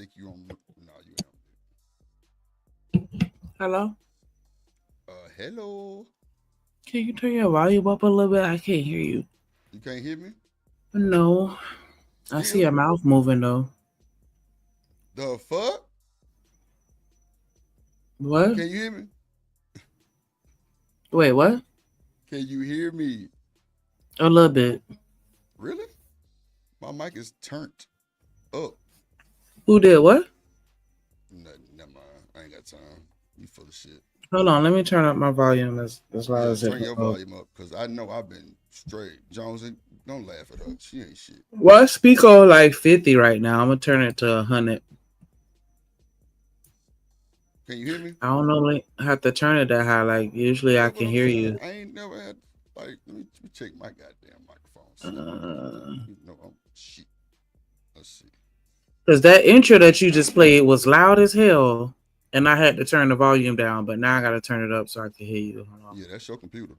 think you on. No, you Hello? ain't. Hello. Can you turn your volume up a little bit? I can't hear you. You can't hear me? No. I see Still? your mouth moving though. The fuck? What? Can you hear me? Wait, what? Can you hear me? A little bit. Really? My mic is turned up. Who did what? Nothing. Never mind. I ain't got time. You full of shit. Hold on, let me turn up my volume as loud Yeah, as it turn can your go. volume up, cause I know I've been straight. Jones, don't laugh at her. She ain't shit. Well, I speak on like 50 right now. I'm gonna turn it to 100. Can you hear me? I don't normally have to turn it that high. Like usually I That's what can I'm hear saying. you. I ain't never had like. Let me check my goddamn microphone. See if I'm Uh, you know I'm shit. Let's see. Cause that intro that you just played was loud as hell, and I had to turn the volume down. But now I gotta turn it up so I can hear you. Hold on. Yeah, that's your computer.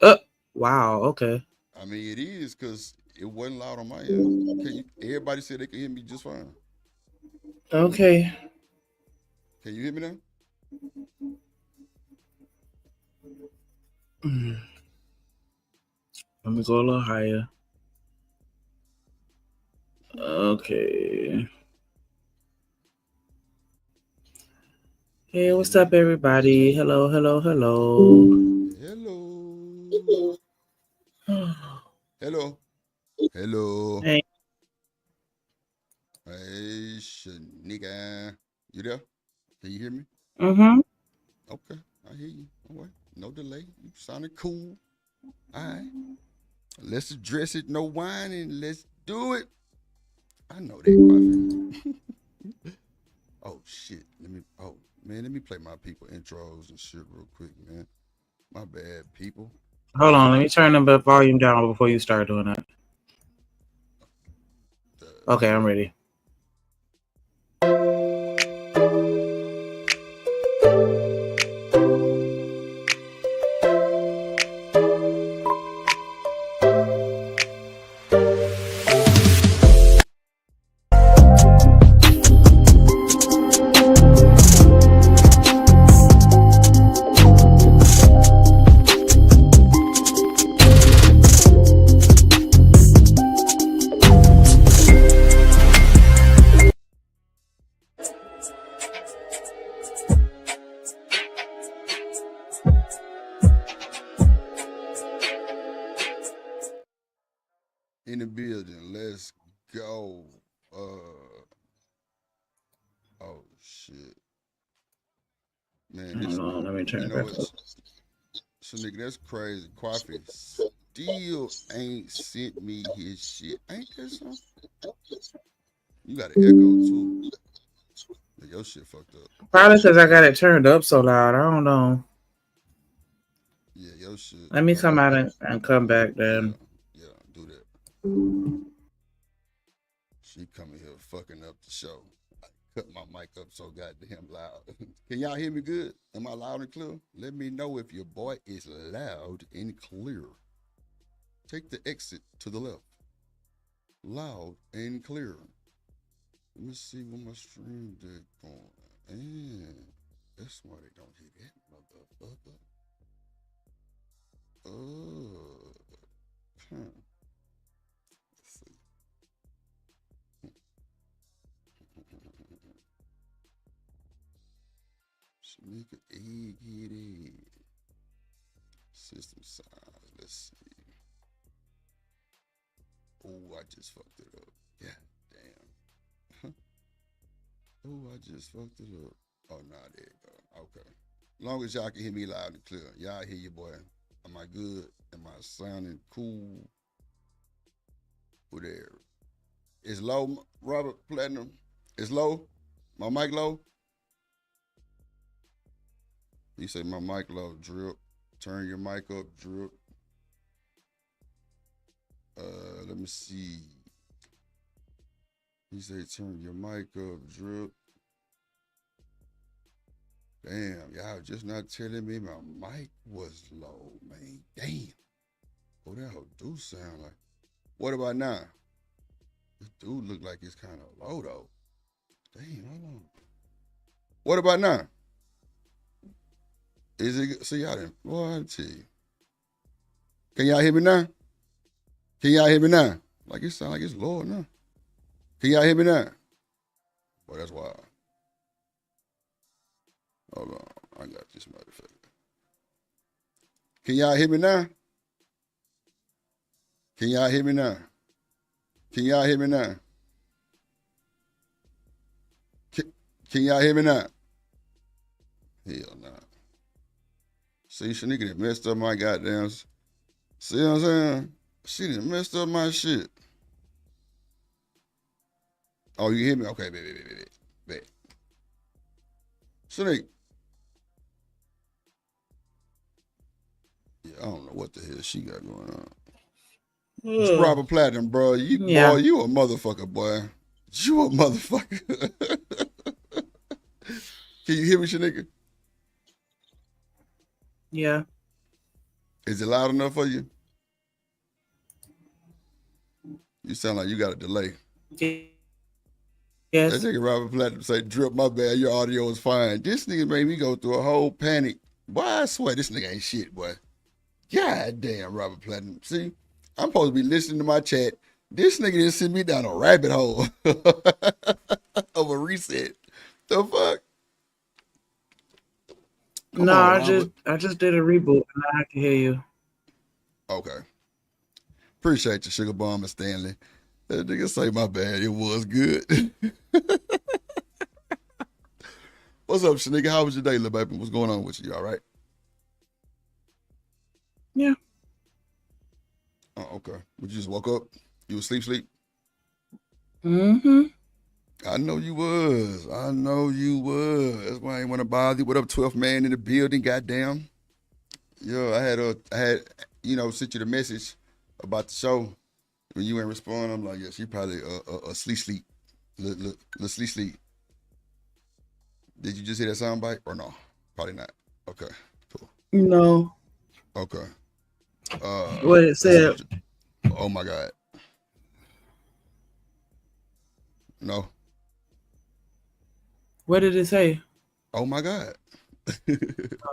Uh, wow. Okay. I mean, it is because it wasn't loud on my end. Can you? Everybody said they could hear me just fine. Okay. Can you hear me now? Mm, Let me go a little higher. Okay. Hey, Can you hear what's me up, now? everybody? Hello, hello, hello. Hello. Hello. Hello. Hey. Hey, nigga. You there? Can you hear me? Mm-hmm. Okay, I hear you. All right, no delay. You sounded cool. All right, let's address it. No whining. Let's do it. I know that coffee. Oh shit. Let me. Oh man, let me play my people intros and shit real quick, man. My bad, people. Hold on, let me turn the volume down before you start doing that. Okay, I'm ready. In the building. Let's go. Uh. Oh shit, man. Hold This. on, let me turn You it know back what? up. So nigga, that's crazy. Coffee still ain't sent me his shit. Ain't that something? You got an echo too. Like, your shit fucked up. Probably because I got it turned up so loud. I don't know. Yeah, your shit. Let me come out and come back Yeah, then. yeah, do that. She coming here fucking up the show. I cut my mic up so goddamn loud. Can y'all hear me good? Am I loud and clear? Let me know if your boy is loud and clear. Take the exit to the left. Loud and clear. Let me see what my stream did going. And that's why they don't hear that motherfucker. Oh, let's see. Sneaker egg. System size. Let's see. Oh, I just fucked it up. Yeah, damn. Oh, I just fucked it up. Oh, nah, there you go. Okay. Long as y'all can hear me loud and clear. Y'all hear you, boy. Am I good? Am I sounding cool? Who there? Is low, Robert Platinum? Is low? My mic low? He said my mic low. Drip. Turn your mic up, drip. Let me see. He said turn your mic up, drip. Damn, y'all just not telling me my mic was low, man. Damn. What that hoe do sound like? What about now? This dude look like it's kind of low though. Damn, hold on. What about now? Is it? See, I didn't. Boy, I tell you. Can y'all hear me now? Can y'all hear me now? Like it sound like it's low now. Can y'all hear me now? Boy, that's wild. Hold on, I got this motherfucker. Can y'all hear me now? Can y'all hear me now? Can y'all hear me now? Can y'all hear me now? Hell nah. See, Shanika done messed up my goddamn. See what I'm saying? She done messed up my shit. Oh, you hear me? Okay, bet. Shanika. Yeah, I don't know what the hell she got going on. It's Robert Platinum, bro. Boy, you a motherfucker, boy. You a motherfucker. Can you hear me, Shanika? Yeah. Is it loud enough for you? You sound like you got a delay. Yes. That nigga Robert Platinum say, "Drip, my bad. Your audio is fine." This nigga made me go through a whole panic. Boy, I swear this nigga ain't shit, boy. God damn, Robert Platinum. See, I'm supposed to be listening to my chat. This nigga didn't send me down a rabbit hole of a reset. The fuck? Come on, I just did a reboot and I can hear you. Okay. Appreciate you, Sugar Bomb and Stanley. That nigga say my bad. It was good. What's up, Shanika? How was your day, little baby? What's going on with you? You all right? Yeah. Oh, okay. Would you just woke up? You was sleep? Mm-hmm. I know you was. That's why I ain't want to bother you. What up, 12th man in the building? Goddamn. Yo, I had sent you the message about the show. When you ain't respond, I'm like, yeah, she probably sleep. Sleep. Did you just hear that sound bite or no? Probably not. Okay, cool. No. Okay. What it said? Oh my God. No. What did it say? Oh my God.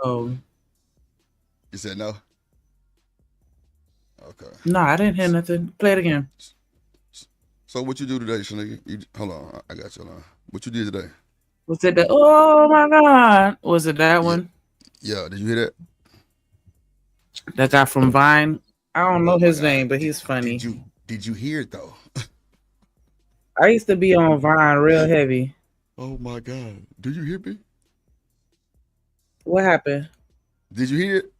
Oh. You said no? Okay. No, I didn't hear nothing. Play it again. So what you do today, Shanika? Hold on, I got you on. What you did today? Was it that? Oh my God! Was it that one? Yeah. Did you hear that? That guy from Vine. I don't know his name, but he's funny. Did you hear it though? I used to be on Vine real heavy. Oh my God! Did you hear me? What happened? Did you hear it?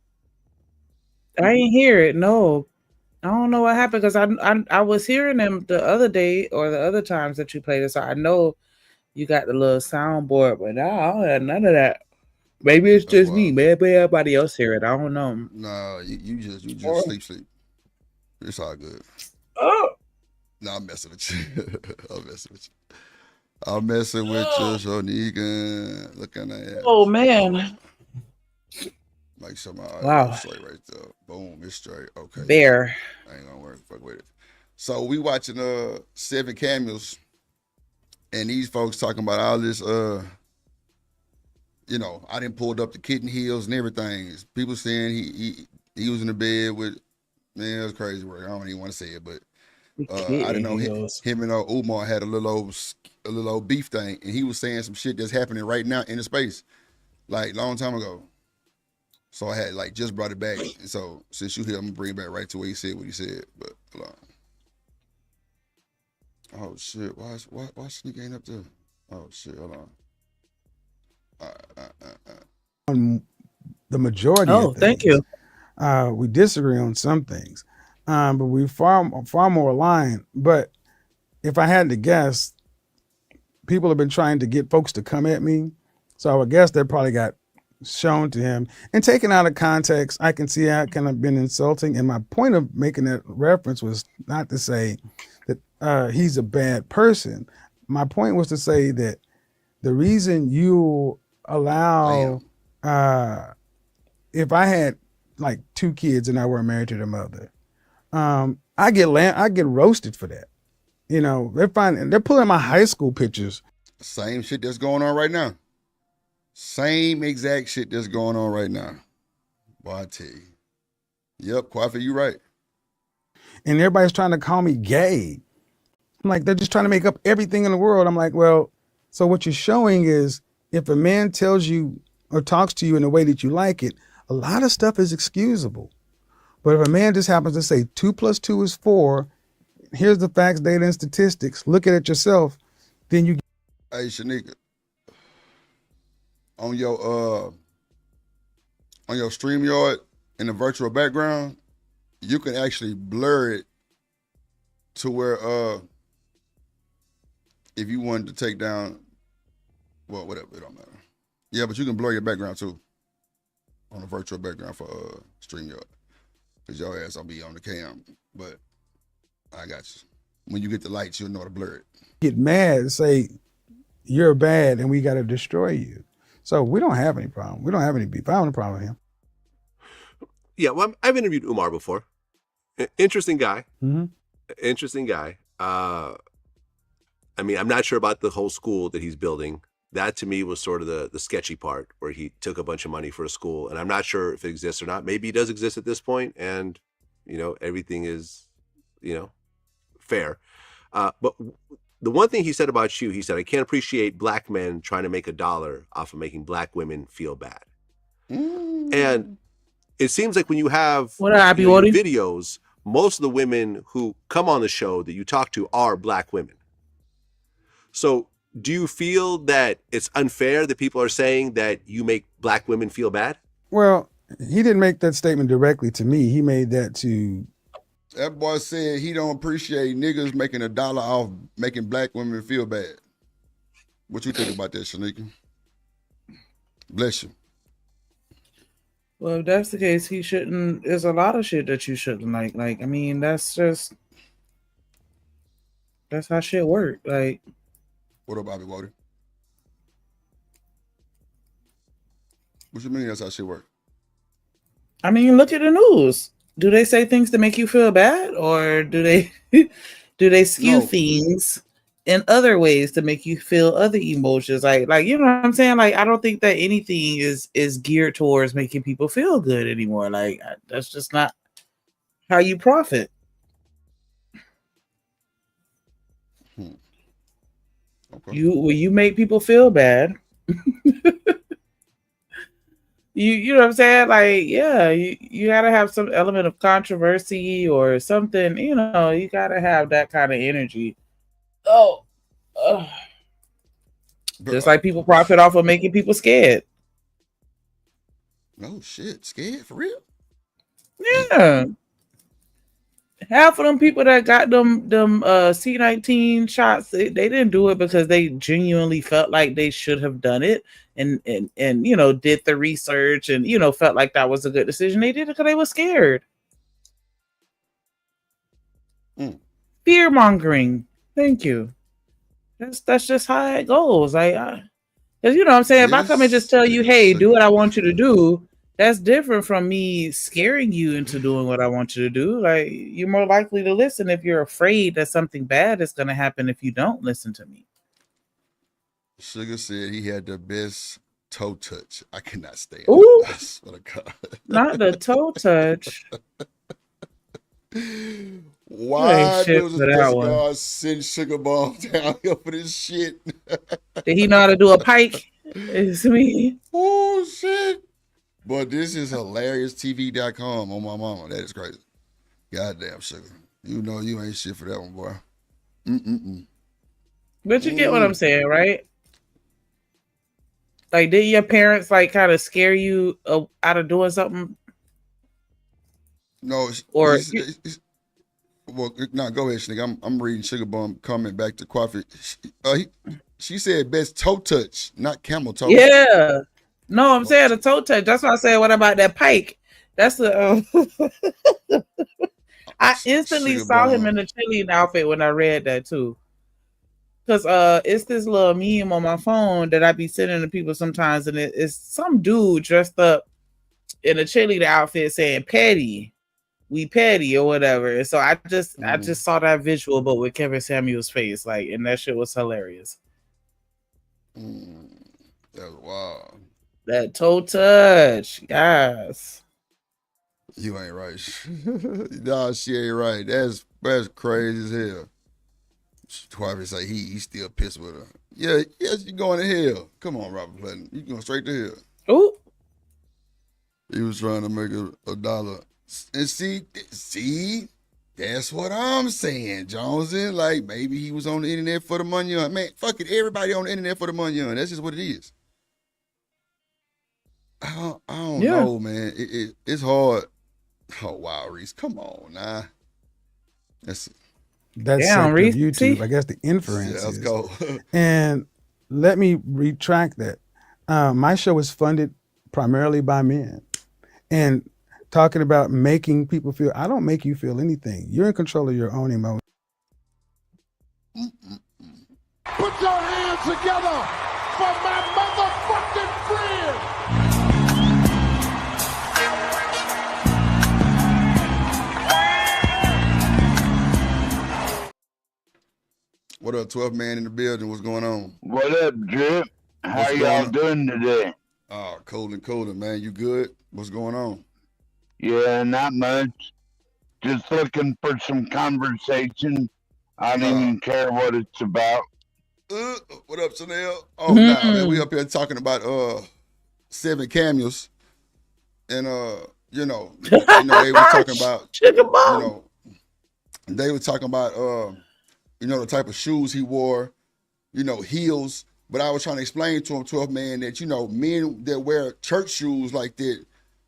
I didn't hear it. No, I don't know what happened because I was hearing them the other day or the other times that you played it. So I know you got the little soundboard, but I don't have none of that. Maybe it's just me. Maybe everybody else hear it. I don't know. Nah, you just sleep. It's all good. Oh. No, I'm messing with you. I'm messing with you, Shanika. Looking at Oh man. Like something straight right there. Boom, it's straight. Okay. There. I ain't gonna work. Fuck with it. So we watching 7 Cameos, and these folks talking about all this. I didn't pulled up the kitten heels and everything. People saying he was in the bed with. Man, it was crazy work. I don't even want to say it, but I didn't know him and Umar had a little old beef thing, and he was saying some shit that's happening right now in the space, like long time ago. So I had just brought it back, and so since you here, I'm gonna bring it back right to where he said what he said. But hold on. Oh shit! Why Sneak ain't up there? Oh shit! Hold on. The majority. Oh, of things, thank you. We disagree on some things, but we far more aligned. But if I had to guess, people have been trying to get folks to come at me, so I would guess that probably got shown to him and taken out of context. I can see how it kind of been insulting, and my point of making that reference was not to say that he's a bad person. My point was to say that the reason you allow if I had 2 kids and I weren't married to their mother, I get roasted for that. They're pulling my high school pictures. Same shit that's going on right now. Same exact shit that's going on right now. Boy, I tell you. Yep, Kwafi, you right. And everybody's trying to call me gay. I'm like, they're just trying to make up everything in the world. I'm like, well, so what you're showing is if a man tells you or talks to you in a way that you like it, a lot of stuff is excusable. But if a man just happens to say 2 + 2 is 4, here's the facts, data, and statistics, look at it yourself, then you. Hey, Shanika, on your StreamYard in the virtual background, you can actually blur it to where if you wanted to take down, well, whatever, it don't matter. Yeah, but you can blur your background too on the virtual background for StreamYard. Because your ass will be on the cam. But I got you. When you get the lights, you'll know how to blur it. Get mad and say, you're bad and we got to destroy you. So we don't have any problem. We don't have any beef. I don't have a problem with him. Yeah, well, I've interviewed Umar before. Interesting guy. Mm-hmm. Interesting guy. I mean, I'm not sure about the whole school that he's building. That to me was sort of the sketchy part where he took a bunch of money for a school. And I'm not sure if it exists or not. Maybe it does exist at this point and, everything is, fair. But the one thing he said about you, he said, I can't appreciate black men trying to make $1 off of making black women feel bad. And it seems like when you have your videos, most of the women who come on the show that you talk to are black women. So do you feel that it's unfair that people are saying that you make black women feel bad? Well, he didn't make that statement directly to me. He made that to... That boy said he don't appreciate niggas making $1 off making black women feel bad. What you think about that, Shanika? Bless you. Well, if that's the case, he shouldn't. There's a lot of shit that you shouldn't like. Like, I mean, that's how shit work. Like, what up, Bobby Woody? What you mean that's how shit work? I mean, look at the news. Do they say things to make you feel bad, or do they skew things in other ways to make you feel other emotions? Like you know what I'm saying? Like, I don't think that anything is geared towards making people feel good anymore. Like, that's just not how you profit. Okay. You make people feel bad. You know what I'm saying? Like, yeah, you gotta have some element of controversy or something, you gotta have that kind of energy. Just like people profit off of making people scared. No shit, scared for real? Yeah. Half of them people that got them C-19 shots, they didn't do it because they genuinely felt like they should have done it and did the research and felt like that was a good decision. They did it because they were scared. Fear mongering. Thank you. That's just how it goes. Like, because you know what I'm saying, if I come and just tell you, hey, do what I want you to do, that's different from me scaring you into doing what I want you to do. Like, you're more likely to listen if you're afraid that something bad is going to happen if you don't listen to me. Sugar said he had the best toe touch. I cannot stand it. Ooh, not the toe touch. Why does this guy send Sugar Bomb down here for this shit? Did he know how to do a pike? It's me. Oh, shit. But this is HilariousTV.com on my mama. That is crazy. Goddamn, Sugar. You know you ain't shit for that one, boy. But you get what I'm saying, right? Like, did your parents kind of scare you out of doing something? No. Or well, no, go ahead, Snick. I'm reading Sugar Bum comment back to Kwafi. She said best toe touch, not camel toe. Yeah. No, I'm saying a toe touch. That's why I said, what about that pike? That's the. I instantly saw him in the cheerleading outfit when I read that too. Because it's this little meme on my phone that I be sending to people sometimes, and it's some dude dressed up in a cheerleader outfit saying "petty, we petty" or whatever. And so I just saw that visual, but with Kevin Samuel's face, and that shit was hilarious. That's wild. That toe touch, yes. You ain't right. Nah, she ain't right. That's crazy as hell. Harvey say he still pissed with her. Yeah, yes, you going to hell. Come on, Robert Platten. You going straight to hell. Ooh. He was trying to make a dollar. And see, that's what I'm saying, Jonesy. Like, maybe he was on the internet for the money. Man, fuck it. Everybody on the internet for the money. That's just what it is. I don't know, man. It's hard. Oh, wow, Reese. Come on, nah. That Damn, sector of Reese. YouTube, I guess the inference Yeah, let's is. go. And let me retract that. My show is funded primarily by men. And talking about making people feel, I don't make you feel anything. You're in control of your own emotions. Put your hands together for my motherfucking friend. What up, 12 man in the building? What's going on? What up, Drip? How What's y'all going doing today? Oh, colder, man. You good? What's going on? Yeah, not much. Just looking for some conversation. I don't even care what it's about. What up, Chanel? Oh, nah, man. We up here talking about 7 cameos. And they were talking about they were talking about the type of shoes he wore, heels. But I was trying to explain to him, 12 man, that men that wear church shoes like that,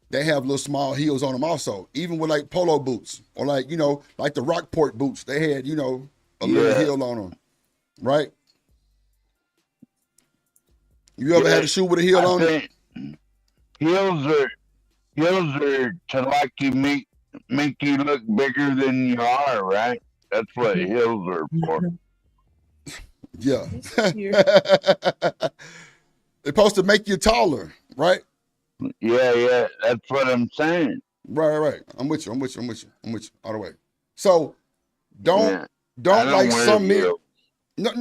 they have little small heels on them also. Even with like polo boots or like the Rockport boots, they had a little heel on them, right? You ever had a shoe with a heel on it? Heels are to like you make you look bigger than you are, right? That's what heels are for. Yeah. They're supposed to make you taller, right? Yeah, that's what I'm saying. Right. I'm with you all the way. So don't like some men. No,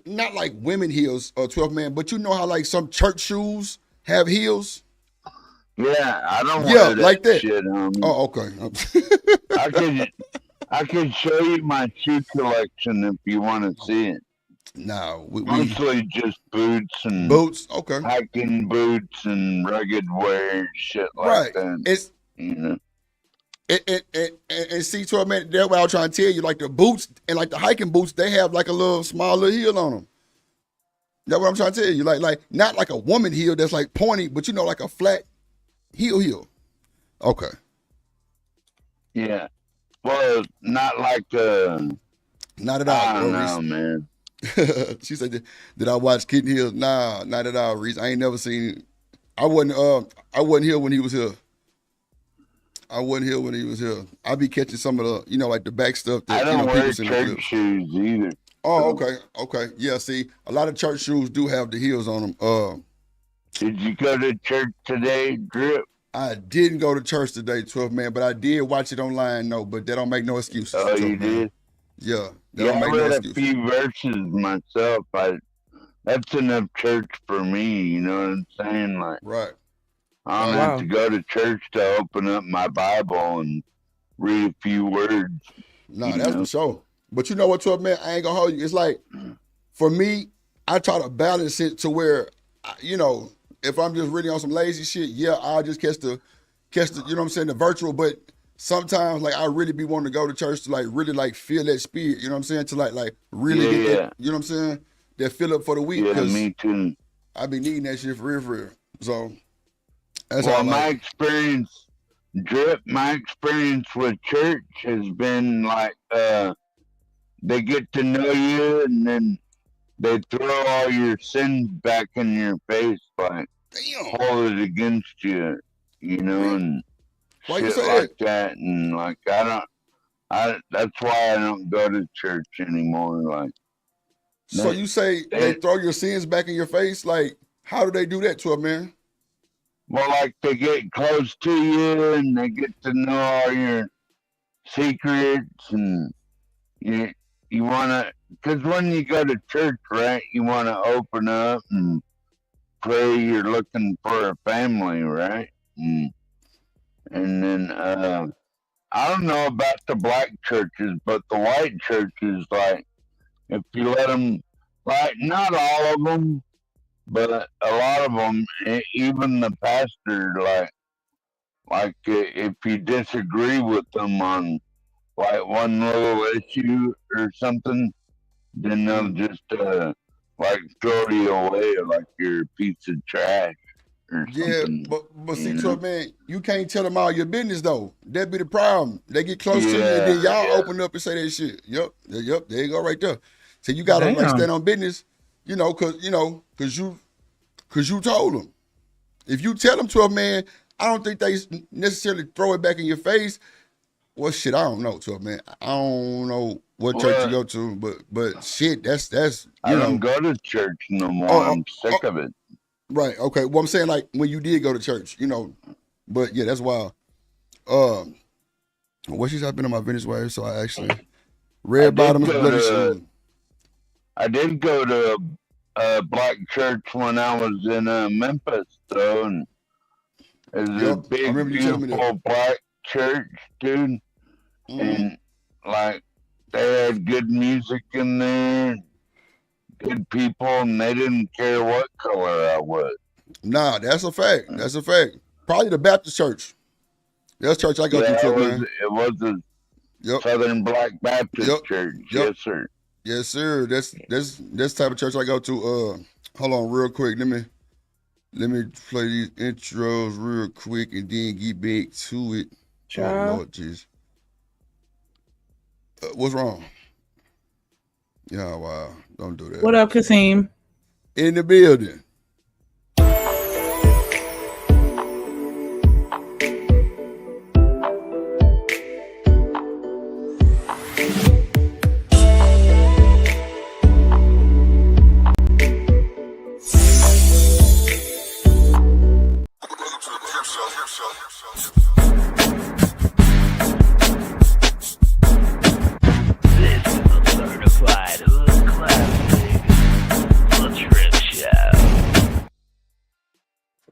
not like women heels, 12 man, but you know how like some church shoes have heels? Yeah, I don't want like that shit on me. Oh, okay. I could show you my shoe collection if you want to see it. No, mostly just boots and okay, hiking boots and rugged wear, shit like that. It's and see, 12 man, that's what I was trying to tell you. Like the boots and like the hiking boots, they have like a little small little heel on them. That's what I'm trying to tell you. Like not like a woman heel that's like pointy, but like a flat heel. Okay. Yeah. Well, not like not at all. I don't know, man. She said, "Did I watch Kitten Hills?" Nah, not at all, Reese. I ain't never seen. I wasn't here when he was here. I be catching some of the, like the back stuff that I don't wear people church shoes either. Oh, okay. Yeah, see, a lot of church shoes do have the heels on them. Did you go to church today, Drip? I didn't go to church today, 12 man, but I did watch it online. No, but that don't make no excuses. Oh, you did? Yeah, I read a few verses myself. That's enough church for me. You know what I'm saying? Like, right. I don't have to go to church to open up my Bible and read a few words. No, that's for sure. But you know what, 12 man, I ain't gonna hold you. It's like, for me, I try to balance it to where, if I'm just really on some lazy shit, I'll just catch the, you know what I'm saying, the virtual. But sometimes, like, I really be wanting to go to church to, like, really, like, feel that spirit, you know what I'm saying, to, like really get that, you know what I'm saying, that fill up for the week. Yeah, me too. I be needing that shit for real. So, that's well, how my experience, Drip, my experience with church has been, like, they get to know you and then they throw all your sins back in your face, like, hold it against you, and why shit like that. And, like, that's why I don't go to church anymore. Like, so you say they throw your sins back in your face? Like, how do they do that, 12 man? Well, like, they get close to you and they get to know all your secrets, and you want to because when you go to church, right, you want to open up and pray. You're looking for a family, right? And then I don't know about the black churches, but the white churches, like, if you let them, like, not all of them, but a lot of them, even the pastor, like if you disagree with them on like one little issue or something, then they'll just like throw you away like you're a piece of trash or Yeah, something. but see, to a man, you can't tell them all your business though. That be the problem. They get close to you, and then y'all open up and say that shit. Yep, there you go, right there. So you gotta like stand on business, cause you told them. If you tell them to a man, I don't think they necessarily throw it back in your face. Well, shit, I don't know, to a man. I don't know what church you go to, but shit, that's I don't go to church no more. I'm sick of it. Right. Okay. Well, I'm saying like when you did go to church, but yeah, that's wild. What she's been on my Venice wave, so I actually red bottoms, bloody shoes. I did go to a black church when I was in Memphis, though, and it was a big, beautiful black church, dude. And like they had good music in there, good people, and they didn't care what color I was. Nah, that's a fact. That's a fact. Probably the Baptist church. That's church I go to, man. It was a Southern Black Baptist church. Yes, sir. Yes, sir. That's type of church I go to. Hold on, real quick. Let me play these intros real quick and then get back to it. Child. Oh Lord, jeez. What's wrong? Yeah, wow. Don't do that. What up, Kasim? In the building.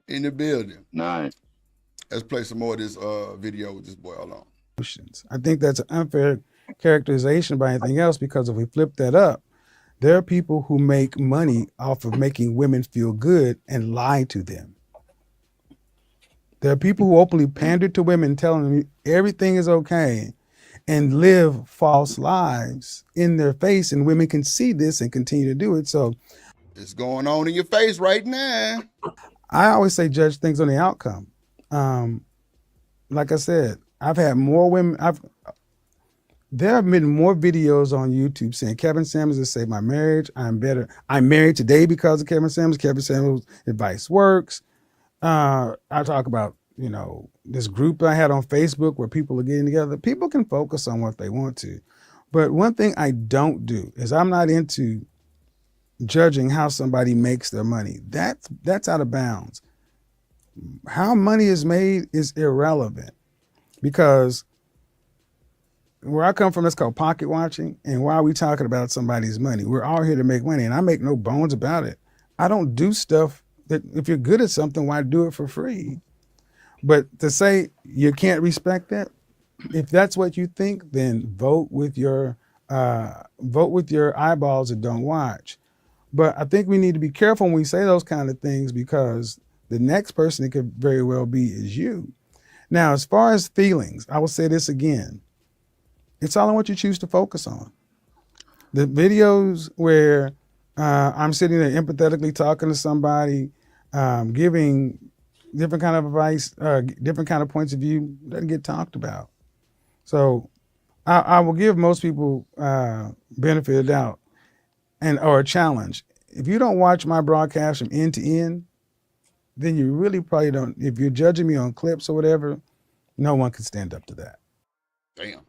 In the building. Nice. Let's play some more of this video with this boy. Hold on. I think that's an unfair characterization by anything else, because if we flip that up, there are people who make money off of making women feel good and lie to them. There are people who openly pander to women, telling them everything is okay, and live false lives in their face, and women can see this and continue to do it. So it's going on in your face right now. I always say judge things on the outcome. Like I said, I've had more women. There have been more videos on YouTube saying Kevin Samuels has saved my marriage. I'm better. I'm married today because of Kevin Samuels. Kevin Samuels' advice works. I talk about, this group I had on Facebook where people are getting together. People can focus on what they want to. But one thing I don't do is I'm not into judging how somebody makes their money. That's out of bounds. How money is made is irrelevant, because where I come from, it's called pocket watching. And why are we talking about somebody's money? We're all here to make money, and I make no bones about it. I don't do stuff that, if you're good at something, why do it for free? But to say you can't respect that, if that's what you think, then vote with your eyeballs and don't watch. But I think we need to be careful when we say those kind of things, because the next person it could very well be is you. Now, as far as feelings, I will say this again. It's all on what you choose to focus on. The videos where I'm sitting there empathetically talking to somebody, giving different kind of advice, different kind of points of view, doesn't get talked about. So I will give most people benefit of the doubt or a challenge. If you don't watch my broadcast from end to end, then you really probably don't. If you're judging me on clips or whatever, no one can stand up to that. Damn.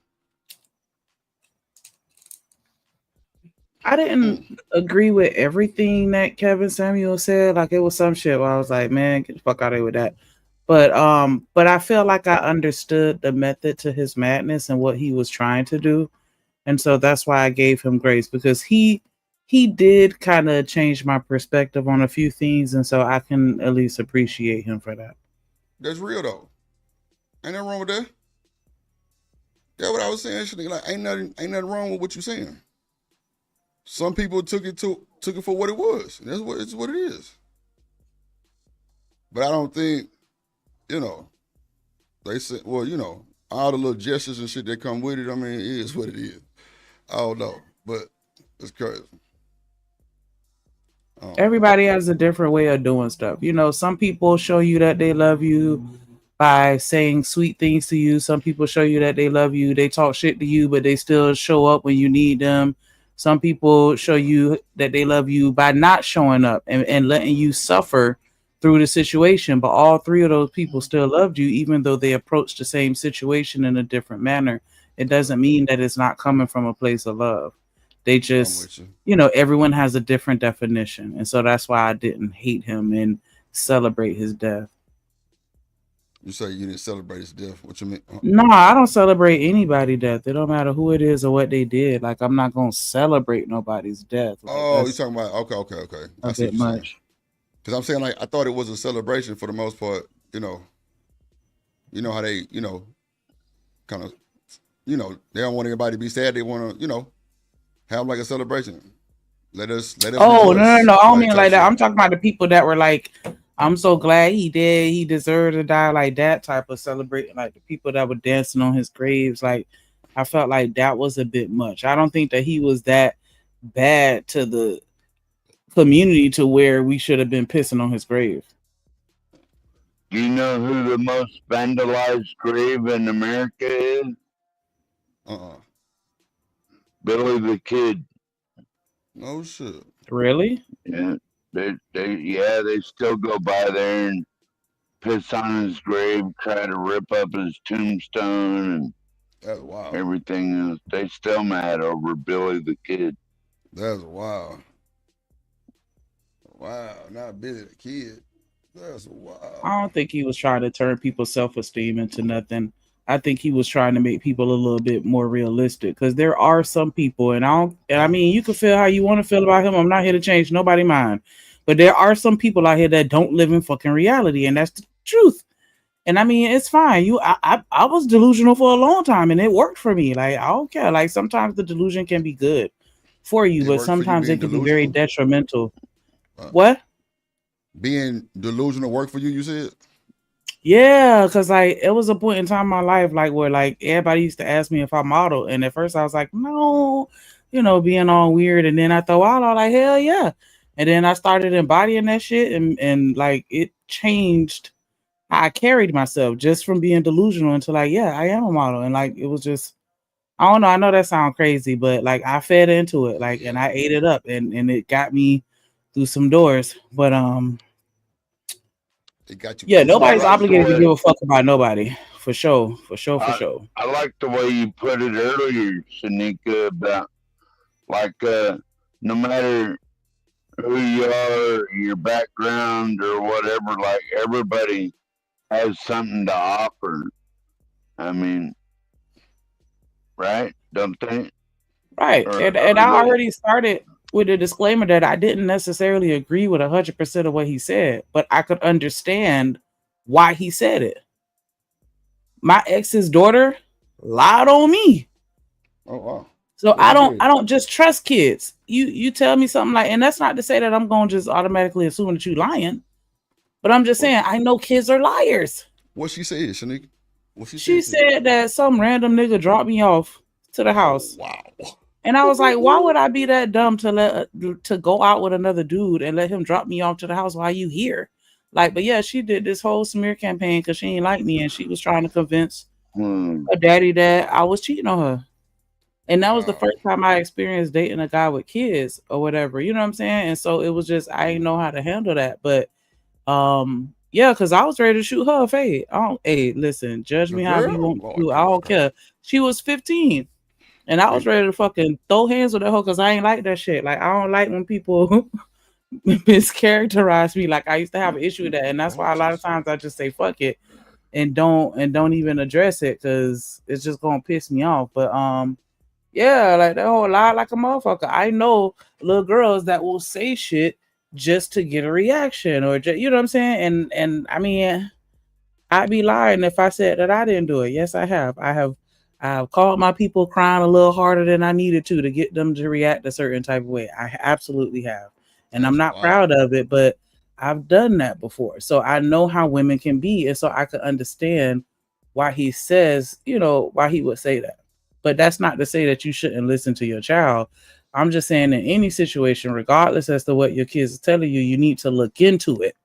I didn't agree with everything that Kevin Samuel said. Like, it was some shit where I was like, man, get the fuck out of here with that. But I feel like I understood the method to his madness and what he was trying to do. And so that's why I gave him grace, because he did kind of change my perspective on a few things, and so I can at least appreciate him for that. That's real though. Ain't nothing wrong with that. That's what I was saying. Like, ain't nothing wrong with what you're saying. Some people took it for what it was. That's what it is. But I don't think, they said, well, all the little gestures and shit that come with it. I mean, it is what it is. I don't know, but it's crazy. Everybody has a different way of doing stuff. Some people show you that they love you by saying sweet things to you. Some people show you that they love you. They talk shit to you, but they still show up when you need them. Some people show you that they love you by not showing up and letting you suffer through the situation. But all three of those people still loved you, even though they approached the same situation in a different manner. It doesn't mean that it's not coming from a place of love. They just, everyone has a different definition. And so that's why I didn't hate him and celebrate his death. You say you didn't celebrate his death. What you mean? No, I don't celebrate anybody's death. It don't matter who it is or what they did. Like, I'm not going to celebrate nobody's death. Like, you're talking about, okay. A bit much. Because I'm saying, like, I thought it was a celebration for the most part, You know how they, kind of, they don't want anybody to be sad. They want to, have like a celebration. Let us. Oh, no. I don't mean like that. I'm talking about the people that were like, I'm so glad he did. He deserved to die, like that type of celebrating. Like the people that were dancing on his graves. Like, I felt like that was a bit much. I don't think that he was that bad to the community to where we should have been pissing on his grave. Do you know who the most vandalized grave in America is? Billy the Kid. No shit. Really? Yeah. They still go by there and piss on his grave, try to rip up his tombstone and that's wild. Everything else. They still mad over Billy the Kid. That's wild. Wow, not Billy the Kid. That's wild. I don't think he was trying to turn people's self-esteem into nothing. I think he was trying to make people a little bit more realistic, because there are some people, and I mean, you can feel how you want to feel about him. I'm not here to change nobody's mind, but there are some people out here that don't live in fucking reality, and that's the truth. And I mean, it's fine. I was delusional for a long time, and it worked for me. Like, I don't care. Like, sometimes the delusion can be good for you, but sometimes it can be very detrimental. What? Being delusional worked for you, you said? Yeah, because like it was a point in time in my life like where like everybody used to ask me if I model, and at first I was like, no, being all weird, and then I thought, wow, I'm like, hell yeah, and then I started embodying that shit, and like it changed how I carried myself just from being delusional into like, yeah, I am a model, and like it was just, I don't know, I know that sounds crazy, but like I fed into it, like, and I ate it up, and it got me through some doors, but it got you. Yeah, nobody's obligated to give a fuck about nobody. For sure. I like the way you put it earlier, Shanika, about like no matter who you are, your background or whatever, like everybody has something to offer. I mean, right? Don't they? Right. And I already started with a disclaimer that I didn't necessarily agree with 100% of what he said, but I could understand why he said it. My ex's daughter lied on me. Oh wow. So I don't just trust kids. You tell me something like, and that's not to say that I'm going to just automatically assume that you lying, but I'm just saying I know kids are liars. What she said, Shanika? She said that some random nigga dropped me off to the house. Oh, wow. And I was like, why would I be that dumb to go out with another dude and let him drop me off to the house while you here? Like, but yeah, she did this whole smear campaign because she ain't like me, and she was trying to convince her daddy that I was cheating on her. And that was the first time I experienced dating a guy with kids or whatever. You know what I'm saying? And so it was just, I didn't know how to handle that. But yeah, because I was ready to shoot her a fade. Hey, listen, judge me how you want to. I don't care. She was 15. And I was ready to fucking throw hands with that hoe because I ain't like that shit. Like, I don't like when people mischaracterize me. Like, I used to have an issue with that. And that's why a lot of times I just say fuck it and don't even address it because it's just gonna piss me off. But Yeah, like that whole lie like a motherfucker. I know little girls that will say shit just to get a reaction or just, you know what I'm saying? And I mean, I'd be lying if I said that I didn't do it. Yes, I have. I've called my people crying a little harder than I needed to get them to react a certain type of way. I absolutely have. And I'm That's not wild. proud of it, but I've done that before. So I know how women can be. And so I could understand why he says, why he would say that. But that's not to say that you shouldn't listen to your child. I'm just saying in any situation, regardless as to what your kids are telling you, you need to look into it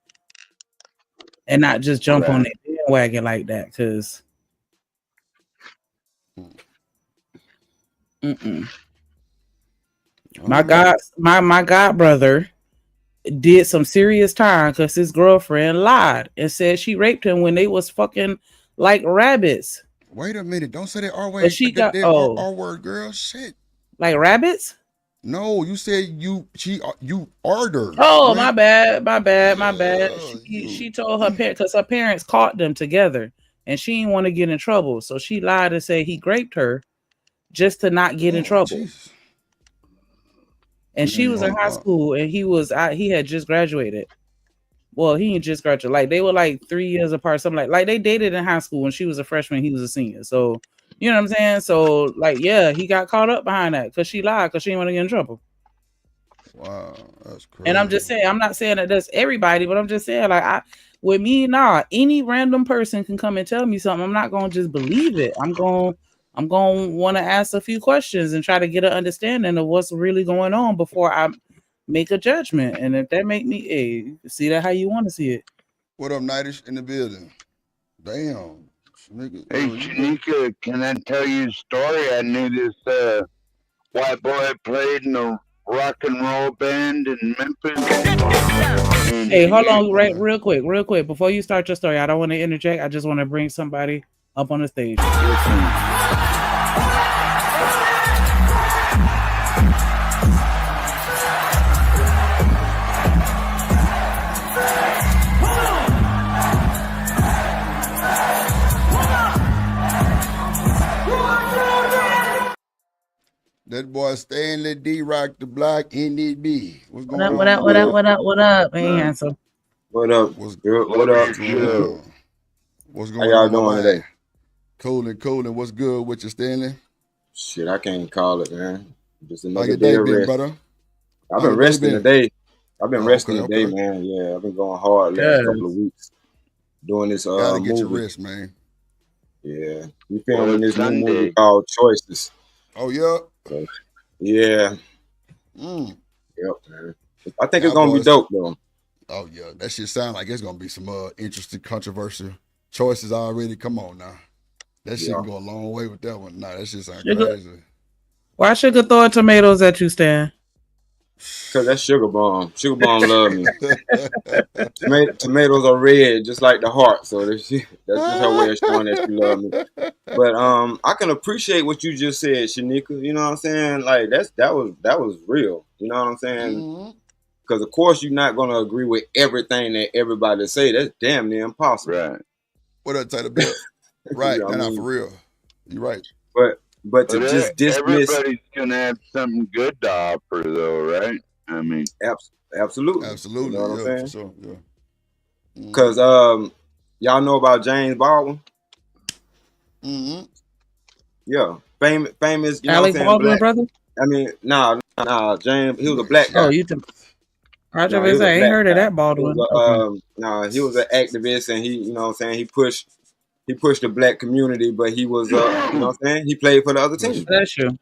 and not just jump on Right. the bandwagon like that. Because my god brother did some serious time because his girlfriend lied and said she raped him when they was fucking like rabbits. Wait a minute. Don't say that R But word. she That got damn R word, girl. Shit. like rabbits. No, you said you ordered. Oh, You my ain't. bad. Yeah, She told her parents because her parents caught them together and she didn't want to get in trouble, so she lied and said he raped her just to not get in Oh, trouble. Jesus. And she was in high school and he had just graduated. Well, he ain't just graduated. Like they were like 3 years apart, something like they dated in high school when she was a freshman, he was a senior. So you know what I'm saying? So like, yeah, he got caught up behind that because she lied because she didn't want to get in trouble. Wow, that's crazy. And I'm just saying, I'm not saying that that's everybody, but I'm just saying, like, with me, any random person can come and tell me something. I'm not gonna just believe it. I'm gonna want to ask a few questions and try to get an understanding of what's really going on before I make a judgment. And if that make me, hey, see that how you want to see it. What up, Nightish in the building? Damn. Nigga, Hey, Shanika, can I tell you a story? I knew this white boy played in a rock and roll band in Memphis. Hey, hold on, real quick. Before you start your story, I don't want to interject. I just want to bring somebody up on the stage. That boy Stanley D Rock the Block NDB. What's going on? What up? Hey, handsome. What up? What's What up? What's going on? What's How going y'all on, my doing man? today? Coolin'. What's good with you, Stanley? Shit, I can't call it, man. Just How another your day day of been, rest. brother? I've How been your day resting been? today. I've been Oh, resting okay, today, okay. man. Yeah, I've been going hard last couple of weeks doing this Gotta get your movie. rest, man. Yeah, we Well, filming it's this new movie Sunday. called Choices. Oh yeah. So, yeah, Mm. yep, man. I think it's Y'all gonna be boys. dope though. Oh yeah. That shit sound like it's gonna be some interesting, controversial choices already. Come on now. That shit Yeah, can go a long way with that one. Nah, that shit sound Sugar. crazy. Why Sugar throwing tomatoes at you, Stan? cause that's Sugar Bomb. Sugar Bomb love me. Tomatoes are red, just like the heart. So that's just her way of showing that she love me. But I can appreciate what you just said, Shanika. You know what I'm saying? Like that was real. You know what I'm saying? Mm-hmm. Because of course you're not gonna agree with everything that everybody say. That's damn near impossible. Right. What up, Taylor Bill? Right. You know what I Nah, mean? for real. You're right. But to just dismiss everybody's gonna have something good to offer, though, right? I mean, absolutely. You know what I'm Yeah, for saying? sure. Yeah. Because y'all know about James Baldwin? Mm-hmm. Yeah, famous. You know Alec what I'm saying? Baldwin, Black. brother. I mean, nah. James. He was a black guy. Oh, you took. I No, he was a ain't black heard guy. of that He Baldwin. was Okay. he was an activist, and he, you know what I'm saying, he pushed the black community, but he was, you know what I'm saying, he played for the other team. That's true.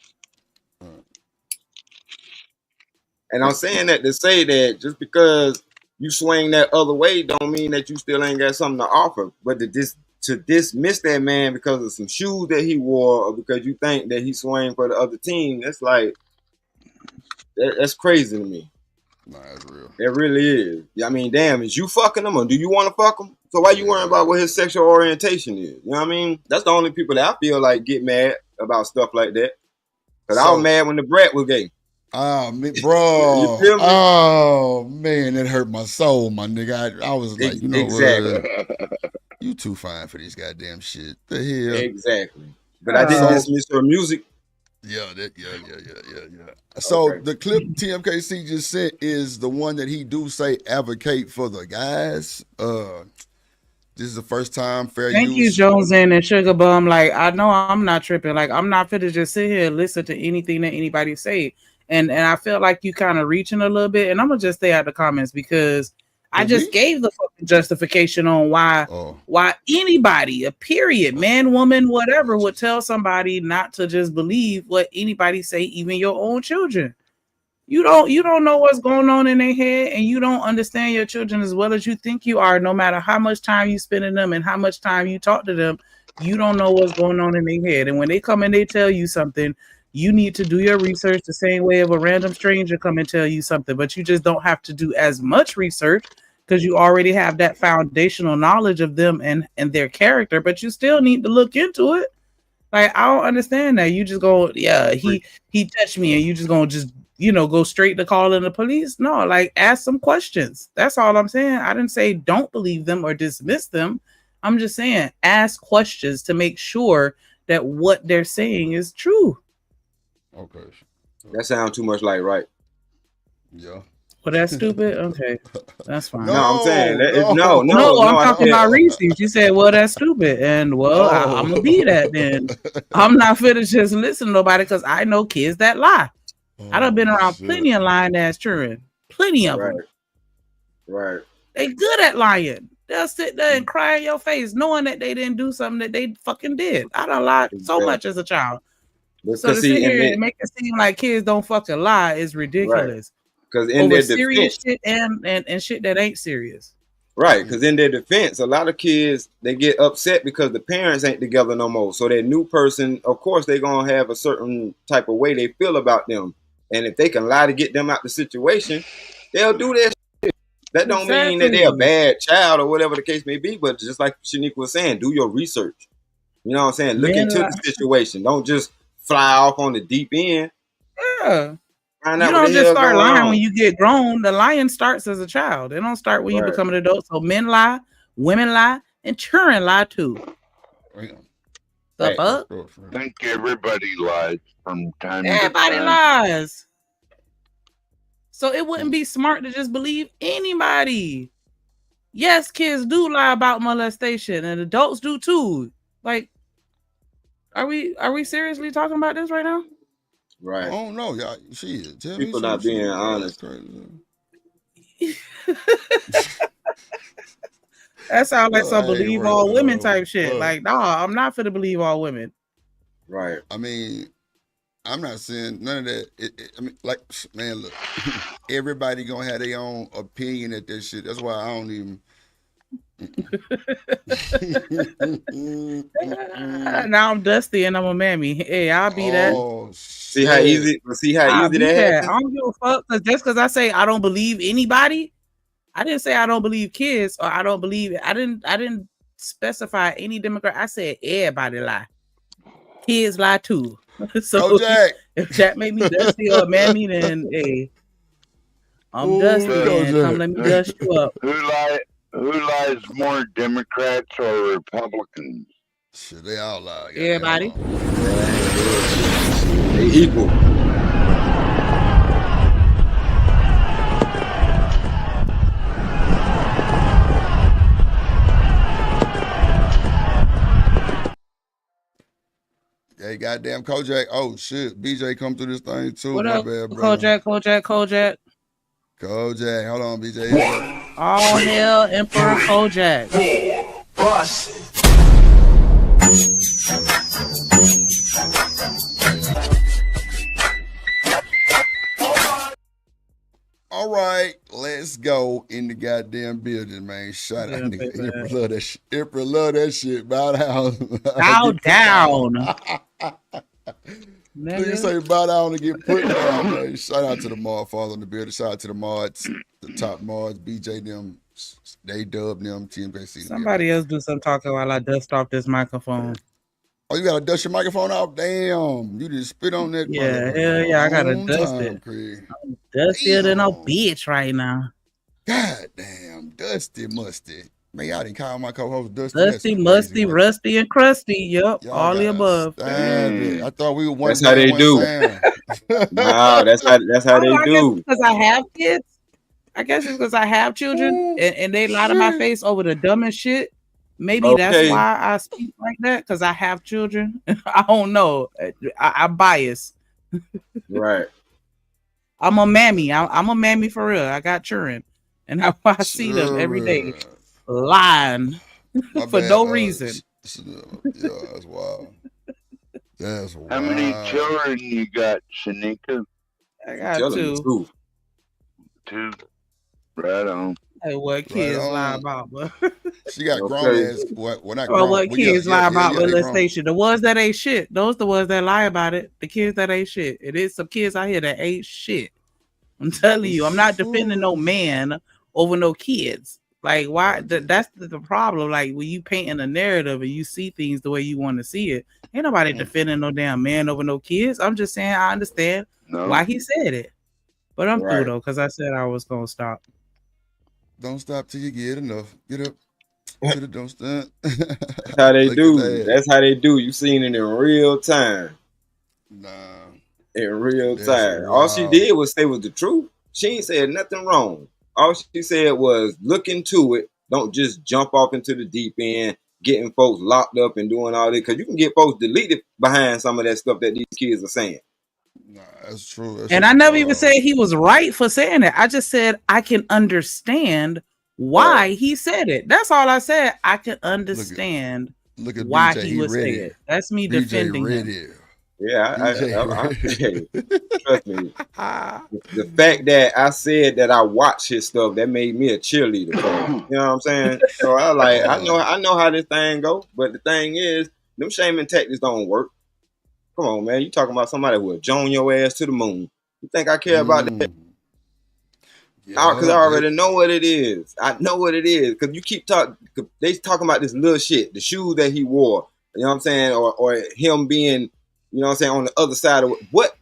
And I'm saying that to say that just because you swing that other way, don't mean that you still ain't got something to offer. But to dismiss that man because of some shoes that he wore, or because you think that he swung for the other team, that's like that's crazy to me. Nah, that's real. It really is. I mean, damn, is you fucking him or do you want to fuck him? So why you worrying about what his sexual orientation is? You know what I mean? That's the only people that I feel like get mad about stuff like that. Because I was mad when the brat was gay. Oh, bro. You feel me? Oh, man, that hurt my soul, my nigga. I was like, you know exactly. You too fine for this goddamn shit. The hell? Exactly. But I didn't dismiss her music. Yeah. So Okay. the clip TMKC just sent is the one that he do say advocate for the guys. This is the first time fair Thank you, use. Jones and Sugar Bum. Like, I know I'm not tripping. Like, I'm not fit to just sit here and listen to anything that anybody say. And I feel like you kind of reaching a little bit. And I'm gonna just stay out the comments because I just gave the fucking justification on why anybody, a period, man, woman, whatever, would tell somebody not to just believe what anybody say, even your own children. You don't know what's going on in their head, and you don't understand your children as well as you think you are. No matter how much time you spend in them and how much time you talk to them, you don't know what's going on in their head. And when they come and they tell you something, you need to do your research the same way of a random stranger come and tell you something. But you just don't have to do as much research because you already have that foundational knowledge of them and their character. But you still need to look into it. Like, I don't understand that. You just go, yeah, he touched me, and you just gonna just go straight to calling the police. No, like, ask some questions. That's all I'm saying. I didn't say don't believe them or dismiss them. I'm just saying ask questions to make sure that what they're saying is true. Okay. That sounds too much like right. Yeah. Well, that's stupid. Okay, that's fine. No, I'm saying that No, I'm talking about Reese. You said, well, that's stupid. And well, I'm gonna be that then. I'm not fit to just listen to nobody because I know kids that lie. I done been around plenty of lying ass children. Plenty of them. Right. They good at lying. They'll sit there and cry in your face knowing that they didn't do something that they fucking did. I done lied so much as a child. So to sit here and make it seem like kids don't fucking lie is ridiculous. Because in their defense, shit and shit that ain't serious. Right, because in their defense, a lot of kids, they get upset because the parents ain't together no more. So that new person, of course, they're going to have a certain type of way they feel about them. And if they can lie to get them out the situation, they'll do that shit. That don't mean that they're a bad child or whatever the case may be. But just like Shanique was saying, do your research. You know what I'm saying? Look into the situation. Don't just fly off on the deep end. Yeah. You don't just start lying when you get grown. The lying starts as a child. It don't start when you become an adult. So men lie, women lie, and children lie too. The fuck? I think everybody lies from time to time. Everybody lies. So it wouldn't be smart to just believe anybody. Yes, kids do lie about molestation, and adults do too. Like, are we seriously talking about this right now? Right. I don't know, y'all. Shit. People not being honest. That sounds like some believe all women type shit. Like, nah, I'm not finna believe all women. Right. I mean, I'm not saying none of that. I mean, like, man, look, everybody gonna have their own opinion at this shit. That's why I don't even. Now I'm dusty and I'm a mammy. Hey, I'll be that. See how easy that happens? I don't give a fuck because I say I don't believe anybody. I didn't say I don't believe kids or I don't believe. I didn't specify any demographic. I said everybody lie. Kids lie too. So if Jack made me dusty or a mammy, then hey, I'm dusty. Man. Come let me dust you up. Who lies more, Democrats or Republicans? Shit, they all lie. Everybody. They equal. Hey, goddamn Kojak. Oh shit, BJ come through this thing too. What My up, bad, brother. Kojak. Kojak, hold on, BJ. All hail Emperor Kojak. All right, let's go in the goddamn building, man. Shout out, nigga. Emperor love that shit. Emperor love that shit. Bow down. Bow down. Nigga say bow down to get put down, man. Shout out to the mod father in the building. Shout out to the mods, the top mods, BJ them. They dubbed them TMKC. Somebody else do some talking while I dust off this microphone. Oh, you gotta dust your microphone off? Damn, you just spit on that. Yeah, hell yeah, I gotta dust it. I'm dustier than a bitch right now. God damn, dusty musty. Man, y'all didn't call my co-host Dusty. That's Dusty, crazy musty, work. rusty, and crusty. Yep, Y'all all the gotta above. stop it. I thought we were one That's how band, they one do. sound. Nah, that's how they I guess do. because I have kids. I guess it's because I have children, Ooh, and they lie to my shit. face over the dumbest shit. Maybe that's Okay. why I speak like that, because I have children. I don't know. I'm biased. Right. I'm a mammy. I'm a mammy for real. I got children, and I see them every day lying My for bad. no reason. Yeah, that's wild. That's wild. How many children you got, Shanika? I got Telling the 2. truth. 2. Right on. Hey, what kids lie about, but She got grown Okay. ass. What? Not well, grown. what well, kids lie about they grown. molestation? The ones that ain't shit. Those the ones that lie about it. The kids that ain't shit. It is some kids out here that ain't shit. I'm telling you, I'm not defending no man over no kids. Like, why? That's the problem. Like, when you painting a narrative and you see things the way you want to see it, ain't nobody defending no damn man over no kids. I'm just saying I understand why he said it. But I'm through though, because I said I was gonna stop. Don't stop till you get enough. Get up. Get it, don't stop. That's how they do. That's how they do. You seen it in real time. Nah. In real time. All she did was say was the truth. She ain't said nothing wrong. All she said was look into it. Don't just jump off into the deep end, getting folks locked up and doing all that. Because you can get folks deleted behind some of that stuff that these kids are saying. Nah, that's true. And I never even said he was right for saying it. I just said I can understand why he said it. That's all I said. I can understand look at why BJ, he would say it. That's me BJ defending him. Yeah, trust me. The fact that I said that I watched his stuff, that made me a cheerleader for him. You know what I'm saying? So I know how this thing go. But the thing is, them shaming tactics don't work. Come on, man. You talking about somebody who will join your ass to the moon. You think I care about that? Because I already know what it is. I know what it is. Because you keep talking, they talking about this little shit, the shoes that he wore. You know what I'm saying? Or him being, you know what I'm saying, on the other side of what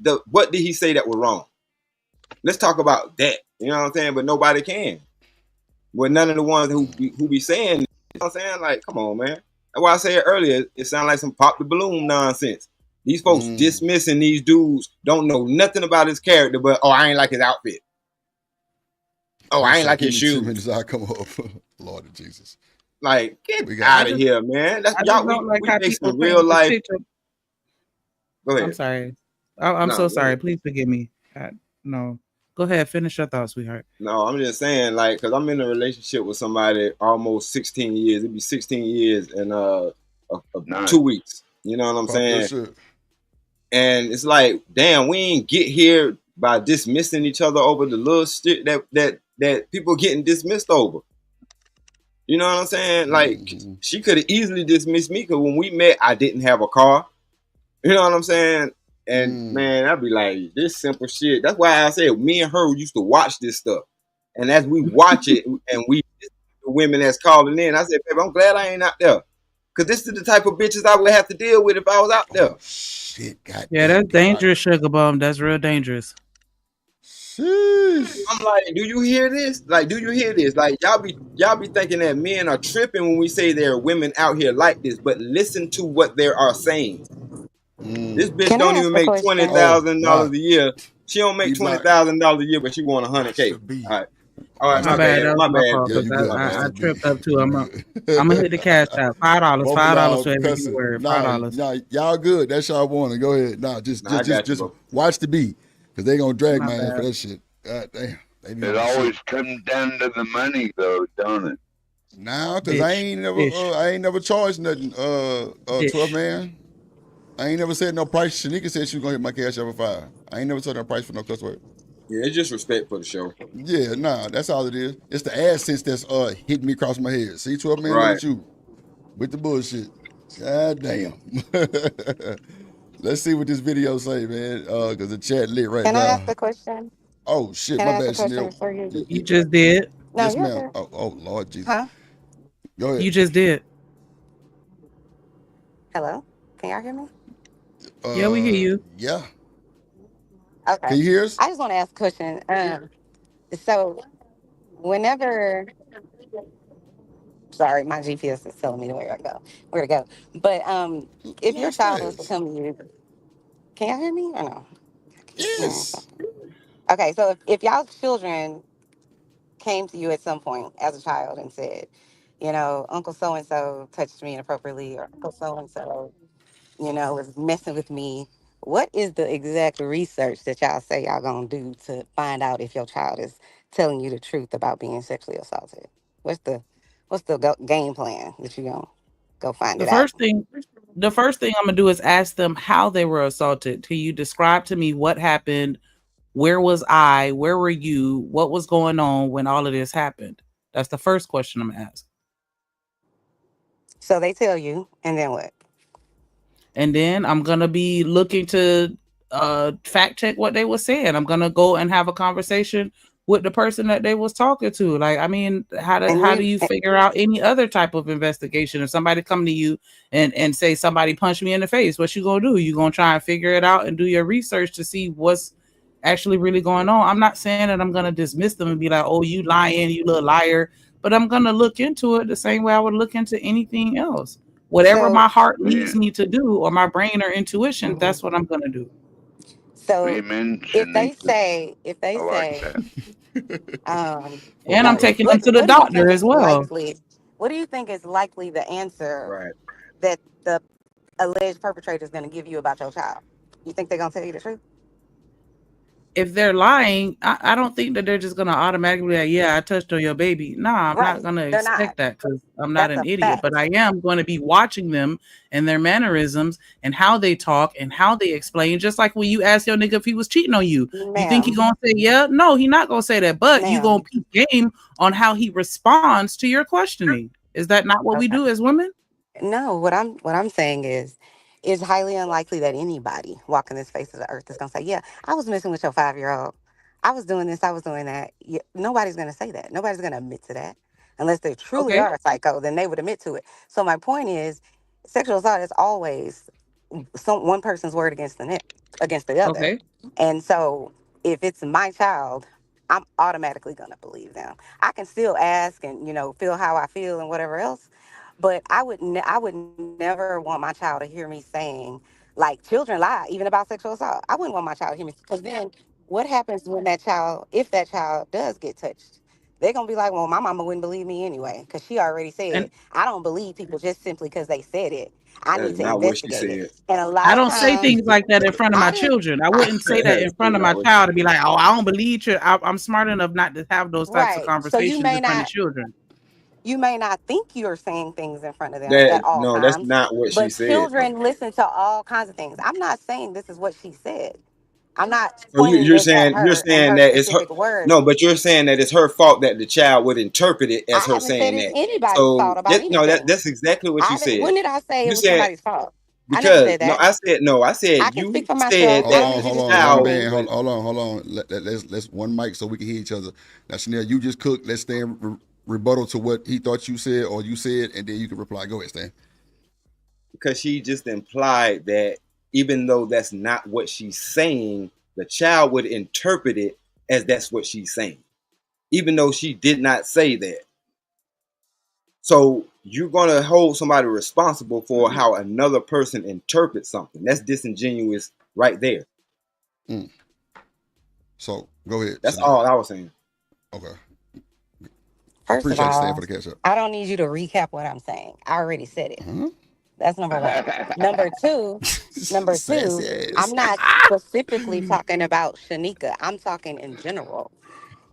did he say that was wrong? Let's talk about that. You know what I'm saying? But nobody can. Well, none of the ones who be saying, you know what I'm saying? Like, come on, man. That's why I said earlier, it sounds like some pop the balloon nonsense. These folks dismissing these dudes, don't know nothing about his character, but I ain't like his outfit. I ain't like his shoes. I come up, Lord of Jesus. Like, get out of here, man. That's y'all. We based in real life. Go ahead. I'm sorry. I'm so sorry. Please forgive me. No. Go ahead. Finish your thoughts, sweetheart. No, I'm just saying, like, because I'm in a relationship with somebody almost 16 years. It'd be 16 years in 2 weeks. You know what I'm saying? And it's like, damn, we ain't get here by dismissing each other over the little shit that people getting dismissed over. You know what I'm saying? Like, she could have easily dismissed me because when we met, I didn't have a car. You know what I'm saying? And man, I'd be like, this simple shit. That's why I said me and her used to watch this stuff. And as we watch it and we the women that's calling in, I said, babe, I'm glad I ain't out there. Because this is the type of bitches I would have to deal with if I was out there. Shit, God. Yeah, that's dangerous, sugar bum. That's real dangerous. I'm like, do you hear this? Like, do you hear this? Like, y'all be thinking that men are tripping when we say there are women out here like this, but listen to what they are saying. This bitch don't even make $20,000 a year. She don't make $20,000 a year, but she want $100K. All right, my bad. My bad. I tripped up too. I'm gonna hit the cash out. $5 for every keyword. word. $5. Nah, y'all good. That's y'all want to go ahead. Just watch the beat because they gonna drag my ass for that shit. God damn. It always comes down to the money, though, don't it? Nah, because I ain't never charged nothing. 12 man. I ain't never said no price. Shanika said she was gonna hit my cash over 5. I ain't never told no price for no cuss word. Yeah, it's just respect for the show. Yeah, nah, that's all it is. It's the AdSense that's hitting me across my head. See, 12 man, right. Look at you with the bullshit. God damn. Let's see what this video say, man. Because the chat lit right now. Can I ask a question? Oh shit, Can my I bad, ask a question Chanel. before you? You just did. No, yes, you're ma'am. good. Oh Lord Jesus. Huh? Go ahead. You just did. Hello? Can y'all hear me? Yeah, we hear you. Yeah. Okay. Can you hear us? I just want to ask a question. So whenever Sorry, my GPS is telling me where to go. But if your Nice child was to fast. come to you, can y'all hear me or no? No. Yes. Okay, so if y'all's children came to you at some point as a child and said, Uncle so and so touched me inappropriately, or Uncle so and so, was messing with me. What is the exact research that y'all say y'all gonna do to find out if your child is telling you the truth about being sexually assaulted? What's the game plan that you gonna go find The it out? first thing I'm gonna do is ask them how they were assaulted. Can you describe to me what happened? Where was I? Where were you? What was going on when all of this happened? That's the first question I'm gonna ask. So they tell you, and then what? And then I'm gonna be looking to fact check what they were saying. I'm gonna go and have a conversation with the person that they was talking to. Like, I mean, And how do you, you figure out any other type of investigation? If somebody come to you and say somebody punched me in the face, what you gonna do? You gonna try and figure it out and do your research to see what's actually really going on. I'm not saying that I'm gonna dismiss them and be like, oh, you lying, you little liar. But I'm gonna look into it the same way I would look into anything else. Whatever so my heart leads Yeah. me to do, or my brain or intuition, that's what I'm gonna do. so Amen, if they Shanika. say I like that. And I'm what taking them what to the what do you doctor think as is well. likely? What do you think is likely the answer Right. that the alleged perpetrator is going to give you about your child? You think they're going to tell you the truth? If they're lying, I don't think that they're just gonna automatically be like, yeah, I touched on your baby. Nah, I'm not Right. gonna They're not. expect that because I'm not That's an a idiot. But fact, I am going to be watching them and their mannerisms and how they talk and how they explain. Just like when you ask your nigga if he was cheating on you, you think he ma'am. gonna say yeah? No, he not gonna say that. But you gonna Ma'am. peep game on how he responds to your questioning. Is that not what we Okay. do as women? No, what I'm saying is it's highly unlikely that anybody walking this face of the earth is gonna say, "Yeah, I was messing with your 5 year old. I was doing this. I was doing that." Nobody's gonna say that. Nobody's gonna admit to that unless they truly Okay. are a psycho. Then they would admit to it. So my point is, sexual assault is always one person's word against the other. Okay. And so if it's my child, I'm automatically gonna believe them. I can still ask and feel how I feel and whatever else, but I would never want my child to hear me saying, like, children lie even about sexual assault. I wouldn't want my child to hear me, because then what happens when if that child does get touched? They're gonna be like, well, my mama wouldn't believe me anyway, because she already And said I don't believe people just simply because they said it. I That need is to not what she investigate it. said. And a lot I of don't say times things like that in front of I my didn't. children. I wouldn't say that in That's front of not my what she child to be said. like, "Oh, I don't believe you." I'm smart enough not to have those types of Right. So conversations in front of children. you may not think you're saying things in front of them That at all no, that's times, not what she but said though. children listen to all kinds of things. I'm not saying this is what she said. I'm not So pointing you're it at saying her and her that it's her. specific words. No, but you're saying that it's her fault that the child would interpret it as I her haven't said saying it's that. anybody's So fault about no, anything. that's exactly what I you haven't. said. When did I say it You was said somebody's fault? I never because said that. I said I can speak you for said myself. Hold I that on, need you hold to the on, speak one for child me. band, would. hold on. Let's one mic so we can hear each other. Now, Chanel, you just cooked. Let's stay in rebuttal to what he thought you said or you said, and then you can reply. Go ahead, Stan. Because she just implied that even though that's not what she's saying, the child would interpret it as that's what she's saying, even though she did not say that. So you're gonna hold somebody responsible for how another person interprets something. That's disingenuous right there. Mm. So go ahead, That's Chanel. all I was saying. Okay. First of Appreciate it, Stan, for all, the catch up. I don't need you to recap what I'm saying. I already said it. Huh? That's number one. Number two, number Sassy two, ass. I'm not specifically talking about Shanika. I'm talking in general.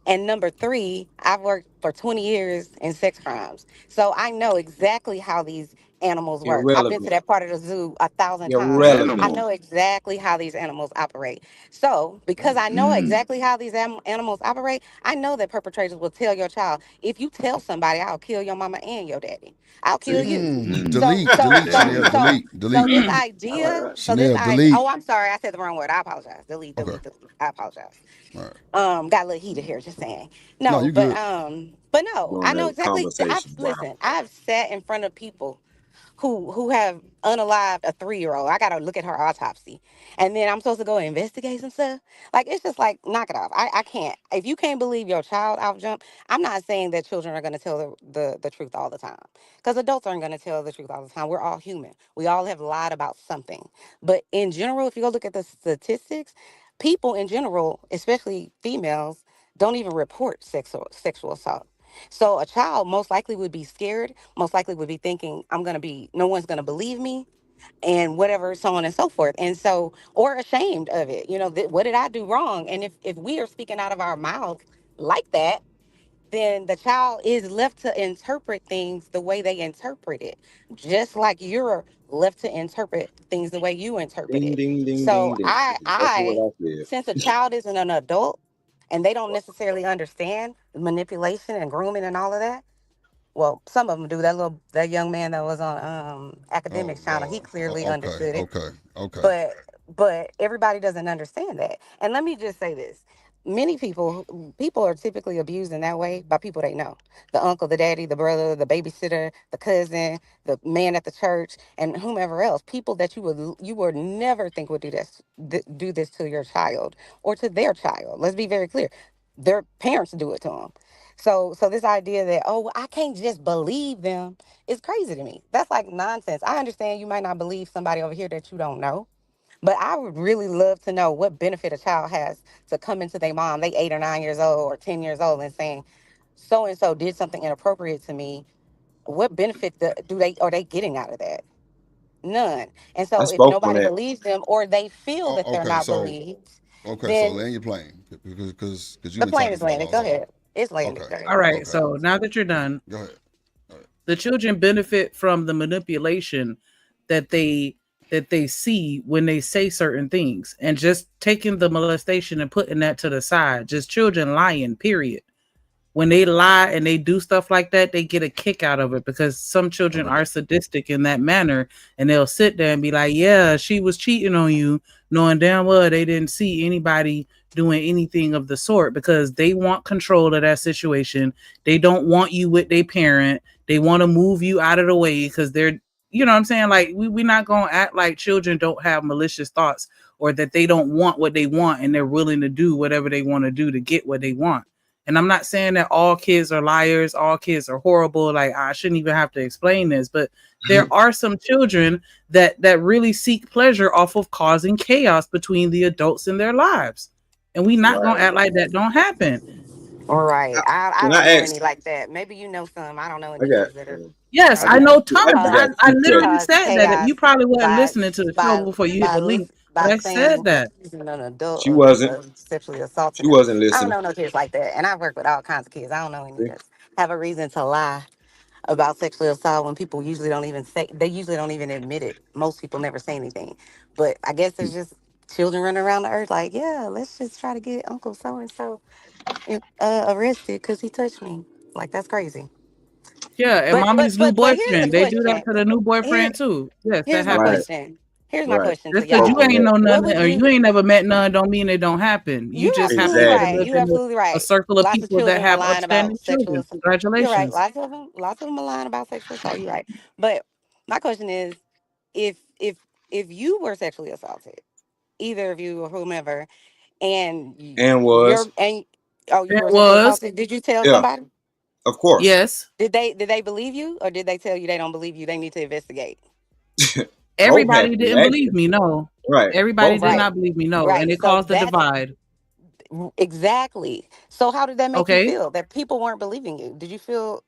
And number three, I've worked for 20 years in sex crimes. So I know exactly how these animals work. I've been to Irrelevant. that part of the zoo 1,000 times. I Irrelevant. know exactly how these animals operate. So because I know Mm. exactly how these animals operate, I know that perpetrators will tell your child, if you tell somebody, I'll kill your mama and your daddy. I'll kill See? you. Mm. So, Delete, so, delete, so, Chanel, Damn. so, delete, so delete. this All right, idea, right. Chanel, delete. oh, I'm sorry, I said the wrong word. I apologize. Delete, Okay. delete, delete. I apologize. All right. Got a little heated here, just saying. No, No, you good. but no, Going I know that exactly. conversation. Wow. I've sat in front of people who have unalived a 3-year-old. I gotta look at her autopsy, and then I'm supposed to go investigate some stuff. Like, it's just like, knock it off. I can't. If you can't believe your child out jump, I'm not saying that children are gonna tell the truth all the time, because adults aren't gonna tell the truth all the time. We're all human. We all have lied about something. But in general, if you go look at the statistics, people in general, especially females, don't even report sexual assault. So a child most likely would be scared, most likely would be thinking, no one's going to believe me, and whatever, so on and so forth. And so, or ashamed of it. What did I do wrong? And if we are speaking out of our mouth like that, then the child is left to interpret things the way they interpret it, just like you're left to interpret things the way you interpret Ding, it. ding, ding, ding, So ding. That's exactly what I said. since a child isn't an adult and they don't necessarily understand manipulation and grooming and all of that, well, some of them do. That young man that was on Oh Academics channel, he Lord. clearly Okay. understood it. Okay. Okay. But everybody doesn't understand that. And let me just say this: many people are typically abused in that way by people they know: the uncle, the daddy, the brother, the babysitter, the cousin, the man at the church, and whomever else. People that you would never think would do this to your child or to their child. Let's be very clear: their parents do it to them. So this idea that, oh, I can't just believe them, is crazy to me. That's like nonsense. I understand you might not believe somebody over here that you don't know, but I would really love to know what benefit a child has to come into their mom, they 8 or 9 years old or 10 years old, and saying, so and so did something inappropriate to me. What benefit are they getting out of that? None. And I so if spoke on nobody that. believes them, or they feel that they're Okay. not So believed, so then land your plane because you've the been plane talking is for a landed. long Go time. ahead. It's landed. Okay. Go ahead. All right. Okay. So now that you're done, Go ahead. All right. the children benefit from the manipulation that they see when they say certain things, and just taking the molestation and putting that to the side. Just children lying, period. When they lie and they do stuff like that, they get a kick out of it, because some children Okay. are sadistic in that manner, and they'll sit there and be like, yeah, she was cheating on you, knowing damn well they didn't see anybody doing anything of the sort, because they want control of that situation. They don't want you with their parent. They want to move you out of the way because they're, you know what I'm saying? Like, we're not going to act like children don't have malicious thoughts, or that they don't want what they want and they're willing to do whatever they want to do to get what they want. And I'm not saying that all kids are liars, all kids are horrible. Like, I shouldn't even have to explain this, but there are some children that really seek pleasure off of causing chaos between the adults in their lives. And we not Right. gonna act like that don't happen. All right. I, I can don't I know ask? any like that. Maybe you know some. I don't know I any got. kids that are Yes, I I got. know I tons. cause got I two literally questions. cause said that. You chaos probably wasn't by listening to the show by before you hit by the link, but by I said saying that. accusing an adult She wasn't. of sexually She assaulting them. wasn't I don't listening. know no kids like that, and I work with all kinds of kids. I don't know any See? that have a reason to lie about sexual assault when people usually don't even say. They usually don't even admit it. Most people never say anything, but I guess there's just children running around the earth like, yeah, let's just try to get Uncle so and so arrested because he touched me. Like, that's crazy. Yeah, and But but mommy's new but but here's the boyfriend. They do that question. to the new Here boyfriend too. Yes, that here's my Right. happens. question. Here's my Right. question to Just because Spoke you y'all. on ain't that. know What nothing, would or you you? ain't never met none, don't mean it don't happen. You You're just absolutely happen to right. Exactly. live You're in absolutely a right. circle of Lots of people that children are have lying about upstanding sexual children. assault. You're right. Congratulations. Lots of them are lying about sexual assault. You're right. But my question is, if you were sexually assaulted, either of you or whomever, and And you're was. and oh, you It were sexually was, assaulted, did you tell Yeah. somebody? Of course. yes. Did they believe you, or did they tell you they don't believe you? They need to investigate. Both Everybody happened didn't believe actually. me, no. Right. Everybody Both did Right. happened. not believe me, no. And Right. it So caused a that's divide. exactly. So how did that make you Okay. feel that people weren't believing you? Did you feel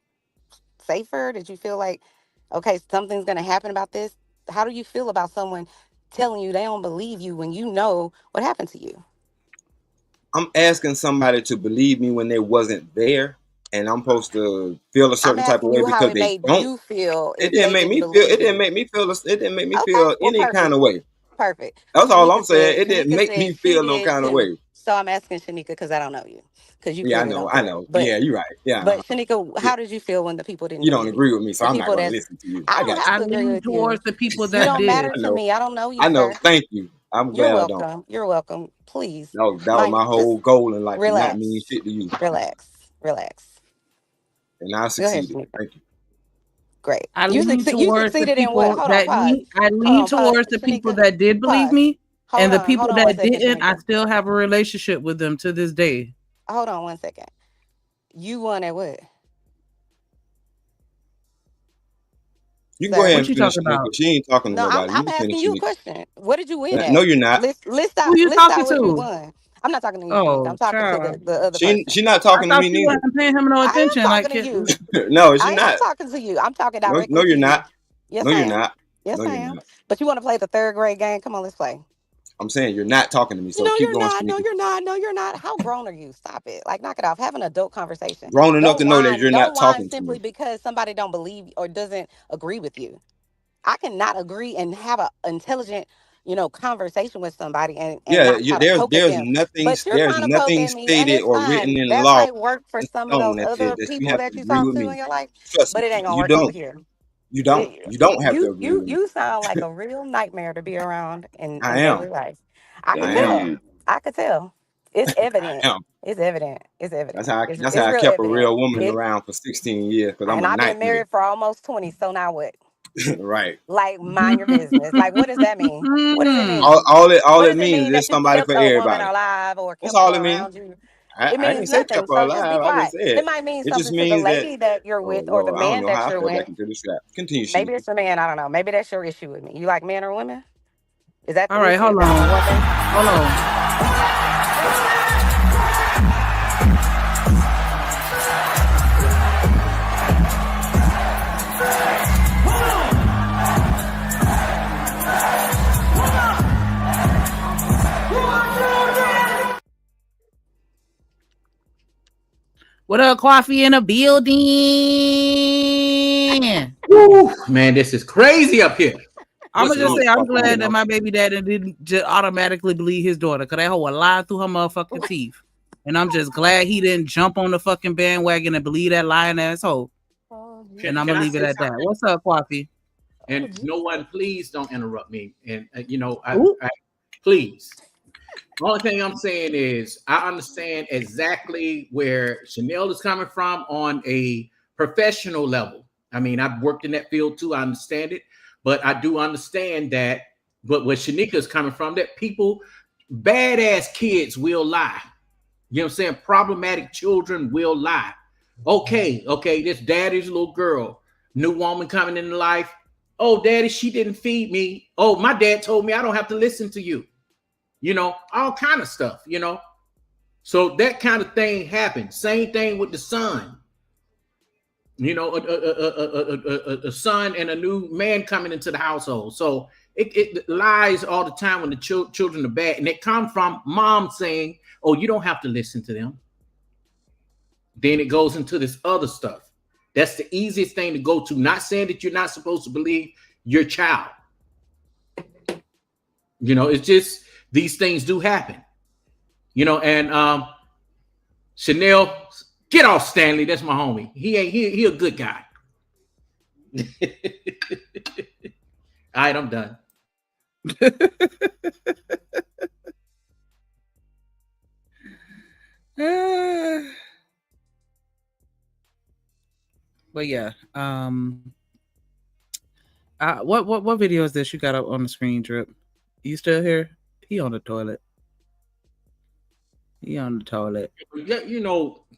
safer? Did you feel like, okay, something's going to happen about this? How do you feel about someone telling you they don't believe you when you know what happened to you? I'm asking somebody to believe me when they wasn't there, and I'm supposed to feel a I'm certain type of asking way you how because it they made don't. you feel It if didn't they make didn't me feel. It believe didn't you. make me feel. It didn't make me Okay, feel well, any kind of way. perfect. That's all I'm saying. It didn't Shanika make me said she feel no did kind of too. way. So I'm asking Shanika because I don't know you, because you Yeah, I clearly know. don't I care. know. But Yeah, you're right. Yeah, Shanika, yeah. how did you feel when the people didn't You don't believe you? agree with me, so The I'm not people going to that's listen to you. I I don't got have I to agree lean with you. towards the people You that don't you. did. matter I to know. me. I don't know you, I know. sir. Thank you. I'm You're glad I don't. welcome. You're welcome. Please, That was Mike, my just whole goal in life to not relax, mean shit to you, relax, relax. and I Go ahead, succeeded. Shanika. Thank you. Great. I You lean towards the succeeded in what? people Hold on, that pause. need. I Hold lean on, pause. towards the people Shanika, that did believe pause. me, and the Hold people on one that second, didn't. I Shanika. still have a relationship with them to this day. Hold on 1 second. You won at what? You can go ahead Sir. What and you finish, talking Shanika. about? She ain't talking to No, I'm nobody. You I'm can finish, asking you a Shanika. question. What did you win No, at? you're not. Who you List talking out what you to? won. I'm not talking to you, Shanika. I'm Oh, talking to child. the other person. She not I talking to thought me you neither. weren't paying him no I am attention. Like, talking to you. No, she I am not. talking to you. I'm talking No, directly to you're you. not. Yes, No, I you're am. not. Yes, No, I you're am. not. But you want to play the third grade game? Come on, let's play. I'm saying you're not talking to me. So No, keep you're going, not. No, Shanika. you're not. No, you're not. How grown are you? Stop it. Like, knock it off. Have an adult conversation. Grown enough Don't to know that whine. you're Don't not whine talking to simply me. because somebody don't believe or doesn't agree with you. I cannot agree and have an intelligent, conversation with somebody and Yeah, not try to poke at them. But you're there's trying to poke nothing at me, and stated it's or written fine. in That law might work for in some of stone those that says other that you people have to that you agree talk with to me. in your life, Trust but me, it ain't gonna you work over don't. here. You don't. It, You don't have to you agree you with me. you sound like a real nightmare to be around I in daily am. life. I could I tell. am. Damn. I could tell. It's I evident. am. It's evident. It's That's evident. how It's, that's it's how I real kept a evident. real woman It around for 16 years because I'm and a I've been nightmare. married for almost 20. So now what? Right. Like, mind your business. Like, what does that mean? What does it mean? All What it does it means mean is that you somebody kept for a woman everybody. alive or That's kept her all it means. around you? I, It I means ain't say nothing. kept her So just be alive. I just quiet. said It might mean it just something to the means that. lady that you're Oh with or the Lord, I don't man know how that I you're fell with. back into this trap. Continue, Maybe Shanika. it's the man. I don't know. Maybe that's your issue with me. You like men or women? Is that All the right, issue? hold That's the on. one thing? Hold on. What up, coffee in a building? Woo, man, this is crazy up here. I'm What's gonna just going say I'm Fuck you, glad that know. my baby daddy didn't just automatically believe his daughter, cause that hoe would lie through her motherfucking teeth. And I'm just glad he didn't jump on the fucking bandwagon and believe that lying asshole. Oh, And I'm Can gonna I leave it say at that. something? What's up, coffee? And no one, please don't interrupt me. And Ooh. I please. The only thing I'm saying is I understand exactly where Chanel is coming from on a professional level. I mean, I've worked in that field too. I understand it, but I do understand that. But where Shanika is coming from, that people, badass kids will lie. You know what I'm saying? Problematic children will lie. Okay, this daddy's little girl, new woman coming into life. Oh, daddy, she didn't feed me. Oh, my dad told me I don't have to listen to you. All kind of stuff, So that kind of thing happened. Same thing with the son. A son and a new man coming into the household. So it lies all the time when the children are bad. And it comes from mom saying, oh, you don't have to listen to them. Then it goes into this other stuff. That's the easiest thing to go to. Not saying that you're not supposed to believe your child. It's just these things do happen. And Chanel, get off Stanley. That's my homie. He a good guy. All right, I'm done. But yeah, what video is this you got up on the screen, Drip? You still here? He on the toilet. Yeah,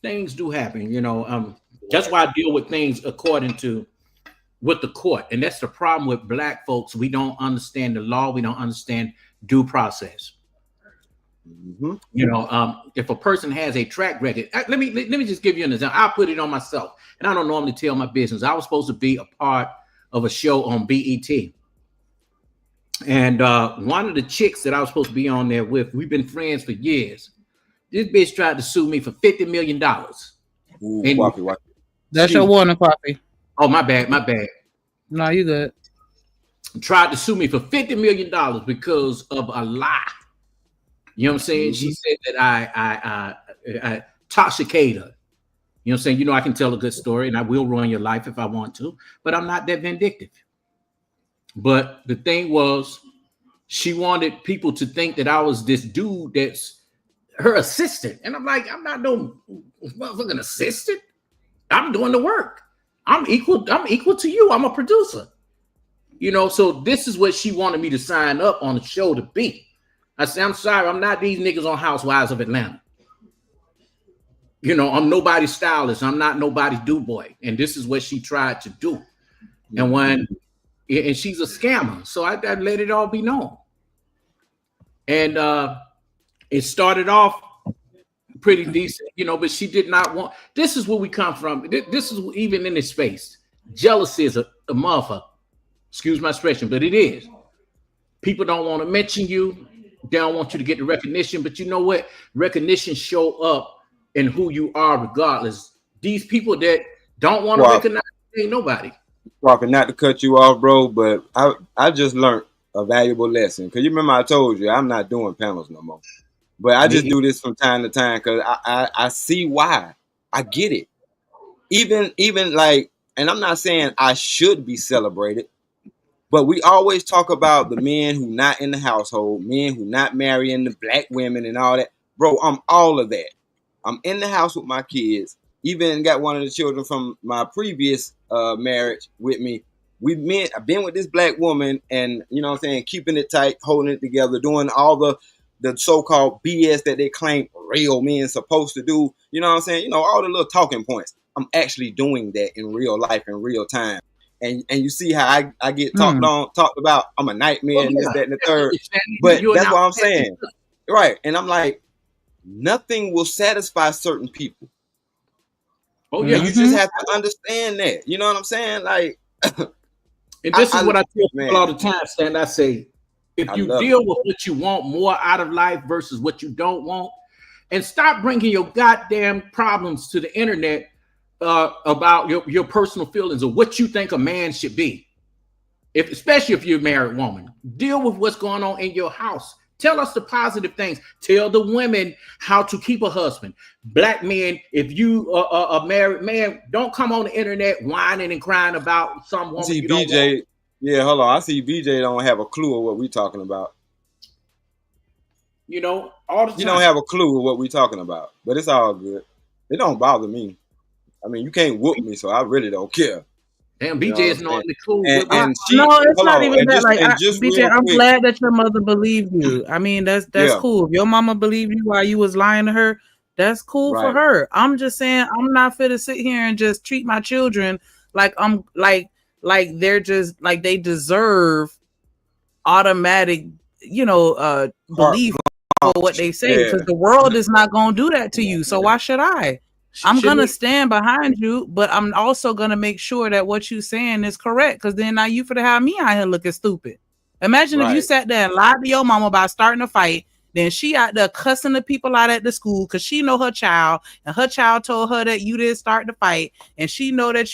things do happen. That's why I deal with things according to with the court, and that's the problem with black folks. We don't understand the law. We don't understand due process. Mm-hmm. If a person has a track record, let me just give you an example. I'll put it on myself, and I don't normally tell my business. I was supposed to be a part of a show on BET, and one of the chicks that I was supposed to be on there with, we've been friends for years. This bitch tried to sue me for $50 million. Ooh, coffee. That's your warning, coffee. Oh, my bad. No, you good. Tried to sue me for $50 million because of a lie. You know what I'm saying? Mm-hmm. She said that I intoxicate her. You know what I'm saying? I can tell a good story and I will ruin your life if I want to, but I'm not that vindictive. But the thing was, she wanted people to think that I was this dude that's her assistant. And I'm like, I'm not no motherfucking assistant. I'm doing the work. I'm equal to you. I'm a producer. So this is what she wanted me to sign up on the show to be. I said, I'm sorry, I'm not these niggas on Housewives of Atlanta. I'm nobody's stylist. I'm not nobody's do boy. And this is what she tried to do. And she's a scammer. So I let it all be known. And it started off pretty decent, but she did not want. This is where we come from. This is even in this space. Jealousy is a motherfucker. Excuse my expression, but it is. People don't want to mention you. They don't want you to get the recognition. But you know what? Recognition show up in who you are regardless. These people that don't want to recognize you ain't nobody. Walking, not to cut you off, bro, but I just learned a valuable lesson. Because you remember I told you I'm not doing panels no more. But I just do this from time to time because I see why. I get it. Even like, and I'm not saying I should be celebrated, but we always talk about the men who not in the household, men who not marrying the black women and all that. Bro, I'm all of that. I'm in the house with my kids. Even got one of the children from my previous marriage with me. I've been with this black woman and, you know what I'm saying, keeping it tight, holding it together, doing all the so-called BS that they claim real men supposed to do. You know what I'm saying? All the little talking points. I'm actually doing that in real life, in real time. And you see how I get talked about. I'm a nightmare and this, that, and the third. But that's what I'm saying. Right. And I'm like, nothing will satisfy certain people. Oh, yeah. And you just have to understand that. You know what I'm saying? Like, and this is what I tell people all the time, Stan. I say, if you deal with what you want more out of life versus what you don't want, and stop bringing your goddamn problems to the internet about your personal feelings of what you think a man should be. Especially if you're a married woman, deal with what's going on in your house. Tell us the positive things. Tell the women how to keep a husband. Black men, if you are a married man, don't come on the internet whining and crying about some woman. See, BJ, yeah, hold on. I see BJ don't have a clue of what we're talking about. All the time. You don't have a clue of what we're talking about, but it's all good. It don't bother me. I mean, you can't whoop me, so I really don't care. Damn, BJ is not the clue. No, it's not even that. Like, BJ, I'm glad that your mother believed you. I mean, that's cool. If your mama believed you while you was lying to her, that's cool for her. I'm just saying, I'm not fit to sit here and just treat my children like I'm like they're just like they deserve automatic, belief for what they say, because the world is not gonna do that to you. So why should I? I'm gonna stand behind you, but I'm also gonna make sure that what you're saying is correct. Because then now you for to have me out here looking stupid. Imagine if you sat there and lied to your mama about starting a fight, then she out there cussing the people out at the school because she know her child, and her child told her that you didn't start the fight, and she know that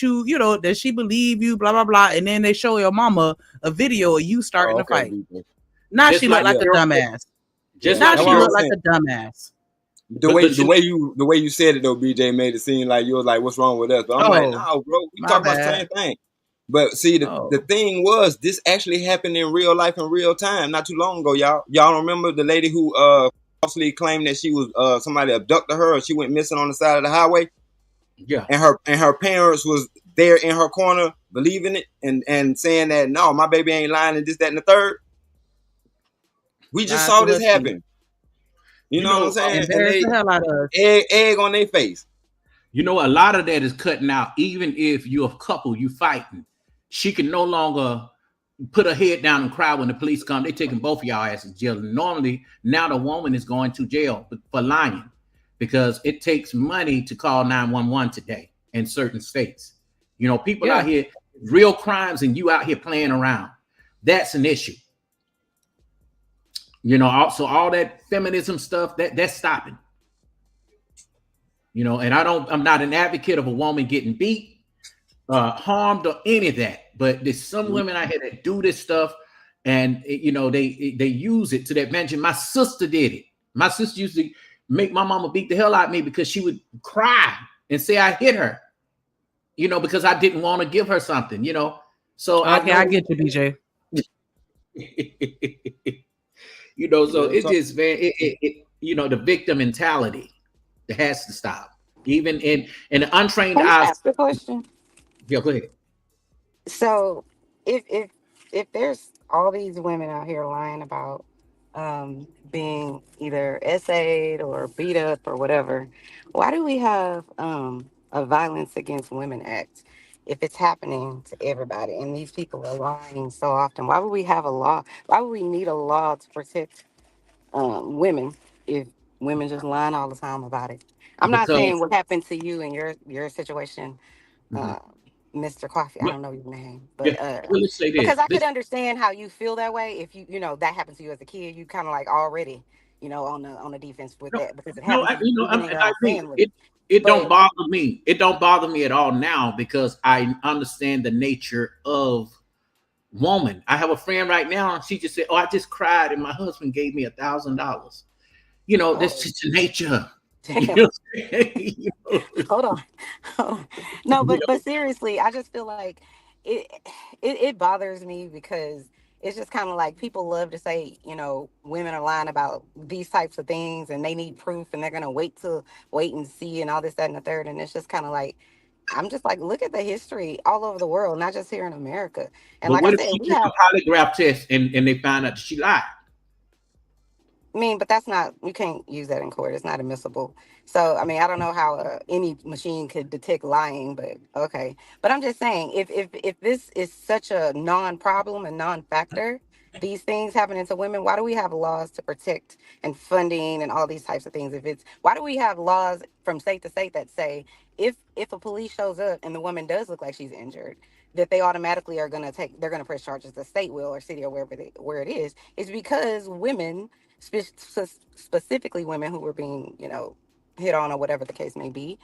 that she believe you, blah blah blah, and then they show your mama a video of you starting the fight. Now she look like a dumbass. Now she look like a dumbass. The way you said it though, BJ, made it seem like you was like, "What's wrong with us?" But I'm like, "No, bro, we talk about the same thing." But see, the thing was, this actually happened in real life in real time, not too long ago, y'all. Y'all remember the lady who falsely claimed that she was somebody abducted her, or she went missing on the side of the highway? Yeah, and her parents was there in her corner believing it and saying that no, my baby ain't lying and this, that, and the third. We just saw this happen. You know what I'm saying? And they the hell out of us. Egg on their face. A lot of that is cutting out. Even if you're a couple, you fighting, she can no longer put her head down and cry when the police come. They taking both of y'all asses to jail. Normally, now the woman is going to jail for lying because it takes money to call 911 today in certain states. People out here, real crimes, and you out here playing around. That's an issue. Also all that feminism stuff that's stopping. And I'm not an advocate of a woman getting beat, harmed, or any of that. But there's some women out here that do this stuff, and they use it to their advantage. My sister did it. My sister used to make my mama beat the hell out of me because she would cry and say I hit her, because I didn't want to give her something, So okay, I get you, BJ. So it just, man, it the victim mentality that has to stop. Even in the untrained eyes. Ask the question. Yeah, go ahead. So if there's all these women out here lying about being either essayed or beat up or whatever, why do we have a Violence Against Women Act if it's happening to everybody and these people are lying so often? Why would we have a law? Why would we need a law to protect women if women just lying all the time about it? I'm not Because saying what happened to you in your situation, Mhm. uh, Mr. Coffee. I Well, don't know your name, yeah, but well, let's say because this. I could understand how you feel that way if you know that happened to you as a kid. You kind of like already, on the defense with No, that because it no, happened to you even in your I own agree. family. It don't But bother me. It don't bother me at all now because I understand the nature of woman. I have a friend right now, and she just said, "Oh, I just cried, and my husband gave me $1,000." That's oh just the nature. You damn, know, what I'm saying? hold on, hold on. No, You but seriously, I just feel like it it bothers me because it's just kind of like people love to say, women are lying about these types of things and they need proof and they're gonna wait and see and all this, that, and the third. And it's just kind of like I'm just like, look at the history all over the world, not just here in America. And But like I what if said, she we took have. a polygraph test and they found out that she lied? I mean, but that's not, you can't use that in court. It's not admissible. So, I mean, I don't know how any machine could detect lying, but okay. But I'm just saying, if this is such a non-problem and non-factor, these things happening to women, why do we have laws to protect and funding and all these types of things? Why do we have laws from state to state that say if a police shows up and the woman does look like she's injured, that they automatically they're gonna press charges, the state will or city or where it is? It's because women, specifically women who were being, hit on or whatever the case may be,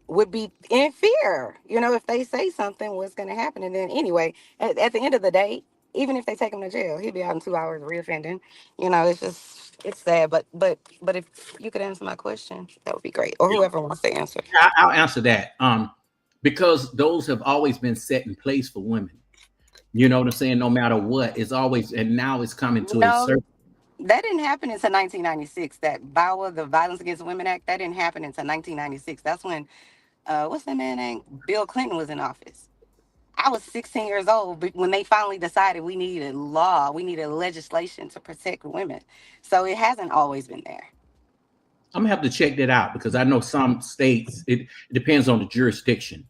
would be in fear, if they say something, what's going to happen. And then anyway, at the end of the day, even if they take him to jail, he'll be out in 2 hours reoffending. It's sad. But if you could answer my question, that would be great. Or whoever wants to answer. I'll answer that. Because those have always been set in place for women. You know what I'm saying? No matter what, it's always, and now it's coming to a No, certain. that didn't happen until 1996. That VAWA, the Violence Against Women Act, that didn't happen until 1996. That's when what's that man name? Bill Clinton was in office. I was 16 years old when they finally decided we needed law, we needed legislation to protect women. So it hasn't always been there. I'm gonna have to check that out because I know some states it depends on the jurisdiction.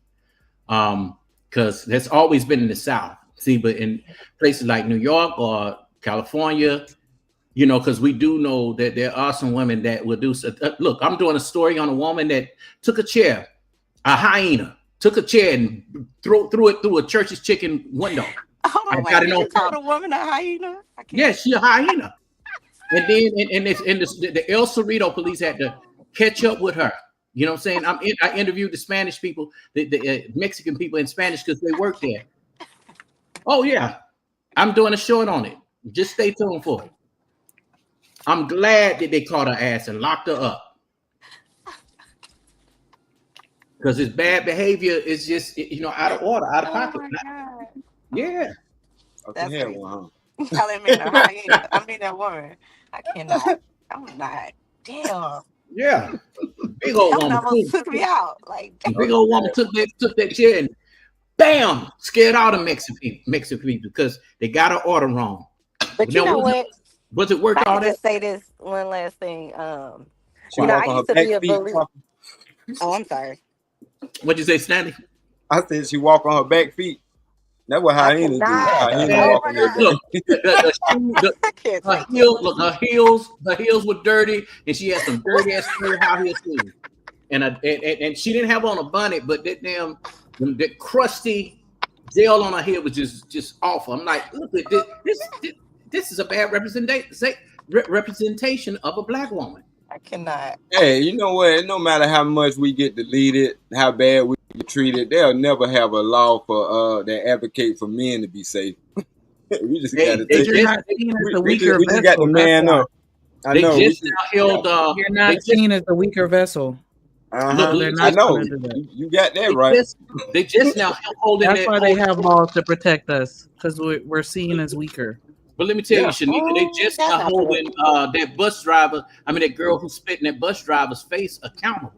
Because that's always been in the South. See, but in places like New York or California, because we do know that there are some women that will do. Look, I'm doing a story on a woman that took a chair, a hyena, took a chair and threw it through a church's chicken window. Hold on, wait, you called a woman a hyena? Yeah, she a hyena. And then the El Cerrito police had to catch up with her. You know what I'm saying? I interviewed the Spanish people, the Mexican people in Spanish because they work there. Oh yeah, I'm doing a short on it. Just stay tuned for it. I'm glad that they caught her ass and locked her up because his bad behavior is just out of order, out of pocket. Yeah, that's crazy. Calling me a hyena. I mean that woman. I cannot. I'm not. Damn. Yeah. Big old woman almost took me out. Like big old woman took that chair and bam, scared all the Mexican people because they got her order wrong. But you know what? Was it worth all that? Just say this one last thing. I used to be a believer. Oh, I'm sorry. What'd you say, Stanley? I said she walk on her back feet. That's what hyenas do. Hyenas walk on their back. Her heels were dirty, and she had some dirty ass high heel shoes. And she didn't have on a bonnet, but that crusty gel on her head was just awful. I'm like, look at this is a bad representation of a black woman. I cannot. Hey, you know what? No matter how much we get deleted, how bad we get treated, they'll never have a law for that advocate for men to be safe. We just got to take it. We just got to man up. I know. You're not seen as the weaker vessel. Uh-huh. I know. You got that right. They just now holding. That's why they have laws to protect us because we're seen as weaker. But let me tell you, Shanika, they just now holding that bus driver. I mean, that girl who spit in that bus driver's face accountable.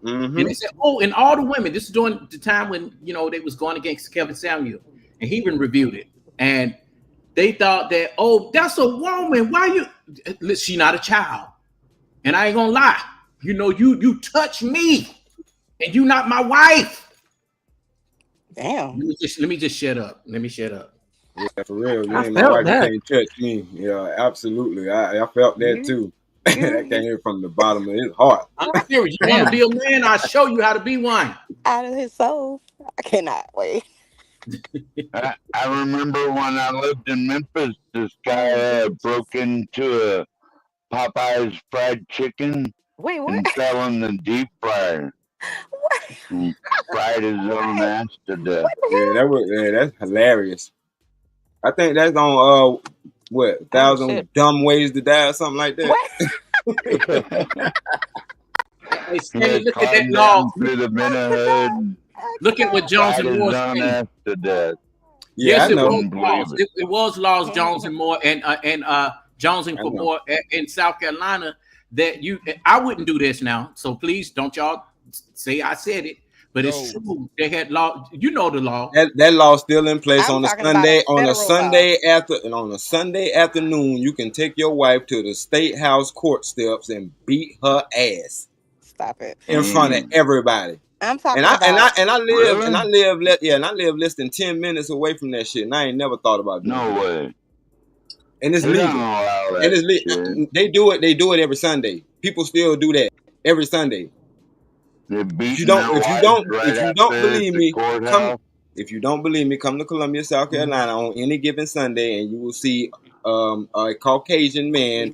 Mm-hmm. And they said, oh, and all the women, this is during the time when, you know, they was going against Kevin Samuel, and he even reviewed it. And they thought that, oh, that's a woman. Why you? She not a child. And I ain't gonna lie. You know, you touch me, and you not my wife. Damn. Let me just shut up. Let me shut up. Yeah, for real. You I ain't my felt wife. that. You can't touch me. Yeah, absolutely. I felt that too. That came here from the bottom of his heart. I'm serious. You want to be a man? I'll show you how to be one. Out of his soul. I cannot wait. I remember when I lived in Memphis, this guy broke into a Popeye's fried chicken Wait, what? and fell in the deep fryer. What? And fried his own ass to death. That's hilarious. I think that's on what 1,000 Dumb Ways to Die or something like that. What? Hey, Stanley, look at that law. Through the manhood. Look at what Jones and Moore own saying. ass to death. Yeah, Yes, I know. it was laws. It was laws, Jones and Moore, and Jones and Moore in South Carolina that I wouldn't do this now. So please don't y'all say I said it, but it's true. They had law. You know the law. That law's still in place on a Sunday. On a Sunday afternoon, you can take your wife to the state house court steps and beat her ass. Stop it. In front of everybody. I'm talking and I live less than 10 minutes away from that shit, and I ain't never thought about doing No way. And it's legal. And it's legal. They do it every Sunday. People still do that every Sunday. If you don't believe me, come to Columbia, South Carolina on any given Sunday, and you will see a Caucasian man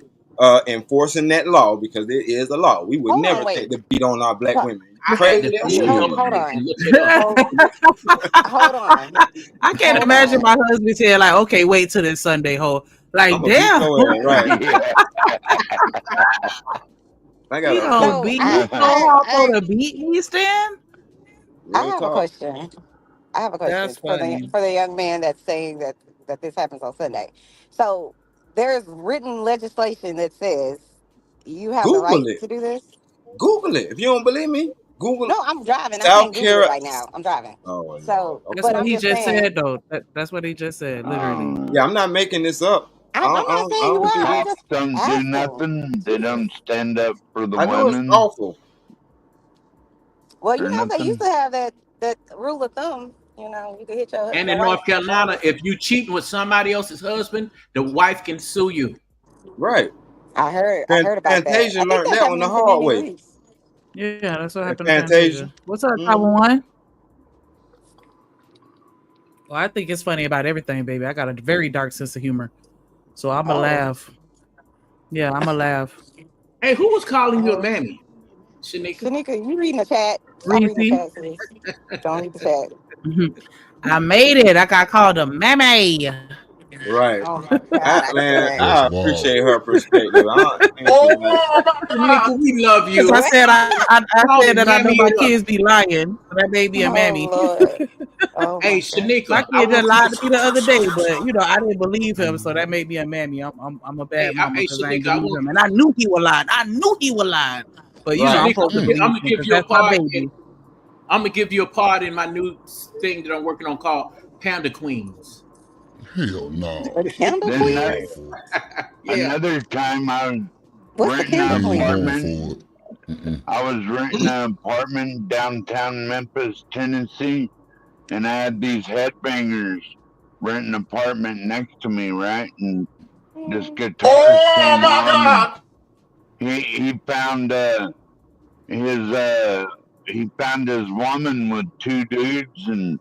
enforcing that law, because there is a law. We would never take the beat on our black women. Crazy that shit. Hold on. I can't imagine my husband saying like, "Okay, wait till this Sunday, ho." Like, damn. Right. I got to beat me so hard to beat me, Stan. I have a question. For the young man that's saying that this happens on Sunday. So there's written legislation that says you have the right to do this. Google it. If you don't believe me, Google. No, I'm driving. I can't Google it right now. I'm driving. Oh, so that's what he just said, though. That's what he just said, literally. Yeah, I'm not making this up. I'm not saying you are. Cops don't do nothing. They don't stand up for the I know women. it's awful. Well, you know, they used to have that rule of thumb. You know, you can hit your. And in North Carolina, if you cheating with somebody else's husband, the wife can sue you. Right. I heard about that. Fantasia learned that on the hard way. Yeah, that's what happened to Fantasia. What's up, Taiwan? Well, I think it's funny about everything, baby. I got a very dark sense of humor. So I'm going to laugh. Yeah, I'm going to laugh. Hey, who was calling you a mammy? Shanika, you reading the chat. Don't read the chat. I made it. I got called a mammy. Right. Oh my God, I appreciate her perspective. We love you. I said I said that I know my kids be lying. So that may be a mammy. Hey, Shanika, my kid just lied to me the other day, but you know I didn't believe him, so that made me a mammy. I'm a bad mama because I ain't believe him, and I knew he was lying. But you know, I'm gonna give you a part. I'm gonna give you a part in my new thing that I'm working on called Panda Queens. Hell no. Another time I was renting an apartment. I was renting an apartment downtown Memphis, Tennessee, and I had these headbangers rent an apartment next to me, right? And this guitarist came on. He found his woman with two dudes, and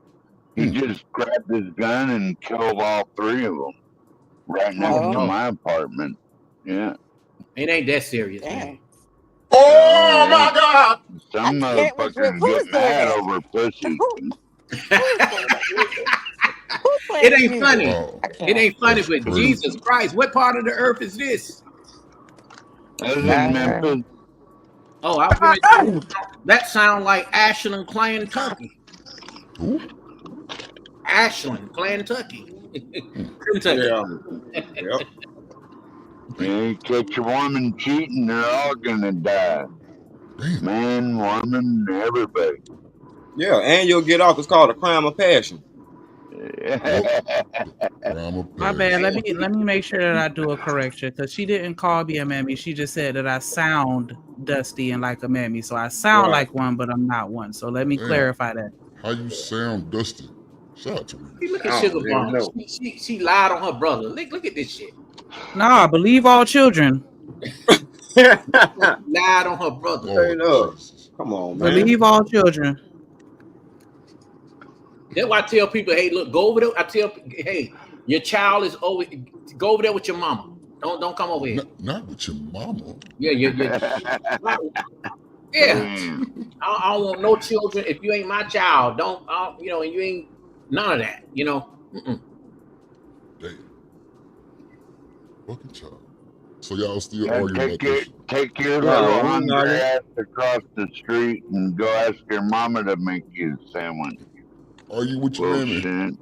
he just grabbed his gun and killed all three of them right next to my apartment. Yeah. It ain't that serious, man. Oh my God! Some motherfuckers get mad over pussy. It ain't funny. It ain't funny, but Jesus Christ, what part of the earth is this? That was in Memphis. Oh, that sound like Ashland, Kentucky. Ashland, Kentucky. You catch a woman cheating, they're all gonna die. Damn. Man, woman, everybody. Yeah, and you'll get off. It's called a crime of passion. My bad. Let me make sure that I do a correction because she didn't call me a mammy. She just said that I sound dusty and like a mammy. So I sound like one, but I'm not one. So let me clarify that. How you sound dusty? Shout out to me. Look at Sugar Bomb. She lied on her brother. Look at this shit. Nah, believe all children. Lied on her brother. Straight up. Come on, man. Believe all children. That's why I tell people, hey, look, go over there. I tell, hey, your child is over. Go over there with your mama. Don't come over here. Not with your mama. Yeah. Yeah. I don't want no children. If you ain't my child, don't. And you ain't none of that. Damn. Fucking child. So y'all still arguing about this? Take your little hungry ass across the street and go ask your mama to make you a sandwich. Are you with your mammy?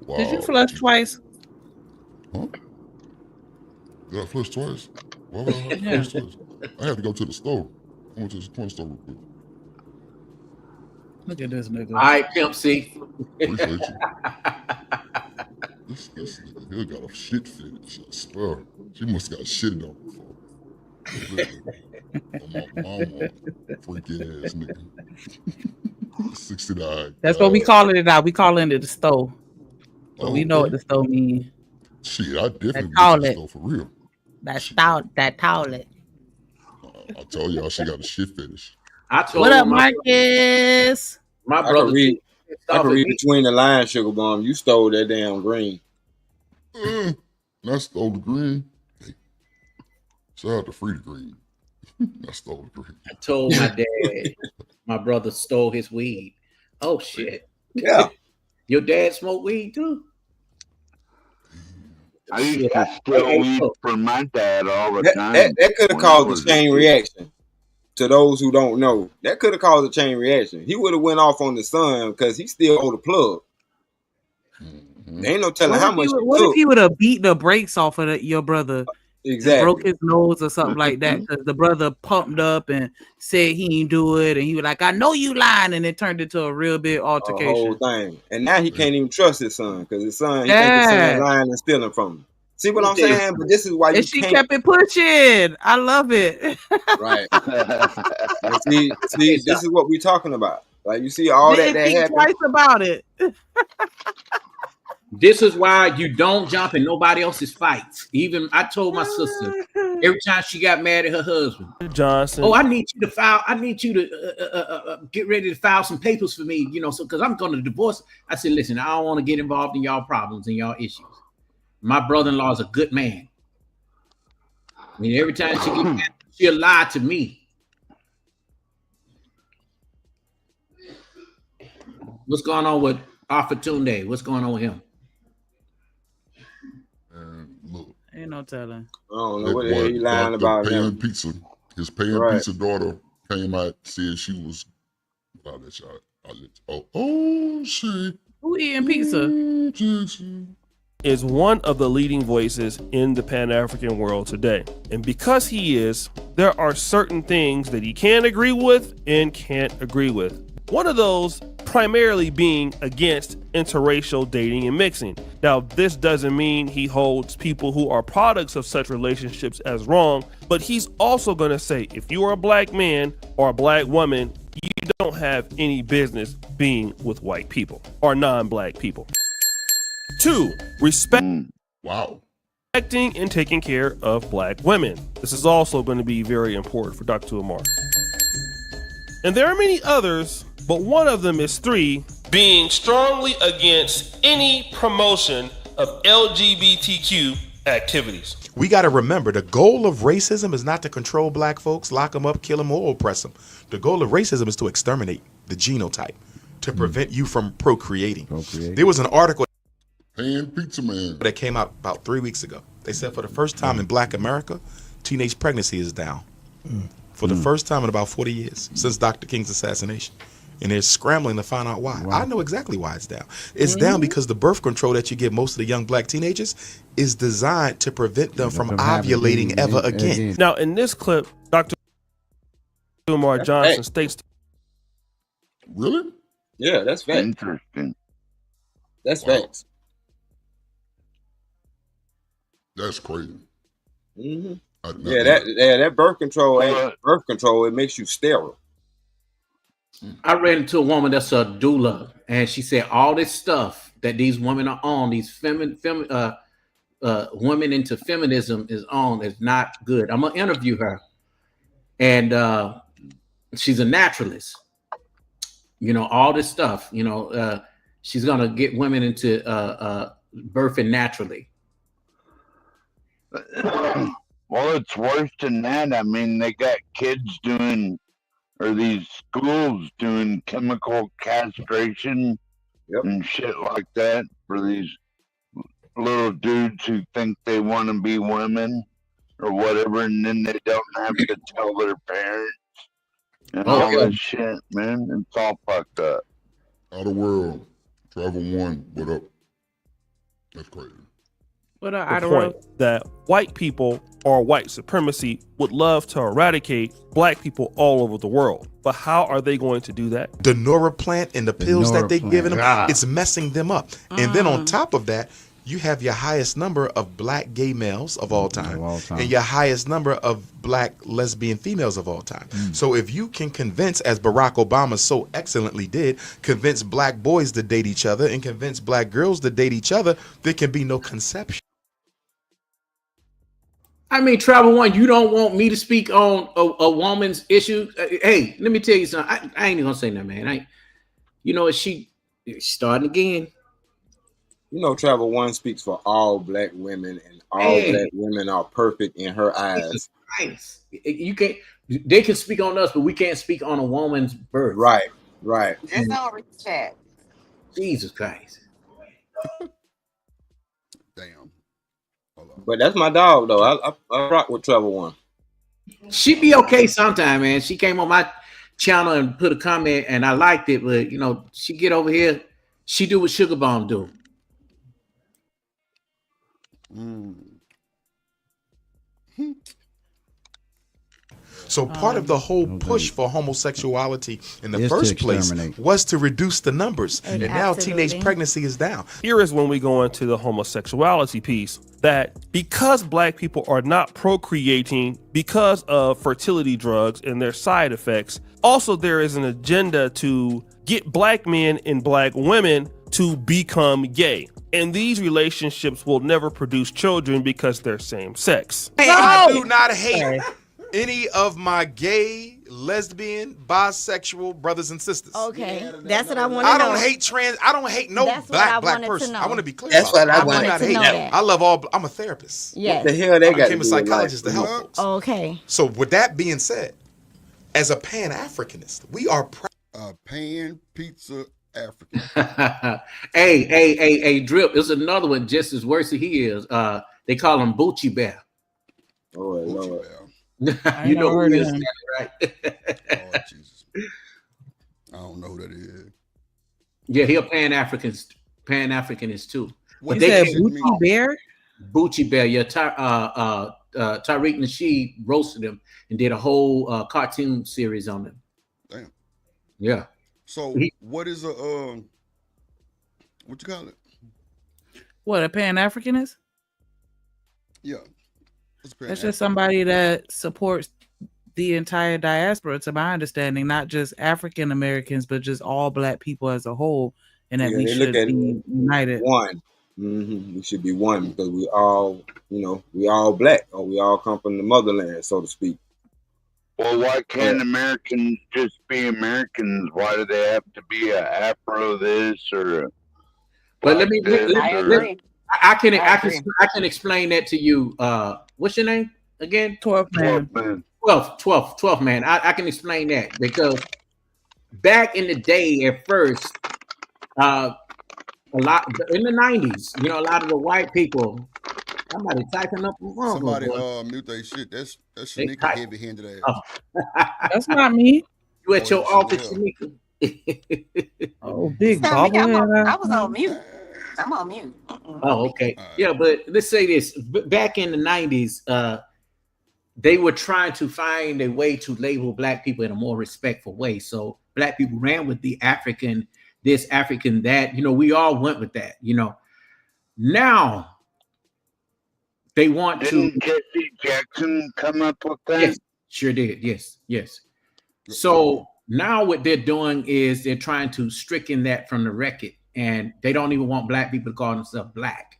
Wow. Did you flush twice? Huh? Did I flush twice? Why would I have to flush twice? I had to go to the store. I went to the corner store real quick. Look at this nigga. All right, Pimp C. Appreciate you. This nigga here got a shit finish. I swear. She must have got shitted on before. My mama, freaking ass nigga. 69. That's what we calling it now. We calling it the stove. But we know what the stove means. Shit, I definitely got the stove for real. That toilet. I told y'all she got a shit finish. What up, Marcus? My brother. I can read between the lines, Sugar Bomb. You stole that damn green. I stole the green. Hey, shout out to Free the Green. I stole the green. I told my dad my brother stole his weed. Oh shit. Yeah. Your dad smoked weed too? I used to steal weed from my dad all the time. That could have caused a chain reaction. To those who don't know, that could have caused a chain reaction. He would have went off on the son because he still owed the plug. There ain't no telling how much. What if he would have beat the brakes off of your brother? Exactly. Broke his nose or something like that because the brother pumped up and said he didn't do it, and he was like, "I know you lying," and it turned into a real big altercation. The whole thing, and now he can't even trust his son because his son, he thinks his son lying and stealing from him. See what I'm saying? But this is why she kept it pushing. I love it. Right. see, this is what we're talking about. Like you see all that happened. Twice about it. This is why you don't jump in nobody else's fights. Even I told my sister every time she got mad at her husband, Johnson. Oh, I need you to file. I need you to get ready to file some papers for me. So because I'm going to divorce. I said, listen, I don't want to get involved in y'all problems and y'all issues. My brother-in-law is a good man. I mean, every time she gets mad, she'll lie to me. What's going on with Tunde? What's going on with him? Look, ain't no telling. I don't know what the hell you lying about. His paying pizza daughter came out, said she was. I'll let y'all. Oh shit! Who eating pizza? Is one of the leading voices in the Pan-African world today. And because he is, there are certain things that he can agree with and can't agree with. One of those primarily being against interracial dating and mixing. Now, this doesn't mean he holds people who are products of such relationships as wrong, but he's also going to say, if you are a black man or a black woman, you don't have any business being with white people or non-black people. 2, respecting and taking care of black women. This is also going to be very important for Dr. Umar. And there are many others, but one of them is 3, being strongly against any promotion of LGBTQ activities. We got to remember, the goal of racism is not to control black folks, lock them up, kill them, or oppress them. The goal of racism is to exterminate the genotype, to prevent you from procreating. There was an article Pizza Man that came out about 3 weeks ago. They said for the first time in Black America, teenage pregnancy is down. For the first time in about 40 years, since Dr. King's assassination. And they're scrambling to find out why. I know exactly why it's down. It's down because the birth control that you give most of the young black teenagers is designed to prevent them from ovulating ever again. Now, in this clip, Dr. Umar That's Johnson facts. states. Really? Yeah, that's facts. Interesting. That's Wow. facts. That's crazy. Mm-hmm. I Yeah, that birth control ain't birth control. It makes you sterile. I ran into a woman that's a doula, and she said all this stuff that these women are on, these women into feminism is not good. I'm gonna interview her, and she's a naturalist. You know, all this stuff. You know, she's gonna get women into birthing naturally. Well, it's worse than that. I mean, they got kids doing, or these schools doing chemical castration and shit like that for these little dudes who think they want to be women or whatever, and then they don't have to tell their parents and all this shit, man. It's all fucked up. Out of world, Travel One, what up? That's crazy. What up, The Ida point Rose? that white people or white supremacy would love to eradicate black people all over the world. But how are they going to do that? The Nora plant and the pills that they Nora giving them, plant. it's messing them up. And then on top of that, you have your highest number of black gay males of all time, and your highest number of black lesbian females of all time. So if you can convince, as Barack Obama so excellently did, convince black boys to date each other and convince black girls to date each other, there can be no conception. I mean, Travel One, you don't want me to speak on a woman's issue. Hey, let me tell you something. I ain't even gonna say that, man. You know, she starting again. You know, Travel One speaks for all black women, and all black women are perfect in her eyes. Nice. You can't. They can speak on us, but we can't speak on a woman's birth. Right. Just don't read the chat. Jesus Christ. Damn. Hold on. But that's my dog, though. I rock with Travel One. She be okay sometime, man. She came on my channel and put a comment, and I liked it, but you know, she get over here, she do what Sugar Bomb do. So part of the whole push for homosexuality in the Is to first place exterminate. was to reduce the numbers. And now teenage pregnancy is down. Here is when we go into the homosexuality piece, that because black people are not procreating because of fertility drugs and their side effects, also there is an agenda to get black men and black women to become gay. And these relationships will never produce children because they're same sex. I do not hate any of my gay, lesbian, bisexual brothers and sisters. Okay, that's what I want to know. I don't hate trans. I don't hate no That's what I black wanted person. to know. I want to be clear. That's about what I do wanted not to hate know that. that. I love all. I'm a therapist. Yes. What the hell they I got became to a do with psychologist to life? help folks. Okay. So with that being said, as a Pan-Africanist, we are proud. Pan Pizza African. Hey, Drip. There's another one just as worse as he is. They call him Bucci Bear. Oh, Lord. I You ain't know never who heard he of is, him. right? Oh, Jesus. I don't know who that is. Yeah, he a Pan-Africanist too. What You they said can't- Gucci Bear? Bucci Bear, yeah. Tariq Nasheed roasted him and did a whole cartoon series on him. Damn. Yeah. So what is a what you call it? What, a Pan-Africanist? Yeah. What's That's just somebody that supports the entire diaspora, to my understanding, not just African Americans, but just all black people as a whole, and that Yeah, we they should look at be united. one. We should be one because we all, we all black, or we all come from the motherland, so to speak. Well, why can't Americans just be Americans? Why do they have to be a Afro this or a But let me. I agree. I can explain that to you. What's your name again? 12th man. 12th man. I can explain that because back in the day, at first, a lot in the 90s, a lot of the white people. Somebody typing up. Somebody mute their shit. That's Shanika heavy-handed ass. That's not me. You at your office, Shanika? Oh, big Tell me, bobblehead. I was on mute. I'm on mute. Oh, okay. Yeah, but let's say this. Back in the 90s, they were trying to find a way to label black people in a more respectful way. So black people ran with the African this, African that. We all went with that. Now they want Didn't to. Jesse Jackson come up with that? Yes, sure did. Yes. So now what they're doing is they're trying to stricken that from the record, and they don't even want black people to call themselves black.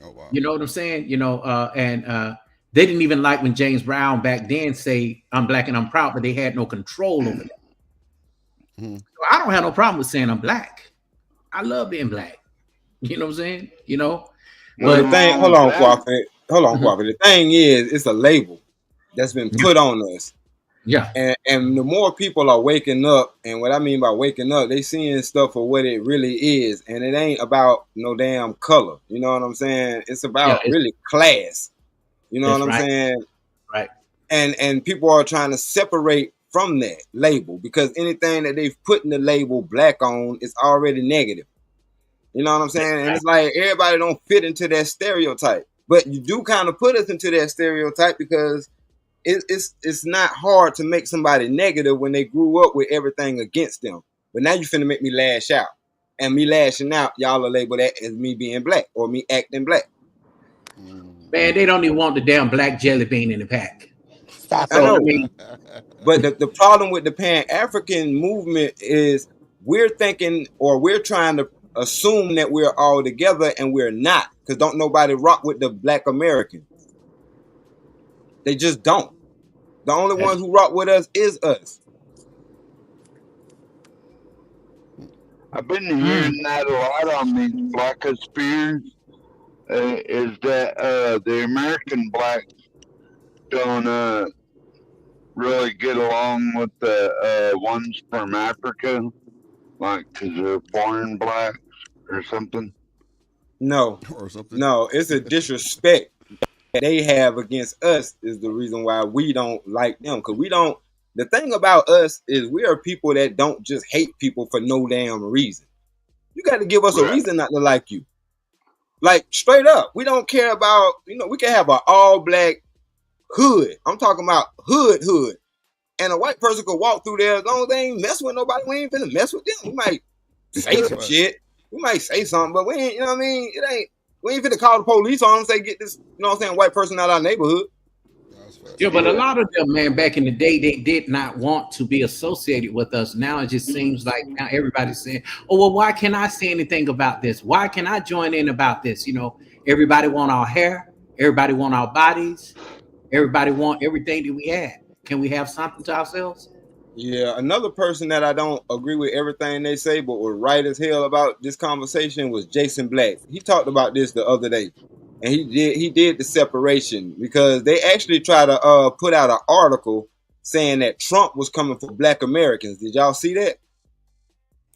Oh wow. You know what I'm saying? And they didn't even like when James Brown back then say I'm black and I'm proud, but they had no control over that. So I don't have no problem with saying I'm black. I love being black. You know what I'm saying? Well, the thing, hold on, Quaffy. The thing is, it's a label that's been put on us. Yeah. And the more people are waking up, and what I mean by waking up, they seeing stuff for what it really is, and it ain't about no damn color. You know what I'm saying? It's about really class. You know what I'm saying? Right. And people are trying to separate from that label, because anything that they've put in the label black on is already negative. You know what I'm saying? And it's like everybody don't fit into that stereotype, but you do kind of put us into that stereotype because it's not hard to make somebody negative when they grew up with everything against them. But now you finna make me lash out, and me lashing out, y'all will label that as me being black or me acting black. Man, they don't even want the damn black jelly bean in the pack. Stop. I know. But the problem with the Pan-African movement is we're thinking, or we're trying to assume that we're all together, and we're not, because don't nobody rock with the black Americans. They just don't. The only ones who rock with us is us. I've been hearing that a lot on these blackospheres. Is that the American blacks don't really get along with the ones from Africa, like because they're foreign blacks or something? No, it's a disrespect they have against us is the reason why we don't like them. Because we don't. The thing about us is we are people that don't just hate people for no damn reason. You got to give us a reason not to like you. Like, straight up, we don't care about, we can have an all black hood. I'm talking about hood. And a white person could walk through there as long as they ain't mess with nobody. We ain't finna mess with them. We might say some shit. We might say something, but we ain't, you know what I mean? We ain't finna call the police on them, say get this, white person out of our neighborhood. Yeah, but a lot of them, man, back in the day, they did not want to be associated with us. Now it just seems like now everybody's saying, oh, well, why can't I say anything about this? Why can I join in about this? Everybody want our hair. Everybody want our bodies. Everybody want everything that we have. Can we have something to ourselves? Yeah, another person that I don't agree with everything they say, but was right as hell about this conversation was Jason Black. He talked about this the other day. And he did the separation because they actually tried to put out an article saying that Trump was coming for black Americans. Did y'all see that?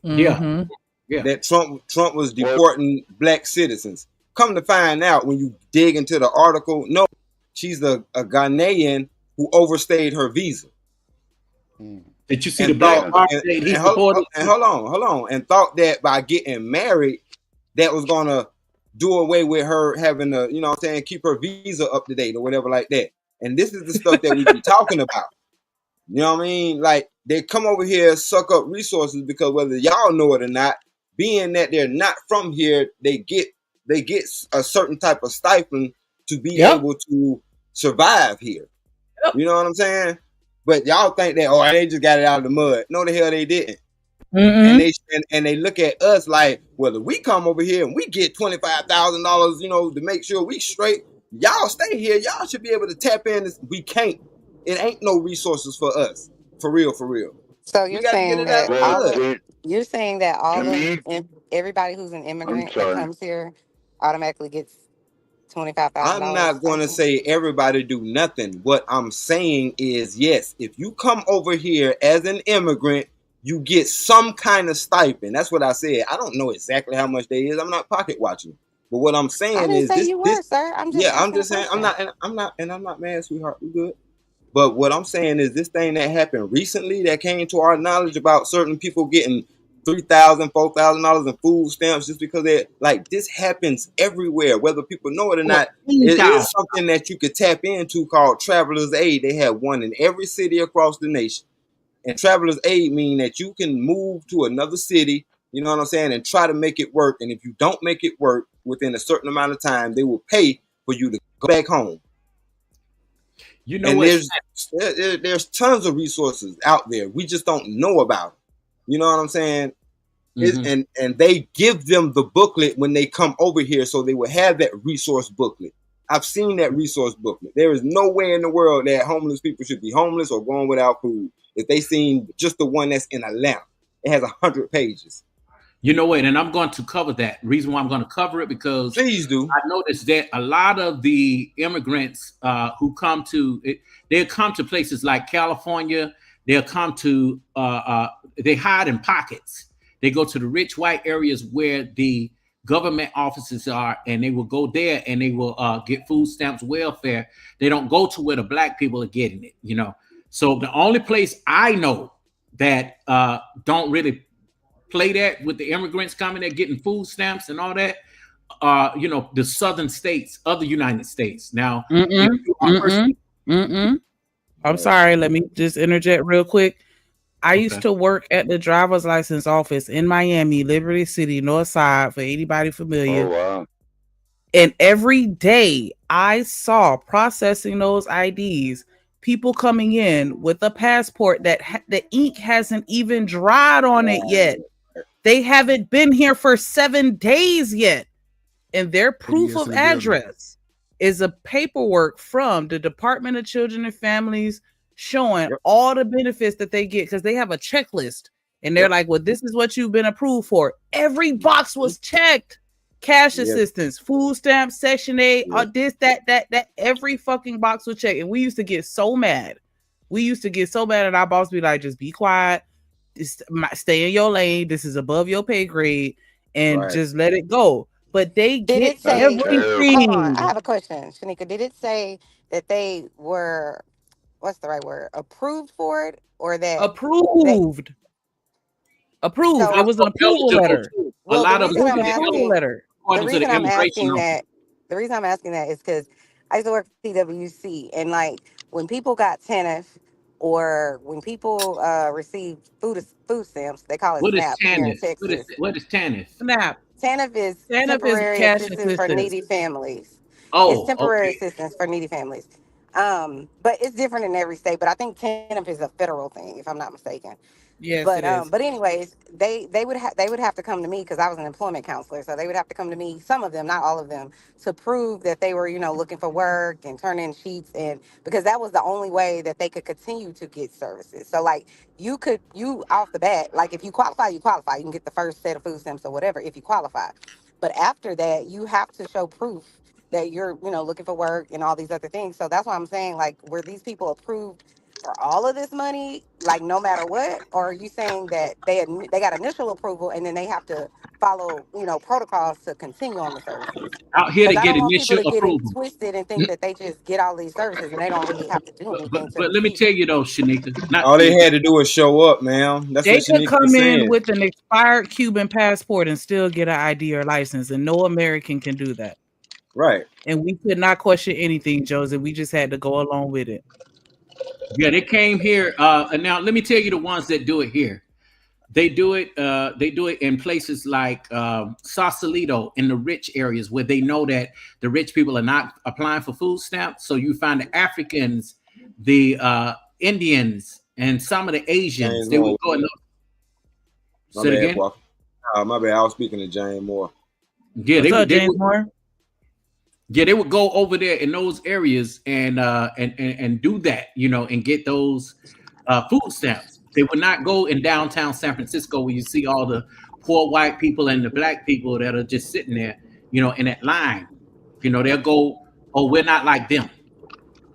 Yeah. That Trump was deporting black citizens. Come to find out when you dig into the article, no, she's a Ghanaian who overstayed her visa. Did you see the black hold on, and thought that by getting married, that was gonna do away with her having to, keep her visa up to date or whatever like that. And this is the stuff that we be talking about. You know what I mean? Like, they come over here, suck up resources because whether y'all know it or not, being that they're not from here, they get a certain type of stipend to be able to survive here. You know what I'm saying? But y'all think that, they just got it out of the mud. No, the hell they didn't. And they look at us like, well, if we come over here and we get $25,000, to make sure we straight, y'all stay here. Y'all should be able to tap in. We can't. It ain't no resources for us. For real. So you're saying that everybody who's an immigrant that comes here automatically gets $25,000. I'm not going to say everybody do nothing. What I'm saying is, yes, if you come over here as an immigrant, you get some kind of stipend. That's what I said. I don't know exactly how much they is. I'm not pocket watching. But what I'm saying is sir. I'm just saying I'm not mad, sweetheart. We good. But what I'm saying is this thing that happened recently that came to our knowledge about certain people getting $3,000, $4,000 in food stamps just because they like this happens everywhere, whether people know it or not. It is something that you could tap into called Travelers Aid. They have one in every city across the nation. And Travelers Aid mean that you can move to another city, you know what I'm saying, and try to make it work. And if you don't make it work within a certain amount of time, they will pay for you to go back home. You know and what? there's tons of resources out there. We just don't know about them. You know what I'm saying? Mhm. And they give them the booklet when they come over here, so they will have that resource booklet. I've seen that resource booklet. There is no way in the world that homeless people should be homeless or going without food if they seen just the one that's in Atlanta. It has 100 pages. You know what? And I'm going to cover that. The reason why I'm going to cover it because please do. I noticed that a lot of the immigrants who come to it, they'll come to places like California. They'll come to they hide in pockets. They go to the rich white areas where the government offices are, and they will go there and they will get food stamps, welfare. They don't go to where the black people are getting it, you know. So the only place I know that don't really play that with the immigrants coming there getting food stamps and all that, you know, the southern states of the United States. Now, I'm sorry, let me just interject real quick. I used to work at the driver's license office in Miami, Liberty City, North Side, for anybody familiar. Oh, wow. And every day I saw processing those IDs, people coming in with a passport that the ink hasn't even dried on it yet. They haven't been here for 7 days yet. And their proof of address is a paperwork from the Department of Children and Families showing all the benefits that they get, because they have a checklist and they're like, well, this is what you've been approved for. Every box was checked. Cash assistance, food stamps, Section 8, this, that, every fucking box was checked. And we used to get so mad. And our boss be like, just be quiet. Stay in your lane. This is above your pay grade, and just let it go. But they get everything. Hold on, I have a question, Shanika. Did it say that they were, what's the right word, approved for it, or that approved? Approved. So, it was an approval letter. Well, a lot the of reason them I'm asking, letter. the reason I'm asking that is because I used to work at CWC, and like when people got TANF or when people received food stamps, they call it What is SNAP here in TANF? Texas. What is TANF? SNAP. TANF is TANF temporary is cash assistance for needy families. Oh, it's temporary assistance for needy families. But it's different in every state. But I think TANF is a federal thing, if I'm not mistaken. Yes, but it is. But anyways, they would have to come to me because I was an employment counselor. So they would have to come to me, some of them, not all of them, to prove that they were, you know, looking for work and turn in sheets, and because that was the only way that they could continue to get services. So like you off the bat, like if you qualify, you qualify. You can get the first set of food stamps or whatever if you qualify. But after that, you have to show proof that you're, you know, looking for work and all these other things. So that's why I'm saying, like, were these people approved for all of this money, like no matter what? Or are you saying that they got initial approval and then they have to follow, you know, protocols to continue on the services? Out here to I get don't want people initial to get it approval. twisted and think that they just get all these services and they don't really have to do anything. But let me tell you though, Shanika, all they had to do was show up, man. That's they what could Shanika come was in saying. with an expired Cuban passport and still get an ID or license, and no American can do that. Right. And we could not question anything, Joseph. We just had to go along with it. Yeah, they came here. And now let me tell you the ones that do it here. They do it in places like Sausalito, in the rich areas where they know that the rich people are not applying for food stamps. So you find the Africans, the Indians, and some of the Asians. They would go in those. Say it again. My bad. I was speaking to Jane Moore. Yeah, James Moore? Yeah, they would go over there in those areas and do that, you know, and get those food stamps. They would not go in downtown San Francisco where you see all the poor white people and the black people that are just sitting there, you know, in that line. You know, they'll go, oh, we're not like them.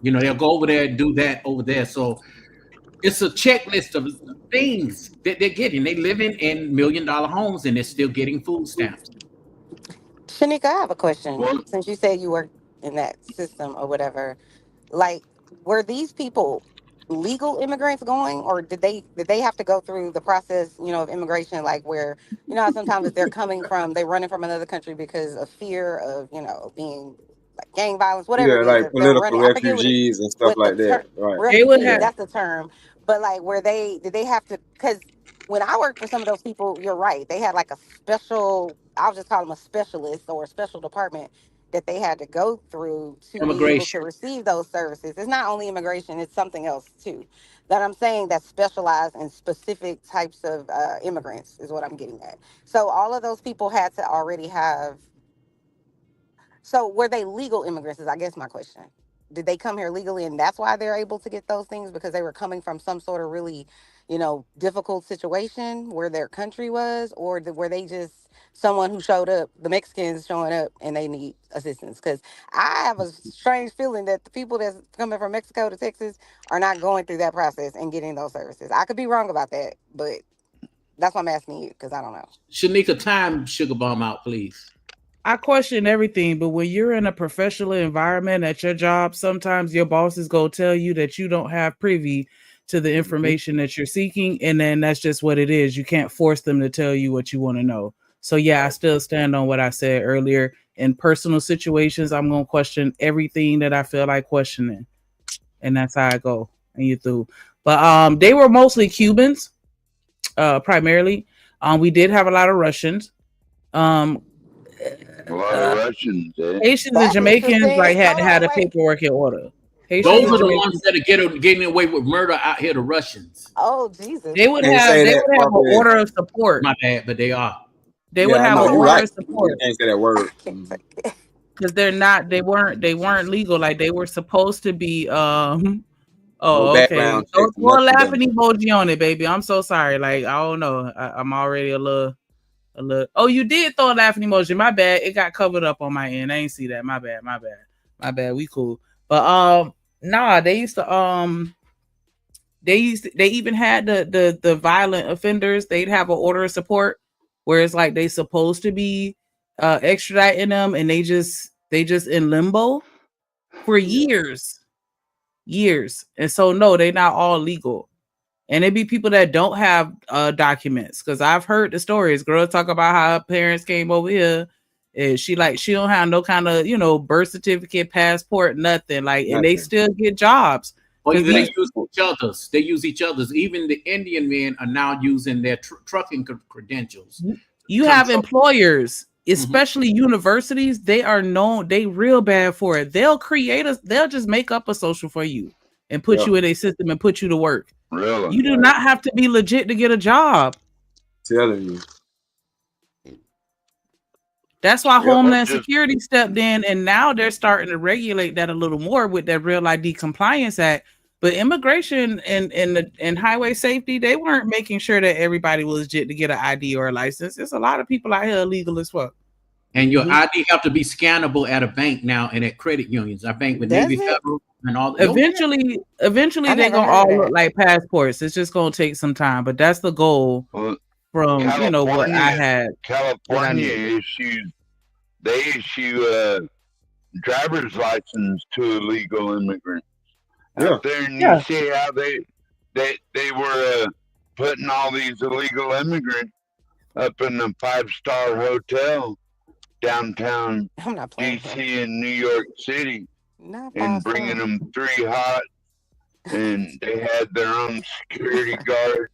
You know, they'll go over there and do that over there. So it's a checklist of things that they're getting. They live in $1 million homes and they're still getting food stamps. Shanika, I have a question. Since you said you work in that system or whatever, like, were these people legal immigrants going, or did they have to go through the process, of immigration, like where, how sometimes if they're they're running from another country because of fear of, being like gang violence, whatever Yeah, it is, like if they're political running. I forget refugees and stuff what the like term, that. Right. They would refugee, Yeah. have. that's the term. But like where did they have to, because when I worked for some of those people, you're right, they had like a special, I'll just call them a specialist or a special department that they had to go through to be able to Immigration. receive those services. It's not only immigration, it's something else too. That I'm saying that specialized in specific types of immigrants is what I'm getting at. So all of those people had to already have. So were they legal immigrants? Is I guess my question. Did they come here legally, and that's why they're able to get those things because they were coming from some sort of really, difficult situation where their country was, or were they just someone who showed up, the Mexicans showing up, and they need assistance? Because I have a strange feeling that the people that's coming from Mexico to Texas are not going through that process and getting those services. I could be wrong about that, but that's why I'm asking you because I don't know. Shanika, time Sugar Bomb out, please. I question everything, but when you're in a professional environment at your job, sometimes your bosses go tell you that you don't have privy to the information that you're seeking, and then that's just what it is. You can't force them to tell you what you want to know. So yeah, I still stand on what I said earlier. In personal situations, I'm gonna question everything that I feel like questioning, and that's how I go. And you through. But they were mostly Cubans, primarily. We did have a lot of Russians. Um, A lot of Russians, eh? Haitians and That's Jamaicans interesting. like had Hold to have on, the wait. paperwork in order. Haitians Those and are the ones Jamaicans, that are getting away with murder out here, the Russians. Oh Jesus. they would Can't have say they that would have an probably. order of support. My bad, but they are. They would Yeah, I have know an Oh you're order wow. right. of You support can't say that word. Can't take it. because they weren't legal. Like they were supposed to be. No Oh, okay. background checks, Throw a nothing done. laughing emoji on it, baby. I'm so sorry. Like I don't know. I'm already a little. Oh, you did throw a laughing emoji. My bad. It got covered up on my end. I ain't see that. My bad. My bad. My bad. We cool. But nah. They even had the violent offenders. They'd have an order of support where it's like they supposed to be extraditing them, and they just in limbo for years. And so no, they're not all legal. And it be people that don't have documents, because I've heard the stories. Girls talk about how her parents came over here, and she don't have no kind of birth certificate, passport, nothing. Like, and they Nothing. still get jobs Or because either they these use each other's. They use each other's. Even the Indian men are now using their trucking credentials. you have employers, especially universities. They are known. They real bad for it. They'll just make up a social for you and put you in a system and put you to work. Really? You do not have to be legit to get a job. Telling you. That's why Yeah, Homeland just Security stepped in, and now they're starting to regulate that a little more with that Real ID Compliance Act. But immigration and highway safety, they weren't making sure that everybody was legit to get an ID or a license. There's a lot of people out here illegal as well. And your ID have to be scannable at a bank now and at credit unions. I bank with Does Navy it? Federal and all. Eventually I they're never gonna heard of all look that. like passports. It's just gonna take some time, but that's the goal well, from what I California. had. California they issue driver's license to illegal immigrants Yeah. out there, and you see how they were putting all these illegal immigrants up in a 5-star hotel downtown I'm not playing DC with him. and New York City Not and 5 bringing star. them 3 hot, and they had their own security guards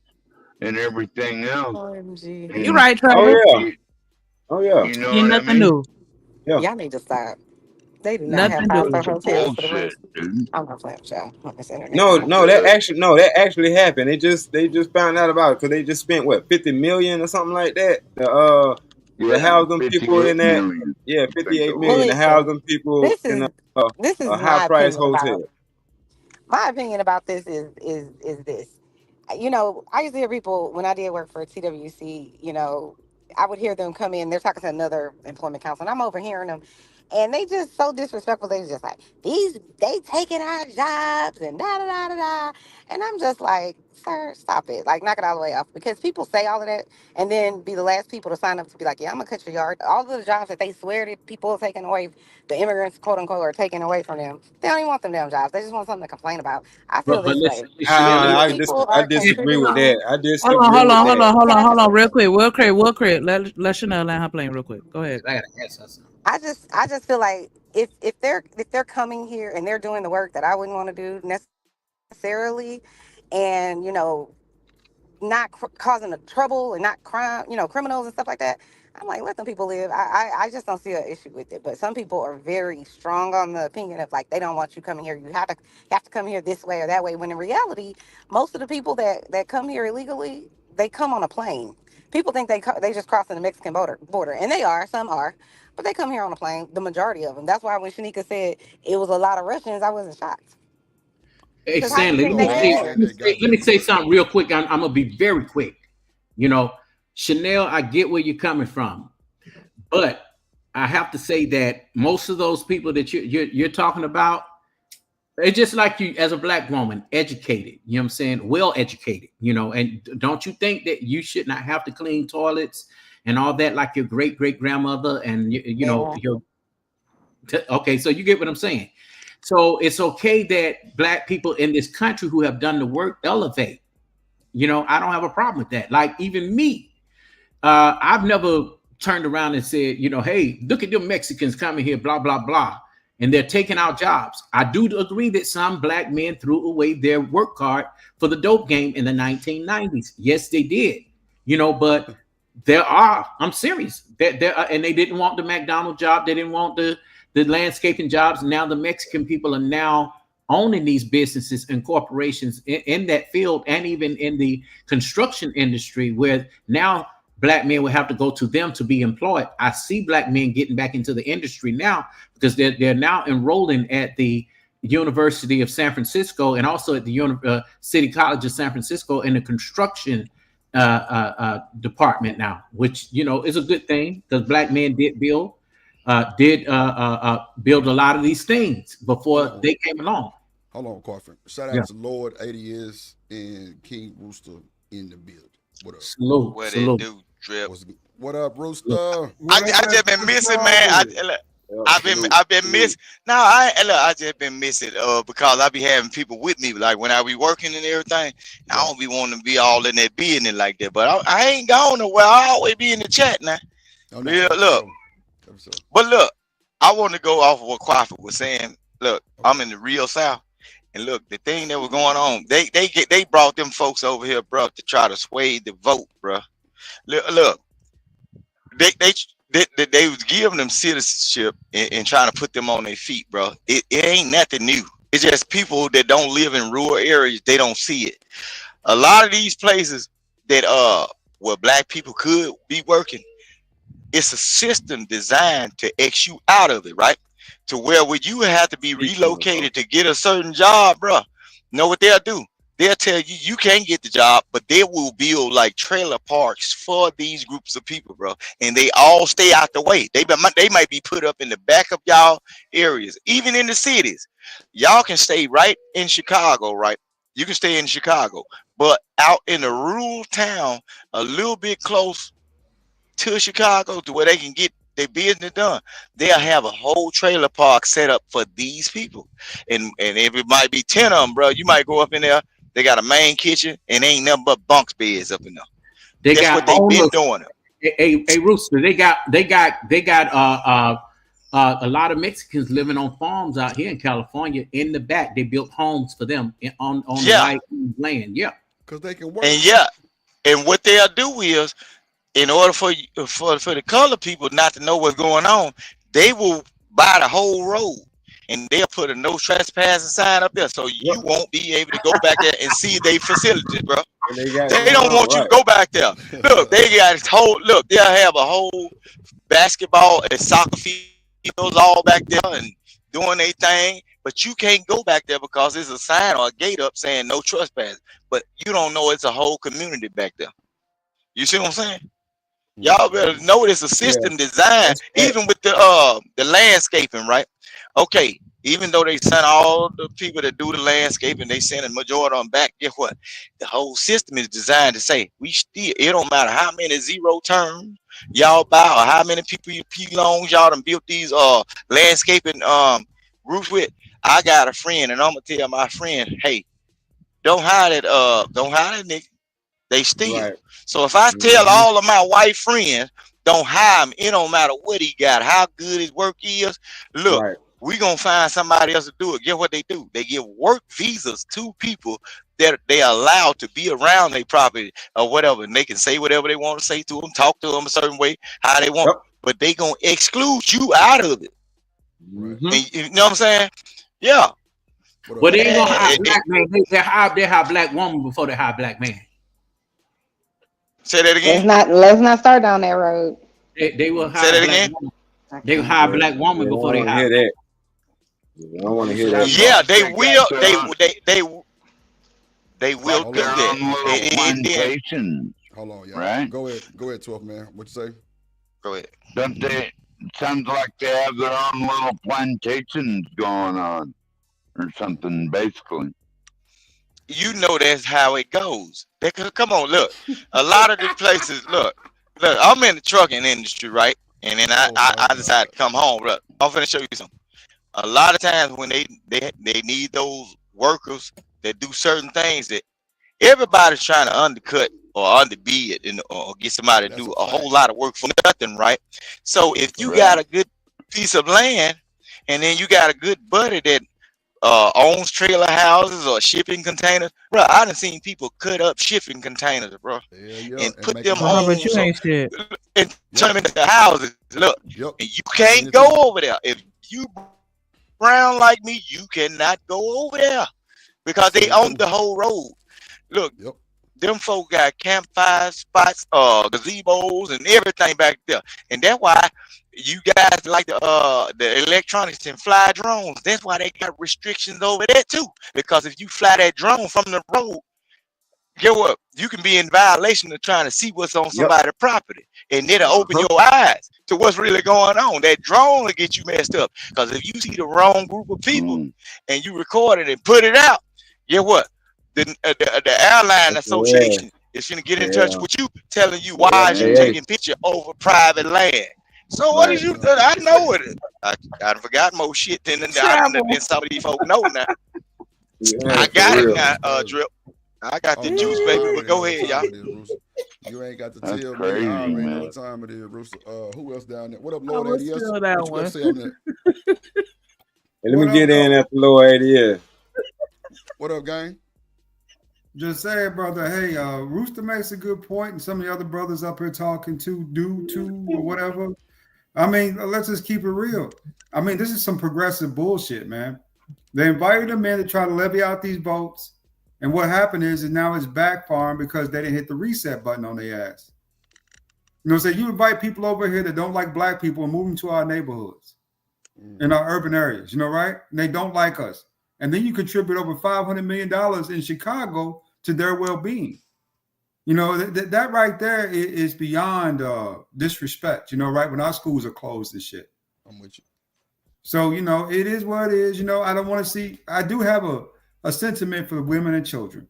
and everything else. OMG. You're And right, Oh Trevor. yeah. you, Oh yeah. you know Ain't what I nothing mean? new. Yeah. Y'all need to stop. They do not have Nothing 5-star new. Bunch of hotels for the bullshit, rest. dude. I'm not playing with y'all on this internet. No, Tonight. that actually happened. They just found out about it because they just spent what 50 million or something like that. To Yeah, house them people 58 in that. million. Yeah, I think it 58 Well, million was. to house listen. them people This in is a high my price opinion hotel. about this is this. I used to hear people when I did work for TWC. I would hear them come in. They're talking to another employment council, and I'm overhearing them, and they just so disrespectful. They just like they taking our jobs and da da da da da, and I'm just like, sir, stop it. Like, knock it all the way off. Because people say all of that and then be the last people to sign up to be like, yeah, I'm going to cut your yard. All of the jobs that they swear that people are taking away, the immigrants, quote unquote, are taking away from them. They don't even want them damn jobs. They just want something to complain about. I feel But this way. listen, Chanel, These let me, people are disagree with contributing. that. I Hold on, disagree hold with on, hold that. on, hold Can on, I hold just on, real quick, real quick. Let Chanel let her plane real quick. Go ahead. I gotta ask her something. I just feel like if they're coming here and they're doing the work that I wouldn't want to do necessarily, and not causing the trouble and not crime, criminals and stuff like that. I'm like, let them people live. I just don't see an issue with it. But some people are very strong on the opinion of like they don't want you coming here. You have to come here this way or that way. When in reality, most of the people that come here illegally, they come on a plane. People think they just crossing the Mexican border, and they are. Some are, but they come here on a plane. The majority of them. That's why when Shanika said it was a lot of Russians, I wasn't shocked. Hey, Because how you Stanley, think they get here? let me say something real quick. I'm gonna be very quick. Chanel, I get where you're coming from, but I have to say that most of those people that you're talking about, it's just like you as a black woman, educated. You know what I'm saying? Well educated. And don't you think that you should not have to clean toilets and all that like your great grandmother and okay, so you get what I'm saying. So it's okay that black people in this country who have done the work elevate. I don't have a problem with that. Like even me, I've never turned around and said, hey, look at them Mexicans coming here, blah, blah, blah. And they're taking our jobs. I do agree that some black men threw away their work card for the dope game in the 1990s. Yes, they did. But I'm serious. There are, and they didn't want the McDonald's job. They didn't want the landscaping jobs. Now the Mexican people are now owning these businesses and corporations in that field, and even in the construction industry, where now black men will have to go to them to be employed. I see black men getting back into the industry now because they're now enrolling at the University of San Francisco and also at the City College of San Francisco in the construction department now, which is a good thing because black men did build a lot of these things before they came along. Hold on, Coffin. Shout out to Lord 80 years and King Rooster in the build. What up? Salute. What Salute. it do, Drip? What up, Rooster? I just been missing, man. I've been missing. No, I just been missing because I be having people with me, like when I be working and everything. I don't be wanting to be all in that business like that, but I ain't gone nowhere. I always be in the chat now. Oh, no, look, but look, I want to go off of what Quafford was saying. Look, I'm in the real South. And look, the thing that was going on, they brought them folks over here, bro, to try to sway the vote, bro. Look, they was giving them citizenship and trying to put them on their feet, bro. It ain't nothing new. It's just people that don't live in rural areas, they don't see it. A lot of these places that where black people could be working, it's a system designed to X you out of it, right? To where would you have to be relocated to get a certain job, bro? Know what they'll do? They'll tell you you can't get the job, but they will build like trailer parks for these groups of people, bro. And they all stay out the way. They might be put up in the back of y'all areas, even in the cities. Y'all can stay right in Chicago, right? You can stay in Chicago, but out in a rural town, a little bit close to Chicago, to where they can get their business done, they'll have a whole trailer park set up for these people. And if it might be 10 of them, bro, you might go up in there. They got a main kitchen and ain't nothing but bunks beds up in there. That's what they've been doing. Hey, Rooster, they got a lot of Mexicans living on farms out here in California. In the back, they built homes for them on the right land. Yeah, because they can work. And and what they'll do is, in order for the colored people not to know what's going on, they will buy the whole road and they'll put a no trespassing sign up there, so you won't be able to go back there and see their facilities, bro. They don't want you to go back there. Look, they got a whole they'll have a whole basketball and soccer fields all back there and doing their thing, but you can't go back there because there's a sign or a gate up saying no trespassing. But you don't know it's a whole community back there. You see what I'm saying? Y'all better know it's a system design, even with the landscaping, right? Okay, Even though they sent all the people that do the landscaping, they send a majority of them back. Guess what? The whole system is designed to say we still. It don't matter how many zero terms y'all buy or how many people you loans y'all done built these landscaping groups with. I got a friend, and I'm gonna tell my friend, hey, don't hire that nigga. They steal. Right. So if I tell all of my white friends, don't hire him, it don't matter what he got, how good his work is. Look, Right. we gonna find somebody else to do it. Guess what they do? They give work visas to people that they allowed to be around their property or whatever, and they can say whatever they want to say to them, talk to them a certain way, how they want. Yep. But they gonna exclude you out of it. Mhm. And you know what I'm saying? Yeah. Well, they ain't gonna hire black man. They hire black woman before they hire black man. Say that again. Let's not start down that road. They will hire Say that black again. woman. They will hire black woman before they hire. That. I don't want to hear that. Yeah, they will. They will Like do their that. own little plantations. Hold on, y'all. Right? Go ahead, 12th man. What you say? Go ahead. Don't they? It sounds like they have their own little plantations going on, or something. Basically, You know that's how it goes. Come on, look. A lot of these places, look. I'm in the trucking industry, right? And then I decided to come home. Look, I'm finna show you something. A lot of times when they need those workers that do certain things that everybody's trying to undercut or underbid or get somebody to do a whole lot of work for nothing, right? So if you got a good piece of land and then you got a good buddy that owns trailer houses or shipping containers, bro, I done seen people cut up shipping containers, bro, and put them on but you ain't shit. and turn them into houses. Look, and you can't go over there if you brown like me. You cannot go over there because they own the whole road. Look, them folk got campfire spots, gazebos, and everything back there, and that's why you guys like the electronics and fly drones. That's why they got restrictions over there too. Because if you fly that drone from the road, get what? You can be in violation of trying to see what's on somebody's property, and it'll open your eyes to what's really going on. That drone will get you messed up. Because if you see the wrong group of people and you record it and put it out, get what? The airline association is going to get in touch with you, telling you why you're taking picture over private land. So what did you? I know it. I forgot more shit than some of these folk know now. I got it now, Drip. I got the juice, baby. But go ahead, y'all. You ain't got to tell me. I already know what time it is, Rooster. Who else down there? What up, Lord ADS? What you got to say on that? Hey, let me get in after Lord ADS. What up, gang? Just say, brother, hey, Rooster makes a good point, and some of the other brothers up here talking to or whatever. I mean, let's just keep it real. I mean, this is some progressive bullshit, man. They invited them in to try to levy out these votes, and what happened is now it's backfiring because they didn't hit the reset button on their ass. You know, so you invite people over here that don't like black people and move them to our neighborhoods, in our urban areas, you know, right? And they don't like us. And then you contribute over $500 million in Chicago to their well-being. You know, that right there is beyond disrespect, you know, right? When our schools are closed and shit. I'm with you. So, you know, it is what it is. You know, I don't want to see, I do have a sentiment for the women and children.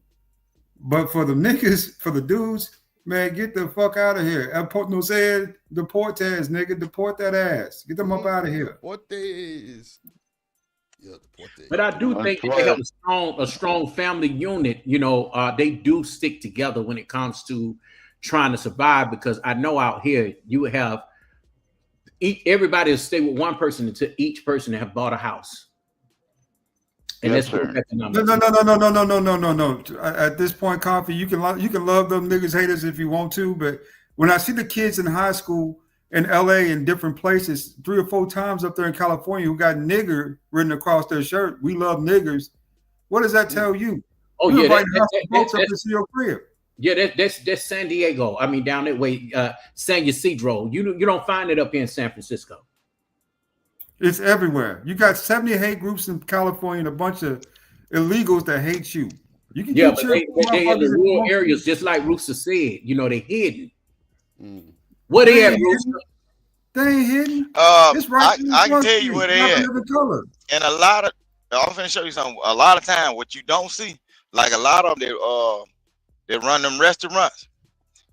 But for the niggas, for the dudes, man, get the fuck out of here. No said, deport that, nigga, deport that ass. Get them up out of here. What is? Yeah, but I do think that they have a strong family unit. You know, they do stick together when it comes to trying to survive, because I know out here you have everybody will stay with one person until each person have bought a house. And yes, that's no. At this point, Coffee, you can love them niggas haters if you want to, but when I see the kids in high school in LA and different places 3 or 4 times up there in California who got nigger written across their shirt, we love niggers. What does that tell you? Oh, you yeah, that's your crib. Yeah, that's San Diego. I mean, down that way, San Ysidro. You don't find it up here in San Francisco. It's everywhere. You got 70 hate groups in California and a bunch of illegals that hate you. You can but they in the rural areas, just like Rooster said. You know, they hidden. Where they at, Rooster? They ain't hidden. It's right in the I can front tell you street. where they Not at. every color. And I'm finna show you something. A lot of time, what you don't see, like a lot of them, they run them restaurants.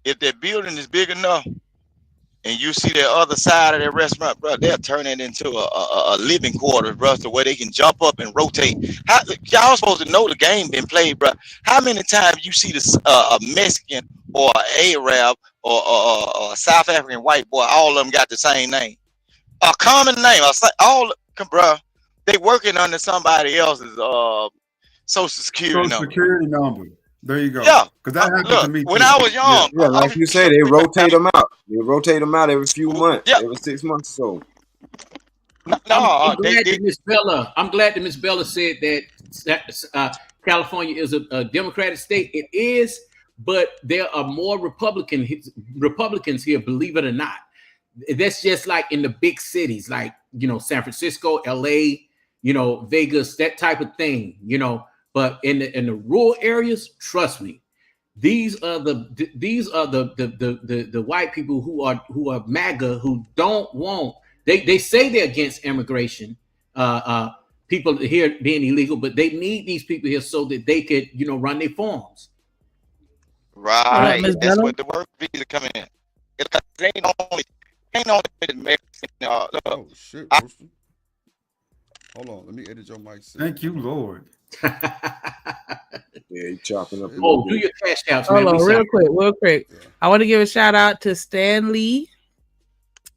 If their building is big enough, and you see the other side of that restaurant, bro, they'll turn it into a living quarters, bro, to where they can jump up and rotate. Y'all supposed to know the game been played, bro. How many times you see this a Mexican or an Arab or a South African white boy, all of them got the same name, a common name, all, bro, they working under somebody else's social security number. There you go. Yeah. Because that happened Look, to me when too. I was young, Yeah, like you say, they rotate them out. They rotate them out every few months, every 6 months or so. I'm glad that Miss Bella said that California is a Democratic state. It is, but there are more Republicans here, believe it or not. That's just like in the big cities, like, San Francisco, LA, Vegas, that type of thing, But in the rural areas, trust me, these are the white people who are MAGA, who don't want. They say they're against immigration, people here being illegal, but they need these people here so that they could, run their farms. Right. That's what the work visa come in. It ain't only Mexican. Oh shit, Rooster. Hold on, let me edit your mic. Thank you, Lord. Yeah, you chopping up. Do your cash outs, man. Hold on, real quick. Yeah. I want to give a shout out to Stan Lee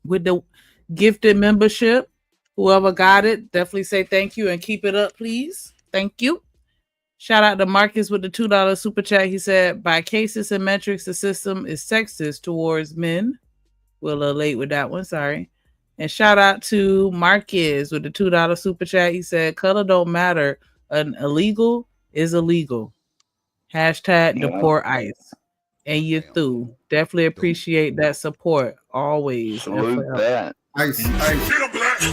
with the gifted membership. Whoever got it, definitely say thank you and keep it up, please. Thank you. Shout out to Marcus with the $2 super chat. He said, by cases and metrics, the system is sexist towards men. We're a little late with that one, sorry. And shout out to Marcus with the $2 super chat. He said, color don't matter. An illegal is illegal. Hashtag deport ICE. And you through. Definitely appreciate that support. Always. Salute that. Ice. Get a black. Get a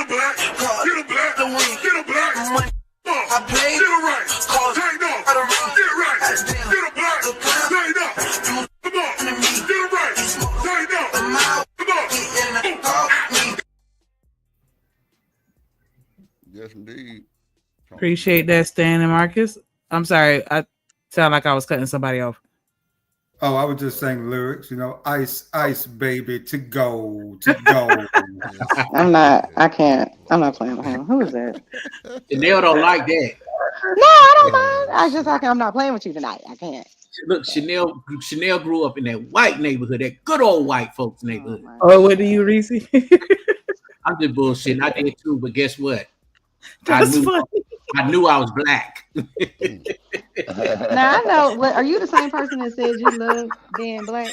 black. Get a black. Get a black. I play. Get it right. Take off. Get right. Get a black. Take off. Come on. Get it right. Take off. Come on. Yes, indeed. Appreciate that, Stan and Marcus. I'm sorry. I sound like I was cutting somebody off. Oh, I was just saying lyrics, ice, ice, baby, to go. I'm not playing with him. Who is that? Chanel don't like that. No, I don't mind. I'm not playing with you tonight. I can't. Look, Chanel grew up in that white neighborhood, that good old white folks neighborhood. Oh, what do you, Reese? I'm just bullshitting. I did too, but guess what? I knew I was black. Now I know. Are you the same person that said you love being black?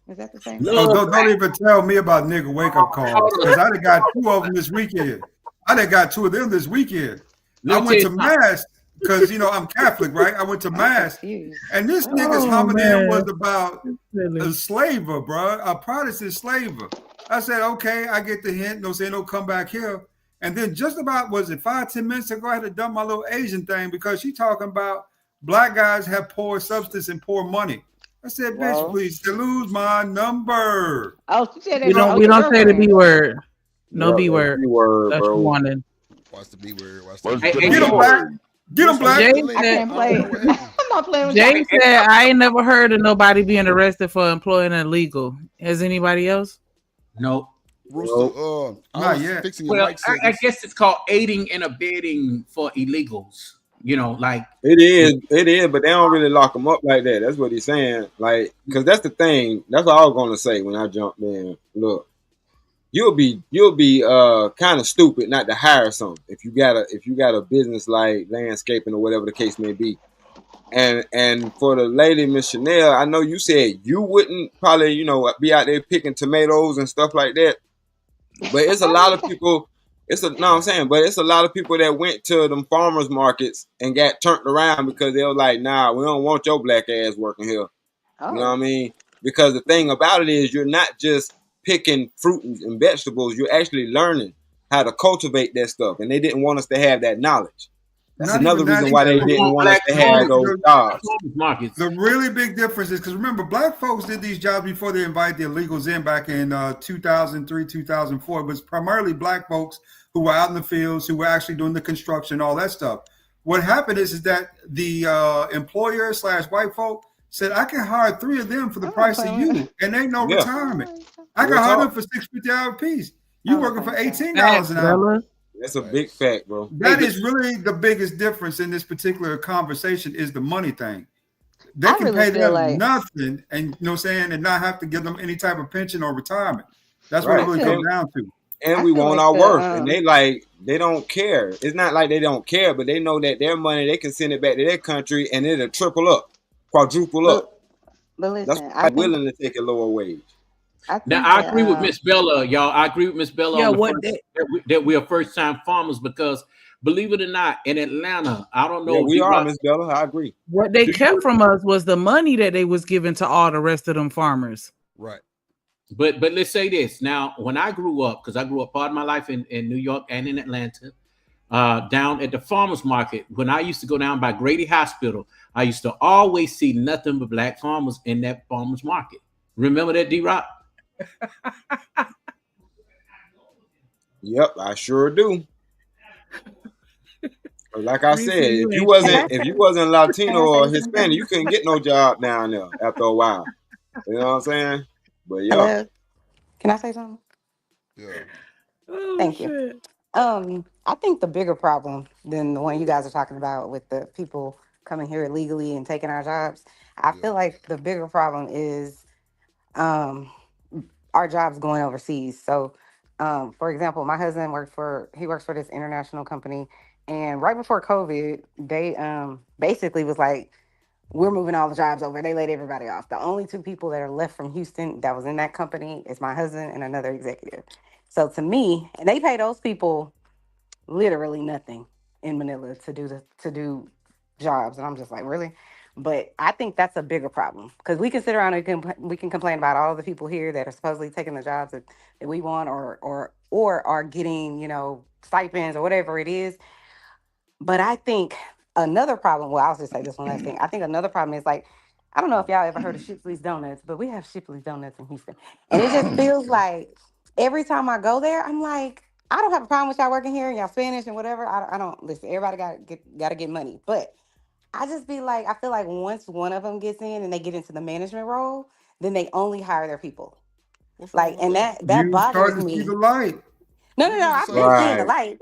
Is that the same? No, don't even tell me about nigga wake up calls, because I done got 2 of them this weekend. I went to mass because I'm Catholic, right? I went to mass, and this nigga's hominin was about a slaver, bro, a Protestant slaver. I said, okay, I get the hint. No, say no, come back here. And then just about, 5-10 minutes ago, I had to dump my little Asian thing because she talking about black guys have poor substance and poor money. I said, bitch, please, to lose my number. Oh, she said we don't say the B word. No B word. That's wanted. Watch the B word. Get him black. Get him black. I can't play. I'm not playing with James said, I ain't never heard of nobody being arrested for employing illegal. Has anybody else? No. Rooster, not yet. Well, I guess it's called aiding and abetting for illegals. Like it is, but they don't really lock them up like that. That's what he's saying. Like, because that's the thing. That's what I was gonna say when I jumped in. Look, you'll be kind of stupid not to hire something if you got a business like landscaping or whatever the case may be. And for the lady, Miss Chanel, I know you said you wouldn't probably be out there picking tomatoes and stuff like that. But it's a lot of people. But it's a lot of people that went to them farmers markets and got turned around because they were like, nah, we don't want your black ass working here. Oh. You know what I mean? Because the thing about it is you're not just picking fruit and vegetables. You're actually learning how to cultivate that stuff. And they didn't want us to have that knowledge. That's Not another even that. reason why they didn't want us to have those jobs. Markets. The really big difference is because remember, black folks did these jobs before they invited the illegals in back in 2003, 2004. It was primarily black folks who were out in the fields, who were actually doing the construction, all that stuff. What happened is that the employer / white folk said, I can hire 3 of them for the price of you, and ain't no retirement. I can hire them for $6.50 hour a piece. You working for $18 an hour. That's a big fact, bro. That is really the biggest difference in this particular conversation is the money thing. They I can really pay feel them like- nothing, and you know what I'm saying, and not have to give them any type of pension or retirement. That's what Right. it really comes down to. And we want our worth, and they don't care. It's not like they don't care, but they know that their money they can send it back to their country, and it'll triple up, quadruple up. But listen, that's why I'm willing to take a lower wage. Now I agree with Miss Bella, y'all. I agree with Miss Bella on that we are first time farmers because believe it or not, in Atlanta, I don't know. Yeah, we are, Miss Bella. I agree. What they kept from us was the money that they was giving to all the rest of them farmers. Right. But let's say this. Now, when I grew up, because I grew up part of my life in New York and in Atlanta, down at the farmers market, when I used to go down by Grady Hospital, I used to always see nothing but black farmers in that farmers market. Remember that, D-Rock? Yep, I sure do. Like I said, if you wasn't Latino or Hispanic, you couldn't get no job down there after a while. You know what I'm saying? But yeah. Hello? Can I say something? Yeah. Thank you. I think the bigger problem than the one you guys are talking about with the people coming here illegally and taking our jobs, I feel like the bigger problem is our jobs going overseas. So, for example, my husband works for this international company, and right before COVID, they basically was like, we're moving all the jobs over. They laid everybody off. The only 2 people that are left from Houston that was in that company is my husband and another executive. So to me, and they pay those people literally nothing in Manila to do jobs, and I'm just like, really? But I think that's a bigger problem because we can sit around and we can complain about all the people here that are supposedly taking the jobs that we want or are getting, you know, stipends or whatever it is. But I think another problem, well, I'll just say this one last thing. I think another problem is like, I don't know if y'all ever heard of Shipley's Donuts, but we have Shipley's Donuts in Houston. And it just feels like every time I go there, I'm like, I don't have a problem with y'all working here and y'all Spanish and whatever. I don't listen, everybody got to get money. But I just be like, I feel like once one of them gets in and they get into the management role, then they only hire their people. Like, and that bothers me. See the light. No, I've been seeing the light.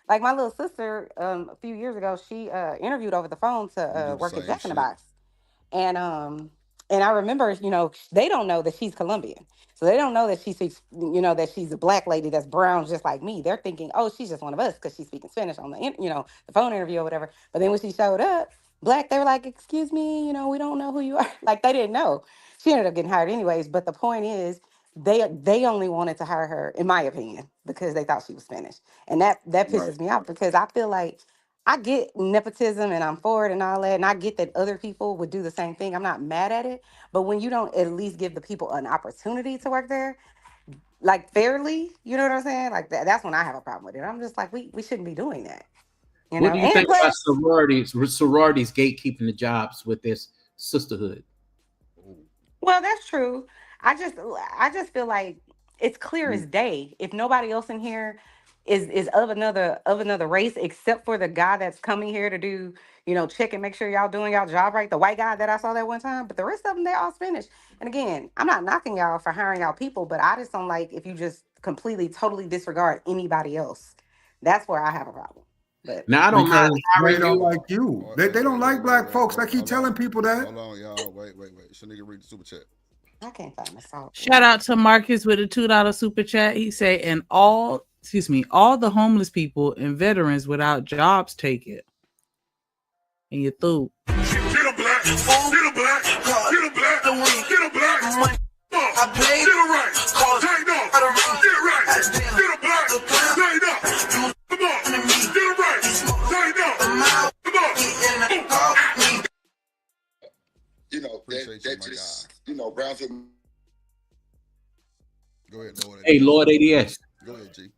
Like my little sister, a few years ago, she interviewed over the phone to work at Jack in the Box, and I remember, you know, they don't know that she's Colombian, so they don't know that she speaks, you know, that she's a black lady that's brown just like me. They're thinking, oh, she's just one of us because she's speaking Spanish on the, you know, the phone interview or whatever. But then when she showed up, black, they were like, excuse me, you know, we don't know who you are. Like they didn't know. She ended up getting hired anyways. But the point is, they only wanted to hire her, in my opinion, because they thought she was Spanish. And that pisses me off because I feel like I get nepotism and I'm for it and all that. And I get that other people would do the same thing. I'm not mad at it. But when you don't at least give the people an opportunity to work there, like fairly, you know what I'm saying? Like that's when I have a problem with it. I'm just like, we shouldn't be doing that. You know? What do you think about sororities gatekeeping the jobs with this sisterhood? Well, that's true. I just feel like it's clear as day. If nobody else in here is of another race, except for the guy that's coming here to do, you know, check and make sure y'all doing y'all job right, the white guy that I saw that one time, but the rest of them, they all Spanish. And again, I'm not knocking y'all for hiring y'all people, but I just don't like if you just completely, totally disregard anybody else. That's where I have a problem. But now I don't mind hiring you. Like you. They don't like black folks. I keep telling people that. Hold on, y'all. Wait. Should nigga read the super chat? I can't find this out. Shout out to Marcus with a $2 super chat. He say, and all the homeless people and veterans without jobs take it. And you through. Get a black, get a black, get a black, get a black. I play get it right. Take no. Get right. Get a black. Take no. Come on. Get it right. Take no. Come on. You know, that just, you know, Brownsville. Go ahead, Lord. Hey, Lord ADS. Go ahead, G.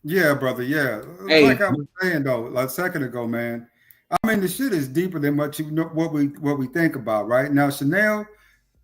Yeah, brother. Yeah. Hey. Like I was saying though, like a second ago, man. I mean, the shit is deeper than what we think about, right? Now, Chanel,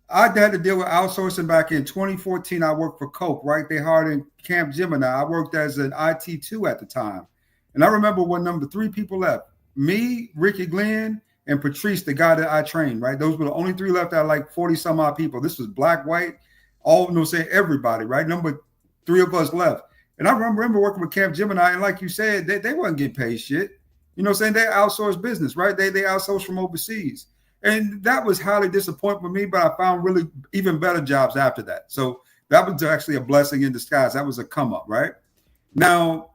I had to deal with outsourcing back in 2014. I worked for Coke, right? They hired in Camp Gemini. I worked as an IT2 at the time. And I remember when number 3 people left. Me, Ricky Glenn, and Patrice, the guy that I trained, right? Those were the only 3 left out of like 40 some odd people. This was black, white, all, everybody, right? Number 3 of us left. And I remember working with Camp Gemini, and like you said, they wasn't getting paid shit. You know what I'm saying? They outsourced business, right? They outsourced from overseas. And that was highly disappointing for me, but I found really even better jobs after that. So that was actually a blessing in disguise. That was a come up, right? Now,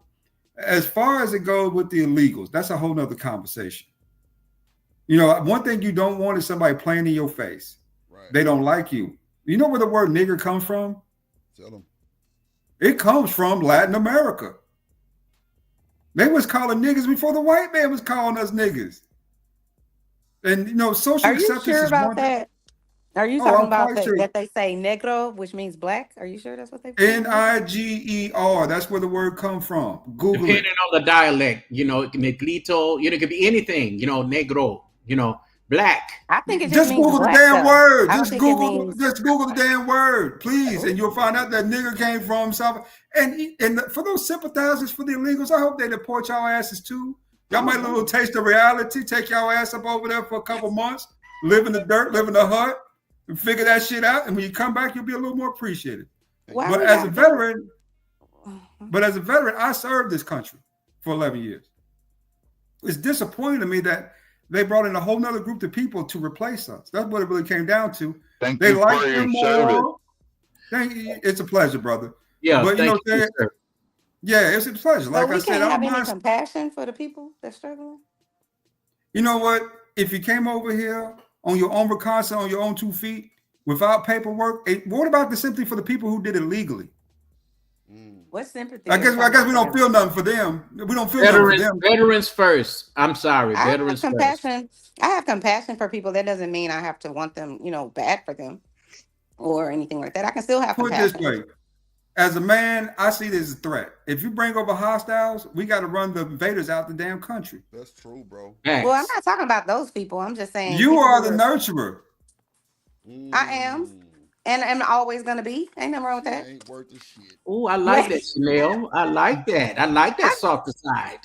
as far as it goes with the illegals, that's a whole nother conversation. You know, one thing you don't want is somebody playing in your face. Right. They don't like you. You know where the word nigger comes from? Tell them. It comes from Latin America. They was calling niggas before the white man was calling us niggas. And, you know, social acceptance Are you sure about is that? Are you talking about that they say negro, which means black? Are you sure that's what they say? Niger. That's where the word comes from. Google Depending it. on the dialect, you know, negrito, you know, it could be anything, you know, negro, you know, black. I think it just means Google black, the damn though. word. I don't Just think it Google means- the damn word, please, and you'll find out that nigger came from South. And for those sympathizers for the illegals, I hope they deport y'all asses too. Y'all might get a little taste of reality. Take y'all ass up over there for a couple months, live in the dirt, live in the hut, and figure that shit out. And when you come back, you'll be a little more appreciated. But as a veteran, I served this country for 11 years. It's disappointing to me that they brought in a whole nother group of people to replace us. That's what it really came down to. Thank they you like for your them service. more. It's a pleasure, brother. Yeah, but you know what I'm saying? Sir. Yeah, it's a pleasure. Like we I said, can't have any compassion for the people that's struggling. You know what? If you came over here on your own reconnaissance, on your own 2 feet, without paperwork, what about the sympathy for the people who did it legally? What sympathy? I guess we don't feel nothing for them. We don't feel nothing for them. Veterans first. I'm sorry, veterans first. I have compassion for people. That doesn't mean I have to want them, you know, bad for them or anything like that. I can still have compassion. Put it this way. As a man, I see this as a threat. If you bring over hostiles, we got to run the invaders out the damn country. That's true, bro. Well, I'm not talking about those people. I'm just saying you are the nurturer. I am. And I'm always gonna be. Ain't nothing wrong with that. Ain't worth the shit. Oh, I like that, Chanel. I like that. I like that softer side.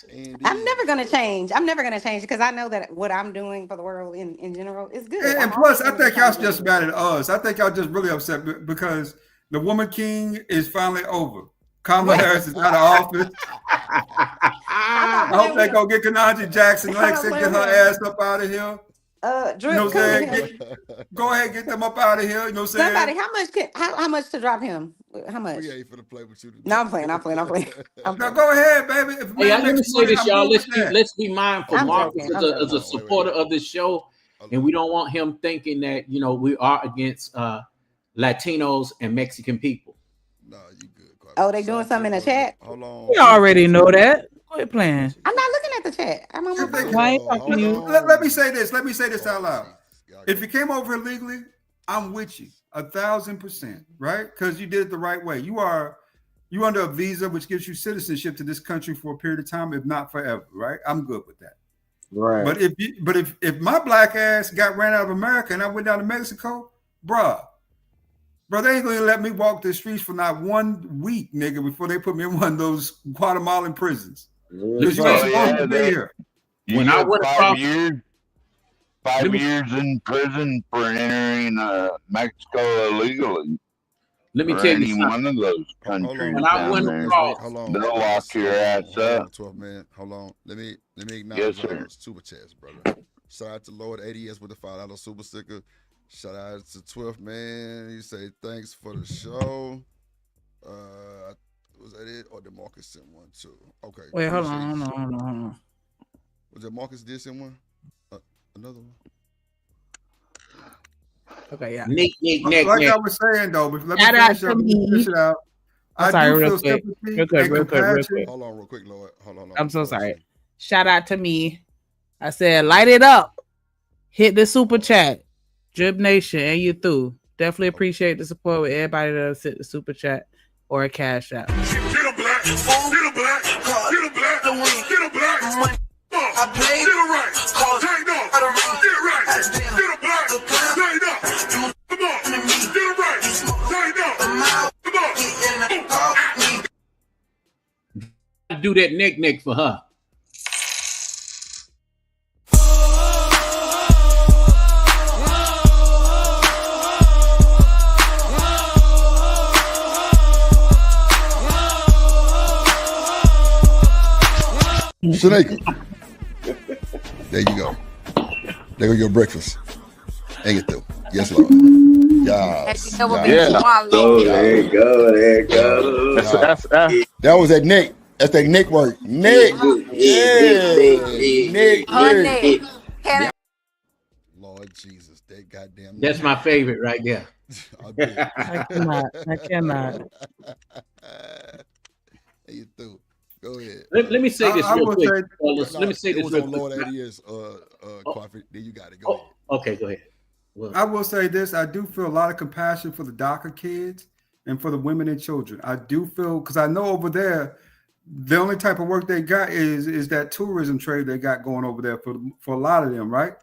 I'm never gonna change. I'm never gonna change because I know that what I'm doing for the world in general is good. And plus, I think y'all just mad at us. I think y'all just really upset because the woman king is finally over. Kamala Harris is out of office. I hope they go get Kenaji Jackson Lexington, get her ass up out of here. Drew, you know what I'm saying? Go ahead, get them up out of here. You know what I'm saying? Somebody, how much to drop him? How much? We ain't finna play with you today. No, I'm playing. No, go ahead, baby. Hey, let me say this, y'all. Let's be mindful. Marcus is a supporter of this show, and we don't want him thinking that, you know, we are against Latinos and Mexican people. No, you good. Oh, they doing something in the chat? Hold on. We already know that. Quit playing. I'm not looking at the chat. I'm on my phone. Why ain't talking to you? Let me say this. Let me say this out loud. If you came over illegally, I'm with you 1,000%, right? Because you did it the right way. You under a visa which gives you citizenship to this country for a period of time, if not forever, right? I'm good with that. Right. But if my black ass got ran out of America and I went down to Mexico, bruh, they ain't gonna let me walk the streets for not 1 week, nigga, before they put me in one of those Guatemalan prisons. Because you ain't supposed to be here. When I went 5 years, 5 years in prison for entering Mexico illegally. Let me tell you something. One of those countries. When I went across, they'll lock your ass up. 12 man. Hold on. Let me acknowledge super chats, brother. Shout out to Lord ADS with the $5 super sticker. Shout out to 12th man. He say thanks for the show. Was that it? Or did Marcus send one too? Okay. Wait, hold on. Was it Marcus did send one? Another one? Okay, yeah. Like I was saying though, but let me finish it out. I'm sorry, real quick. Hold on, real quick, Lord. Hold on. I'm so sorry. Shout out to me. I said, light it up. Hit the super chat. Drip Nation, and you through. Definitely appreciate the support with everybody that hit the super chat or a cash out. Get a black, get a black, get a black, get a black, I play, get a right. do that neck for her. Shanika. There you go. There go your breakfast. Hang it through. Yes, Lord. Yes. Yeah. Oh, there you go. There you go. That was that Nick. That's that Nick work. Nick. Nick. Lord Jesus. That goddamn. That's my favorite right there. I cannot. Hang it through. Go ahead. Let me say this real quick. Let me say this real Lord quick. Coffee. There you got it. Go ahead. Okay, go ahead. Well, I will say this. I do feel a lot of compassion for the DACA kids and for the women and children. I do feel, because I know over there, the only type of work they got is that tourism trade they got going over there for a lot of them, right?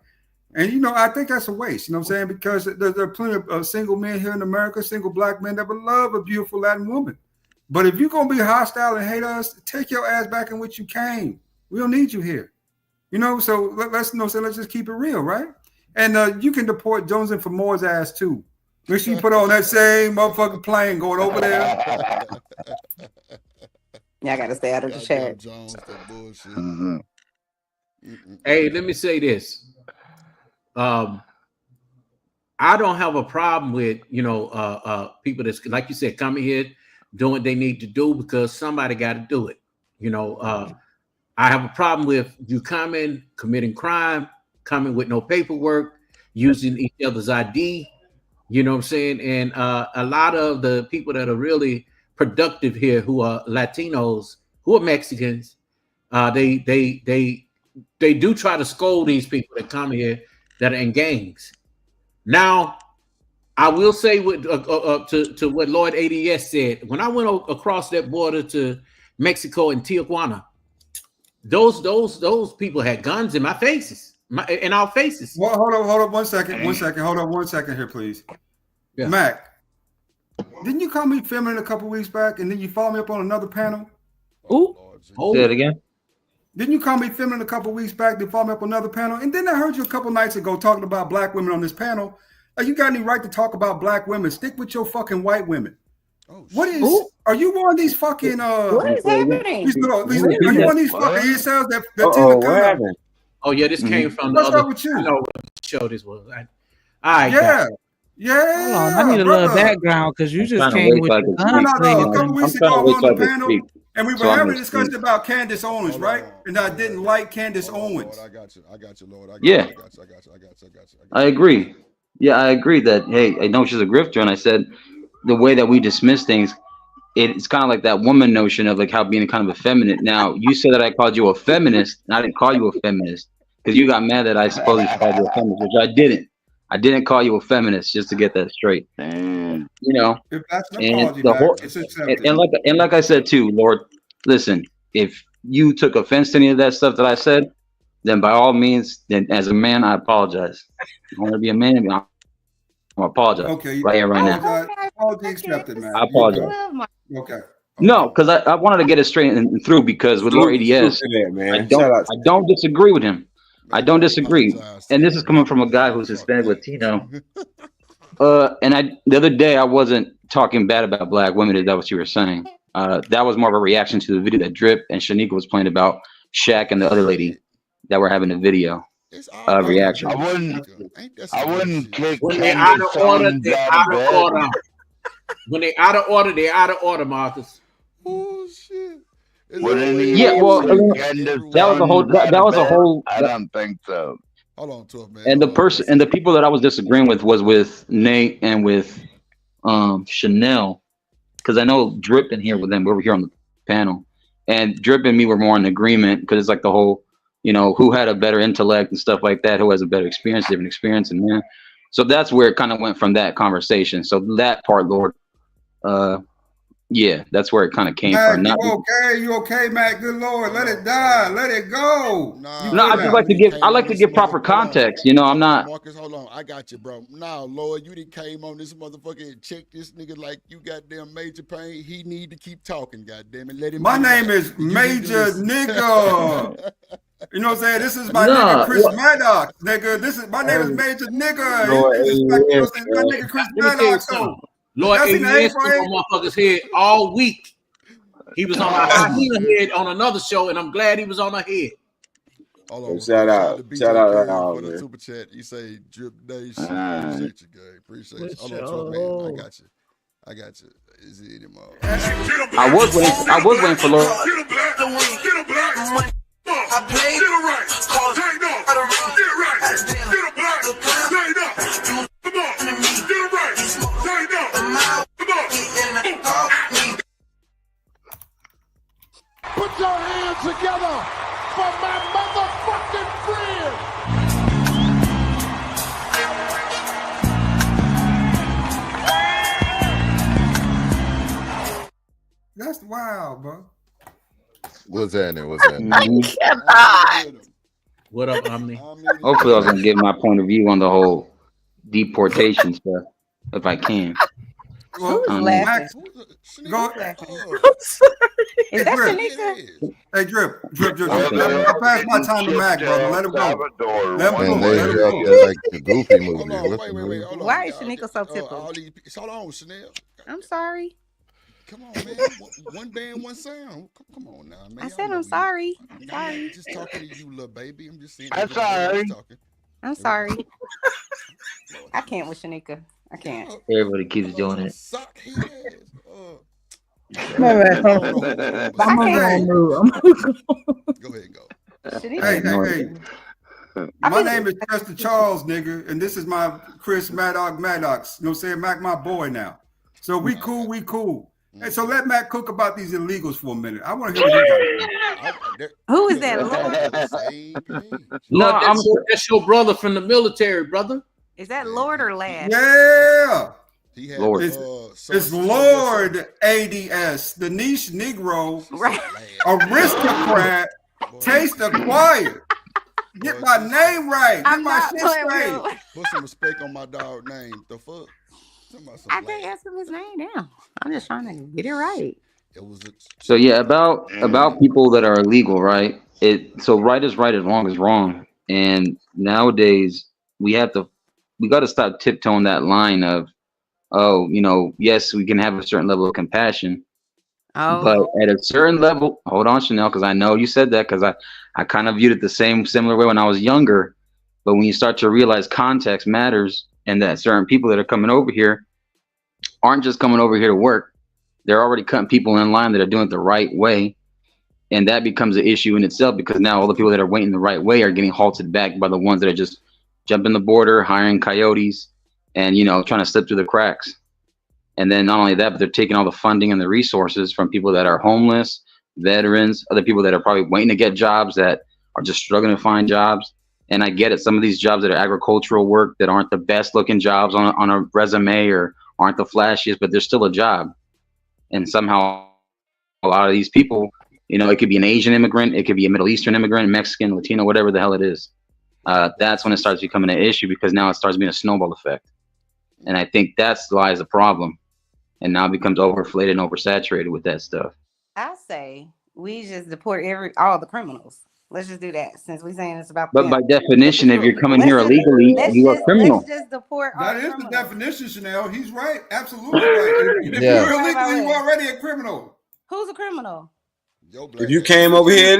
And, I think that's a waste, you know what I'm saying? Because there are plenty of single men here in America, single black men that would love a beautiful Latin woman. But if you're going to be hostile and hate us, take your ass back in which you came. We don't need you here. So let's just keep it real, right? And you can deport Jones and More's ass too. Make sure you put on that same motherfucking plane going over there. Yeah, I gotta stay out of the chat. Hey, let me say this. I don't have a problem with people that's, like you said, coming here doing what they need to do because somebody got to do it. I have a problem with you coming, committing crime, coming with no paperwork, using each other's ID. You know what I'm saying? And a lot of the people that are really productive here, who are Latinos, who are Mexicans, they do try to scold these people that come here that are in gangs. Now, I will say to what Lord ADS said. When I went across that border to Mexico and Tijuana, those people had guns in my faces, in our faces. Well, hold on 1 second. Hold on 1 second here, please. Yeah. Mac, didn't you call me filming a couple weeks back, and then you follow me up on another panel? Ooh. Say it again. Didn't you call me filming a couple weeks back, then follow me up on another panel? And then I heard you a couple nights ago talking about black women on this panel. You got any right to talk about black women? Stick with your fucking white women. What is? Ooh. Are you one of these fucking? What is happening? Are you one of these fucking incels that tend to come out? Oh yeah, this came from the other. With you? I know what show this was. All right. Yeah. Hold on, I need a little background because you just came with the gun. No. A couple weeks ago, I was on the panel, and we were having a discussion about Candace Owens, right? And I didn't like Candace Owens. I got you, Lord. I got you. I agree. Yeah, I agree that, hey, I know she's a grifter, and I said the way that we dismiss things, it's kind of like that woman notion of like how being kind of effeminate. Now, you said that I called you a feminist, and I didn't call you a feminist because you got mad that I supposedly called you a feminist, which I didn't. I didn't call you a feminist, just to get that straight. If that's an apology, it's accepted. And like I said too, Lord, listen, if you took offense to any of that stuff that I said, then by all means, then as a man, I apologize. I want to be a man. I apologize. Okay, right here, right now. Apology accepted, man. I apologize. Okay. No, because I wanted to get it straight and through because with Lord ADS, I don't disagree with him. I don't disagree, and this is coming from a guy who's Hispanic Latino. And the other day I wasn't talking bad about black women. Is that what you were saying? That was more of a reaction to the video that Drip and Shanika was playing about Shaq and the other lady that were having a video reaction. I wouldn't kick. When they're out of order, they're out of order. When they're out of order, they're out of order, Marcus. Oh shit. Yeah, well, that was a whole. I don't think so. Hold on to it, man. And the people that I was disagreeing with was with Nate and with Chanel, because I know Drip in here with them. We were here on the panel, and Drip and me were more in agreement because it's like the whole, who had a better intellect and stuff like that, who has a better experience, different experience, and man. So that's where it kind of went from that conversation. So that part, Lord, Yeah, that's where it kind of came Mac, from. Not, you okay, Mac? Good Lord, let it die, let it go. no, I just like to give. I like to give proper context. You know, I'm not. Marcus, hold on, I got you, bro. Now, Lord, you done came on this motherfucker and checked this nigga like you goddamn Major Pain. He need to keep talking, goddamn it. Let him. My name is Major Nigga. You know what I'm saying? This is my nigga Chris Maddox, nigga. This is my name is Major Nigga. My nigga Chris Maddox. Lord, he on motherfucker's head all week. He was on a hyena head on another show, and I'm glad he was on a head. Hold on, shout out for man. the super chat. You say Drip Nation. Appreciate you, guy. Appreciate you. Hold on, man. I got you. Is it anymore? I was waiting for Lord. I played it right. Cause get right. Get a black. Stand up. Come on. Get it right. Stand up. Come on. Put your hands together for my motherfucking friend. That's wild, bro. What's happening? What up, Omni? Hopefully, I was gonna give my point of view on the whole deportation stuff, if I can. Who's laughing? Go. I'm sorry. Is that Shanika? Hey, Drip. I passed my time to Mac, brother. Let him go. Let him go. Like the Goofy movie. Wait. Hold on. Why is Shanika so tickled? Hold on, Chanel. I'm sorry. Come on, man. One band, one sound. Come on now, man. I said I'm sorry. I'm just talking to you, little baby. I'm just saying. I'm sorry. I'm sorry. I can't with Shanika. I can't. Everybody keeps doing it. Go ahead, go. Hey. My name is Chester Charles, nigga, and this is my Chris Maddox. You know what I'm saying? Mac, my boy now. So we cool. Hey, so let Matt cook about these illegals for a minute. I want to hear what he got. Who is that, Lord? No, that's your brother from the military, brother. Is that Lord or Lad? Yeah. Lord. It's Lord ADS, the niche Negro, aristocrat, taste acquired. Get my name right. Get my shit straight. Put some respect on my dog name. The fuck? I can't ask him his name now. I'm just trying to get it right. So yeah, about people that are illegal, right? So right is right and wrong is wrong. And nowadays we got to stop tiptoeing that line of, yes, we can have a certain level of compassion. But at a certain level, hold on, Chanel, because I know you said that because I kind of viewed it the similar way when I was younger. But when you start to realize context matters, and that certain people that are coming over here aren't just coming over here to work. They're already cutting people in line that are doing it the right way. And that becomes an issue in itself because now all the people that are waiting the right way are getting halted back by the ones that are just jumping the border, hiring coyotes, and, trying to slip through the cracks. And then not only that, but they're taking all the funding and the resources from people that are homeless, veterans, other people that are probably waiting to get jobs that are just struggling to find jobs. And I get it. Some of these jobs that are agricultural work that aren't the best looking jobs on a resume or aren't the flashiest, but they're still a job. And somehow a lot of these people, it could be an Asian immigrant, it could be a Middle Eastern immigrant, Mexican, Latino, whatever the hell it is. That's when it starts becoming an issue because now it starts being a snowball effect. And I think that's lies the problem. And now it becomes overinflated and oversaturated with that stuff. I say we just deport all the criminals. Let's just do that since we're saying it's about. But by definition, if you're coming here illegally, you are criminal. Let's just deport all that is criminals. The definition, Chanel. He's right. Absolutely right. If you're illegal, you're already a criminal. Who's a criminal? If you came over here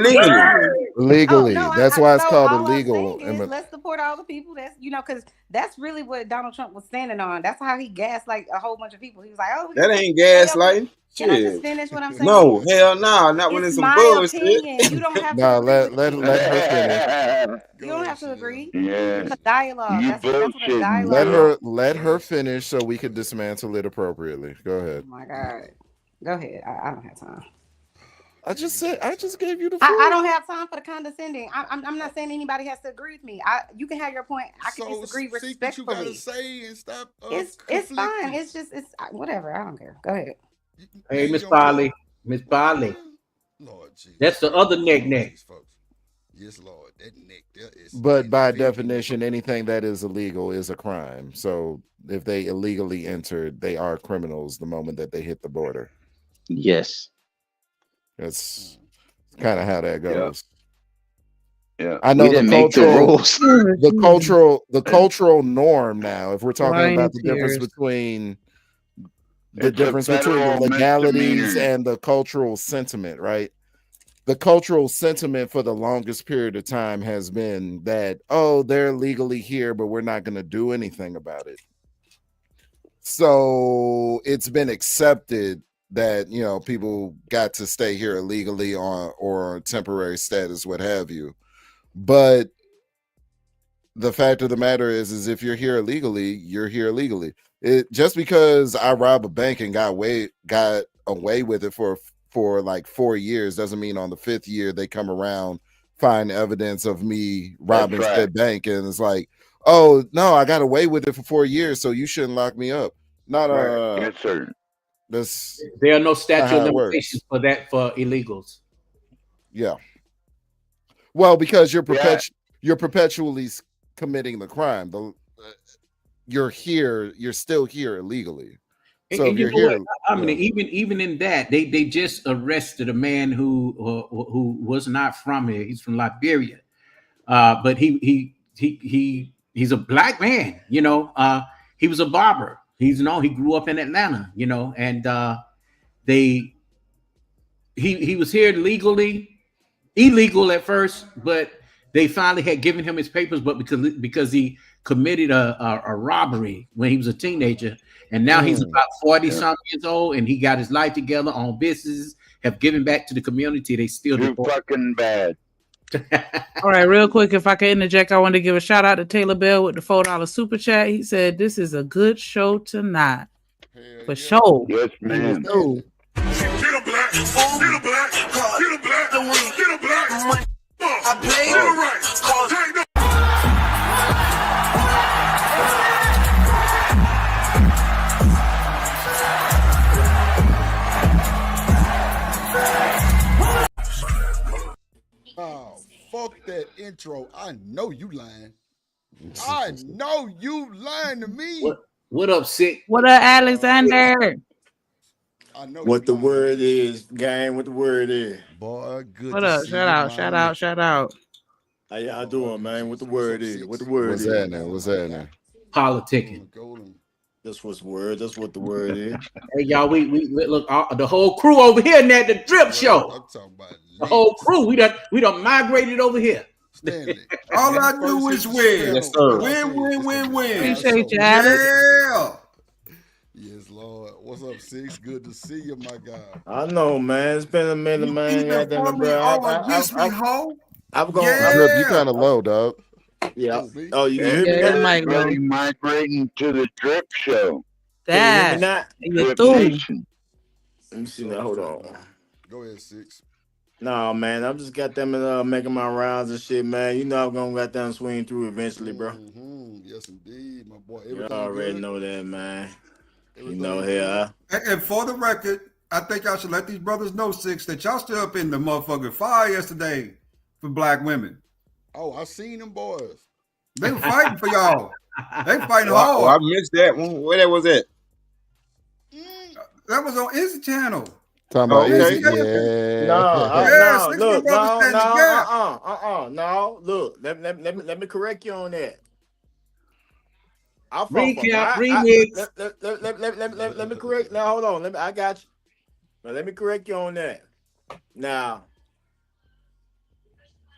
legally, that's why it's called illegal. Let's support all the people that's because that's really what Donald Trump was standing on. That's how he gaslight a whole bunch of people. He was like, that ain't gaslighting. Can I just finish what I'm saying? No, hell no, not when it's some bullshit. You don't have to. Let her finish. You don't have to agree. Yeah. It's a dialogue. That's what a dialogue. Let her finish so we can dismantle it appropriately. Go ahead. Oh my God. Go ahead. I don't have time. I just gave you the floor. I don't have time for the condescending. I'm not saying anybody has to agree with me. You can have your point. I can disagree respectfully. What you gotta say and stop. It's fine. It's whatever. I don't care. Go ahead. Hey, Miss Polly. Miss Polly. Lord Jesus. That's the other neck. Folks. Yes, Lord. That neck there is. But by definition, anything that is illegal is a crime. So if they illegally entered, they are criminals the moment that they hit the border. Yes. That's kind of how that goes. Yeah. I know the cultural norm now, if we're talking about the difference between the legalities and the cultural sentiment, right? The cultural sentiment for the longest period of time has been that, oh, they're legally here, but we're not going to do anything about it. So it's been accepted that, you know, people got to stay here illegally or temporary status, what have you. But the fact of the matter is if you're here illegally, you're here illegally. Just because I rob a bank and got away with it for like 4 years doesn't mean on the 5th year they come around, find evidence of me robbing said bank, and it's like, oh no, I got away with it for 4 years, so you shouldn't lock me up. Not yes, sir. There are no statute of limitations for that for illegals. Yeah. Well, because you're perpetually committing the crime. You're still here illegally. So if you're here, I mean, even in that, they just arrested a man who was not from here. He's from Liberia, but he's a black man. You know, he was a barber. He grew up in Atlanta. You know, and he was here illegal at first, but they finally had given him his papers, but because he committed a robbery when he was a teenager, and now he's about 40-something years old, and he got his life together on business, have given back to the community. They still fucking bad. All right, real quick, if I can interject, I want to give a shout out to Taylor Bell with the $4 super chat. He said, "This is a good show tonight, for sure." Yes, man. Get a black, get a black, get a black, get a black. I play it right. Oh, fuck that intro. I know you lying. I know you lying to me. What up, Sick? What up, Alexander? I know what the word is, gang. What the word is. Boy, good. What up? Shout out. How y'all doing, man? What the word is? What the word is? What's happening? Politicking. That's what's word. That's what the word is. Hey, y'all, we look, the whole crew over here in that the Drip Show. I'm talking about the whole crew. We done migrated over here. All I do is win. Yes, sir. Win. Appreciate you, Alex. Yeah. Yes, Lord. What's up, Six? Good to see you, my guy. I know, man. It's been a minute, man. I've going. Drip, you kind of low, dog. Yeah. Oh, you hear me? Really migrating to the Drip Show. That. Drip Nation. Let me see now. Hold on. Go ahead, Six. No, man. I'm just got them making my rounds and shit, man. You know I'm gonna got them swing through eventually, bro. Mm-hmm. Yes, indeed, my boy. You already know that, man. You know here. And for the record, I think y'all should let these brothers know, Six, that y'all still up in the motherfucking fire yesterday for black women. Oh, I seen them boys. They were fighting for y'all. They fighting hard. Oh, I missed that one. Where that was at? That was on Izzy channel. Talking about Okay. Izzy, No. Look, let me correct you on that. Let me correct. Now hold on. I got you. Now let me correct you on that. Now,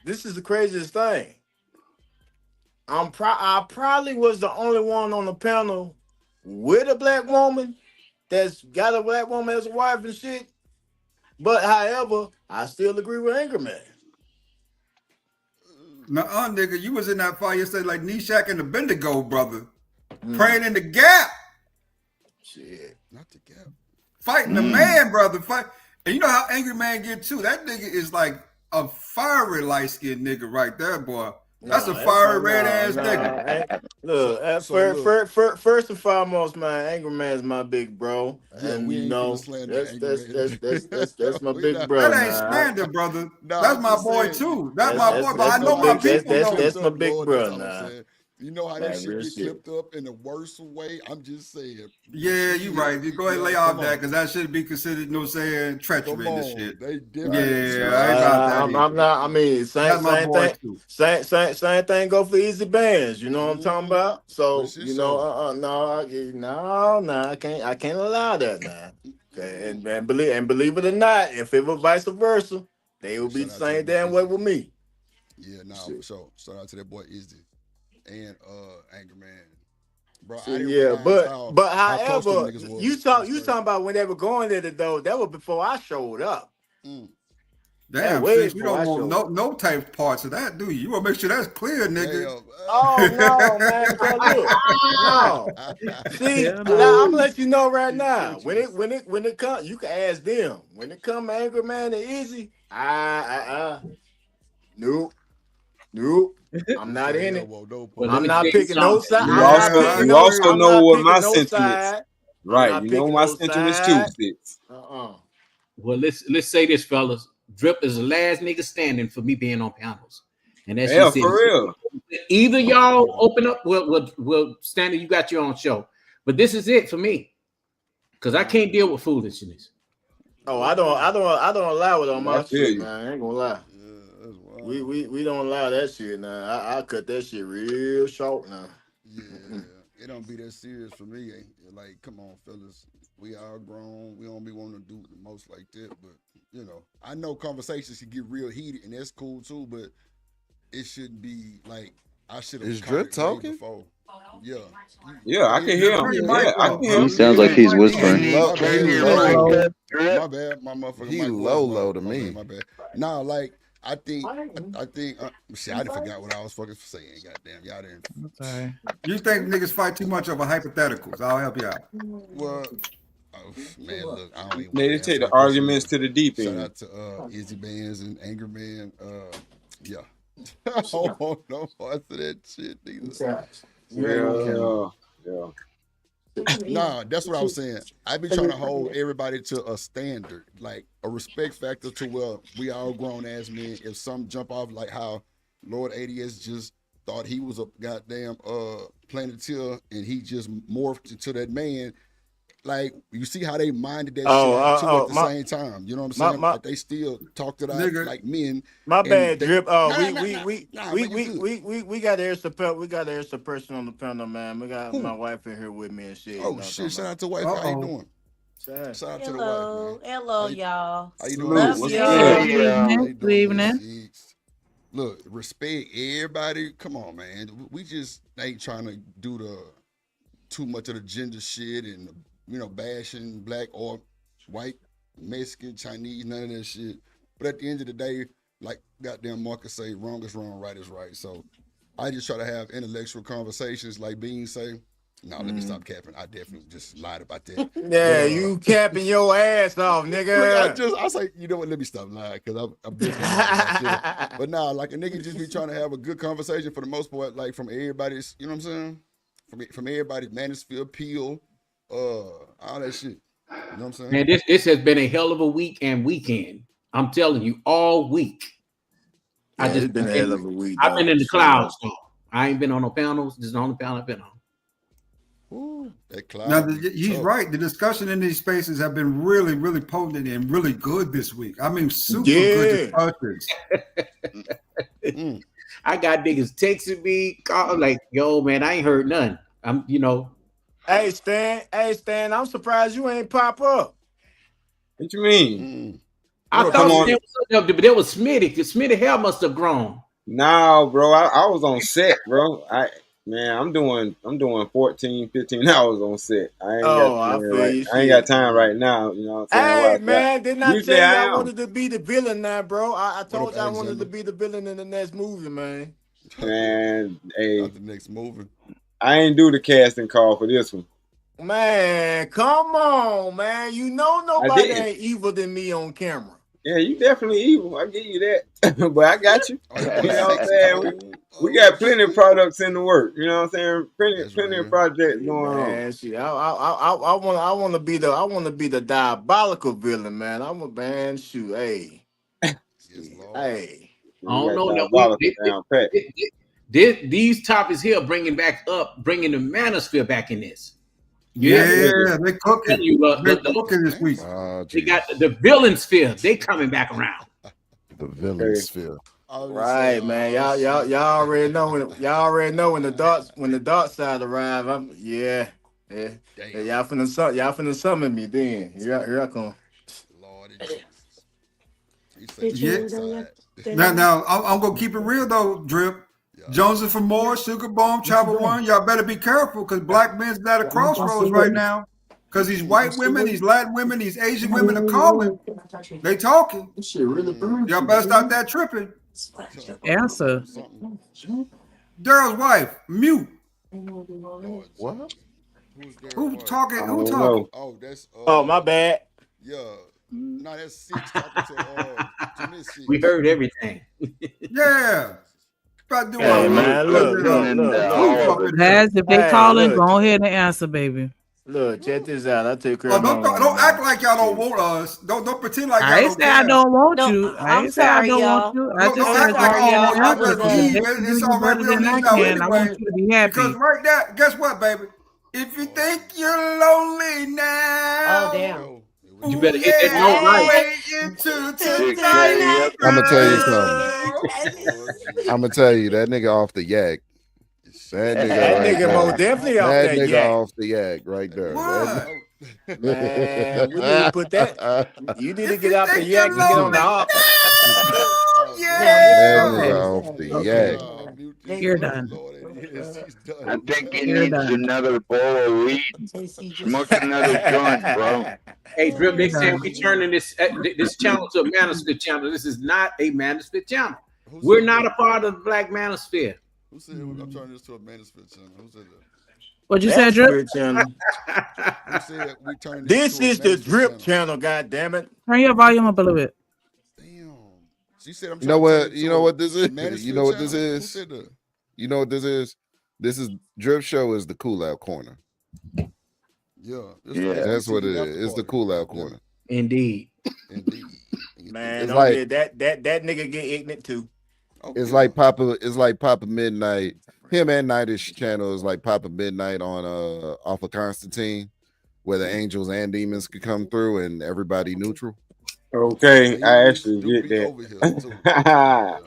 this is the craziest thing. I probably was the only one on the panel with a black woman that's got a black woman as a wife and shit. But however, I still agree with AngryMan. Nuh-uh, nigga, you was in that fire yesterday like Nishak and the Bendigo brother, praying in the gap. Shit, not the gap. Fighting the man, brother. Fight. And you know how AngryMan get too. That nigga is like a fiery light-skinned nigga right there, boy. That's a fiery red ass nigga. Look, first and foremost, man, AngryMan is my big bro, and we you ain't know finna slander that's my big not. bro. That ain't Now, slander, brother. Nah, that's I'm my just boy saying, too. That's my boy, but I know know my how shit people get know. clipped That's my up, big Lord, bro. that's all I'm Now, saying. You know how man, that shit real get shit. clipped up in the worst way. I'm just saying. Yeah, you right. You go ahead and lay off that because that should be considered, saying, treachery and this shit. They Yeah, I ain't about that either. I'm not. I mean, That's my same boy thing. too. Same thing go for easy bands. You know what I'm talking about? So shit you know, show. no, I can't allow that now. Okay, and believe it or not, if it was vice versa, they would be the same damn way with me. Yeah, for sure. Shout out to that boy Izzy and AngryMan. Bro, So, I didn't yeah, realize but how close them however, niggas you was. talking about when they were going there though, that was before I showed up. Damn, way sis, you before don't I want showed no type parts of that, do you? You want to make sure that's clear, nigga. Oh no, man! But look, no. See, Hell now no. I'm gonna let you know right now. When it comes, you can ask them. When it comes, AngryMan and Easy, nope. I'm not in it. I'm not picking no side. I'm not picking no. also I'm know not what picking my no sentiments. side. I'm Right, not you know picking my no sentiments too, side. Six. Well, let's say this, fellas. Drip is the last nigga standing for me being on panels, and that's Yeah, just for it. real. Either y'all open up, well, Standard, you got your own show, but this is it for me because I can't deal with foolishness. Oh, I don't allow it on my feel shit, you. man. I ain't gonna lie. We don't allow that shit now. I cut that shit real short now. Yeah, it don't be that serious for me. Like, come on, fellas. We all grown. We don't be wanting to do the most like that. But, I know conversations can get real heated, and that's cool too, but it shouldn't be like I should have Is caught Drip it talking? way before. Yeah. Yeah, I can hear him. Yeah, I can hear He him. sounds like he's whispering. He low. My bad. My motherfucker He mic low was to me. My bad. Nah, like I think shit, I didn't forgot what I was fucking saying. Goddamn, y'all didn't. Sorry. You think niggas fight too much over hypotheticals? I'll help you out. Well, man, look, I don't even They want to take answer the that question arguments either. to the deep Shout end. out to Izzy Bands and AngryMan. Yeah. I don't want no parts of that shit either. Yeah. Nah, that's what I was saying. I be trying to hold everybody to a standard, like a respect factor to where we all grown ass men. If some jump off, like how Lord ADS just thought he was a goddamn planeteer and he just morphed into that man. Like, you see how they minded that shit out too at the same time. You know what I'm saying? Like, they still talked it out like men. My bad, they, Drip. we We got the extra person on the panel, man. We got my wife in here with me and shit. Oh shit! Shout out to wife. How you doing? Shout out to the wife, man. Hello, y'all. How you doing? Love What's y'all. Good evening. Look, respect everybody. Come on, man. We just ain't trying to do too much of the gender shit and bashing black or white, Mexican, Chinese, none of that shit. But at the end of the day, like goddamn Marcus say, wrong is wrong, right is right. So I just try to have intellectual conversations, like Bean say. No, let me stop capping. I definitely just lied about that. Yeah, you capping your ass off, nigga. Look, I was like, you know what? Let me stop lying because I'm definitely lying about that. But nah, like a nigga just be trying to have a good conversation for the most part, like from everybody's, you know what I'm saying? From everybody's Mansfield, Peel, all that shit. You know what I'm saying? Man, this has been a hell of a week and weekend. I'm telling you, all week. Yeah, it's been a hell of a week. I've been in the clouds, though. I ain't been on no panels. This is the only panel I've been on. Ooh, that cloud. Now, he's right. The discussion in these spaces have been really, really potent and really good this week. I mean, super good discussions. I got niggas texting me, like, yo, man, I ain't heard none. Hey, Stan, I'm surprised you ain't pop up. What you mean? I thought there was Smitty. The Smitty hair must have grown. No, bro. I was on set, bro. I'm doing 14, 15 hours on set. I ain't got time right now. You know what I'm saying? Hey, man, didn't I Usually tell you I am. wanted to be the villain now, bro? I told you I wanted to be the villain in the next movie, man. Man, hey. Not the next movie. I ain't do the casting call for this one. Man, come on, man. You know nobody ain't evil than me on camera. Yeah, you definitely evil. I give you that. But I got you. You know what I'm saying? We got plenty of products in the work. You know what I'm saying? Plenty of projects going on. See, I want to be the diabolical villain, man. I'm a man. Shoot, hey, hey. I don't know. Now, these topics here bringing the manosphere back in this. Yeah, they cooking. They cooking this week. They got the villain sphere. They coming back around. The villain sphere. Right, man. Y'all already know when the dark side arrive. Yeah. Y'all finna summon me then. Here I come. Yeah. Now I'm gonna keep it real though, Drip. Joseph for more, Sugar Bomb, Chopper One. Y'all better be careful because black men's at a crossroads right now. Because these white women, these Latin women, these Asian women are calling. They talking. Y'all better stop that tripping. Answer. Daryl's wife, mute. What? Who's talking? Who talking? Oh, that's. My bad. Yeah. No, that's Six talking to Miss. We heard everything. Yeah. Hey, man, look. As if they calling, go ahead and answer, baby. Look, check this out. I take care of don't act like y'all don't want us. Don't pretend like y'all I ain't say I don't want you. I ain't say I don't want you. I just said y'all just leave. It's already we'll leave now anyway. I want you to be happy. Because right now, guess what, baby? If you think you're lonely now, oh damn. You better hit that note right. I'm gonna tell you something. I'm gonna tell you that nigga off the yak. That nigga most definitely off that nigga yak. off the yak right there. Man, we need to put that. You need to get off the yak and get on the op. That nigga off the yak. You're done. I think he needs another bowl of weed. Smoke another joint, bro. Hey, Drip, they said we turning this channel to a manosphere channel. This is not a manosphere channel. We're not a part of the Black Manosphere. Who said I'm turning this to a manosphere channel? Who said that? What'd you say, Drip? Who said we turn This is the Drip channel, God damn it. Turn your volume up a little bit. Damn. She said I'm You know what? to You know what this is? manosphere You know what this channel? Who is? said that? You know what this is? This is Drip Show is the cool out corner. Yeah. That's what it is. It's the cool out corner. Indeed. Man, It's don't like- get that nigga get ignorant too. It's like Papa Midnight. Him and Nightish channel is like Papa Midnight on off of Constantine, where the angels and demons could come through and everybody neutral. Okay, I actually get that.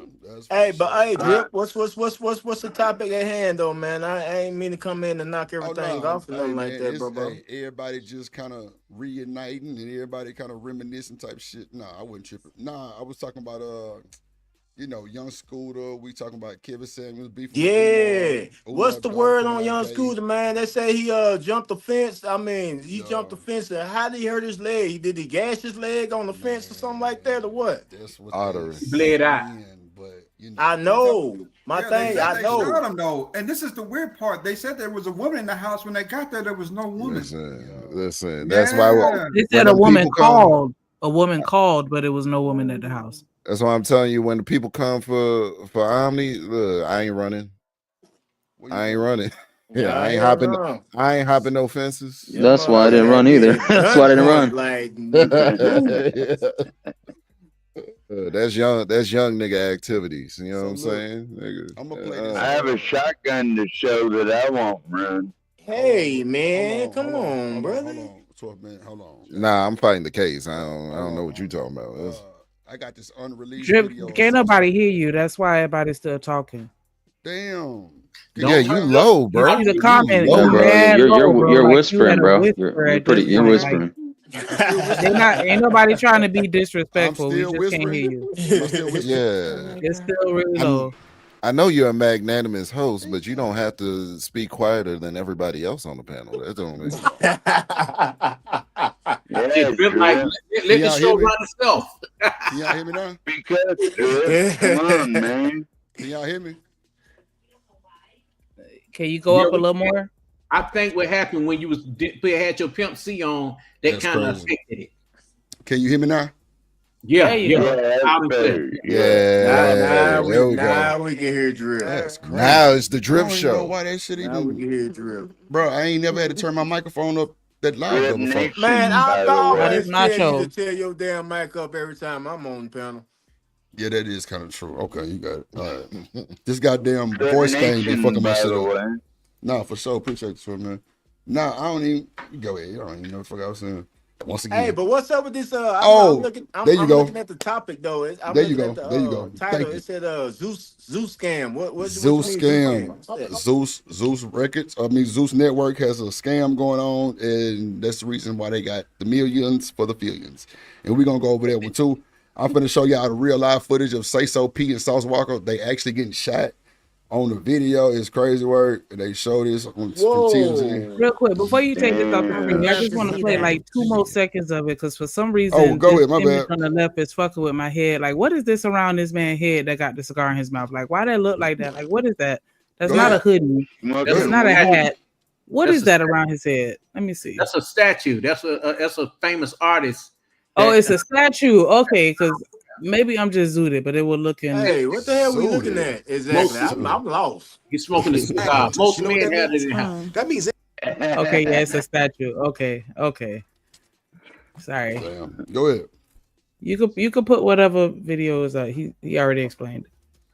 Hey, but hey, Drip, what's the topic at hand though, man? I ain't mean to come in and knock everything off or nothing like that, bro. Everybody just kind of reuniting and everybody kind of reminiscing type shit. Nah, I wouldn't trip it. Nah, I was talking about Young Scooter. We talking about Kevin Samuels beef. Yeah. What's the word on Young Scooter, man? They say he jumped the fence. I mean, he jumped the fence. And how did he hurt his leg? Did he gash his leg on the fence or something like that, or what? That's what artery bled out. I know. I They know. shot him though, and this is the weird part. They said there was a woman in the house when they got there. There was no woman. Listen. That's why They said a woman called. A woman called, but it was no woman at the house. That's why I'm telling you, when the people come for Omni, look, I ain't running. I ain't running. Yeah, I ain't hopping no fences. That's why I didn't run either. That's why I didn't run. That's young nigga activities. You know what I'm saying? Nigga. I'm gonna play this. I have a shotgun to show that I won't run. Hey man, come on, brother. Hold on, 12 minutes. Hold on. Nah, I'm fighting the case. I don't know what you talking about. I got this unreleased Drip, video. can't nobody hear you. That's why everybody's still talking. Damn. Yeah, you low, bro. You see the comment. You're whispering, bro. You're whispering. Ain't nobody trying to be disrespectful. We just can't hear you. Yeah. It's still really low. I know you're a magnanimous host, but you don't have to speak quieter than everybody else on the panel. That don't make sense. Let the show run itself. Can y'all hear me now? Because come on, man. Can y'all hear me? Can you go up a little more? I think what happened when you had your Pimp C on, that That's kind of crazy. affected it. Can you hear me now? Yeah, There you go. Loud and clear. Yeah, there we Now go. we can hear drip. That's crazy. Now it's the I drip don't even know show. why that shit Now we even. can hear drip. Bro, I ain't never had to turn my microphone up that loud Drip though before. Nation, Man, I by the way. always my tell show. you to tell your damn mic up every time I'm on the panel. Yeah, that is kind of true. Okay, you got it. All right. This goddamn Drip voice thing be Nation, fucking my by shit the up. way. Nah, for sure. Appreciate you, man. Nah, I don't even. You go ahead. You don't even know what the fuck I was saying. Once again. Hey, but what's up with this? I'm there you go. looking at the topic though. I'm There you looking go. at the There you go. title. Thank It said Zeus scam. What Zeus you mean, scam. Zeus scam? Zeus Records. Zeus Network has a scam going on, and that's the reason why they got the millions for the billions. And we're gonna go over that one too. I'm finna show y'all the real live footage of ShayShay P and Sauce Walker. They actually getting shot on the video. It's crazy work. And they show this on TMZ. Real quick, before you take this off the screen, I love just to want to see play that. like 2 more seconds of it because for some Oh, reason go this ahead. My image bad. on the left is fucking with my head. Like, what is this around this man's head that got the cigar in his mouth? Like, why that look like that? Like, what is that? That's Go not ahead. a hoodie. That's not a hat. What That's is a that around his head? Let me see. That's a statue. That's a famous artist. Oh, it's a statue. Okay, because maybe I'm just zooted, but it will look in. Hey, what the hell we Zooted. looking at? Exactly. I'm lost. He's smoking a cigar. Most men have it in house. That means Okay, yeah, it's a statue. Okay. Sorry. Damn. Go ahead. You could put whatever video is he already explained.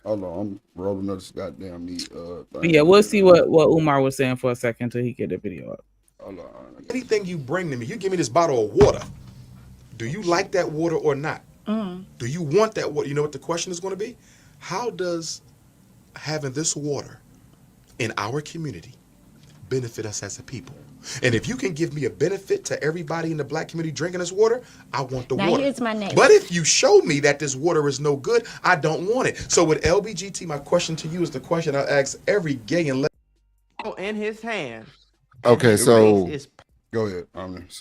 Hold on. I'm rolling up this goddamn meat. But yeah, we'll see what Umar was saying for a second till he get the video up. Hold on. anything you bring to me, you give me this bottle of water. Do you like that water or not? Do you want that water? You know what the question is going to be? How does having this water in our community benefit us as a people? And if you can give me a benefit to everybody in the black community drinking this water, I want the Now water. here's my next. But if you show me that this water is no good, I don't want it. So with LBGT, my question to you is the question I ask every gay and lesbian. In his hand. Okay, so go ahead.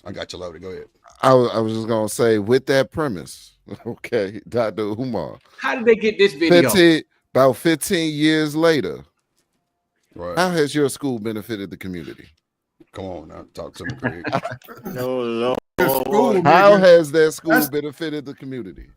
I got you loaded. Go ahead. I was just gonna say with that premise, okay, Dr. Umar. How did they get this video? About 15 years later, right? How has your school benefited the community? Come on now, talk to me, Craig. No, Lord. How has that school benefited the community?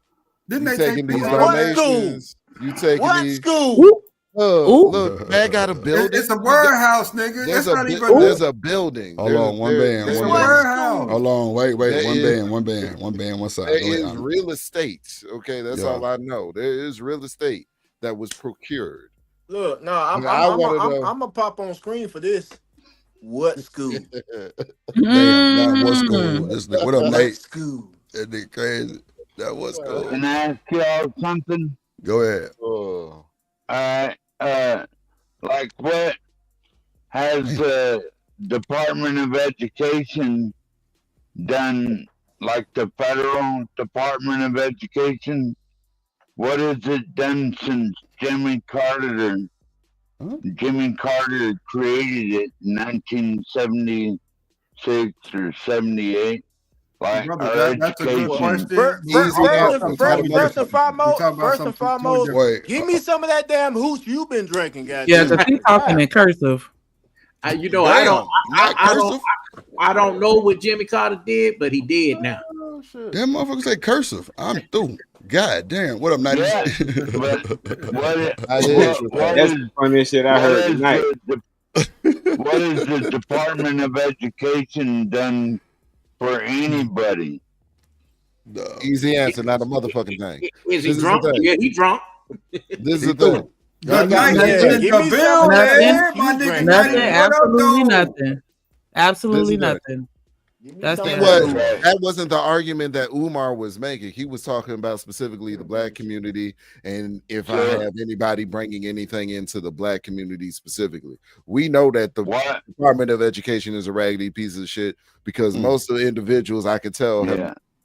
Didn't you they taking take these people- donations? You taking What these? school? Look, man got a building. It's a warehouse, nigga. There's That's a not even. there's a building. Hold on, one band, It's one a band. warehouse. Hold on, wait, There one band, one side. There Go ahead, is Anna. real estate. Okay, that's Yeah. all I know. There is real estate that was procured. Look, no, I'm gonna pop on screen for this. What school? Damn, that was cool. This nigga, what up, Nate? School. That nigga crazy. That was cool. Can I ask y'all something? Go ahead. Like what has the Department of Education done, like the federal Department of Education? What has it done since Jimmy Carter created it in 1976 or 78? Like Brother, that's a good question. First and foremost, give me some of that damn hooch you've been drinking, guys. Yeah, because he's talking in cursive. I don't know what Jimmy Carter did, but he did now. Them motherfuckers say cursive. I'm through. God damn. What up, Nate? That's the funniest shit I heard tonight. What has the Department of Education done for anybody? Easy answer, not a motherfucking thing. Is he drunk? Yeah, he drunk. This is the thing. Absolutely nothing. That's that wasn't the argument that Umar was making. He was talking about specifically the black community, and if I have anybody bringing anything into the black community specifically. We know that the Department of Education is a raggedy piece of shit because most of the individuals I could tell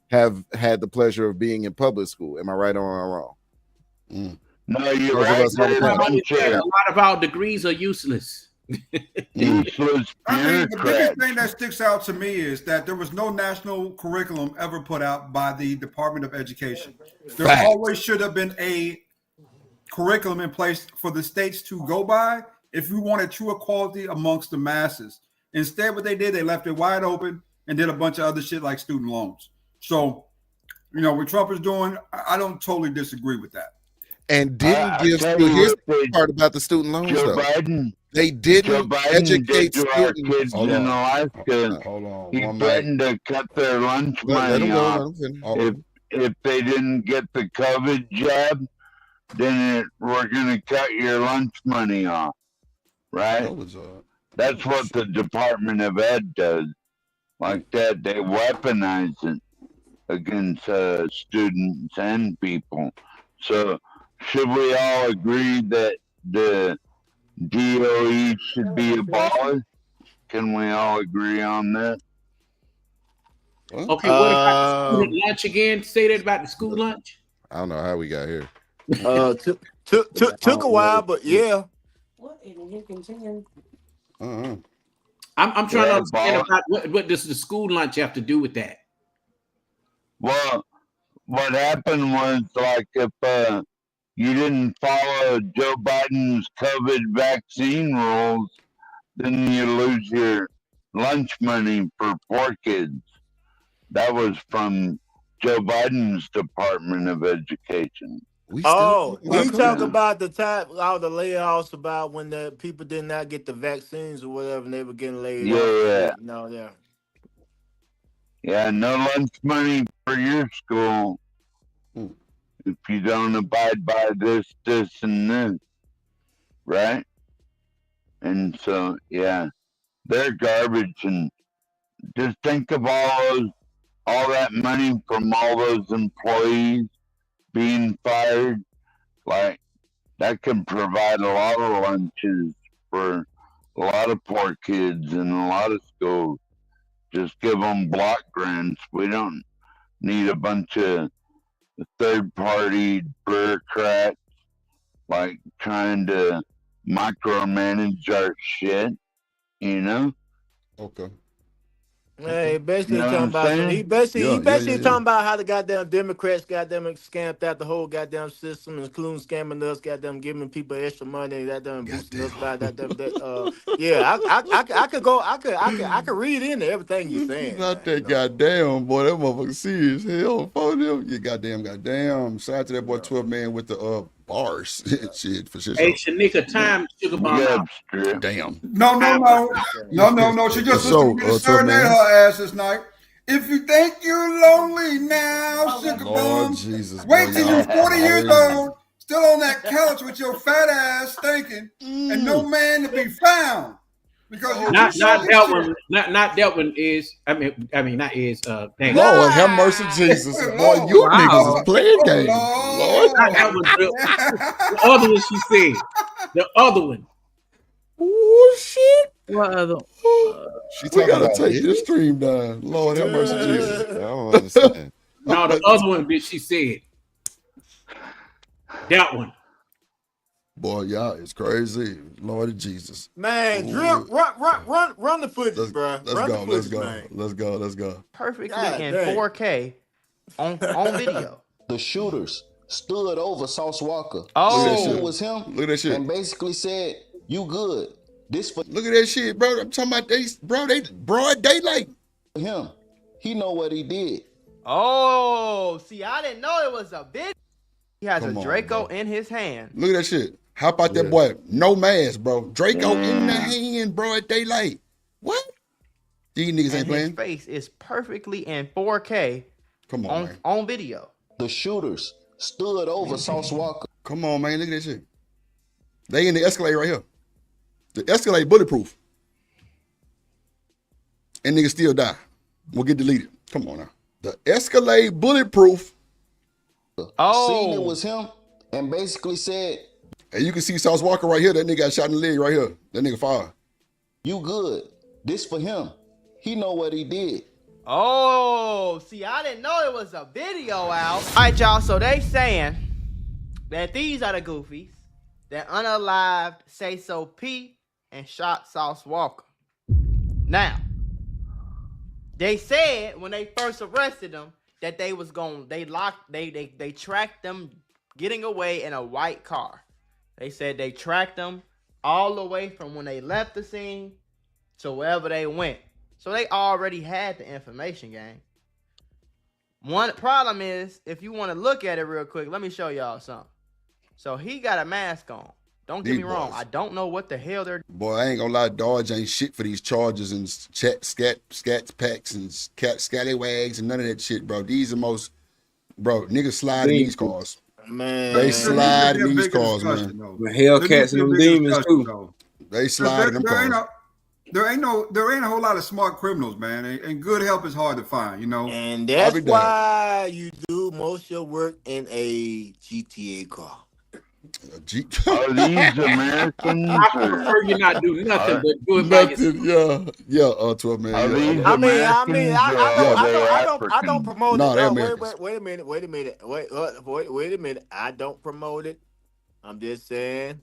have had the pleasure of being in public school. Am I right or am I wrong? No, you're Those of right. us on the panel. A lot of our degrees are useless. Useless. I think the biggest thing that sticks out to me is that there was no national curriculum ever put out by the Department of Education. There always should have been a curriculum in place for the states to go by if we wanted true equality amongst the masses. Instead, what they did, they left it wide open and did a bunch of other shit like student loans. So You know what Trump is doing. I don't totally disagree with that. And didn't I give tell the you his what, part about the student loans Joe though. Biden. They Joe didn't Biden did educate to our students. kids in Alaska. Hold on. He One mic. threatened to cut their lunch Let money him go. off Let him finish. if they didn't get the COVID jab. Then we're gonna cut your lunch money off, right? That's what the Department of Ed does. Like that, they weaponize it against students and people. So, should we all agree that the DOE should be abolished? Can we all agree on that? Okay, what about the student lunch again? Say that about the school lunch. I don't know how we got here. Took a while, but yeah. I'm trying to understand about what does the school lunch have to do with that? Well, what happened was like if you didn't follow Joe Biden's COVID vaccine rules, then you lose your lunch money for poor kids. That was from Joe Biden's Department of Education. We talk about the time, all the layoffs about when the people did not get the vaccines or whatever, and they were getting laid off. Yeah, no lunch money for your school if you don't abide by this, and this, right? And so, yeah, they're garbage. And just think of all that money from all those employees being fired. Like, that can provide a lot of lunches for a lot of poor kids in a lot of schools. Just give them block grants. We don't need a bunch of third-party bureaucrats like trying to micromanage our shit, you know? Okay. Hey, basically You know talking what I'm about saying? he basically Yeah. talking about how the goddamn Democrats goddamn scammed out the whole goddamn system, including scamming us, goddamn giving people extra money, goddamn boosting us by I could read into everything you're saying. Not that goddamn boy. That motherfucker serious hell. For them, you goddamn. Shout out to that boy 12 man with the bars. Shit for shit. Hey, Shanika, time sugar bomb out. Damn. No. She just serenade her ass this night. If you think you're lonely now, sugar bum, Jesus, wait till you're 40 years old, still on that couch with your fat ass stinking, and no man to be found. Because Not that one. Not that one is. I mean, not is. Dang. Lord have mercy, Jesus. Boy, you niggas is playing games. Lord. Not that one. The other one she said. The other one. Oh shit! What other? She talking about take this stream down. Lord have mercy, Jesus. I don't understand. No, the other one, bitch. She said. That one. Boy, y'all, it's crazy. Lord Jesus. Man, run the footage, bro. Let's go. Perfectly in 4K on video. The shooters stood over Sauce Walker. Oh, it was him. Look at that shit. And basically said, "You good? This for look at that shit, bro. I'm talking about they broad daylight. Him. He know what he did. Oh, see, I didn't know it was a bit. He has a Draco in his hand. Look at that shit. How about that boy? No mask, bro. Draco in the hand, bro, at daylight. What? These niggas ain't playing. His face is perfectly in 4K. Come on, man. On video. The shooters stood over Sauce Walker. Come on, man. Look at that shit. They in the Escalade right here. The Escalade bulletproof. And niggas still die. We'll get deleted. Come on now. The Escalade bulletproof. Seen it was him and basically said, and you can see Sauce Walker right here. That nigga got shot in the leg right here. That nigga fired. You good. This for him. He know what he did. Oh, see, I didn't know it was a video out. All right, y'all. So they saying that these are the goofies that unalived Say So P and shot Sauce Walker. Now, they said when they first arrested them that they was they tracked them getting away in a white car. They said they tracked them all the way from when they left the scene to wherever they went. So they already had the information, gang. One problem is, if you want to look at it real quick, let me show y'all something. So he got a mask on. Don't get me wrong. I don't know what the hell they're. Boy, I ain't gonna lie, Dodge ain't shit for these charges and scats packs and scallywags and none of that shit, bro. These are niggas slide in these cars. Man, they slide in these cars, man. The Hellcats and them demons too. They slide in them cars. There ain't a whole lot of smart criminals, man, and good help is hard to find, you know. And that's why you do most of your work in a GTA car. Are these Americans? I prefer you not do nothing but do it by yourself. Yeah, 12 man. I don't promote No, they're it. Americans. Wait a minute. I don't promote it. I'm just saying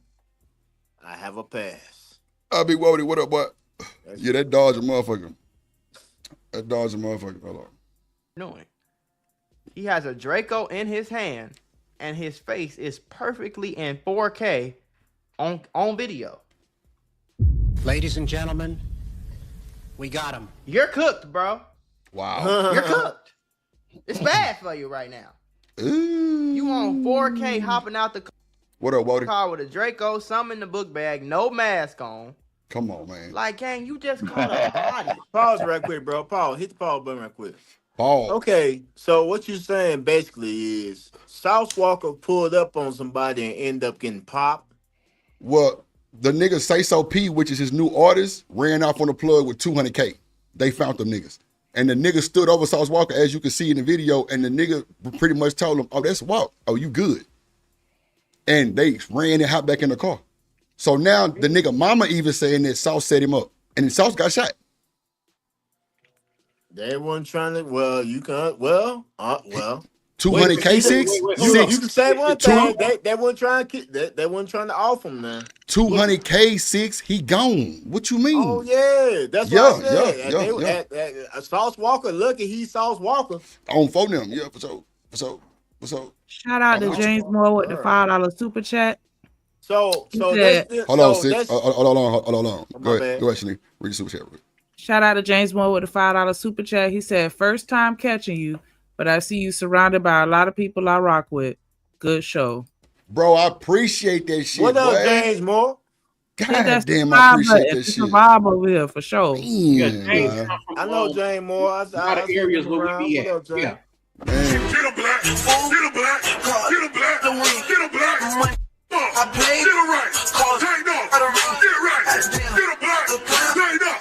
I have a pass. I'll be Wody. What up, boy? Yeah, that Dodge a motherfucker. Hold on. Knowing. He has a Draco in his hand, and his face is perfectly in 4K on video. Ladies and gentlemen, we got him. You're cooked, bro. Wow. You're cooked. It's bad for you right now. You on 4K hopping out the What up, Wody? car with a Draco, some in the book bag, no mask on. Come on, man. Like, gang, you just caught a body. Pause right quick, bro. Pause. Hit the pause button right quick. Pause. Okay, so what you're saying basically is South Walker pulled up on somebody and ended up getting popped. Well, the nigga ShayShay P, which is his new artist, ran off on the plug with 200K. They found them niggas. And the nigga stood over South Walker, as you can see in the video, and the nigga pretty much told him, oh, that's Walk. Oh, you good. And they ran and hopped back in the car. So now the nigga mama even saying that South set him up. And then South got shot. They weren't trying to, well. 200K six? You can say one thing. They weren't trying to they weren't trying to off him now. 200K six, he gone. What you mean? Oh yeah, that's what I said. Sauce Walker, lucky he's Sauce Walker. On phone them, yeah, for sure. Shout out to James Moore with the $5 super chat. So hold on, sis. Hold on. Go ahead, Shani. Read the super chat. Shout out to James Moore with the $5 super chat. He said, first time catching you, but I see you surrounded by a lot of people I rock with. Good show. Bro, I appreciate that shit. What up, James Moore? God damn, I appreciate that shit. Vibe over here for sure. I know James Moore. A lot of areas where we be at. What up, James? Get a black, I played. Get it right. Take no. Get it right. Get a black. Take no.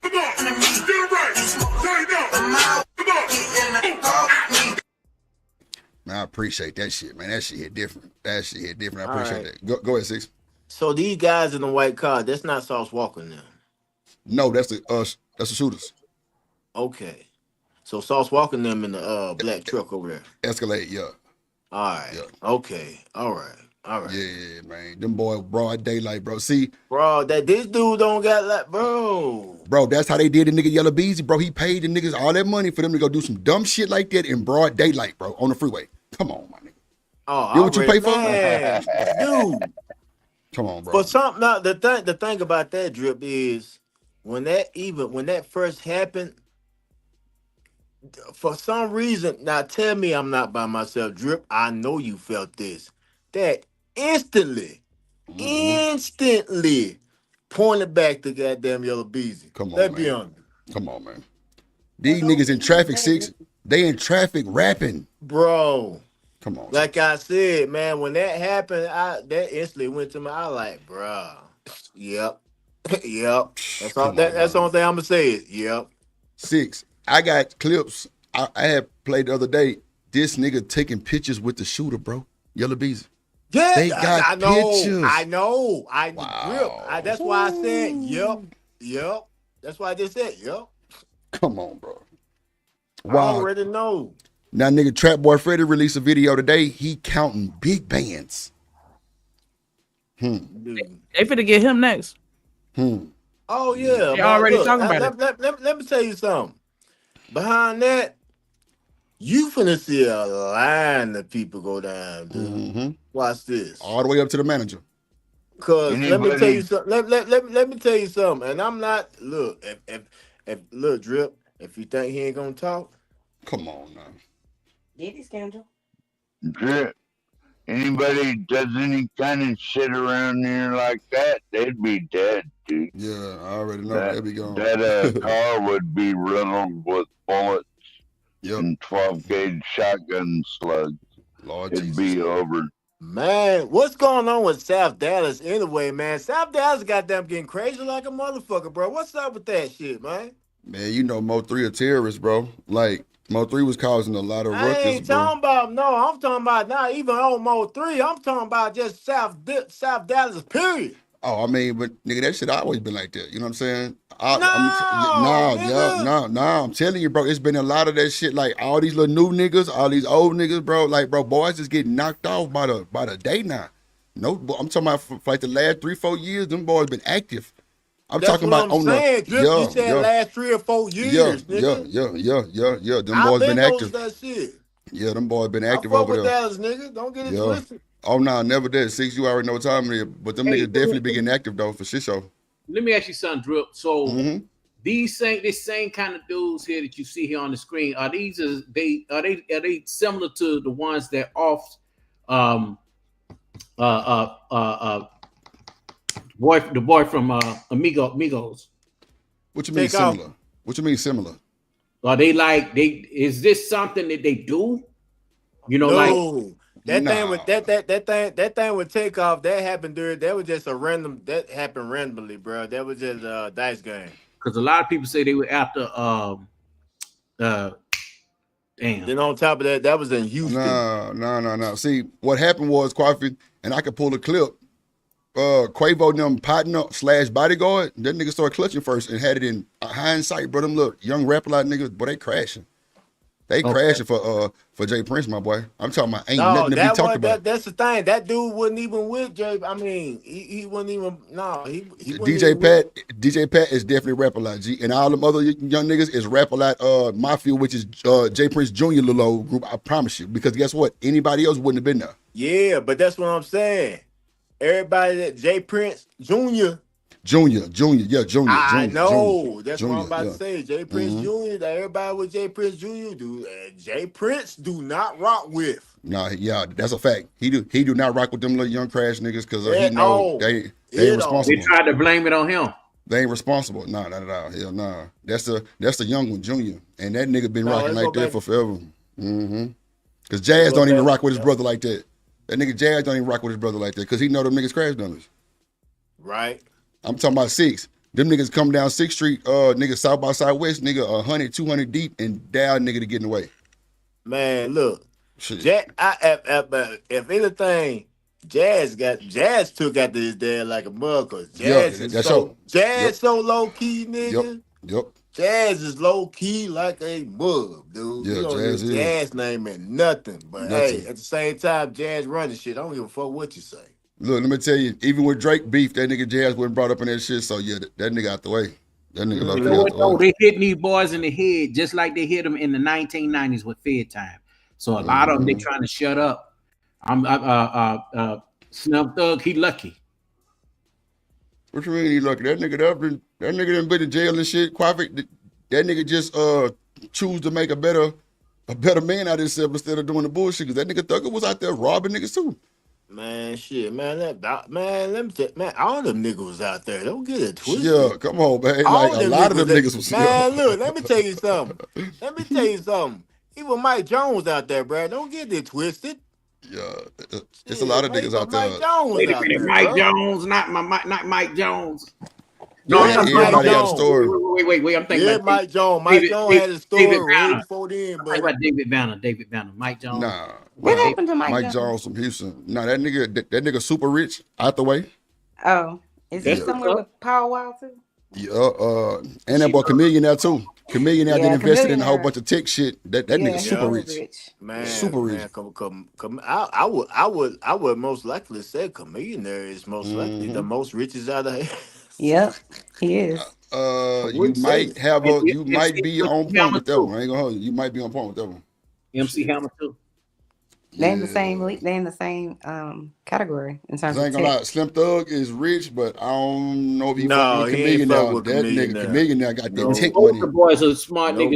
Come on. Get it right. Take no. Come on. Man, I appreciate that shit, man. That shit hit different. I appreciate that. Go ahead, Six. So these guys in the white car, that's not Sauce Walker now. No, that's the shooters. Okay. So Sauce Walker and them in the black truck over there. Escalade, yeah. All right. Yeah. Okay. All right. Yeah, man. Them boys broad daylight, bro. See, bro, that this dude don't got like, bro. Bro, that's how they did the nigga Yellow Beezy, bro. He paid the niggas all that money for them to go do some dumb shit like that in broad daylight, bro, on the freeway. Come on, my nigga. Oh, you know what you pay for? Man, dude. Come on, bro. But something now, the thing about that, Drip, is when that first happened, for some reason, now tell me I'm not by myself, Drip. I know you felt this. That instantly pointed back to goddamn Yellow Beezy. Come on, Let's man. be honest. Come on, man. These niggas in traffic, Six. They in traffic rapping. Bro. Come on. Like I said, man, when that happened, that instantly went to I like, bro. Yep. Yep. That's the only thing I'm gonna say is yep. Six. I got clips. I had played the other day. This nigga taking pictures with the shooter, bro. Yellow Beezy. Yeah, they got I know, pictures. I know. Wow. That's why I said yep. That's why I just said yep. Come on, bro. Wow. I already know. Now, nigga, Trap Boy Freddy released a video today. He counting big bands. They finna get him next. Oh yeah, they already talking about it. Let me tell you something. Behind that, you finna see a line of people go down, dude. Watch this. All the way up to the manager. Cause let me tell you something. Let me tell you something. And I'm not look if look Drip. If you think he ain't gonna talk, come on now. Diddy scandal. Drip. Anybody does any kind of shit around here like that, they'd be dead, dude. Yeah, I already know. They'll be gone. That car would be riddled with bullets and 12-gauge shotgun slugs. It'd be over. Man, what's going on with South Dallas anyway, man? South Dallas goddamn getting crazy like a motherfucker, bro. What's up with that shit, man? Man, you know Mo3 a terrorist, bro. Like, Mo3 was causing a lot of ruckus, I ain't talking about, no, I'm talking about not even on Mo 3. I'm talking about just South Dallas, period. Oh, I mean, but nigga, that shit always been like that. You know what I'm saying? I'm telling you, bro, it's been a lot of that shit. Like all these little new niggas, all these old niggas, bro. Like, bro, boys just getting knocked off by the day now. No, I'm talking about for like the last 3-4 years, them boys been active. That's talking what about I'm saying, Drip. You said last 3 or 4 years, nigga. Yeah. Them boys been active. That shit. Yeah, them boys been active I fuck over with there. Dallas, nigga. Don't get it twisted. Oh no, never did. 6, you already know what time it is. But them niggas definitely be getting active though for shit show. Let me ask you something, Drip. So this same kind of dudes here that you see here on the screen, are they similar to the ones that off the boy from Amigos? What you mean similar? What you mean similar? Are they is this something that they do? You know, that thing with Takeoff, that happened that was just that happened randomly, bro. That was just a dice game. Because a lot of people say they were after damn. Then on top of that was in Houston. No. See, what happened was, Coffee, and I could pull a clip. Quavo and them partner / bodyguard, that nigga started clutching first and had it in hindsight, bro. Them look young rapper like niggas, boy, they crashing. They crashing for Jay Prince, my boy. I'm talking about ain't nothing to be talked about. That's the thing. That dude wasn't even with Jay. I mean, he wasn't even. No, he DJ Pat is definitely rapper like G, and all them other young niggas is rapper like Mafia, which is Jay Prince Jr. little old group. I promise you, because guess what? Anybody else wouldn't have been there. Yeah, but that's what I'm saying. Everybody that Jay Prince Jr. Junior. I know. That's Junior, what I'm about to say. Jay Prince Jr. That everybody with Jay Prince Jr. do. Jay Prince do not rock with. Nah, yeah, that's a fact. He do not rock with them little young crash niggas because he know they ain't responsible. They tried to blame it on him. They ain't responsible. Nah, not at all. Hell nah. That's the young one, Junior, and that nigga been rocking like that for forever. Because Jazz don't even rock with his brother like that. That nigga Jazz don't even rock with his brother like that because he know them niggas crash numbers. Right. I'm talking about 6. Them niggas come down 6th Street, nigga South by Southwest, nigga 100, 200 deep, and down nigga to get in the way. Man, look, if anything, Jazz took after his dad like a mug, cause Jazz so low key, nigga. Yep. Jazz is low key like a mug, dude. Yeah, Jazz name meant nothing, but hey, at the same time, Jazz running shit. I don't give a fuck what you say. Look, let me tell you, even with Drake beef, that nigga Jazz wasn't brought up in that shit. So yeah, that nigga out the way. That nigga out the way. They hitting these boys in the head just like they hit them in the 1990s with Fed Time. So a lot of them they trying to shut up. Snub Thug, he lucky. What you mean he lucky? That nigga done been in jail and shit. That nigga just choose to make a better man out of himself instead of doing the bullshit. Cause that nigga Thugger was out there robbing niggas too. Man, shit, man, let me tell you, man, all them niggas was out there. Don't get it twisted. Yeah, come on, man. Like a lot of them niggas was. Man, look, let me tell you something. Even Mike Jones out there, bro. Don't get it twisted. Yeah, it's a lot of niggas out there. Mike Jones Wait a minute, Mike Jones, not Mike Jones. No, everybody got a story. Wait. I'm thinking about Mike Jones. Mike Jones had a story right before then, but about David Banner. Mike Jones. Nah. What happened to Mike Jones from Houston? Nah, that nigga super rich out the way. Oh, is he somewhere with Power Wow too? Yeah, and that boy Chameleon now too. Chameleon now did invested in a whole bunch of tech shit. That nigga super rich. Man, super rich. I would most likely say Chameleon there is most likely the most richest out of here. Yep, he is. You might be on point with that one. I ain't gonna hold you. You might be on point with that one. MC Hammer too. They in the same they in the same category in terms I of ain't gonna lie, tech. Slim Thug is rich, but I don't know if he fucking No, with he ain't Chameleon fuck now. with That nigga Chameleon. Chameleon now got that No. tech Both money. the boys are smart niggas.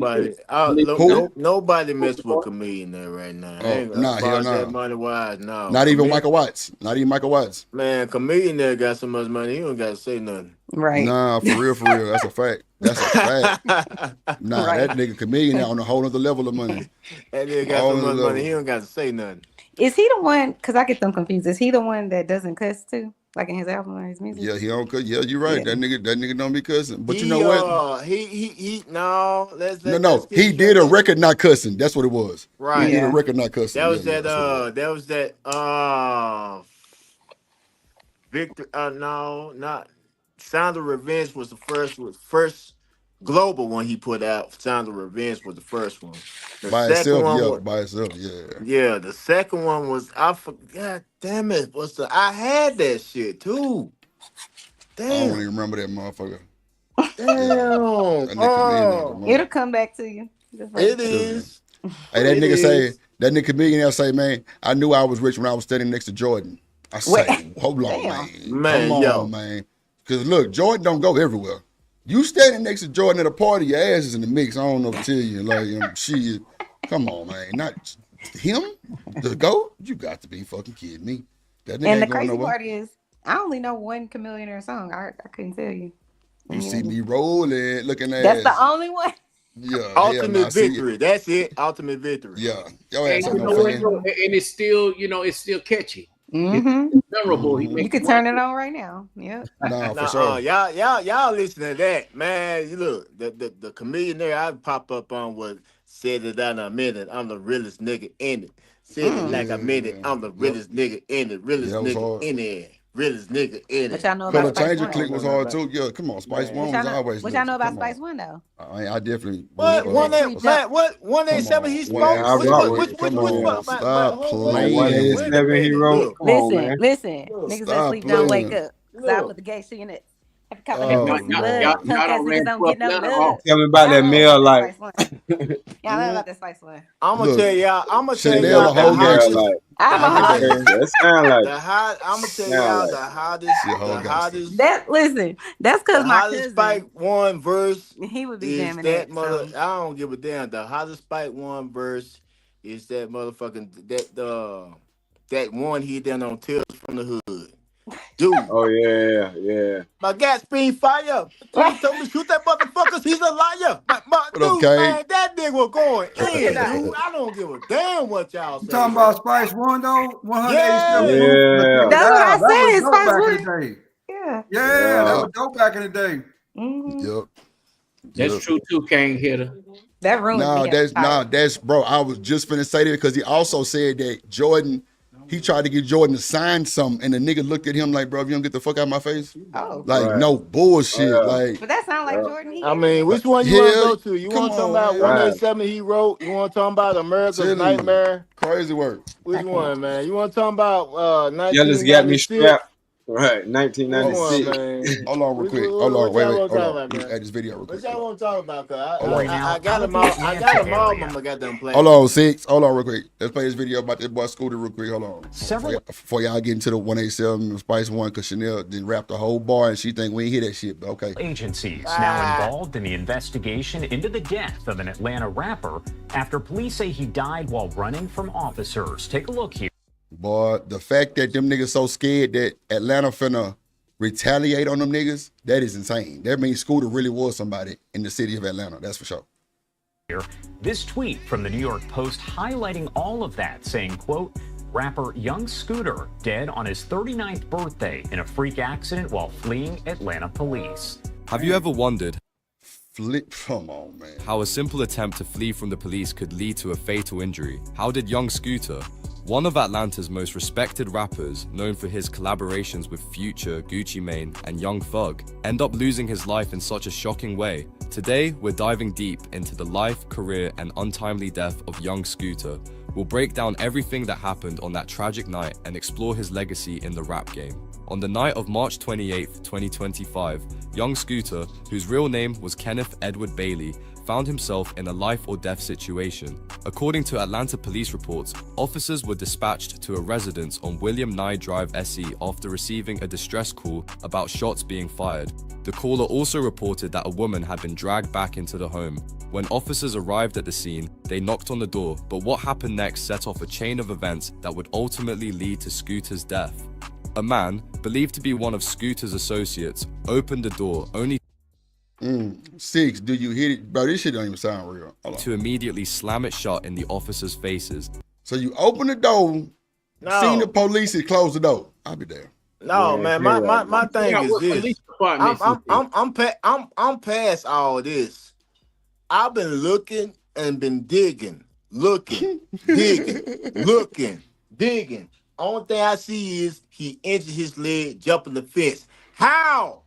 Nobody, Who? nobody mess with Chameleon there right now. Oh, nah, as hell far as nah. that money wise, no. Not even Chameleon, Michael Watts. Not even Michael Watts. man, Chameleon there got so much money, he don't got to say nothing. Right. Nah, for real, for real. That's a fact. That's a fact. Nah, Right. that nigga Chameleon now on a whole other level of money. That nigga got Whole so other much money, level. he don't got to say nothing. Is he the one? Because I get them confused. Is he the one that doesn't cuss too, like in his album or his music? Yeah, he don't cut. Yeah, you're right. Yeah. That nigga don't be cussing. But He, you know what? he, no, let's No, keep he it did a straight. record not cussing. That's what it was. Right. He did a Yeah. record not cussing. That was Yeah, that's what it was. Victor. No, not Sound of Revenge was the first global one he put out. Sound of Revenge was the first one. The By second itself, one yeah. was, By itself, yeah. yeah. The second one was I forgot. Damn it! I had that shit too. I don't even Damn. remember that motherfucker. Damn. That nigga Chameleon. It'll come back to you. Just like- It is. Hey, that It nigga is. that nigga Chameleon say, man, I knew I was rich when I was standing next to Jordan. I say, hold on, man. Man, Come yo. on, man. Because look, Jordan don't go everywhere. You standing next to Jordan at a party, your ass is in the mix. I don't know what to tell you. Like, shit. Come on, man. Not him? The GOAT? You got to be fucking kidding me. That nigga And the ain't going crazy nowhere. part is, I only know one Chameleon song. I couldn't tell you. You see me rolling, looking at That's the only one. Yeah. Ultimate Victory. That's it. Ultimate Victory. Yeah. Your And, ass ain't you no know what, fan. bro? And it's still, it's still catchy. Mm-hmm. It's memorable. You can turn it on right now. Yep. Nah, for Nah, sure. y'all listen to that, man. You look, the comedian there I pop up on was said it out in a minute. I'm the realest nigga in it. Said it like a minute. I'm the realest nigga in it. Realest That was nigga hard. in there. Realest nigga in What it. y'all know Color about Spice Changer One? click was hard too. Yeah, come on. Spice One was always What y'all know about come on. Spice One though? I definitely. What? was, One Let's eight, jump. Matt, what? 187 he spoke? I rock with it. Come on. Stop playing. 187 he wrote. Look, Come on, Listen, man. listen. Niggas that Stop sleep don't wake playing. up. Cause I put the gay shit in it. Have a couple Oh, of Y'all, pussy man. love. y'all Punk ass don't niggas ran don't get no 12 letter love. off. Tell me about Y'all that know mail about light. Spice One. Y'all know about that Spice One. I'm gonna Look, tell y'all. I'm gonna tell Chanel y'all a the whole hottest. gangster. I'm a I hot. get that. That sound like The hot. I'm gonna tell sound y'all like the hottest. She a whole The gangster. hottest. That listen. That's The cause my hottest Spike cousin. One verse He would be is jamming that that. mother. So I don't give a damn. The hottest Spike One verse is that motherfucking that one he done on Tales from the Hood. Dude, oh yeah. my gas being fire. He told me to shoot that motherfucker. He's a liar. My What up, dude, Kane? man, that nigga was going I in, cannot. dude. I don't give a damn what y'all You say. talking about Spice One though? 187 Yeah. proof. Yeah. That's what I That was said. dope Spice back in One. the day. Yeah. Yeah, that Yeah. was dope back in the day. Mm-hmm. Yep. That's Yep. true too, King Hitter. That ruined me. That's bro. I was just finna say that because he also said that Jordan, he tried to get Jordan to sign something, and the nigga looked at him like, bro, if you don't get the fuck out of my face, Oh. like Right. no bullshit, Oh, yeah. like But that sounds like Yeah. Jordan. He I mean, which like, one you want to hell, go to? You come want to talk on, about man. 187 he wrote? You want to talk about America's Telling you, Nightmare? crazy work. Which one, man? You want to talk about Jealous got me 1996? strapped. Right, Which one, 1996. man? Hold on, real Which, quick. what, Hold on, what wait, y'all wait, want to hold talk on. about, Let me man? add this video real What quick. y'all want to talk about? Cause Hold on. I got them all. I got them all. I'm got them playing. Hold on, 6. Hold on, real quick. Let's play this video about this boy Scooter real quick. Hold on. Before y'all get into the 187 Spice One, because Chanel didn't rap the whole bar and she think we ain't hear that shit. But okay. Agencies now involved in the investigation into the death of an Atlanta rapper after police say he died while running from officers. Take a look here. Boy, the fact that them niggas so scared that Atlanta finna retaliate on them niggas, that is insane. That means Scooter really was somebody in the city of Atlanta. That's for sure. This tweet from the New York Post highlighting all of that, saying, quote, rapper Young Scooter dead on his 39th birthday in a freak accident while fleeing Atlanta police. Have you ever wondered Come on, man. how a simple attempt to flee from the police could lead to a fatal injury? How did Young Scooter, one of Atlanta's most respected rappers, known for his collaborations with Future, Gucci Mane, and Young Thug, end up losing his life in such a shocking way? Today, we're diving deep into the life, career, and untimely death of Young Scooter. We'll break down everything that happened on that tragic night and explore his legacy in the rap game. On the night of March 28, 2025, Young Scooter, whose real name was Kenneth Edward Bailey, found himself in a life or death situation. According to Atlanta police reports, officers were dispatched to a residence on William Nye Drive SE after receiving a distress call about shots being fired. The caller also reported that a woman had been dragged back into the home. When officers arrived at the scene, they knocked on the door, but what happened next set off a chain of events that would ultimately lead to Scooter's death. A man, believed to be one of Scooter's associates, opened the door only 6, do you hit it? Bro, this shit don't even sound real. to immediately slam it shut in the officers' faces. So you open the door, seen the police and close the door. I'll be there. No, man, my thing is this. I'm past all this. I've been looking and been digging. Only thing I see is he injured his leg jumping the fence. How?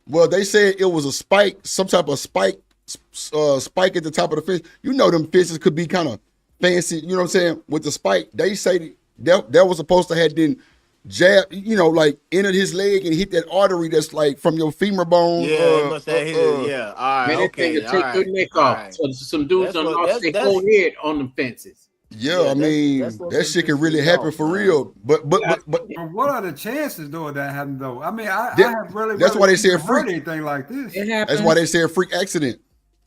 Well, they said it was a spike, some type of spike at the top of the fence. You know them fences could be kind of fancy, you know what I'm saying? With the spike, they say that was supposed to have been jab, like entered his leg and hit that artery that's like from your femur bone. Yeah, must have hit it. Yeah, all right, Man, okay. Take your neck off. Right. So some dudes done lost their whole head on them fences. Yeah, I mean, that shit can really happen for real. But what are the chances though of that happening though? I mean, I have really that's why they said heard freak anything like this. That's why they said freak accident.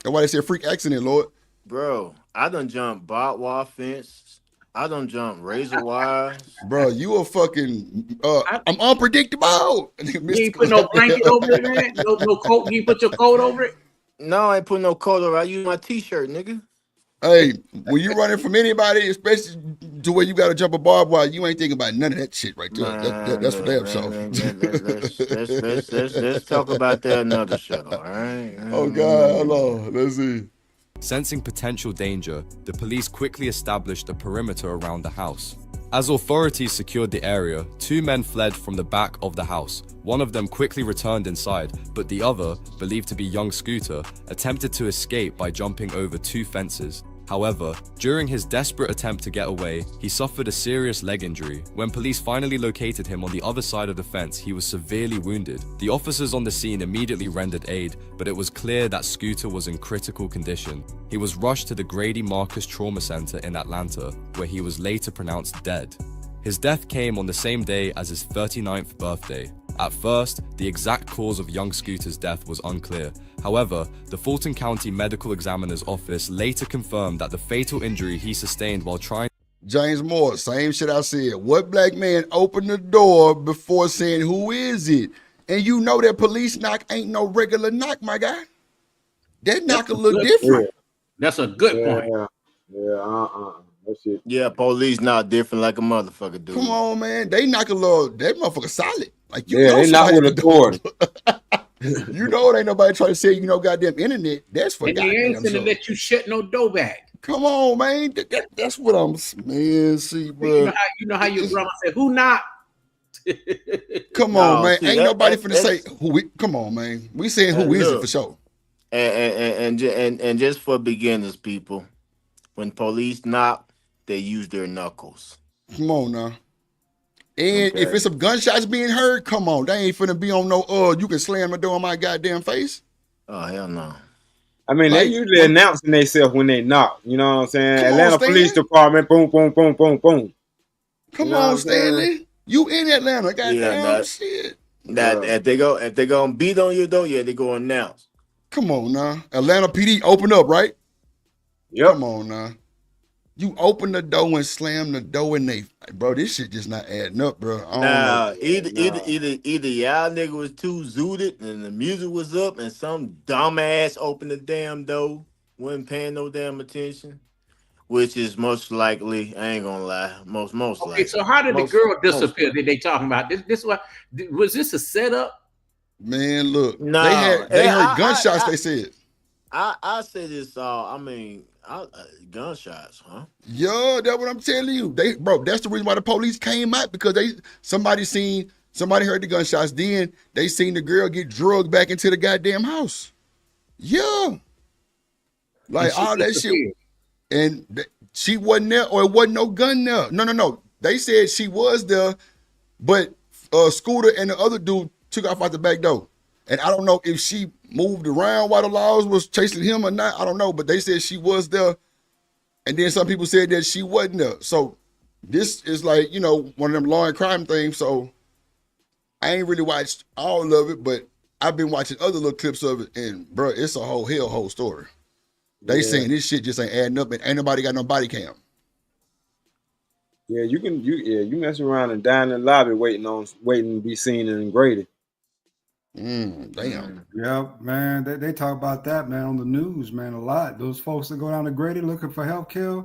That's why they said freak accident, Lord. Bro, I done jumped barbed wire fence. I done jumped razor wires. Bro, you a fucking I'm unpredictable. You ain't put no blanket over it, man. No coat. You ain't put your coat over it. No, I ain't put no coat over. I use my t-shirt, nigga. Hey, when you running from anybody, especially to where you got to jump a barbed wire, you ain't thinking about none of that shit right there. That's for damn sure. Let's talk about that another show, all right? Oh, God, hold on. Let's see. Sensing potential danger, the police quickly established a perimeter around the house. As authorities secured the area, 2 men fled from the back of the house. One of them quickly returned inside, but the other, believed to be young Scooter, attempted to escape by jumping over 2 fences. However, during his desperate attempt to get away, he suffered a serious leg injury. When police finally located him on the other side of the fence, he was severely wounded. The officers on the scene immediately rendered aid, but it was clear that Scooter was in critical condition. He was rushed to the Grady Marcus Trauma Center in Atlanta, where he was later pronounced dead. His death came on the same day as his 39th birthday. At first, the exact cause of young Scooter's death was unclear. However, the Fulton County Medical Examiner's Office later confirmed that the fatal injury he sustained while trying... James Moore, same shit I said. What black man opened the door before saying, who is it? And you know that police knock ain't no regular knock, my guy. That knock a little different. That's a good point. That shit. Yeah, police not different like a motherfucker, dude. Come on, man. They knock a little, that motherfucker solid. Like, you Yeah, know they not somebody with authority. You know it ain't nobody trying to say, goddamn internet. That's for And they ain't goddamn finna sure. let you shut no door back. Come on, man. That's what I'm, man, see, bro. You know how your grandma said, who knocked? Come on, man. see, Ain't that- nobody that- finna say that's- who we, come on, man. We saying who is it look. for sure. And just for beginners, people, when police knock, they use their knuckles. Come on now. And if it's some gunshots being heard, come on. They ain't finna be on no, you can slam the door on my goddamn face. Oh, hell no. I mean, they Like, usually announcing themselves when they knock. You know what I'm saying? Come on, Atlanta Stan. Police Department, boom, boom, boom, boom, boom. Come You know what on, I'm saying? Stanley. You in Atlanta. Goddamn that- shit. That if they gonna beat on you though, they go announce. Come on now. Atlanta PD open up, right? Yep. Come on now. You open the door and slam the door and they, bro, this shit just not adding up, bro. I don't know. Either y'all nigga was too zooted and the music was up and some dumbass opened the damn door, wasn't paying no damn attention, which is most likely, I ain't gonna lie, most likely. Okay, so how did the girl disappear that they talking about? This was this a setup? Man, look. No, they heard gunshots, they said. I say this gunshots, huh? Yo, that's what I'm telling you. That's the reason why the police came out, because somebody heard the gunshots, then they seen the girl get drugged back into the goddamn house. Yeah. Like all that shit. And she wasn't there, or it wasn't no gun there. No. They said she was there, but Scooter and the other dude took off out the back door. And I don't know if she moved around while the laws was chasing him or not. I don't know, but they said she was there. And then some people said that she wasn't there. So this is like, you know, one of them law and crime things. So I ain't really watched all of it, but I've been watching other little clips of it. And, bro, it's a whole story. They saying this shit just ain't adding up, and ain't nobody got no body cam. Yeah, you mess around and die in the lobby waiting to be seen and graded. Damn. Yeah, man. They talk about that, man, on the news, man, a lot. Those folks that go down to Grady looking for health care,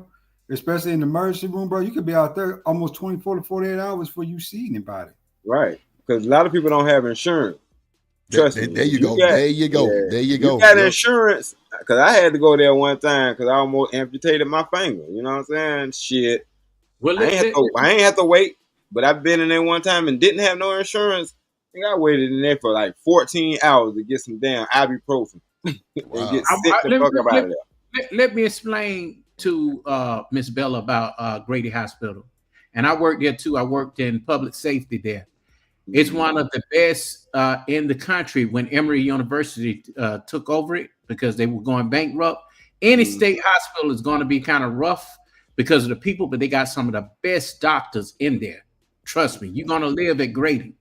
especially in the emergency room, bro, you could be out there almost 24 to 48 hours before you see anybody. Right. Because a lot of people don't have insurance. Trust me. There you go. There you go. You got insurance. Because I had to go there one time because I almost amputated my finger. You know what I'm saying? Shit. Well, I ain't have to wait, but I've been in there one time and didn't have no insurance. I think I waited in there for like 14 hours to get some damn ibuprofen and get sick the fuck up out of there. Let me explain to Miss Bella about Grady Hospital. And I worked there too. I worked in public safety there. It's one of the best in the country. When Emory University took over it because they were going bankrupt. Any state hospital is going to be kind of rough because of the people, but they got some of the best doctors in there. Trust me, you're going to live at Grady.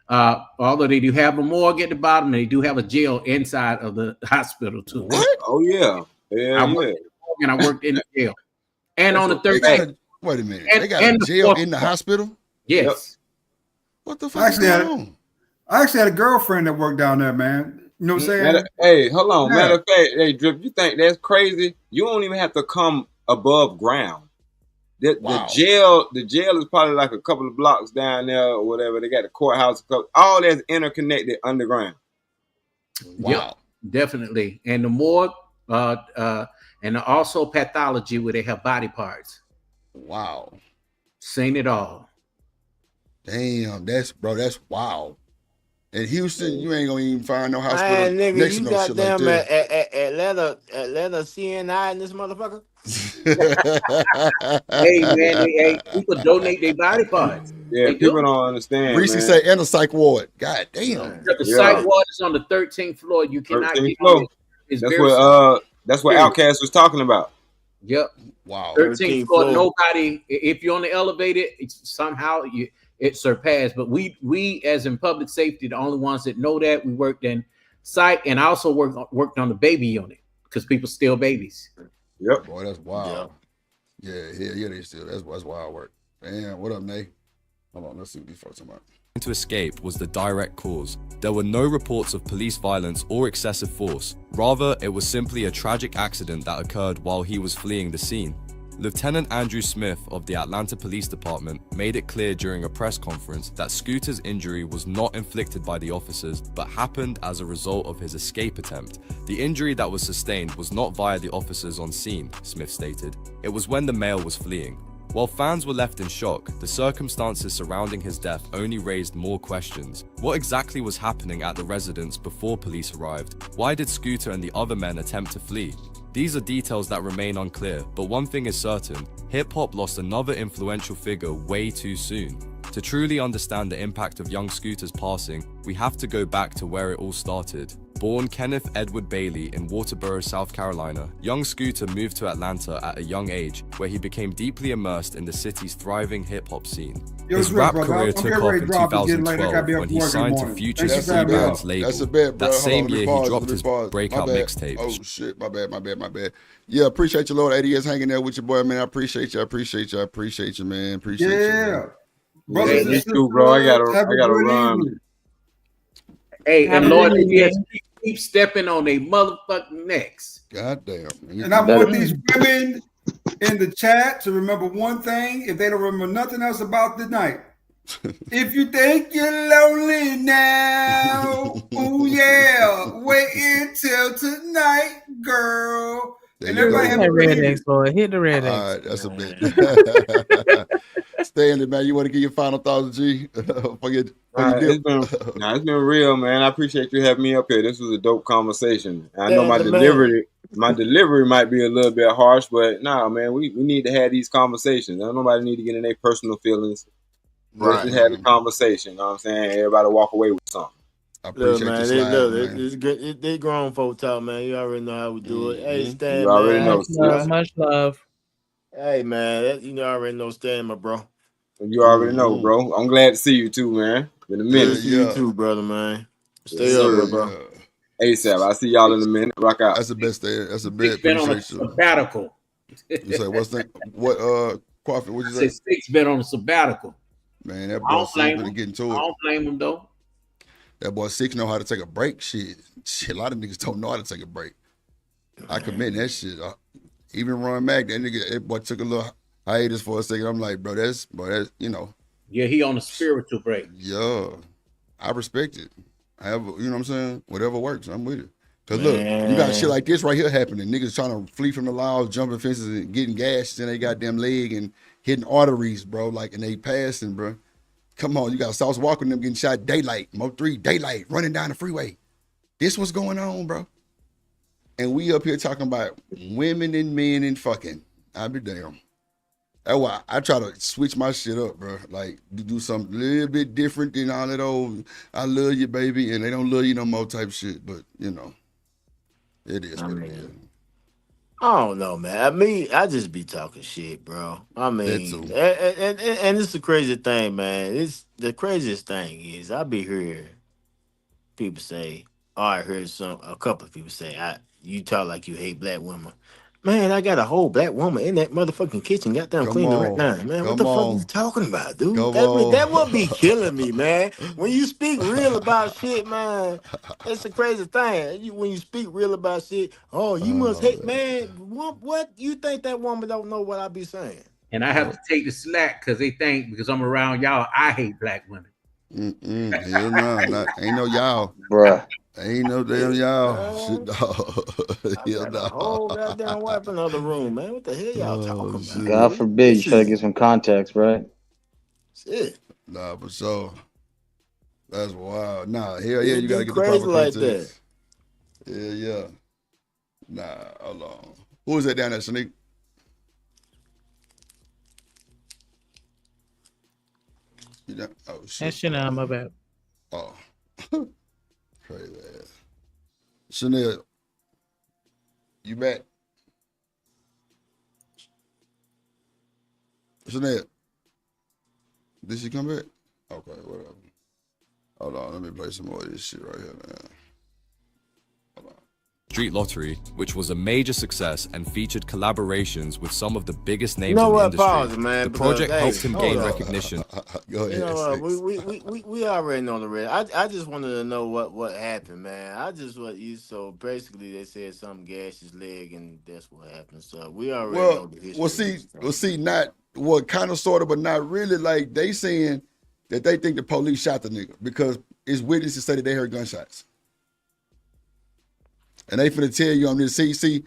Although they do have a morgue at the bottom, they do have a jail inside of the hospital too. What? Oh yeah, I worked in the jail. And on the 13th. Wait a minute. They got a jail in the hospital? Yes. Yep. What the fuck is going on? I actually had a girlfriend that worked down there, man. You know what I'm saying? Hey, hold on. Yeah. Matter of fact, hey, Drip, you think that's crazy? You don't even have to come above ground. The jail is probably like a couple of blocks down there or whatever. They got the courthouse. All that's interconnected underground. Wow. Yep, definitely. And the morgue, and also pathology where they have body parts. Wow. Seen it all. Damn, that's wild. In Houston, you ain't gonna even find no hospital Man, nigga, next you to no got shit like them that. at Atlanta CNI in this motherfucker. Hey man, people donate their body parts. Yeah, they people do. don't understand. Bracey say and a psych ward. God damn. The psych ward is on the 13th floor. You cannot get on it. It's That's what Outkast was talking about. Yep. Wow. 13th floor. Nobody. If you're on the elevator, somehow it surpassed. But we as in public safety, the only ones that know that. We worked in psych and I also worked on the baby unit because people steal babies. Yep. Boy, that's wild. Yeah, they still. That's wild work. Damn, what up, Nate? Hold on, let's see what these folks about. To escape was the direct cause. There were no reports of police violence or excessive force. Rather, it was simply a tragic accident that occurred while he was fleeing the scene. Lieutenant Andrew Smith of the Atlanta Police Department made it clear during a press conference that Scooter's injury was not inflicted by the officers, but happened as a result of his escape attempt. The injury that was sustained was not via the officers on scene, Smith stated. It was when the male was fleeing. While fans were left in shock, the circumstances surrounding his death only raised more questions. What exactly was happening at the residence before police arrived? Why did Scooter and the other men attempt to flee? These are details that remain unclear, but one thing is certain, hip-hop lost another influential figure way too soon. To truly understand the impact of young Scooter's passing, we have to go back to where it all started. Born Kenneth Edward Bailey in Waterboro, South Carolina, young Scooter moved to Atlanta at a young age, where he became deeply immersed in the city's thriving hip-hop scene. His rap career took off in 2012 when he signed to Future's Free Band's label. That same year, he dropped his breakout mixtape. Oh shit, my bad. Yeah, appreciate you, Lord. 80 years hanging there with your boy, man. I appreciate you, man. Appreciate you, man. Brothers and sisters, bro. I gotta run. Hey, and Lord, keep stepping on their motherfucking necks. God damn. And I want these women in the chat to remember one thing if they don't remember nothing else about the night. If you think you're lonely now, oh yeah, wait until tonight, girl. And everybody have a red X, Lord. Hit the red X. All right, that's a bit. Stay in it, man. You want to give your final thoughts, G? It's been real, man. I appreciate you having me up here. This was a dope conversation. I know my delivery might be a little bit harsh, but man, we need to have these conversations. Nobody need to get in their personal feelings. Let's just have a conversation. You know what I'm saying? Everybody walk away with something. I Look, appreciate man, your they, slide, look, man. they grown folk talk, man. You already know how we do it. Hey, Stan, You already man. know. Much love, much love. Hey, man, you know I already know Stan, my bro. You already know, bro. I'm glad to see you too, man. Been a Good minute. to see you too, brother, man. Yes, Stay up, sir. bro. ASAP. I'll see y'all in a minute. Rock out. That's the best thing. That's the best. Six been on a Appreciate you. sabbatical. You say what's that? What Crawford? What'd you I say? said Six been on a sabbatical. Man, that I boy don't Six blame been him. getting I to it. don't blame him though. That boy Six know how to take a break. Shit, a lot of niggas don't know how to take a break. I commend that shit. Even Ron Mack, that boy took a little hiatus for a second. I'm like, bro, that's you know. Yeah, he on a spiritual break. Yeah, I respect it. I have, you know what I'm saying? Whatever works, I'm with it. Cause look, you got shit like this right here happening. Niggas trying to flee from the laws, jumping fences, and getting gashes in their goddamn leg and hitting arteries, bro. Like, and they passing, bro. Come on, you got Sauce Walker and them getting shot daylight, Mo 3 daylight, running down the freeway. This what's going on, bro. And we up here talking about women and men and fucking. I'll be damn. That's why I try to switch my shit up, bro. Like, do something a little bit different than all that old, I love you, baby, and they don't love you no more type shit. But, you know, it is what it is. I don't know, man. I mean, I just be talking shit, bro. I mean, and it's the crazy thing, man. It's the craziest thing is I be hearing people say, oh, I heard a couple of people say, you talk like you hate black women. Man, I got a whole black woman in that motherfucking kitchen, goddamn cleaning right now. Man, what the fuck you talking about, dude? That would be killing me, man. When you speak real about shit, man, it's the crazy thing. When you speak real about shit, oh, you must hate, man. What you think that woman don't know what I be saying? And I have to take the slack because they think because I'm around y'all, I hate black women. Hell no, ain't no y'all, bruh. Ain't no damn y'all. Shit, dog. Hell no. Whole goddamn wife in the other room, man. What the hell y'all talking about? God forbid you try to get some context, right? Shit. Nah, for sure. That's wild. Nah, hell yeah, you gotta get the crazy proper like context. Yeah. Nah, hold on. Who was that down there, Shanique? You done? Oh shit. That's Chanel, my bad. Oh. Crazy ass. Chanel, you back? Chanel, did she come back? Okay, whatever. Hold on, let me play some more of this shit right here, man. Street Lottery, which was a major success and featured collaborations with some of the biggest names You know in the what? industry. Pause, man, The because, project hey, helped him hold gain on. recognition. Go ahead. You know, we already know the rest. I just wanted to know what happened, man. So basically they said something gashed his leg and that's what happened. So we already know the history. See, not kind of sort of, but not really. Like they saying that they think the police shot the nigga because his witnesses say that they heard gunshots. And they finna tell you on this. See,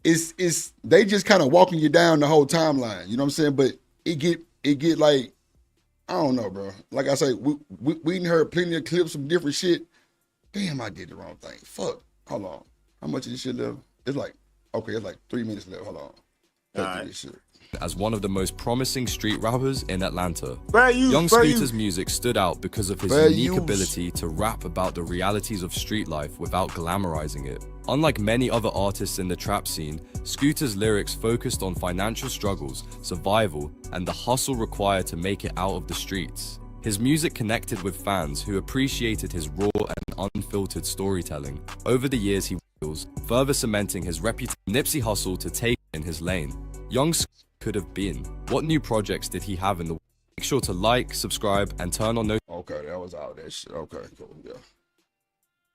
it's they just kind of walking you down the whole timeline. You know what I'm saying? But it get like, I don't know, bro. Like I say, we heard plenty of clips from different shit. Damn, I did the wrong thing. Fuck. Hold on. How much of this shit left? It's like 3 minutes left. Hold on. Cut this shit. As one of the most promising street rappers in Atlanta. Young Young Scooter's music stood out because of his unique ability to rap about the realities of street life without glamorizing it. Unlike many other artists in the trap scene, Scooter's lyrics focused on financial struggles, survival, and the hustle required to make it out of the streets. His music connected with fans who appreciated his raw and unfiltered storytelling. Over the years, he was further cementing his reputation. Nipsey Hussle to take in his lane. Young could have been. What new projects did he have in the? Make sure to like, subscribe, and turn on notifications. Okay, that was all that shit. Okay, cool.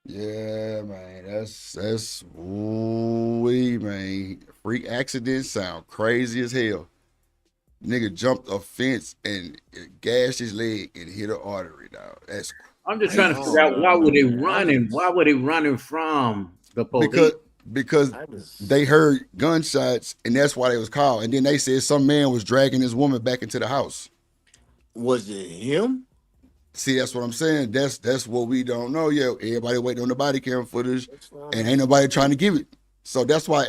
Yeah, man. That's man. Freak accidents sound crazy as hell. Nigga jumped a fence and gashed his leg and hit an artery, dog. That's I'm just trying to figure out why were they running? Why were they running from the police? Because they heard gunshots and that's why they was called. And then they said some man was dragging this woman back into the house. Was it him? See, that's what I'm saying. That's what we don't know yet. Everybody waiting on the body cam footage and ain't nobody trying to give it. So that's why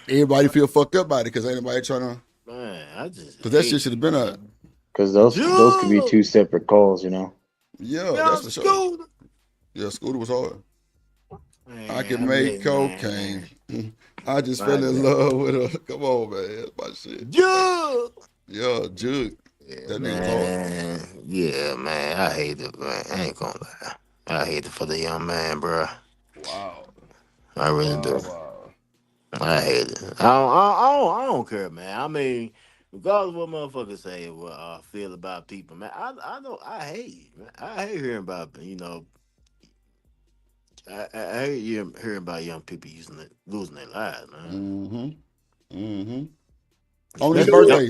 everybody feel fucked up about it because ain't nobody trying to. Man, because that shit should have been a. Because those could be two separate calls, you know. Yeah, that's for sure. Yeah, Scooter was hard. Man, I can make cocaine. I just fell in love with her. Come on, man. That's my shit. Jug. Yeah, Jug. That nigga was hard. Yeah, man. I hate it, man. I ain't gonna lie. I hate it for the young man, bro. Wow. I really do. Wow. I hate it. I don't care, man. I mean, regardless of what motherfuckers say, what I feel about people, man. I know I hate it, man. I hate hearing about, you know, I hate hearing about young people losing their lives, man. On his birthday,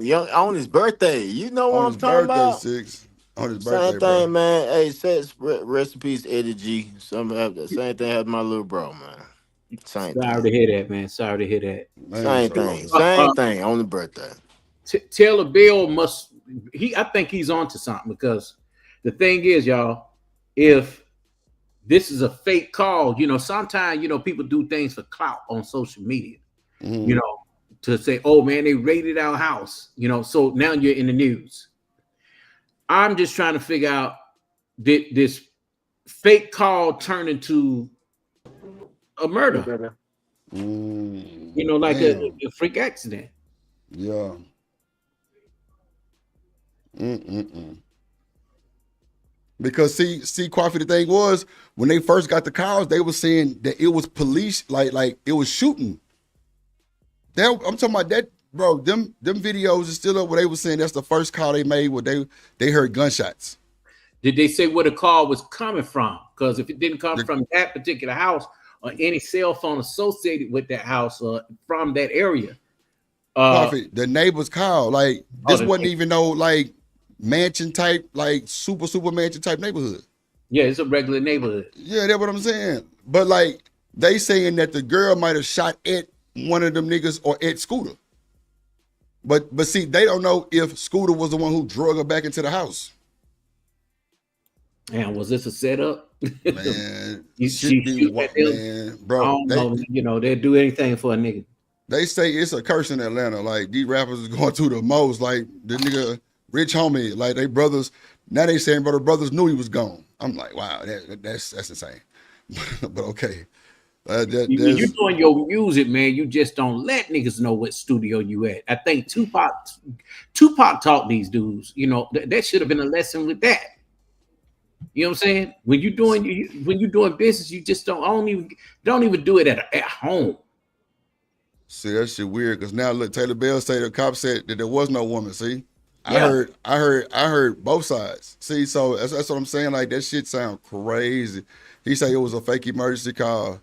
young on his birthday. You know what I'm talking about? On his birthday, Same thing, man. Hey, rest in peace, Eddie G. Same thing happened to my little bro, man. Sorry to hear that, man. Sorry to hear that. Same thing on the birthday. Taylor Bill I think he's onto something, because the thing is, y'all, if this is a fake call, you know, sometimes, you know, people do things for clout on social media, you know, to say, oh man, they raided our house, you know, so now you're in the news. I'm just trying to figure out, did this fake call turn into a murder? You know, like a freak accident. Yeah. Because see, Coffee, the thing was, when they first got the calls, they were saying that it was police, like it was shooting. I'm talking about that, bro. Them videos are still up where they were saying that's the first call they made where they heard gunshots. Did they say where the call was coming from? Because if it didn't come from that particular house or any cell phone associated with that house or from that area, Coffee, the neighbors called. Like this wasn't even no like mansion type, like super mansion type neighborhood. Yeah, it's a regular neighborhood. Yeah, that's what I'm saying. But like they saying that the girl might have shot at one of them niggas or at Scooter. But see, they don't know if Scooter was the one who drug her back into the house. Man, was this a setup? Man, man, bro. I don't know, you know, they'll do anything for a nigga. They say it's a curse in Atlanta. Like these rappers is going through the most. Like the nigga Rich Homie, like they brothers. Now they saying, bro, the brothers knew he was gone. I'm like, wow, that's insane. But okay. When you're doing your music, man, you just don't let niggas know what studio you at. I think Tupac taught these dudes, you know, that should have been a lesson with that. You know what I'm saying? When you're doing business, you just don't even do it at home. See, that shit weird, because now look, Taylor Bell say the cop said that there was no woman. See, yeah. I heard both sides. See, so that's what I'm saying. Like that shit sound crazy. He said it was a fake emergency call.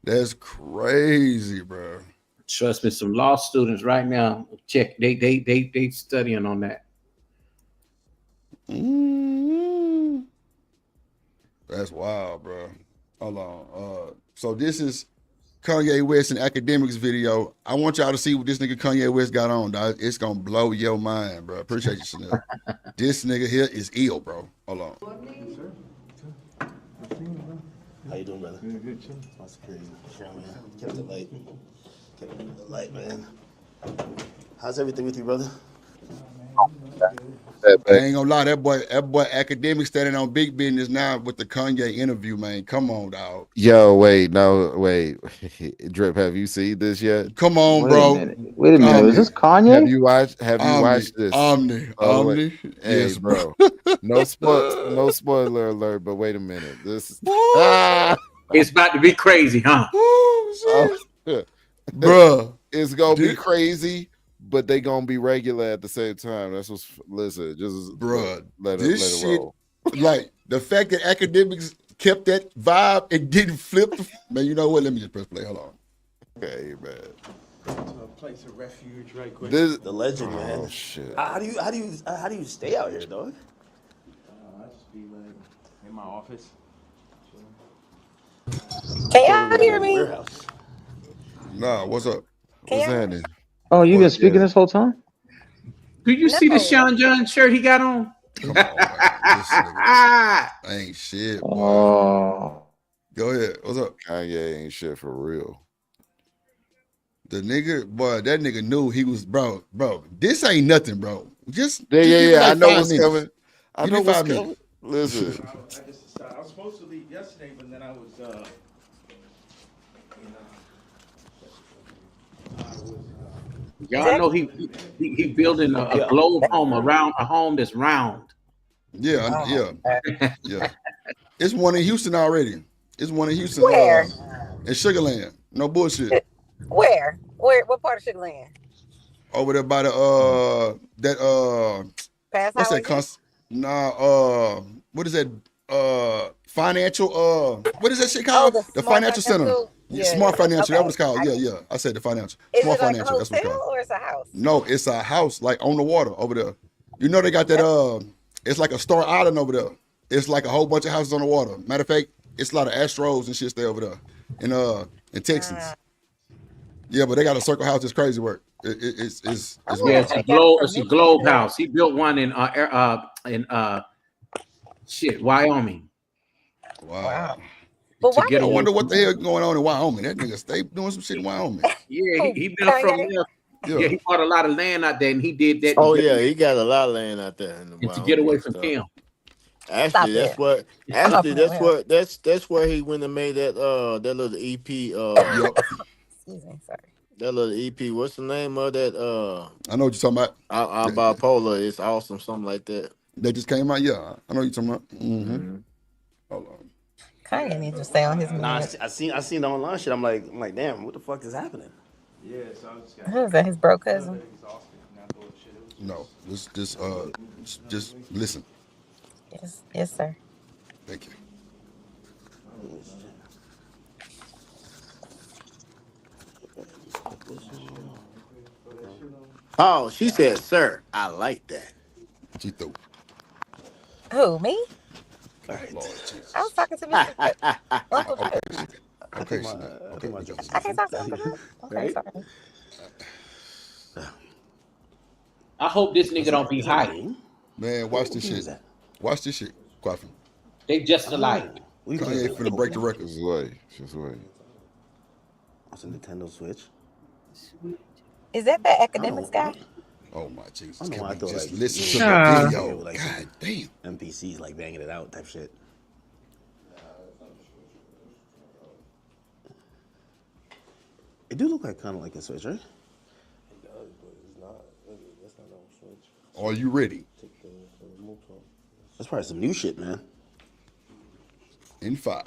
That's crazy, bro. Trust me, some law students right now check. They studying on that. That's wild, bro. Hold on. So this is Kanye West and Academics video. I want y'all to see what this nigga Kanye West got on, dog. It's gonna blow your mind, bro. Appreciate you, Chanel. This nigga here is ill, bro. Hold on. How you doing, brother? Good, chill. That's crazy. Yeah, man. Kept it light. Kept it light, man. How's everything with you, brother? I ain't gonna lie, that boy Academic standing on big business now with the Kanye interview, man. Come on, dog. Yo, wait. Drip, have you seen this yet? Come on, bro. Wait a minute. Is this Kanye? Have you watched this? Omni. Hey, Yes, bro. No spoiler alert, but wait a minute. This is It's about to be crazy, huh? Bro. It's gonna be crazy, but they gonna be regular at the same time. That's what's listen, just let it roll. Like the fact that Academics kept that vibe and didn't flip. Man, you know what? Let me just press play. Hold on. Okay, man. To a place of refuge, right quick. The legend, man. Oh shit. How do you stay out here, dog? I just be like in my office. Can y'all hear me? Warehouse. Nah, what's up? Can What's y'all- happening? Oh, you've been speaking this whole time? Did you see the Sean John shirt he got on? Come on, man. This nigga ain't shit, boy. Oh. Go ahead. What's up? Kanye ain't shit for real. The nigga, boy, that nigga knew he was, bro. This ain't nothing, bro. Just Yeah. like I know 5 what's minutes. coming. I Give know me what's 5 coming. minutes. Listen. I just decided I was supposed to leave yesterday, but then I was Y'all know he building a globe home around a home that's round. Yeah. It's one in Houston already. It's one in Houston. Where? In Sugarland. No bullshit. Where? What part of Sugarland? Over there by the Past what's Highway that? What is that? Financial. What is that shit called? The financial center. Smart financial. That's what it's called. Yeah. I said the financial. Smart financial. That's what it's called. Or it's a house? No, it's a house like on the water over there. You know they got that. It's like a Star Island over there. It's like a whole bunch of houses on the water. Matter of fact, it's a lot of Astros and shit stay over there in Texas. Yeah, but they got a circle house. It's crazy work. It's a globe house. He built one in Wyoming. Wow. But I wonder what the hell going on in Wyoming. That nigga stay doing some shit in Wyoming. Yeah, he built from there. Yeah, he bought a lot of land out there, and he did that. Oh yeah, he got a lot of land out there in the to get away from Kim. Actually, that's where he went and made that little EP. Excuse me, sorry. That little EP. What's the name of that? I know what you're talking about. I'm bipolar. It's awesome, something like that. They just came out. Yeah, I know what you're talking about. Mm-hmm. Hold on. Kanye needs to stay on his. Nah, I seen the online shit. I'm like, damn, what the fuck is happening? Yeah, so I just Who is that? His bro cousin? No, just listen. Yes, sir. Thank you. Oh, she said, "Sir, I like that." She threw. Who, me? Lord Jesus. I was talking to Mr. Uncle Drew. Okay, I can't talk to Uncle Drew. Okay, sorry. I hope this nigga don't be hiding. Man, watch this shit. Watch this shit, Quaffin. They just alike. Kanye finna break the record. Just wait. It's a Nintendo Switch. Is that the academics guy? Oh my Jesus! I don't know why I thought just like listen to the video. Like God damn. NPCs like banging it out type shit. It do look like kind of like a Switch, right? It does, but it's not. That's not no Switch. Are you ready? That's probably some new shit, man. In 5.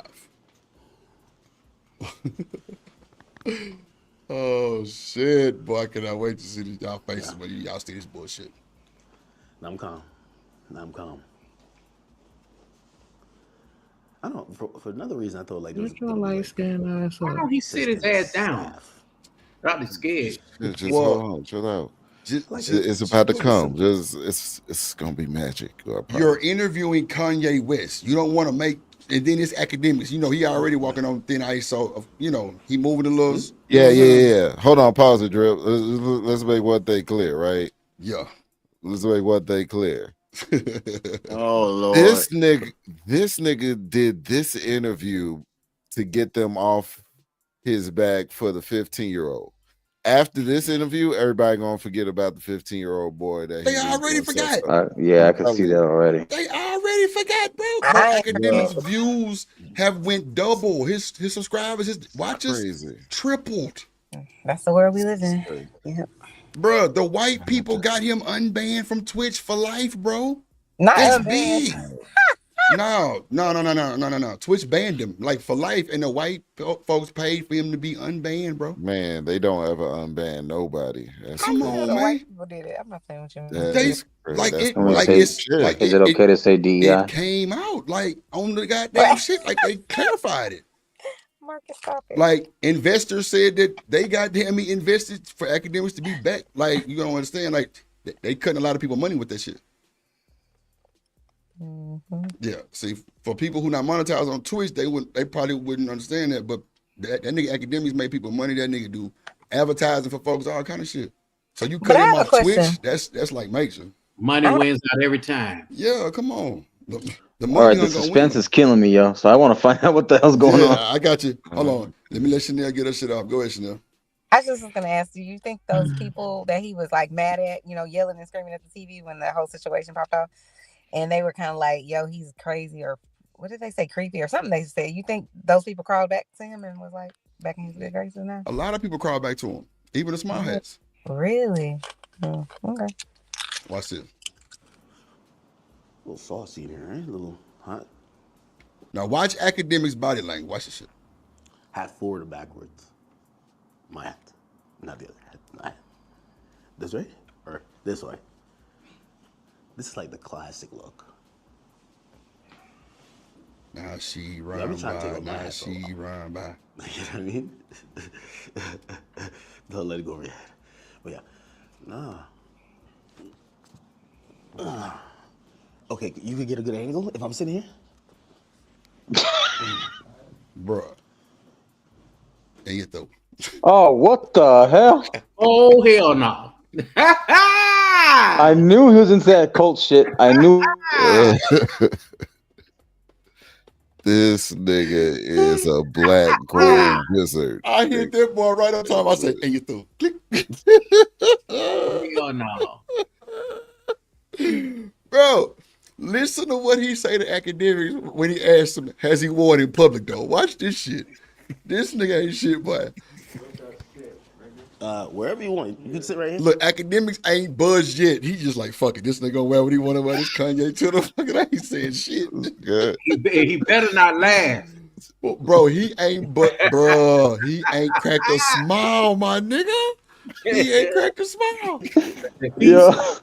Oh shit, boy! I cannot wait to see y'all faces when y'all see this bullshit. Now I'm calm. I don't. For another reason, I thought like. Get your light skinned ass Why up. don't he sit his ass down? Probably scared. Just hold on, chill out. It's about to come. It's gonna be magic. You're interviewing Kanye West. You don't want to make, and then it's academics. You know, he already walking on thin ice, so he moving a little. Yeah. Hold on, pause it, Drip. Let's make one thing clear, right? Yeah. Let's make one thing clear. Oh Lord. This nigga did this interview to get them off his back for the 15-year-old. After this interview, everybody gonna forget about the 15-year-old boy that they already forgot. Yeah, I can see that already. They already forgot, bro. Academics views have went double. His subscribers, his watches tripled. That's the world we live in. Yep. Bro, the white people got him unbanned from Twitch for life, bro. That's big. No. Twitch banned him like for life, and the white folks paid for him to be unbanned, bro. Man, they don't ever unban nobody. Come on, man. White people did it. I'm not saying what you mean. Is it okay to say DEI? It came out like on the goddamn shit, like they clarified it. Marcus, stop it. Like investors said that they goddamn invested for academics to be back. Like you don't understand, like they cutting a lot of people money with that shit. Mm-hmm. Yeah, see, for people who not monetized on Twitch, they probably wouldn't understand that. But that nigga academics make people money. That nigga do advertising for folks, all kind of shit. So you cut him off Twitch, that's like major. Money wins out every time. Yeah, come on. The All right, the suspense is killing me, yo. So I want to find out what the hell's going on. I got you. Hold on. Let me let Chanel get her shit off. Go ahead, Chanel. I just was gonna ask, do you think those people that he was like mad at, yelling and screaming at the TV when the whole situation popped off, and they were kind of like, "Yo, he's crazy," or what did they say, creepy, or something. They said. You think those people crawled back to him and was like back in his good graces now? A lot of people crawl back to him, even the small hats. Really? Okay. Watch this. A little saucy in here, right? A little hot. Now watch academics' body language. Watch this shit. Hat forward or backwards? My hat, not the other hat. My hat. This way or this way? This is like the classic look. Now she run by. Now she run by. You know what I mean? Don't let it go over your head. But yeah, nah. Okay, you can get a good angle if I'm sitting here. Bruh. And you throw. Oh, what the hell? Oh, hell no. I knew he was into that cult shit. I knew. This nigga is a black gold wizard. I hit that boy right on time. I said, and you throw. Click. Hell no. Bro, listen to what he say to academics when he asks him, has he worn in public though? Watch this shit. This nigga ain't shit, boy. Wherever you want. You can sit right here. Look, academics ain't buzzed yet. He just like, fuck it. This nigga gonna wear what he want to wear. This Kanye to the fucking I ain't saying shit. Good. He better not laugh. Bro, he ain't cracked a smile, my nigga. He ain't cracked a smile. If he's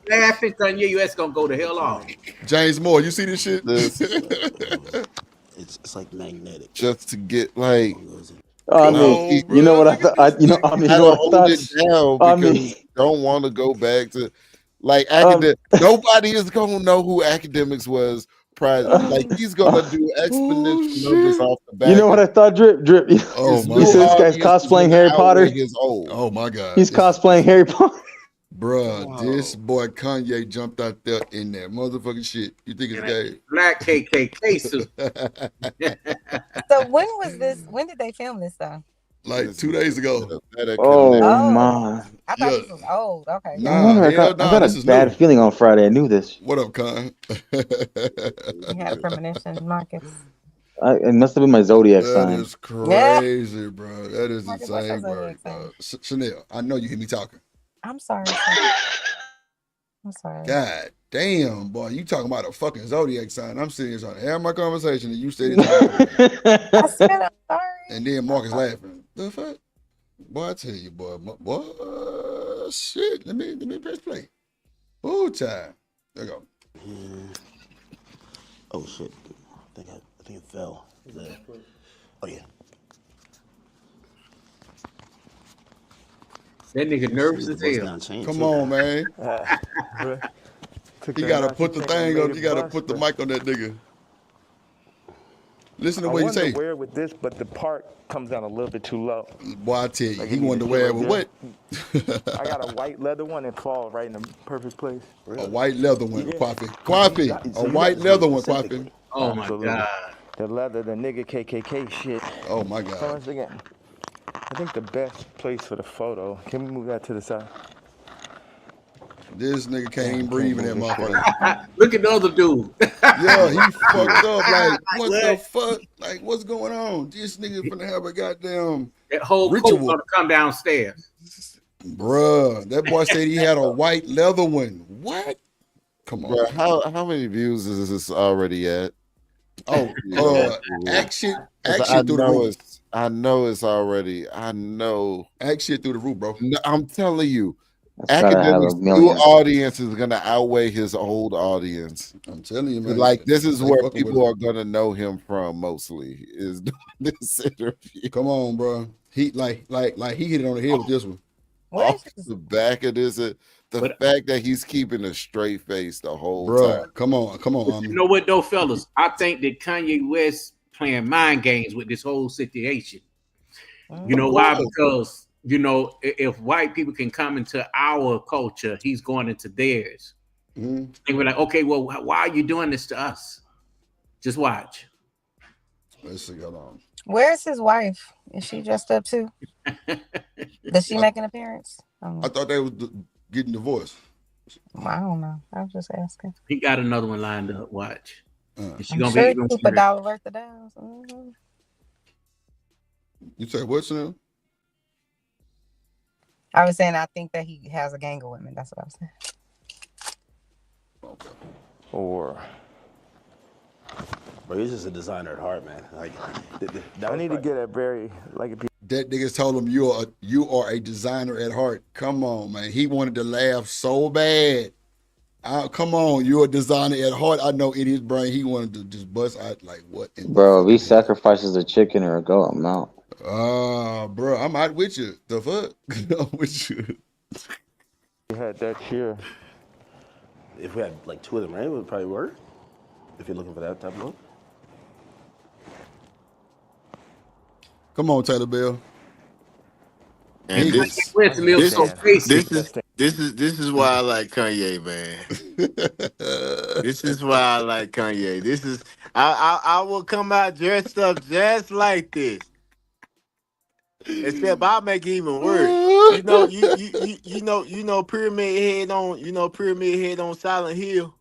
laughing, Kanye West gonna go the hell off. James Moore, you see this shit? It's like magnetic. Just to get like. I mean, you know what I thought? You know what I thought? It down because you don't want to go back to like nobody is gonna know who academics was prior. Like he's gonna do exponential numbers off the back. You know what I thought? Drip. Oh my you said this guy's cosplaying Harry Potter. Oh my god. He's cosplaying Harry Potter. Bruh, this boy Kanye jumped out there in that motherfucking shit. You think it's gay? Black KKK suit. So when was this? When did they film this though? Like 2 days ago. Oh my! I thought this was old. Okay. I got a bad feeling on Friday. I knew this. What up, Con? You had a premonition, Marcus. It must have been my zodiac sign. That is crazy, bro. That is insane, bro. Chanel, I know you hear me talking. I'm sorry. I'm sorry. God damn, boy. You talking about a fucking zodiac sign. I'm sitting here trying to have my conversation and you said it. I said I'm sorry. And then Marcus laughing. The fuck? Boy, I tell you, boy. Shit. Let me press play. Oh, time. There you go. Oh shit. I think it fell. Oh yeah. That nigga nervous as hell. Come on, man. You gotta put the thing on. You gotta put the mic on that nigga. Listen to what he say. I wanted to wear it with this, but the part comes down a little bit too low. Boy, I tell you, he wanted to wear it with what? I got a white leather one and fall right in the perfect place. A white leather one, Quaffy. A white leather one, Quaffy. Oh my god. The leather, the nigga KKK shit. Oh my god. So once again, I think the best place for the photo. Can we move that to the side? This nigga can't even breathe in that motherfucker. Look at the other dude. Yeah, he fucked up. Like, what the fuck? Like, what's going on? This nigga finna have a goddamn that whole ritual. coat gonna come downstairs. Bruh, that boy said he had a white leather one. What? Come on. Bruh, how many views is this already at? Oh, action through the roof. I know it's already. I know action through the roof, bro. No, I'm telling you, academics' new audience is gonna outweigh his old audience. I'm telling you, man. Like this is where people are gonna know him from mostly. Is this interview? Come on, bro. He like he hit it on the head with this one. Off the back of this, the fact that he's keeping a straight face the whole time. Come on. You know what though, fellas? I think that Kanye West playing mind games with this whole situation. You know why? Because you know if white people can come into our culture, he's going into theirs. And we're like, okay, well, why are you doing this to us? Just watch. Let's see. Hold on. Where's his wife? Is she dressed up too? Does she make an appearance? I thought they was getting divorced. I don't know. I was just asking. He got another one lined up. Watch. Is she I'm gonna sure be he even keep weird? $1 worth of dials. Mm-hmm. You say what, Sam? I was saying I think that he has a gang of women. That's what I was saying. Or But he's just a designer at heart, man. Like, I need to get a very That niggas told him you are a designer at heart. Come on, man. He wanted to laugh so bad. Come on, you're a designer at heart. I know in his brain he wanted to just bust out like what in Bro, if he sacrifices a chicken or a goat, I'm out. bro, I'm out with you. The fuck? I'm with you. We had that here. If we had like 2 of them, right, it would probably work. If you're looking for that type of look. Come on, Taylor Bell. And this is why I like Kanye, man. This is why I like Kanye. This is I will come out dressed up just like this. Except I'll make it even worse. You know Pyramid Head on Silent Hill.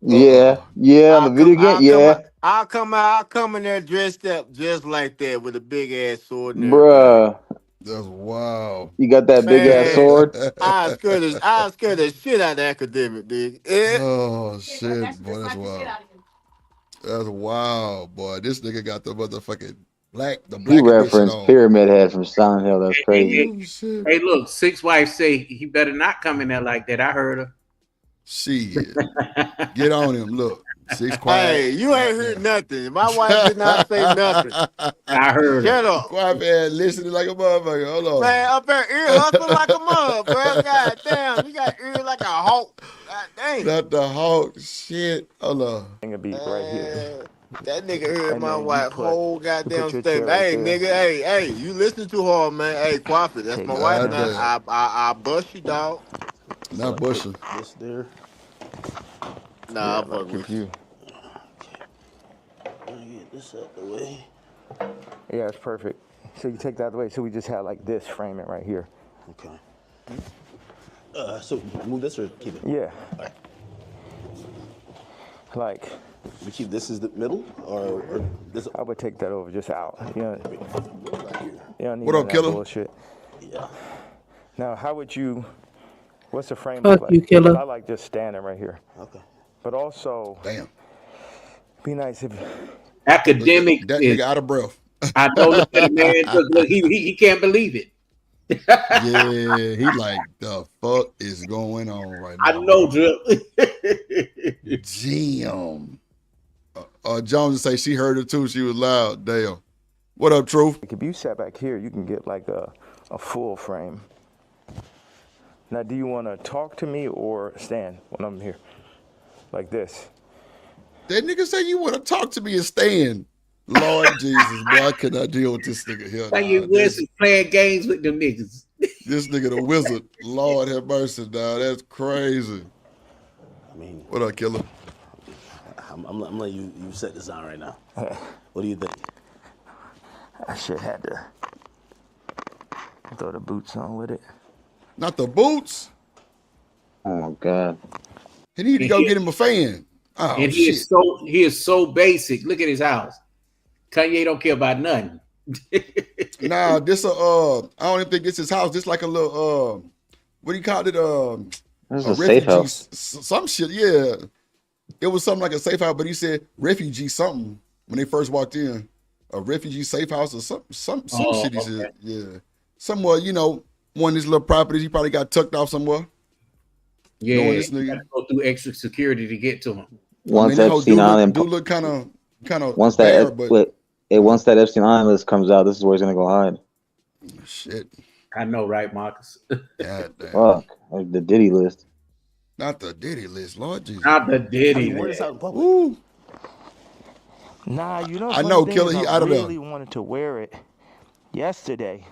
Yeah, on the video game, yeah. I'll come in there dressed up just like that with a big ass sword and everything. Bruh. That's wow. You got that big ass sword? I scared the shit out of academic, dude. Oh shit, boy, that's wild. That's wild, boy. This nigga got the motherfucking black He edition referenced on. Pyramid Head from Silent Hill. That's crazy. Hey, look, Six Wife say he better not come in there like that. I heard her. Shit. Get on him. Look. Six quiet. Hey, you ain't heard nothing. My wife did not say nothing. I heard Shut up. Quiet man, listening like a motherfucker. Hold on. Man, up there ear hustling like a mug, bro. God damn, you got ear like a hawk. God damn. Not the hawk. Shit. Hold on. Right here. That nigga heard my wife whole goddamn your statement. chair right Hey, there. nigga, hey, you listen too hard, man. Hey, Quaffy, that's my wife now. I bust you, dog. Not bushing. This there. Nah, I fuck with you. Get this out the way. Yeah, it's perfect. So you take that out of the way. So we just have like this framing right here. Okay. So move this or keep it? Yeah. All right. Like. We keep this as the middle or this? I would take that over just out. You don't need What up, that killer? bullshit. Yeah. Now, how would you? What's the frame Fuck look you, like? killer. I like just standing right here. Okay. But also, damn, be nice if academic. That nigga out of breath. I know. Look at the man. Look, he can't believe it. Yeah, he like the fuck is going on right now. I know, Drip. Damn. Jones say she heard it too. She was loud. Damn. What up, Truth? Like if you sat back here, you can get like a full frame. Now, do you want to talk to me or stand when I'm here? Like this. That nigga say you want to talk to me and stand. Lord Jesus, boy, I cannot deal with this nigga here. Why you Wilson playing games with them niggas? This nigga the wizard. Lord have mercy, dog. That's crazy. I mean, what up, killer? I'm letting you set this down right now. What do you think? I should have to throw the boots on with it. Not the boots. Oh my god. He need to go get him a fan. Oh, And shit. he is so basic. Look at his house. Kanye don't care about nothing. Nah, this I don't even think this is his house. This like a little what do you call it? This is a safe house. Some shit, yeah. It was something like a safe house, but he said refugee something when they first walked in. A refugee safe house or some shit he said. Yeah. Somewhere, one of these little properties he probably got tucked off somewhere. Yeah, Knowing you this nigga. gotta go through extra security to get to him. Once Epstein Island, do look kind of once bare, that but once that Epstein Island list comes out, this is where he's gonna go hide. Shit. I know, right, Marcus? God damn. Fuck, like the Diddy list. Not the Diddy list, Lord Jesus. Not the Diddy Where list. is out in public? Ooh. Nah, I know, killer. He out of there. I really wanted to wear it yesterday,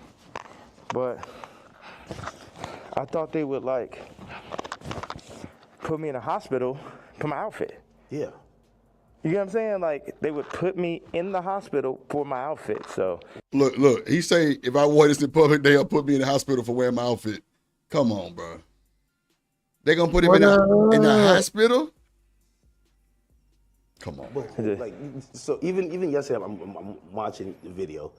but I thought they would like put me in a hospital for my outfit. Yeah. You get what I'm saying? Like they would put me in the hospital for my outfit. So Look. He say if I wore this in public, they'll put me in the hospital for wearing my outfit. Come on, bro. They gonna put him in the hospital? Come on. But, like, so even yesterday, I'm watching the video,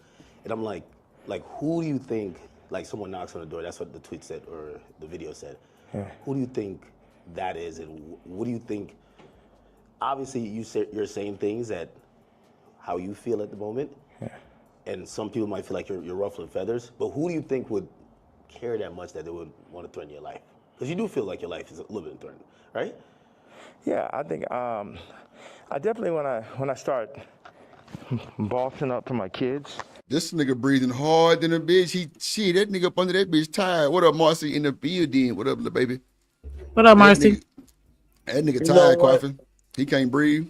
and I'm like, who do you think? Like, someone knocks on the door. That's what the tweet said, or the video said. Yeah. Who do you think that is, and what do you think? Obviously, you're saying things that how you feel at the moment, and some people might feel like you're ruffling feathers. But who do you think would care that much that they would want to threaten your life? Because you do feel like your life is a little bit threatened, right? Yeah, I think I definitely when I start bossing up for my kids. This nigga breathing hard than a bitch. That nigga up under that bitch tired. What up, Marcy in the building? What up, little baby? What up, Marcy? That nigga tired, coughing. He can't breathe.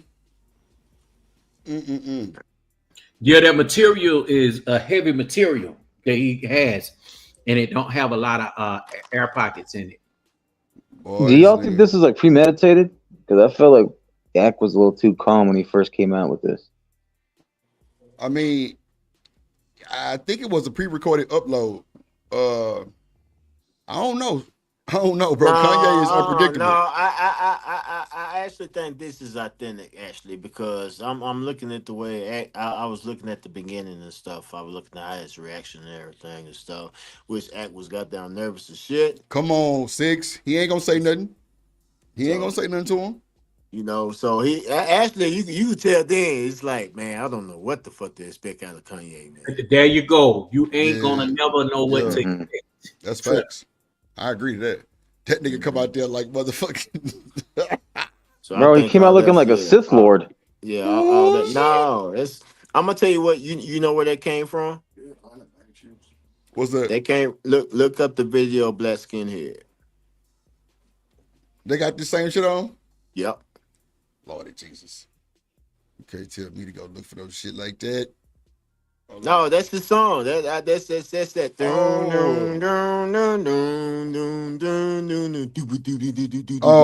Yeah, that material is a heavy material that he has, and it don't have a lot of air pockets in it. Do y'all think this is like premeditated? Because I felt like Dak was a little too calm when he first came out with this. I mean, I think it was a pre-recorded upload. I don't know. Bro. Kanye is unpredictable. No, I actually think this is authentic, actually, because I'm looking at the way I was looking at the beginning and stuff. I was looking at his reaction and everything and stuff, which Act was goddamn nervous as shit. Come on, 6. He ain't gonna say nothing. He ain't gonna say nothing to him. You know, so he actually you could tell then it's like, man, I don't know what the fuck to expect out of Kanye, man. There you go. You ain't gonna never know what to expect. That's facts. I agree to that. That nigga come out there like motherfucking. So bro, he came out looking like a Sith Lord. Yeah, all that. No, I'm gonna tell you what. You know where that came from? What's that? They came. Look up the video of Black Skinhead. They got the same shit on? Yep. Lordy Jesus. You can't tell me to go look for those shit like that. No, that's the song. That's that. Oh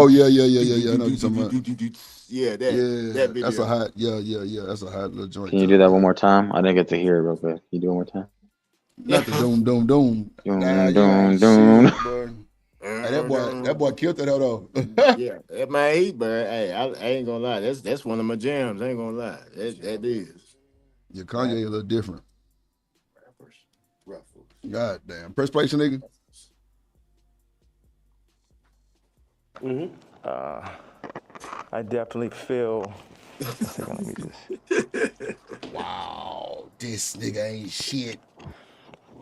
yeah. I know what you're talking about. Yeah, that video. That's a hot. Yeah. That's a hot little joint. Can you do that one more time? I didn't get to hear it real quick. Can you do it one more time? Not the doom. Doom. Hey, that boy killed that though. Yeah, man, hey, I ain't gonna lie. That's one of my jams. I ain't gonna lie. That is. Yeah, Kanye a little different. God damn. Press play, nigga. I definitely feel. Wow, this nigga ain't shit.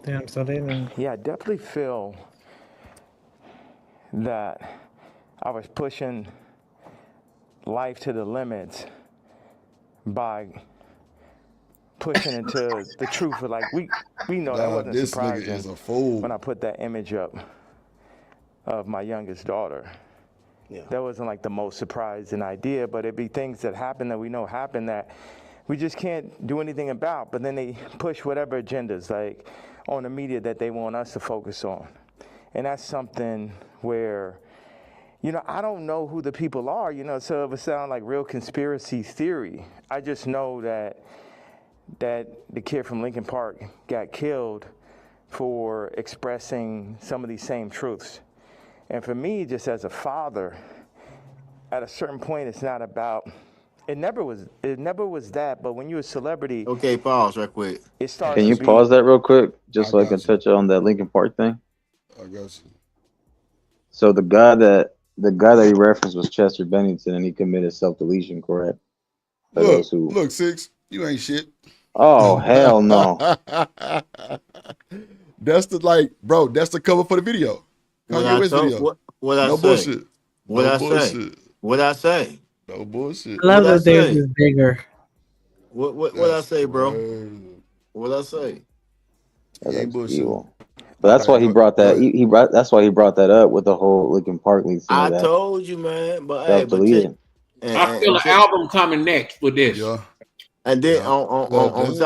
Damn, so they didn't. Yeah, I definitely feel that I was pushing life to the limits by pushing into the truth. But like we know that wasn't this surprising. nigga is a fool. When I put that image up of my youngest daughter. Yeah. That wasn't like the most surprising idea, but it'd be things that happen that we know happen that we just can't do anything about. But then they push whatever agendas like on the media that they want us to focus on. And that's something where, you know, I don't know who the people are, you know, so it would sound like real conspiracy theory. I just know that the kid from Lincoln Park got killed for expressing some of these same truths. And for me, just as a father, at a certain point, it's not about. It never was that. But when you're a celebrity, okay, pause right quick. It starts. Can you pause that real quick, just so I can touch on that Lincoln Park thing? I got you. So the guy that he referenced was Chester Bennington, and he committed self-deletion, correct? Look, 6, you ain't shit. Oh hell no! That's the cover for the video. What I say? Bullshit. What I say? What I say? No bullshit. I love that theirs is bigger. What I say, bro? What I say? Yeah, bullshit. But that's why he brought that. That's why he brought that up with the whole Lincoln Park lead. I told you, man. But hey, I feel an album coming next with this. Yeah. And then on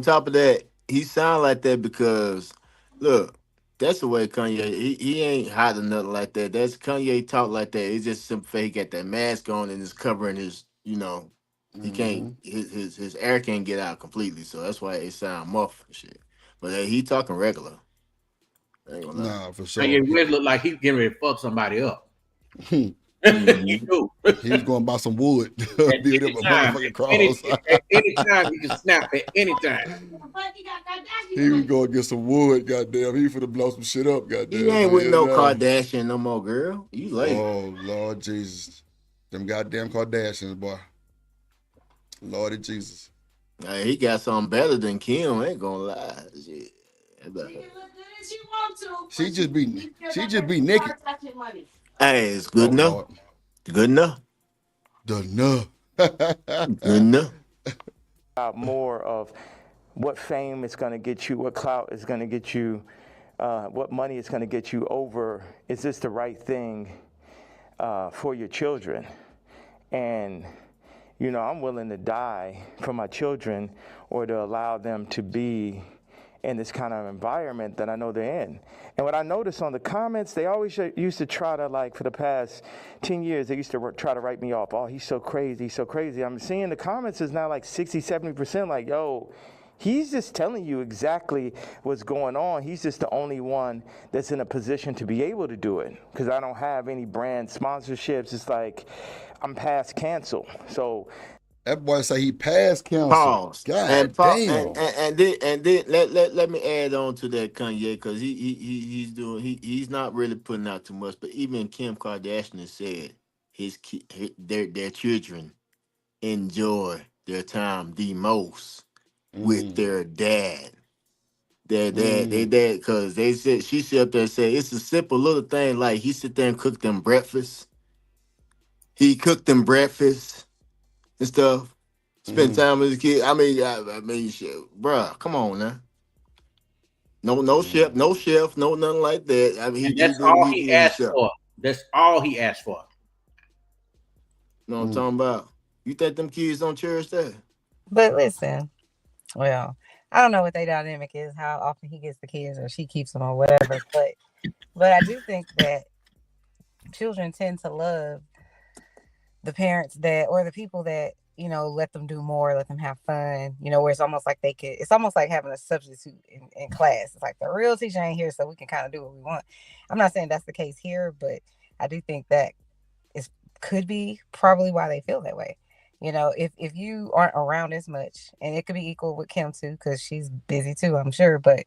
top of that, he sound like that because look. That's the way Kanye. He ain't hot or nothing like that. That's Kanye talk like that. It's just simple. He got that mask on and it's covering his. You know, he can't. His air can't get out completely. So that's why it sound muffled and shit. But he talking regular. Nah, for sure. Kanye West looked like he getting ready to fuck somebody up. He do. He was going to buy some wood. Build him a motherfucking cross. Anytime he can snap at any time. He was going to get some wood, goddamn. He finna blow some shit up, goddamn. He ain't with no Kardashian no more, girl. You late. Oh, Lord Jesus. Them goddamn Kardashians, boy. Lordy Jesus. Hey, he got something better than Kim. I ain't gonna lie. Shit. She just be naked. Hey, it's good enough. Lord. Good enough. Good enough. Good enough. More of what fame is going to get you, what clout is going to get you, what money is going to get you over. Is this the right thing for your children? And, you know, I'm willing to die for my children or to allow them to be in this kind of environment that I know they're in. And what I noticed on the comments, they always used to try to, like, for the past 10 years, they used to try to write me off. Oh, he's so crazy, he's so crazy. I'm seeing the comments is now like 60, 70% like, yo, he's just telling you exactly what's going on. He's just the only one that's in a position to be able to do it because I don't have any brand sponsorships. It's like I'm past cancel. So that boy say he passed counsel. Pause. God damn. And then let me add on to that Kanye because he's not really putting out too much. But even Kim Kardashian said their children enjoy their time the most with their dad. Their dad, because she sit up there and said it's a simple little thing like he sit there and cook them breakfast. He cooked them breakfast and stuff. Spend time with his kid. I mean, shit, bruh, come on now. No chef, no nothing like that. I mean, that's all he asked for. That's all he asked for. You know what I'm talking about? You think them kids don't cherish that? But listen, well, I don't know what their dynamic is, how often he gets the kids or she keeps them or whatever. But I do think that children tend to love the parents that or the people that, you know, let them do more, let them have fun, you know, where it's almost like it's almost like having a substitute in class. It's like the real teacher ain't here, so we can kind of do what we want. I'm not saying that's the case here, but I do think that could be probably why they feel that way. You know, if you aren't around as much, and it could be equal with Kim too, because she's busy too, I'm sure, but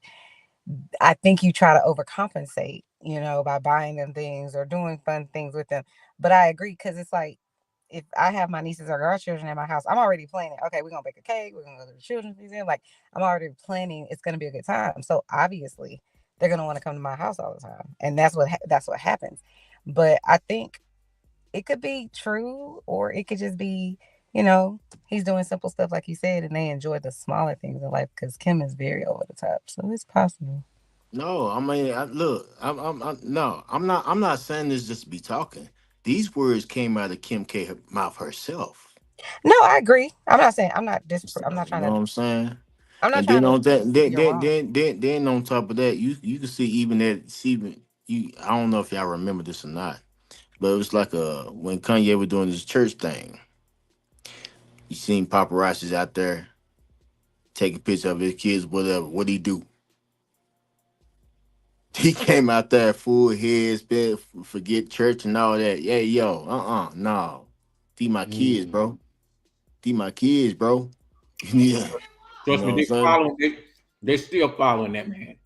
I think you try to overcompensate, you know, by buying them things or doing fun things with them. But I agree, because it's like, if I have my nieces or grandchildren at my house, I'm already planning, okay, we're going to bake a cake, we're going to go to the children's museum. Like, I'm already planning it's going to be a good time. So obviously, they're going to want to come to my house all the time. And that's what happens. But I think it could be true, or it could just be, you know, he's doing simple stuff like you said, and they enjoy the smaller things in life because Kim is very over the top. So it's possible. No, I mean, I'm not saying this just to be talking. These words came out of Kim K mouth herself. No, I agree. I'm not saying I'm not trying to. You know what I'm saying? I'm not and trying then on to. that, then on top of that, you can see even that. I don't know if y'all remember this or not, but it was like when Kanye was doing his church thing. You seen paparazzis out there taking pictures of his kids, whatever. What'd he do? He came out there full head, spit, forget church and all that. Yeah, yo, no. Feed my kids, bro. Feed my kids, bro. Yeah. Trust me, they still following that man.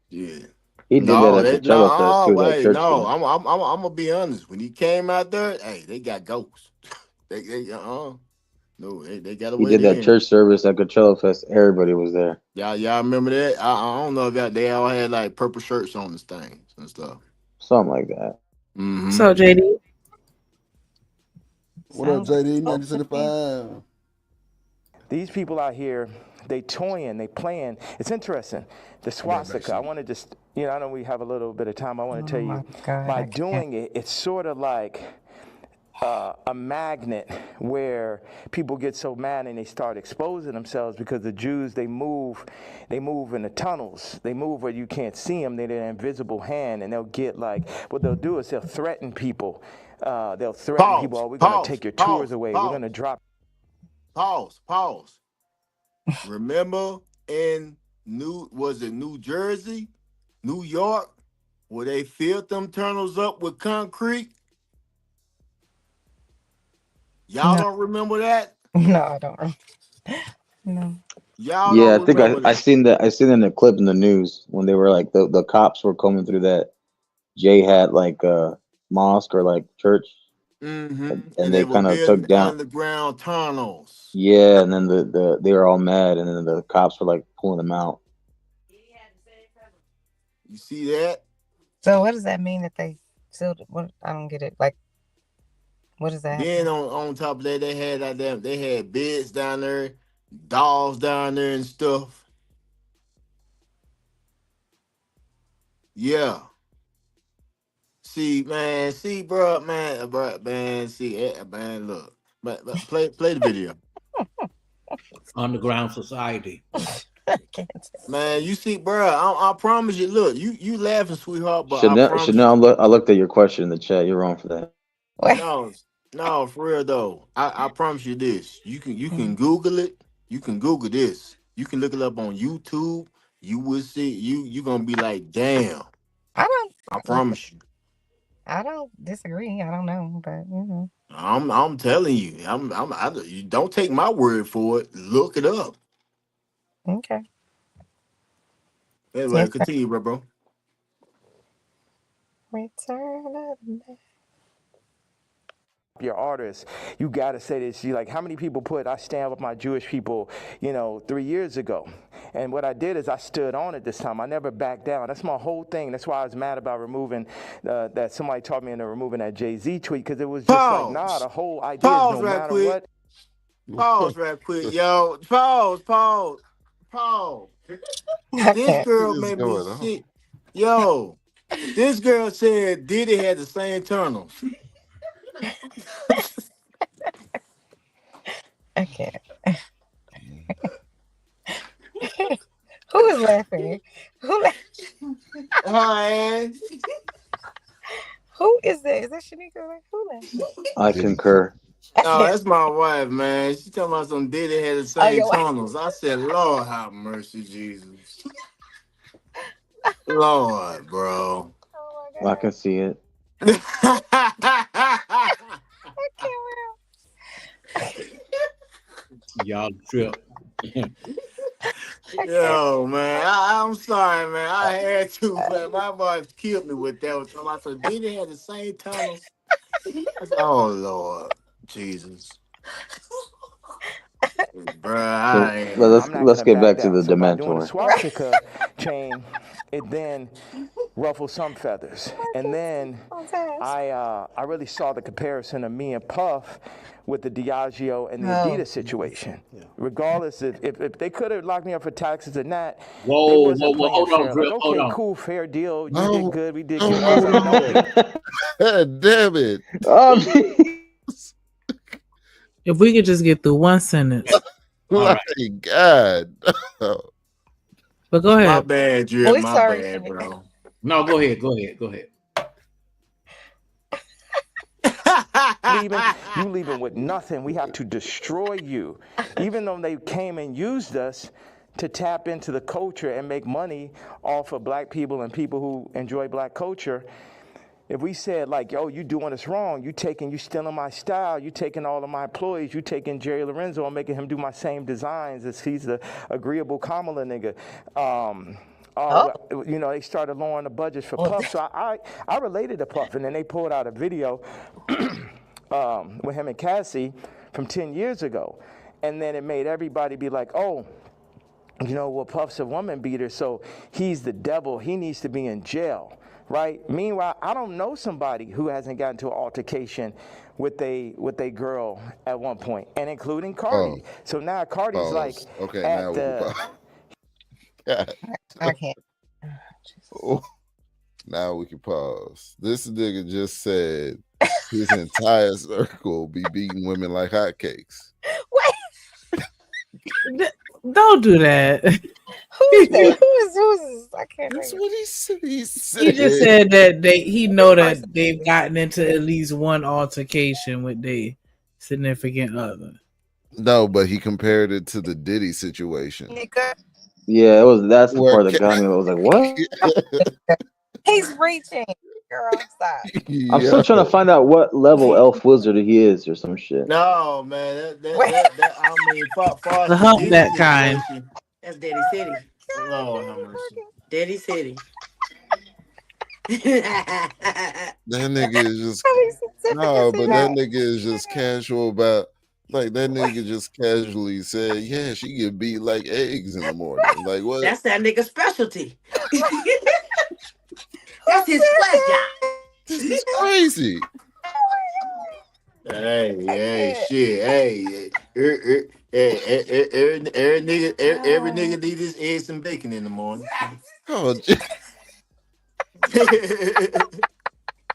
Yeah. He did that at Coachella Fest too. That church no, thing. I'm gonna be honest. When he came out there, hey, they got ghosts. No, they got away. He did that church service at Coachella Fest. Everybody was there. Y'all remember that? I don't know if they all had like purple shirts on this thing and stuff. Something like that. Mm-hmm. So JD, what up, JD? 1975. These people out here, they toying, they playing. It's interesting. The swastika, I want to just, you know, I know we have a little bit of time. I want to tell you, by doing it, it's sort of like a magnet where people get so mad and they start exposing themselves because the Jews, they move in the tunnels. They move where you can't see them. They're an invisible hand, and they'll get like, what they'll do is they'll threaten people. They'll threaten people, oh, we're going to take your tours away. We're going to drop. Pause. Remember in New Jersey New York, where they filled them tunnels up with concrete. Y'all don't remember that? No, I don't. No. Y'all Yeah, I don't think remember I that. seen that. I seen in the clip in the news when they were like the cops were coming through that. Jay had like a mosque or like church, and And they they were kind of took building down. underground tunnels. Yeah, and then the they were all mad, and then the cops were like pulling them out. You see that? So what does that mean that they still? What I don't get it. Like, what does that? Then on top of that, they had they had beds down there, dolls down there and stuff. Yeah. See, man, bro, man, look, but play the video. Underground society. Man, you see, bro, I promise you. Look, you laughing, sweetheart, but I promise Chanel, I looked at your question in the chat. You're wrong for that. no, for real though. I promise you this. You can Google it. You can Google this. You can look it up on YouTube. You will see. You gonna be like, damn. I promise you. I don't disagree. I don't know, but you know. I'm telling you. You don't take my word for it. Look it up. Okay. Anyway, continue, bro. Return of the Mac. Your artist, you got to say this. You like, how many people put I stand with my Jewish people, 3 years ago? And what I did is I stood on it this time. I never backed down. That's my whole thing. That's why I was mad about removing that. Somebody taught me into removing that Jay-Z tweet, because it was just like, nah, the whole idea is no matter what. Pause right quick, yo. Pause. This girl made me sick. Yo, this girl said Diddy had the same tunnels. I can't. Who is laughing? Hi. Who is that? Is that Shanika? Who laughing? I concur. No, that's my wife, man. She talking about some Diddy had the same tunnels. I said, Lord have mercy, Jesus. Lord, bro. I can see it. Y'all trip. Yo, man, I'm sorry, man. I had to, but my wife killed me with that. I said, Diddy had the same tunnels. Oh, Lord. Jesus. Bruh, let's get back to the Dementor. Swastika chain, it then ruffled some feathers. And then I really saw the comparison of me and Puff with the Diageo and the Adidas situation. Regardless, if they could have locked me up for taxes and that, hold on, Drip, like, hold okay, on. cool, fair deal. You No, did good, we did no, good. God damn it. If we could just get through one sentence. My God. But go ahead. My bad, Drip. My bad, bro. No, go ahead. You leaving with nothing. We have to destroy you. Even though they came and used us to tap into the culture and make money off of black people and people who enjoy black culture. If we said like, yo, you doing us wrong, you stealing my style, you taking all of my employees, you taking Jerry Lorenzo and making him do my same designs as he's the agreeable Kamala nigga. They started lowering the budgets for Puff. So I related to Puff, and then they pulled out a video with him and Cassie from 10 years ago. And then it made everybody be like, oh, Puff's a woman beater, so he's the devil. He needs to be in jail. Right. Meanwhile, I don't know somebody who hasn't gotten to an altercation with a girl at one point, and including Cardi. So now Cardi's like, okay, at I can't. Now we can pause. This nigga just said his entire circle be beating women like hotcakes. Don't do that. Who's that? Who is this? I can't. That's what he said. He just said that he know that they've gotten into at least one altercation with their significant other. No, but he compared it to the Diddy situation. Yeah, that's the Where part that got me. I was like, what? He's reaching. Girl, stop. I'm still trying to find out what level elf wizard he is or some shit. No, man. That I mean, far The as the Diddy humpback kind. situation. That's Daddy City. Lord have mercy. Daddy City. That nigga is just but that nigga is just casual about like that nigga just casually said, yeah, she get beat like eggs in the morning. Like what? That's that nigga's specialty. That's his pleasure. This is crazy. Hey, shit. Hey, every nigga need his eggs and bacon in the morning. Oh,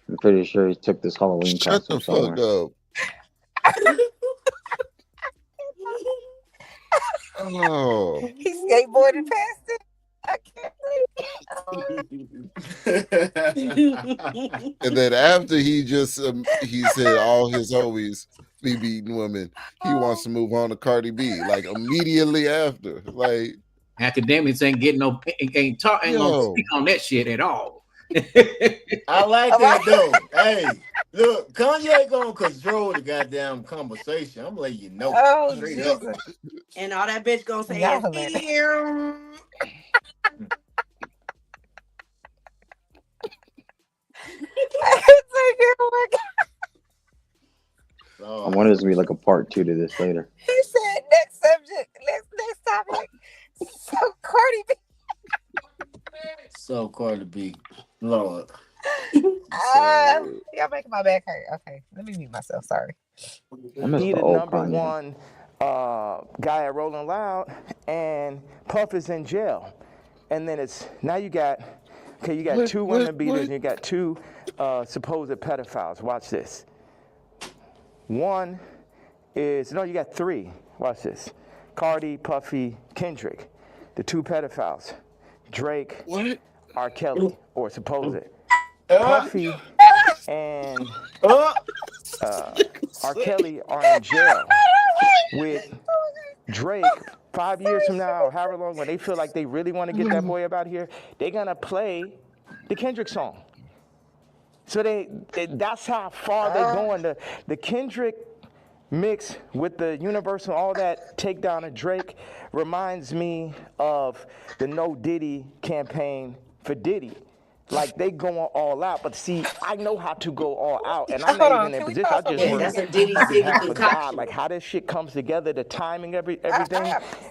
I'm pretty sure he took this Halloween shut the costume fuck somewhere. up. Oh. He skateboarded past it. I can't And then after he just he said all his homies be beating women, he wants to move on to Cardi B like immediately after. Like academics ain't getting no ain't gonna speak on that shit at all. I like that though. Hey, look, Kanye gonna control the goddamn conversation. I'm letting you know. Oh, Straight Jesus. up. And all that bitch gonna say Y'all is I can't take it. Oh my God. I wonder if there's gonna be like a part 2 to this later. He said next subject, next topic. So Cardi B. So Cardi B, Lord. Y'all making my back hurt. Okay, let me mute myself. Sorry. He the #1 guy at Rolling Loud, and Puff is in jail. And then it's now you got two women beaters, and you got two supposed pedophiles. Watch this. One is you got three. Watch this. Cardi, Puffy, Kendrick, the two pedophiles. Drake, R. Kelly, or supposed. Puffy and R. Kelly are in jail with Drake 5 years from now, or however long, when they feel like they really want to get that boy up out here, they're gonna play the Kendrick song. So that's how far they're going. The Kendrick mix with the Universal, all that takedown of Drake reminds me of the No Diddy campaign for Diddy. Like they going all out, but see, I know how to go all out, and I'm not even in position. I just work that's a Diddy on City behalf of God. concoction. Like how this shit comes together, the timing, everything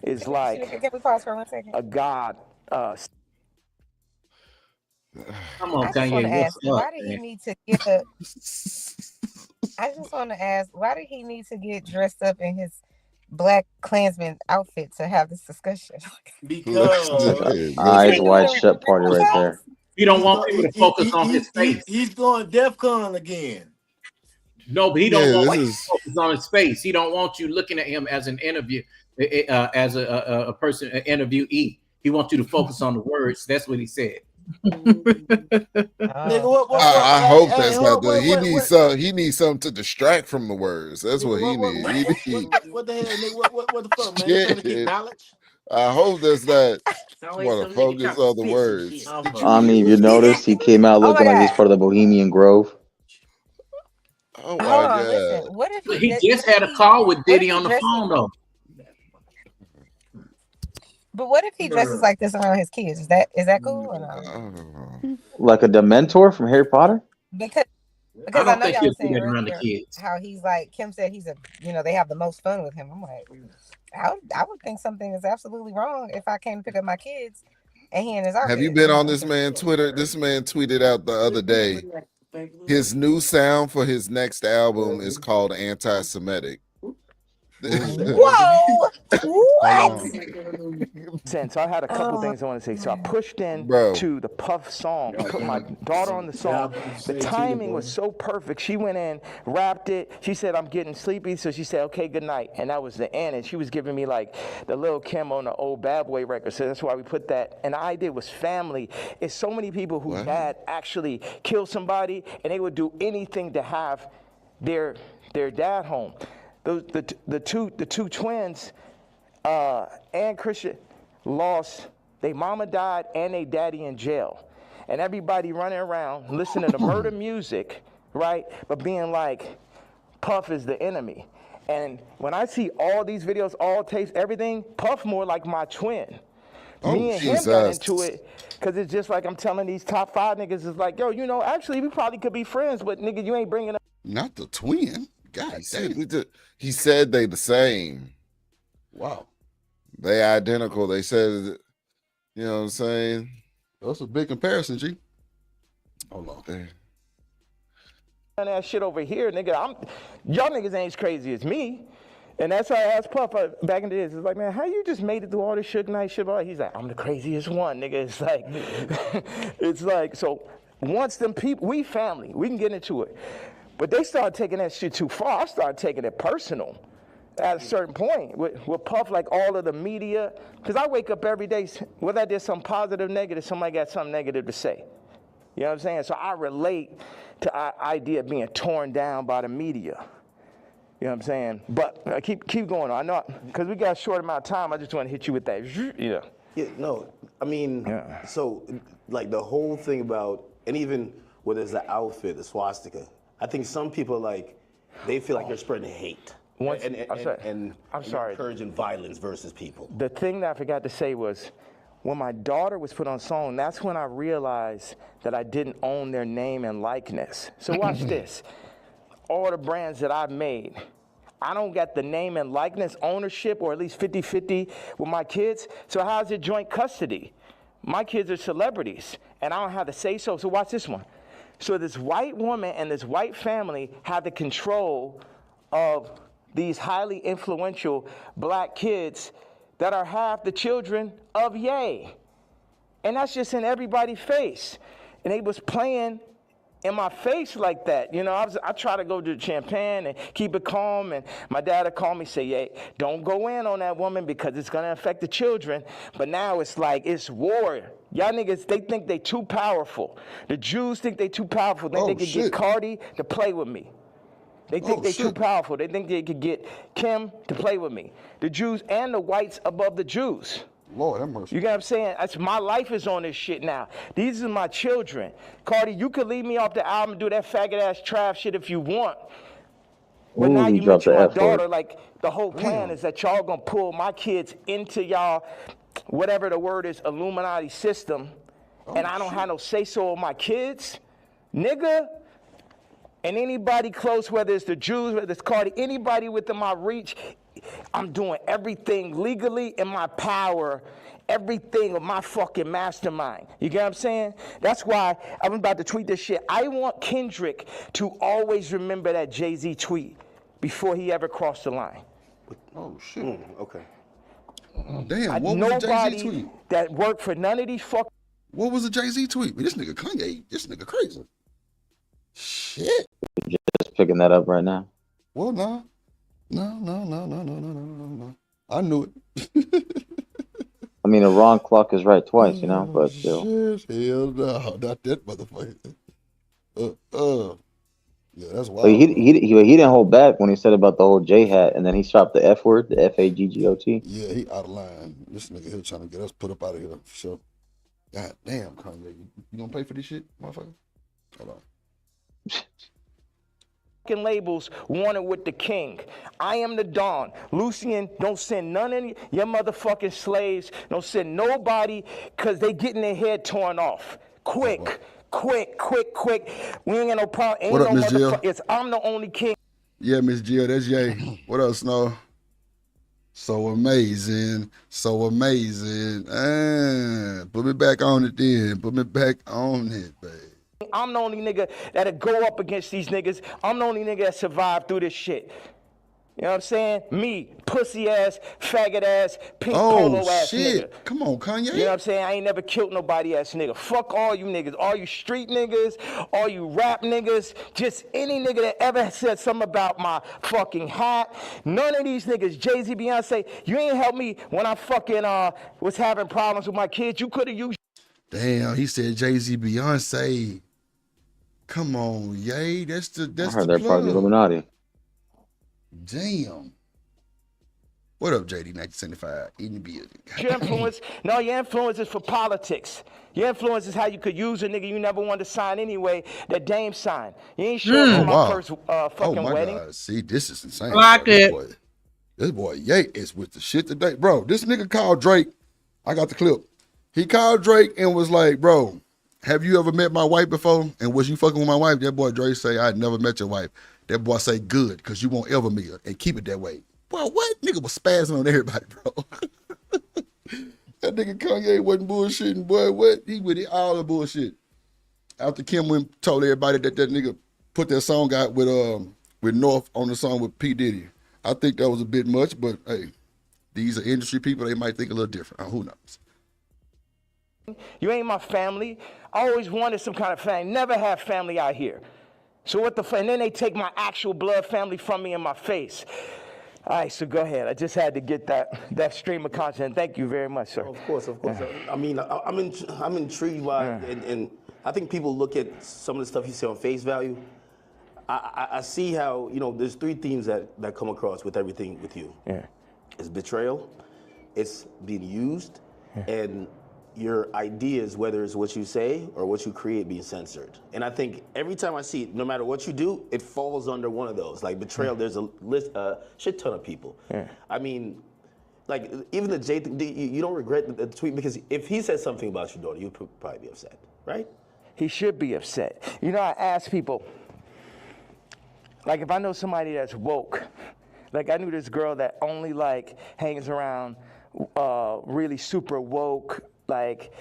is like Can we pause for 1 second? a God. Come on, I just want to Kanye, ask, what's up, why did he man? need to get a? I just want to ask, why did he need to get dressed up in his Black Klansman outfit to have this discussion? Because Eyes wide shut party right there. He don't want people to focus on his face. He's going DEFCON again. No, but he don't want this you is to focus on his face. He don't want you looking at him as an interview, as a person, an interviewee. He wants you to focus on the words. That's what he said. Nigga, I hope that's not the he needs something to distract from the words. That's what he needs. What the hell, nigga? What the fuck, man? Trying to get knowledge? I hope that's not Always want some to nigga focus trying to on the spit some words. shit. Omni, if you noticed, he came out looking like he's part of the Bohemian Grove. Oh my Hold on, God. listen. What if He just had a call with Diddy on the dresses- phone, though. But what if he dresses like this around his kids? Is that cool or no? Like a Dementor from Harry Potter? Because I I don't know think y'all he'll was do saying that around the earlier kids. how he's like Kim said he's they have the most fun with him. I'm like, I would think something is absolutely wrong if I came to pick up my kids and he in his outfit. Have you been on this man's Twitter? This man tweeted out the other day. His new sound for his next album is called anti-Semitic. Whoa! What? So I had a couple things I want to say. So I pushed in to the Puff song. I put my daughter on the song. The timing was so perfect. She went in, rapped it. She said, I'm getting sleepy. So she said, okay, good night. And that was the end. And she was giving me like the Lil Kim on the old Bad Boy record. So that's why we put that. And the idea was family. It's so many people whose dad actually killed somebody, and they would do anything to have their dad home. The two twins, and Christian, lost, their mama died and their daddy in jail. And everybody running around listening to murder music, right? But being like, Puff is the enemy. And when I see all these videos, all tapes, everything, Puff more like my twin. Me and him got into it because it's just like I'm telling these top 5 niggas, is like, yo, you know, actually we probably could be friends, but nigga, you ain't bringing up. Not the twin. God damn. He said they the same. Wow. They identical. They said, you know what I'm saying? That's a big comparison, G. Hold on. That shit over here, nigga. Y'all niggas ain't as crazy as me. And that's why I asked Puff back in the days. It's like, man, how you just made it through all this Suge Knight shit? He's like, I'm the craziest one, nigga. It's like, it's like, so once them people, we family, we can get into it. But they started taking that shit too far. I started taking it personal at a certain point with Puff, like all of the media. Because I wake up every day, whether I did something positive, negative, somebody got something negative to say. You know what I'm saying? So I relate to the idea of being torn down by the media. You know what I'm saying? But keep going on. I know, because we got a short amount of time, I just want to hit you with that. Yeah, no, I mean, so, like, the whole thing about, and even whether it's the outfit, the swastika, I think some people, like, they feel like you're spreading hate. And I'm sorry. Encouraging violence versus people. The thing that I forgot to say was, when my daughter was put on song, that's when I realized that I didn't own their name and likeness. So watch this. All the brands that I've made, I don't got the name and likeness ownership, or at least 50-50 with my kids. So how's it joint custody? My kids are celebrities, and I don't have to say so. So watch this one. So this white woman and this white family have the control of these highly influential black kids that are half the children of Ye. And that's just in everybody's face. And they was playing in my face like that. You know, I try to go to the champagne and keep it calm, and my dad would call me, say, yeah, don't go in on that woman because it's gonna affect the children. But now it's like, it's war. Y'all niggas, they think they too powerful. The Jews think they too powerful. They think they could get Cardi to play with me. They think they too powerful. They think they could get Kim to play with me. The Jews and the whites above the Jews. Lord have mercy. You get what I'm saying? My life is on this shit now. These are my children. Cardi, you could leave me off the album and do that faggot ass trap shit if you want. But now you mention my daughter, like, the whole plan is that y'all gonna pull my kids into y'all, whatever the word is, Illuminati system, and I don't have no say-so on my kids, nigga. And anybody close, whether it's the Jews, whether it's Cardi, anybody within my reach, I'm doing everything legally in my power, everything of my fucking mastermind. You get what I'm saying? That's why I'm about to tweet this shit. I want Kendrick to always remember that Jay-Z tweet before he ever crossed the line. Oh, shit. Okay. Damn, what was the Jay-Z tweet? That worked for none of these fuck. What was the Jay-Z tweet? This nigga Kanye, this nigga crazy. Shit. Just picking that up right now. Well, no. I knew it. I mean, a wrong clock is right twice, you know, but still. Shit, hell no, not that motherfucker. Yeah, that's wild. But he didn't hold back when he said about the whole J hat, and then he stopped the F word, the FAGGOT. Yeah, he out of line. This nigga here trying to get us put up out of here for sure. God damn, Kanye, you gonna pay for this shit, motherfucker? Hold on. Labels wanted with the king. I am the Don. Lucian, don't send none of your motherfucking slaves. Don't send nobody, because they getting their head torn off. Quick. We ain't got no problem. Ain't What up, no Miss Jill? motherfucker. I'm the only king. Yeah, Miss Jill, that's Jay. What up, Snow? So amazing. Put me back on it then. Put me back on it, babe. I'm the only nigga that'll go up against these niggas. I'm the only nigga that survived through this shit. You know what I'm saying? Me, pussy ass, faggot ass, pink polo ass nigga. Come on, Kanye. You know what I'm saying? I ain't never killed nobody ass nigga. Fuck all you niggas. All you street niggas, all you rap niggas, just any nigga that ever said something about my fucking hat. None of these niggas, Jay-Z, Beyonce, you ain't helped me when I fucking was having problems with my kids. You could have used. Damn, he said Jay-Z, Beyonce. Come on, yay. That's I heard they're part of the Illuminati. Damn. What up, JD 1975? In the building. Your influence, no, your influence is for politics. Your influence is how you could use a nigga you never wanted to sign anyway, that Dame signed. You ain't showing up to my first fucking wedding. God. See, this is insane. Like it. This boy Ye is with the shit today. Bro, this nigga called Drake. I got the clip. He called Drake and was like, bro, have you ever met my wife before? And was you fucking with my wife? That boy Drake say, I never met your wife. That boy say, good, because you won't ever meet her, and keep it that way. Boy, what? Nigga was spazzing on everybody, bro. That nigga Kanye wasn't bullshitting, boy. What? He with it, all the bullshit. After Kim went told everybody that nigga put that song out with North on the song with P. Diddy. I think that was a bit much, but hey, these are industry people. They might think a little different. Who knows? You ain't my family. I always wanted some kind of family. Never have family out here. So what the fuck? And then they take my actual blood family from me in my face. All right, so go ahead. I just had to get that stream of content. Thank you very much, sir. Of course. I mean, I'm intrigued by, and I think people look at some of the stuff you say on face value. I see how, there's three themes that come across with everything with you. Yeah. It's betrayal, it's being used, and your ideas, whether it's what you say or what you create, being censored. And I think every time I see it, no matter what you do, it falls under one of those. Like betrayal, there's a shit ton of people. Yeah. I mean, like even the J thing, you don't regret the tweet, because if he said something about your daughter, you'd probably be upset, right? He should be upset. I ask people, like if I know somebody that's woke, like I knew this girl that only hangs around really super woke, like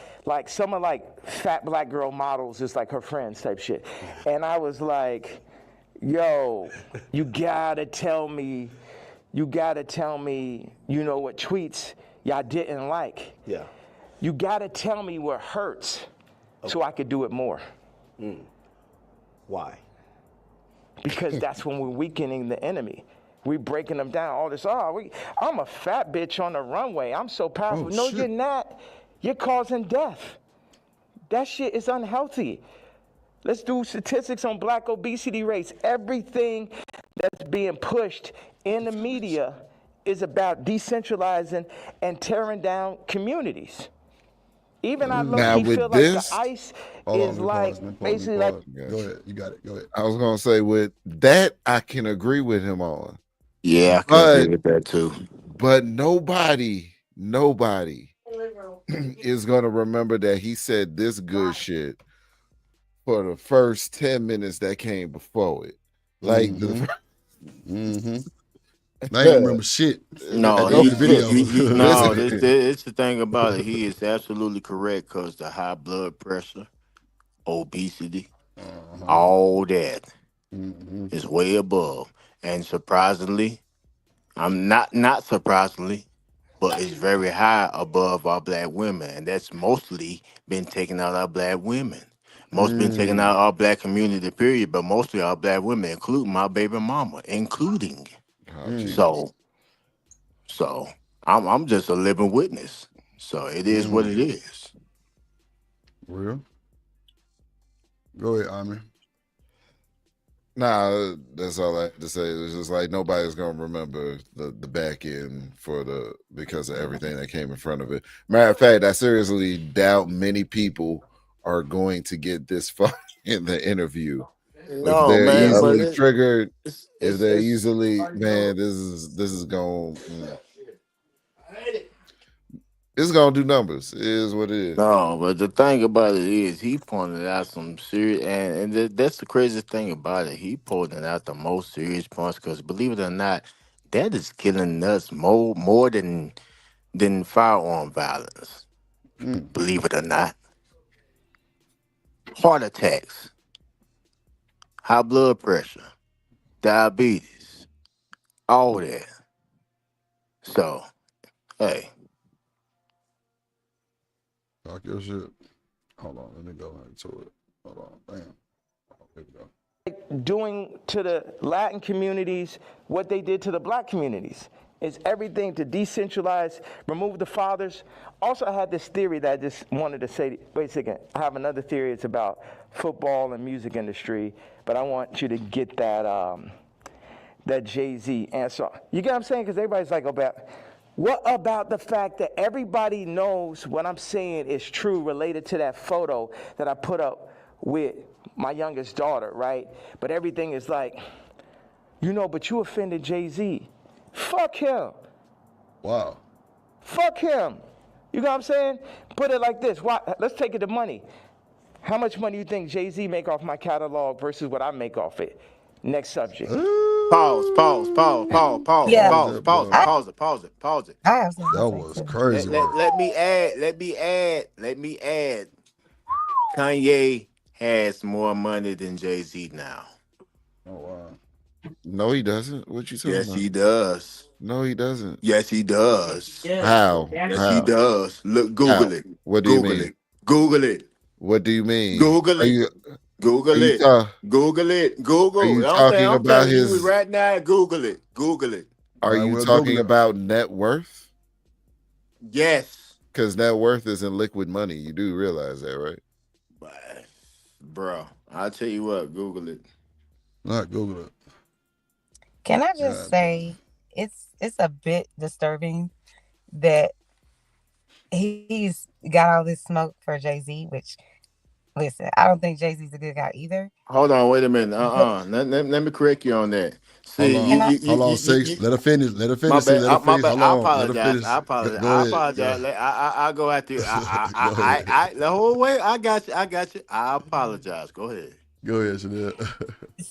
some of fat black girl models is like her friends type shit. And I was like, yo, you gotta tell me, you know what tweets y'all didn't like. Yeah. You gotta tell me what hurts so I could do it more. Why? Because that's when we're weakening the enemy. We breaking them down. All this, I'm a fat bitch on the runway. I'm so powerful. No, you're not. You're causing death. That shit is unhealthy. Let's do statistics on black obesity rates. Everything that's being pushed in the media is about decentralizing and tearing down communities. Even I feel like the ICE is basically like. Go ahead, you got it. Go ahead. I was gonna say with that I can agree with him on. Yeah, I can agree with that too. But nobody is gonna remember that he said this good shit for the first 10 minutes that came before it. Like I ain't remember shit. No, it's the thing about it. He is absolutely correct, because the high blood pressure, obesity, all that is way above. And surprisingly, not surprisingly, but it's very high above our black women. And that's mostly been taking out our black women. Most been taking out our black community, period, but mostly our black women, including my baby mama, including. So I'm just a living witness. So it is what it is. Real. Go ahead, Armin. Nah, that's all I have to say. It's just like nobody's gonna remember the back end because of everything that came in front of it. Matter of fact, I seriously doubt many people are going to get this far in the interview. No, if they're man, easily triggered, if they're easily, man, this is going. It's gonna do numbers. It is what it is. No, but the thing about it is, he pointed out some serious, and that's the craziest thing about it. He pointed out the most serious points, because believe it or not, that is killing us more than firearm violence. Believe it or not, heart attacks, high blood pressure, diabetes, all that. So, hey. Talk your shit. Hold on, let me go into it. Hold on, damn. There we go. Doing to the Latin communities what they did to the black communities. It's everything to decentralize, remove the fathers. Also, I had this theory that I just wanted to say. Wait a second. I have another theory. It's about football and music industry, but I want you to get that Jay-Z answer. You get what I'm saying? Because everybody's like, What about the fact that everybody knows what I'm saying is true related to that photo that I put up with my youngest daughter, right? But everything is like, but you offended Jay-Z. Fuck him. Wow. Fuck him. You know what I'm saying? Put it like this. Let's take it to money. How much money do you think Jay-Z make off my catalog versus what I make off it? Next subject. Pause. Yeah. Pause it. I have something That to say was too. crazy. Let me add. Kanye has more money than Jay-Z now. Oh wow. No, he doesn't. What you talking Yes, about? he does. No, he doesn't. Yes, he does. How? Yes, How? he does. Look, How? Google it. What do you Google mean? it. Google it. What do you mean? Google Are it. you Google it. Google it. Are Google. you talking I'm about telling you his? right now. Google it. Google it. Are All right, you well, talking Google it. about net worth? Yes. Because net worth isn't liquid money. You do realize that, right? Bro, I'll tell you what. Google it. Not Google it. Can I just say it's a bit disturbing that he's got all this smoke for Jay-Z, which listen, I don't think Jay-Z's a good guy either. Hold on, wait a minute. Let me correct you on that. See, Hold on, Six. Let her finish. Let her My finish. bad. Let her finish. My bad. Hold I on. apologize. Let her finish. Go I ahead. apologize. I'll go after you. The whole way. I got you. I apologize. Go ahead. Go ahead, Chanel.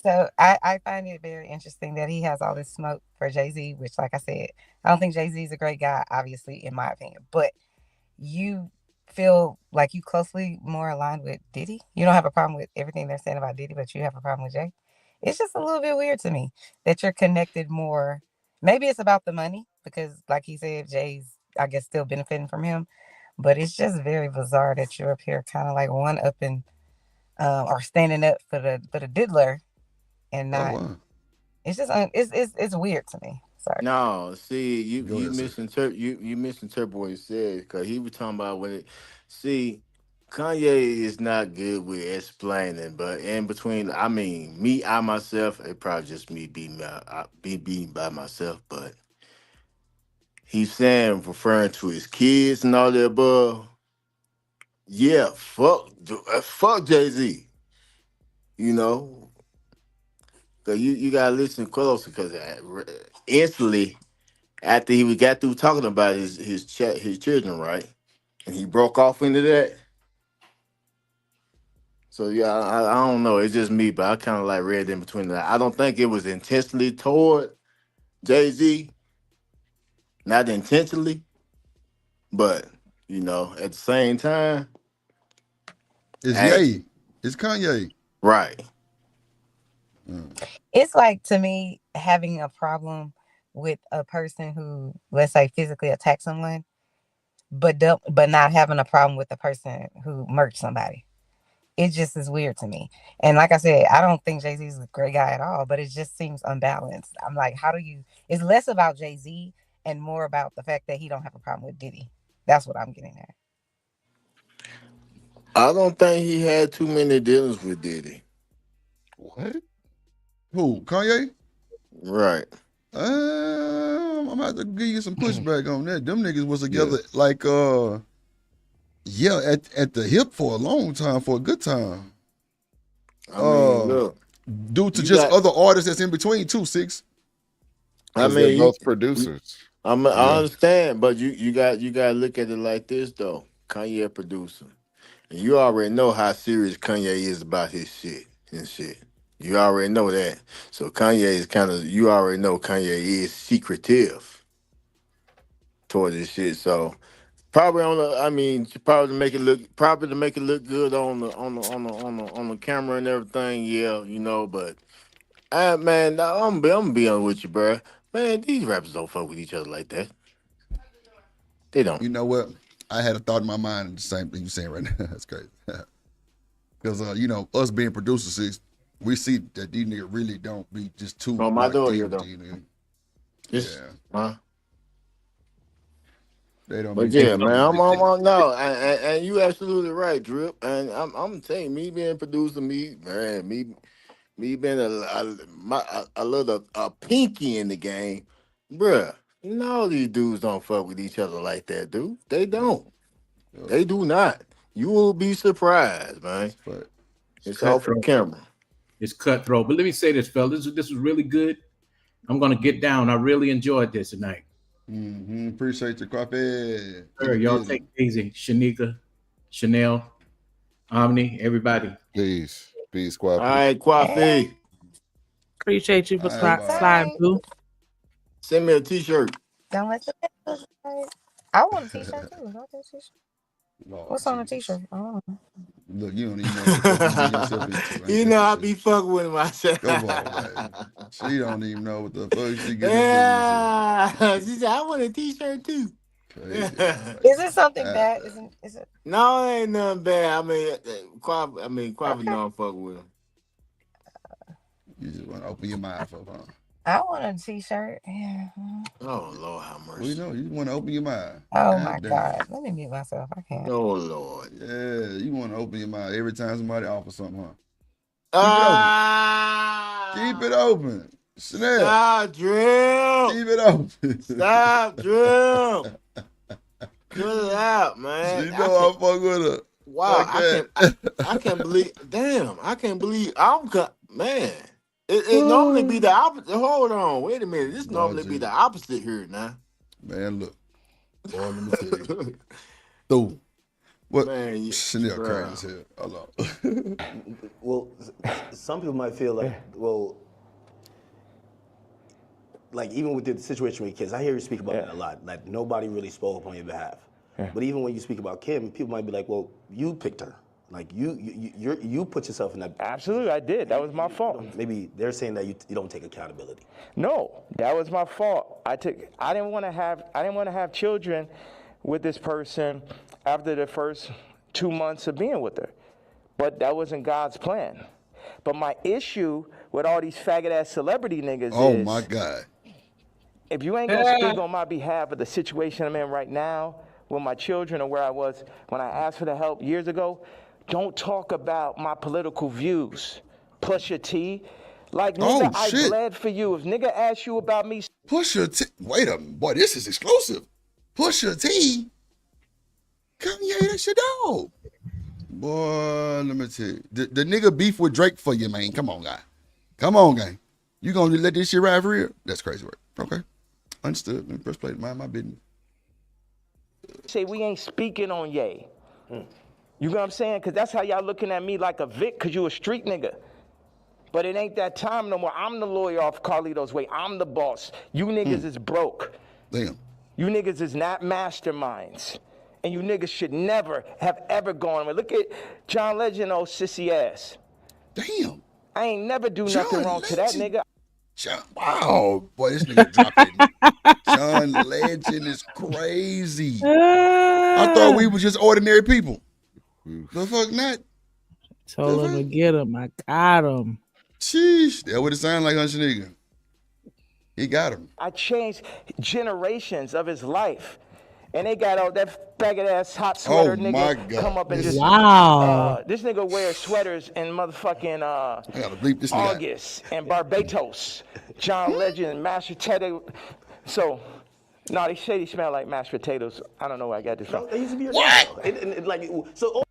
So I find it very interesting that he has all this smoke for Jay-Z, which, like I said, I don't think Jay-Z is a great guy, obviously, in my opinion. But you feel like you closely more aligned with Diddy. You don't have a problem with everything they're saying about Diddy, but you have a problem with Jay. It's just a little bit weird to me that you're connected more. Maybe it's about the money because, like he said, Jay's, I guess, still benefiting from him. But it's just very bizarre that you're up here kind of like one upping or standing up for the diddler and not. Oh, wow. It's just it's weird to me. Sorry. No, see, you ahead, misinterpret you misinterpret what he said because he was talking about when it. See, Kanye is not good with explaining, but in between, I mean, I myself, it probably just me being by myself, but he's saying referring to his kids and all the above. Yeah, fuck Jay-Z. You know, cause you gotta listen close because instantly after he got through talking about his children, right, and he broke off into that. So yeah, I don't know. It's just me, but I kind of like read in between that. I don't think it was intentionally toward Jay-Z, not intentionally, but at the same time, It's Ye. It's Kanye. Right. It's like, to me, having a problem with a person who, let's say, physically attacked someone, but not having a problem with the person who murked somebody. It just is weird to me. And like I said, I don't think Jay-Z is a great guy at all, but it just seems unbalanced. I'm like, it's less about Jay-Z and more about the fact that he don't have a problem with Diddy. That's what I'm getting at. I don't think he had too many dealings with Diddy. What? Who? Kanye? Right. I'm gonna have to give you some pushback on that. Them niggas was together at the hip for a long time, for a good time. I mean, look, due to just other artists that's in between too, Six. I mean, they're both producers. I understand, but you got to look at it like this though. Kanye a producer, and you already know how serious Kanye is about his shit and shit. You already know that. So Kanye is you already know Kanye is secretive toward this shit. So probably probably to make it look good on the camera and everything. Yeah, but man, I'm be honest with you, bro. Man, these rappers don't fuck with each other like that. They don't. You know what? I had a thought in my mind, the same thing you're saying right now. That's crazy. Because us being producers, we see that these niggas really don't be just too. Oh, my door here though. They don't. But yeah, man, I'm no, and you absolutely right, Drip. And I'm telling you, me being a producer, me being a little pinky in the game, bruh. No, these dudes don't fuck with each other like that, dude. They don't. They do not. You will be surprised, man. It's off the camera. It's cutthroat. But let me say this, fellas. This was really good. I'm gonna get down. I really enjoyed this tonight. Appreciate your coffee. Sure, y'all take it easy. Shanika, Chanel, Omni, everybody. Peace. Peace, Quaffy. All right, Quaffy. Appreciate you for sliding through. Send me a t-shirt. Don't let the I want a t-shirt too. What's on a t-shirt? I don't know. Look, you don't even know what the fuck you get yourself into. You know I be fucking with myself. Come on, man. She don't even know what the fuck she get She said, I want a t-shirt too. Is it something bad? Is it? No, it ain't nothing bad. I mean, Quaffy know I'm fucking with him. You just want to open your mouth up, huh? I want a t-shirt. Yeah. Oh, Lord, how mercy. Well, you know, you want to open your mind. Oh, my God. Let me mute myself. I can't. Oh, Lord. Yeah, you want to open your mind every time somebody offers something, huh? Keep it open. Chanel. Stop, Drill. Keep it open. Stop, Drill. Cut it out, man. You know I fuck with her. Wow, I can't believe. Damn, I can't believe. Man. It normally be the opposite. Hold on, wait a minute. This normally be the opposite here now. Man, look. Boy, let me tell you. Dude. What? Man, Chanel crazy as hell. Hold on. Well, some people might feel like, well, like even with the situation with your kids, I hear you speak about that a lot. Like nobody really spoke up on your behalf. Yeah. But even when you speak about Kim, people might be like, well, you picked her. Like you put yourself in that. Absolutely, I did. That was my fault. Maybe they're saying that you don't take accountability. No, that was my fault. I didn't want to have children with this person after the first 2 months of being with her. But that wasn't God's plan. But my issue with all these faggot ass celebrity niggas is, oh my God. If you ain't gonna speak on my behalf of the situation I'm in right now with my children or where I was when I asked for the help years ago, don't talk about my political views. Pusha T. Like, nigga, I bled for you. If nigga asks you about me. Pusha T. Wait a minute. Boy, this is exclusive. Pusha T. Kanye, that's your dog. Boy, let me tell you. The nigga beef with Drake for you, man. Come on, guy. Come on, gang. You gonna let this shit ride for real? That's crazy work. Okay. Understood. Let me press play. Mind my business. Say we ain't speaking on Ye. You know what I'm saying? Because that's how y'all looking at me like a Vic because you a street nigga. But it ain't that time no more. I'm the lawyer off Carlito's way. I'm the boss. You niggas is broke. Damn. You niggas is not masterminds. And you niggas should never have ever gone. Look at John Legend, old sissy ass. Damn. I ain't never do nothing wrong to that nigga. Wow. Boy, this nigga dropping. John Legend is crazy. I thought we were just ordinary people. The fuck not? Told him to get him. I got him. Sheesh. That would it sound like, Shanika. He got him. I changed generations of his life. And they got all that faggot ass hot sweater nigga come up and just this nigga wears sweaters in motherfucking I gotta bleep this nigga August and Barbados. John Legend, mashed potato. So no, they say they smell like mashed potatoes. I don't know where I got this from. They used to be your dad. Like so.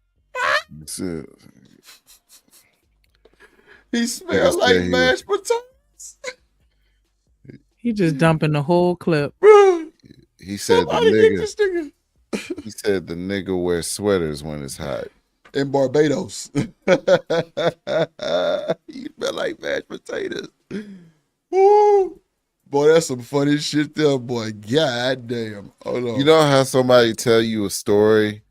He smells like mashed potatoes. He just dumping the whole clip. He said the nigga. He said the nigga wears sweaters when it's hot. In Barbados. He smell like mashed potatoes. Woo. Boy, that's some funny shit there, boy. God damn. Hold on. You know how somebody tell you a story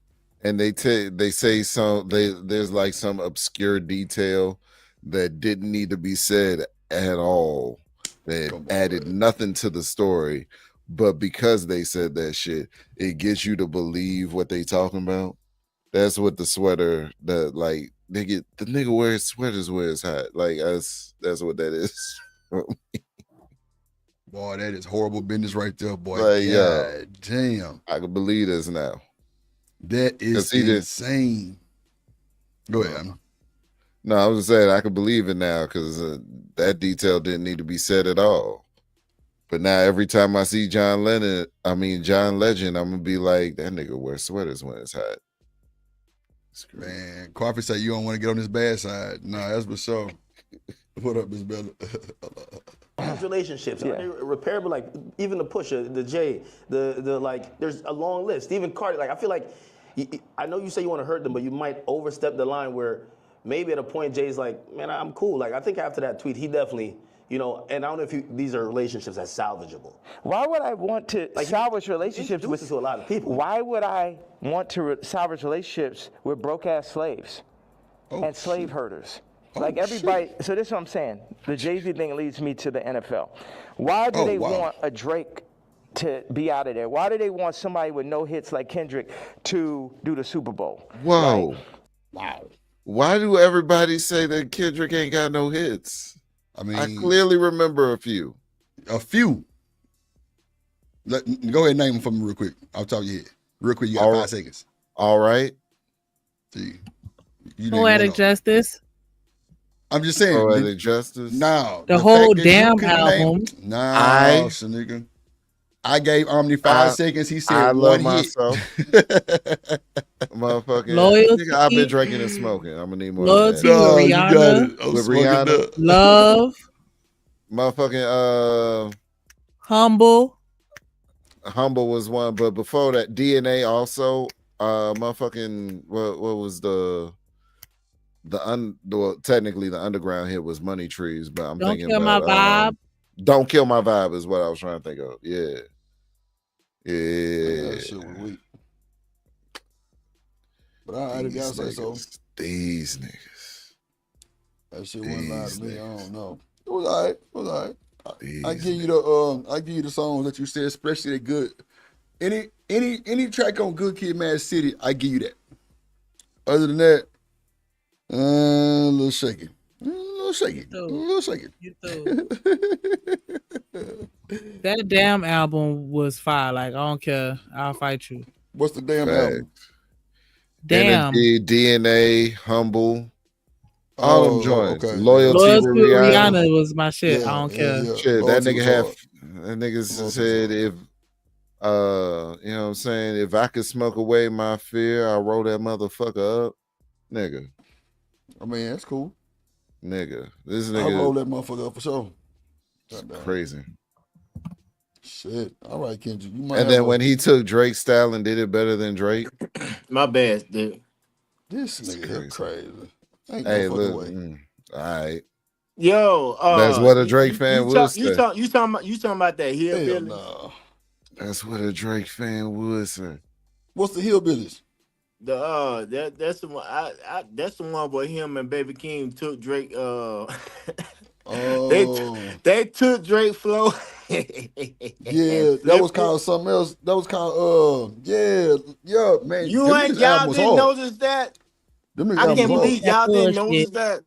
and they say there's like some obscure detail that didn't need to be said at all, that added nothing to the story, but because they said that shit, it gets you to believe what they talking about. That's what the sweater, the nigga wears sweaters where it's hot. Like that's what that is. Boy, that is horrible business right there, boy. Like, God damn. I can believe this now. That is insane. Go ahead. No, I was saying I could believe it now because that detail didn't need to be said at all. But now every time I see John Legend, I'm gonna be like, that nigga wears sweaters when it's hot. Man, Coffee say you don't want to get on this bad side. Nah, that's for sure. What up, Miss Bella? Huge relationships, are they repairable? Like even the Pusha, the Jay, the like. There's a long list. Even Cardi. Like I feel like, I know you say you want to hurt them, but you might overstep the line where maybe at a point Jay's like, man, I'm cool. Like I think after that tweet, he definitely, and I don't know if these are relationships that's salvageable. Why would I want to salvage relationships with to a lot of people? Why would I want to salvage relationships with broke ass slaves and slave herders? Like everybody, so this is what I'm saying. The Jay-Z thing leads me to the NFL. Why do they want a Drake to be out of there? Why do they want somebody with no hits like Kendrick to do the Super Bowl? Whoa. Like, wow. Why do everybody say that Kendrick ain't got no hits? I mean, I clearly remember a few. A few. Go ahead and name them for me real quick. I'll tell you real quick. You got 5 seconds. All right. See, Poetic Justice. I'm just saying. Poetic Justice. No. The whole damn album. Nah, nigga. I gave Omni 5 seconds. He said I one love hit. myself. Motherfucking Loyalty. nigga, I've been drinking and smoking. I'm gonna need more Loyalty of that. with Rihanna. With Rihanna. Love. Motherfucking Humble. Humble was one, but before that, DNA also. Motherfucking what was well, technically the underground hit was Money Trees, but I'm Don't thinking Kill about My Vibe. Don't Kill My Vibe is what I was trying to think of. Yeah. That shit was weak. But I gotta say so. These niggas. That shit wasn't loud to me. I don't know. It was all right. I give you the songs that you said, especially the good. Any track on Good Kid, Mad City, I give you that. Other than that, a little shaky. That damn album was fire. Like, I don't care. I'll fight you. What's the damn album? Damn. Energy, DNA, Humble. All them joints. Okay. Loyalty with Rihanna was my shit. I don't care. Shit, that nigga said if you know what I'm saying, if I could smoke away my fear, I'll roll that motherfucker up. Nigga. I mean, that's cool. Nigga. This I'll nigga. roll that motherfucker up for sure. Crazy. Shit. All right, Kendrick. You might And then when he took Drake's style and did it better than Drake. My bad, dude. This nigga crazy. Ain't Hey, no look. fucking way. All right. Yo, that's what a Drake fan would say. You talking about that hillbilly? No. That's what a Drake fan would say. What's the hillbillies? That's the one. That's the one where him and Baby King took Drake. They took Drake flow. Yeah, that was called something else. That was called yeah, man. Y'all didn't notice that? I can't believe y'all didn't notice that.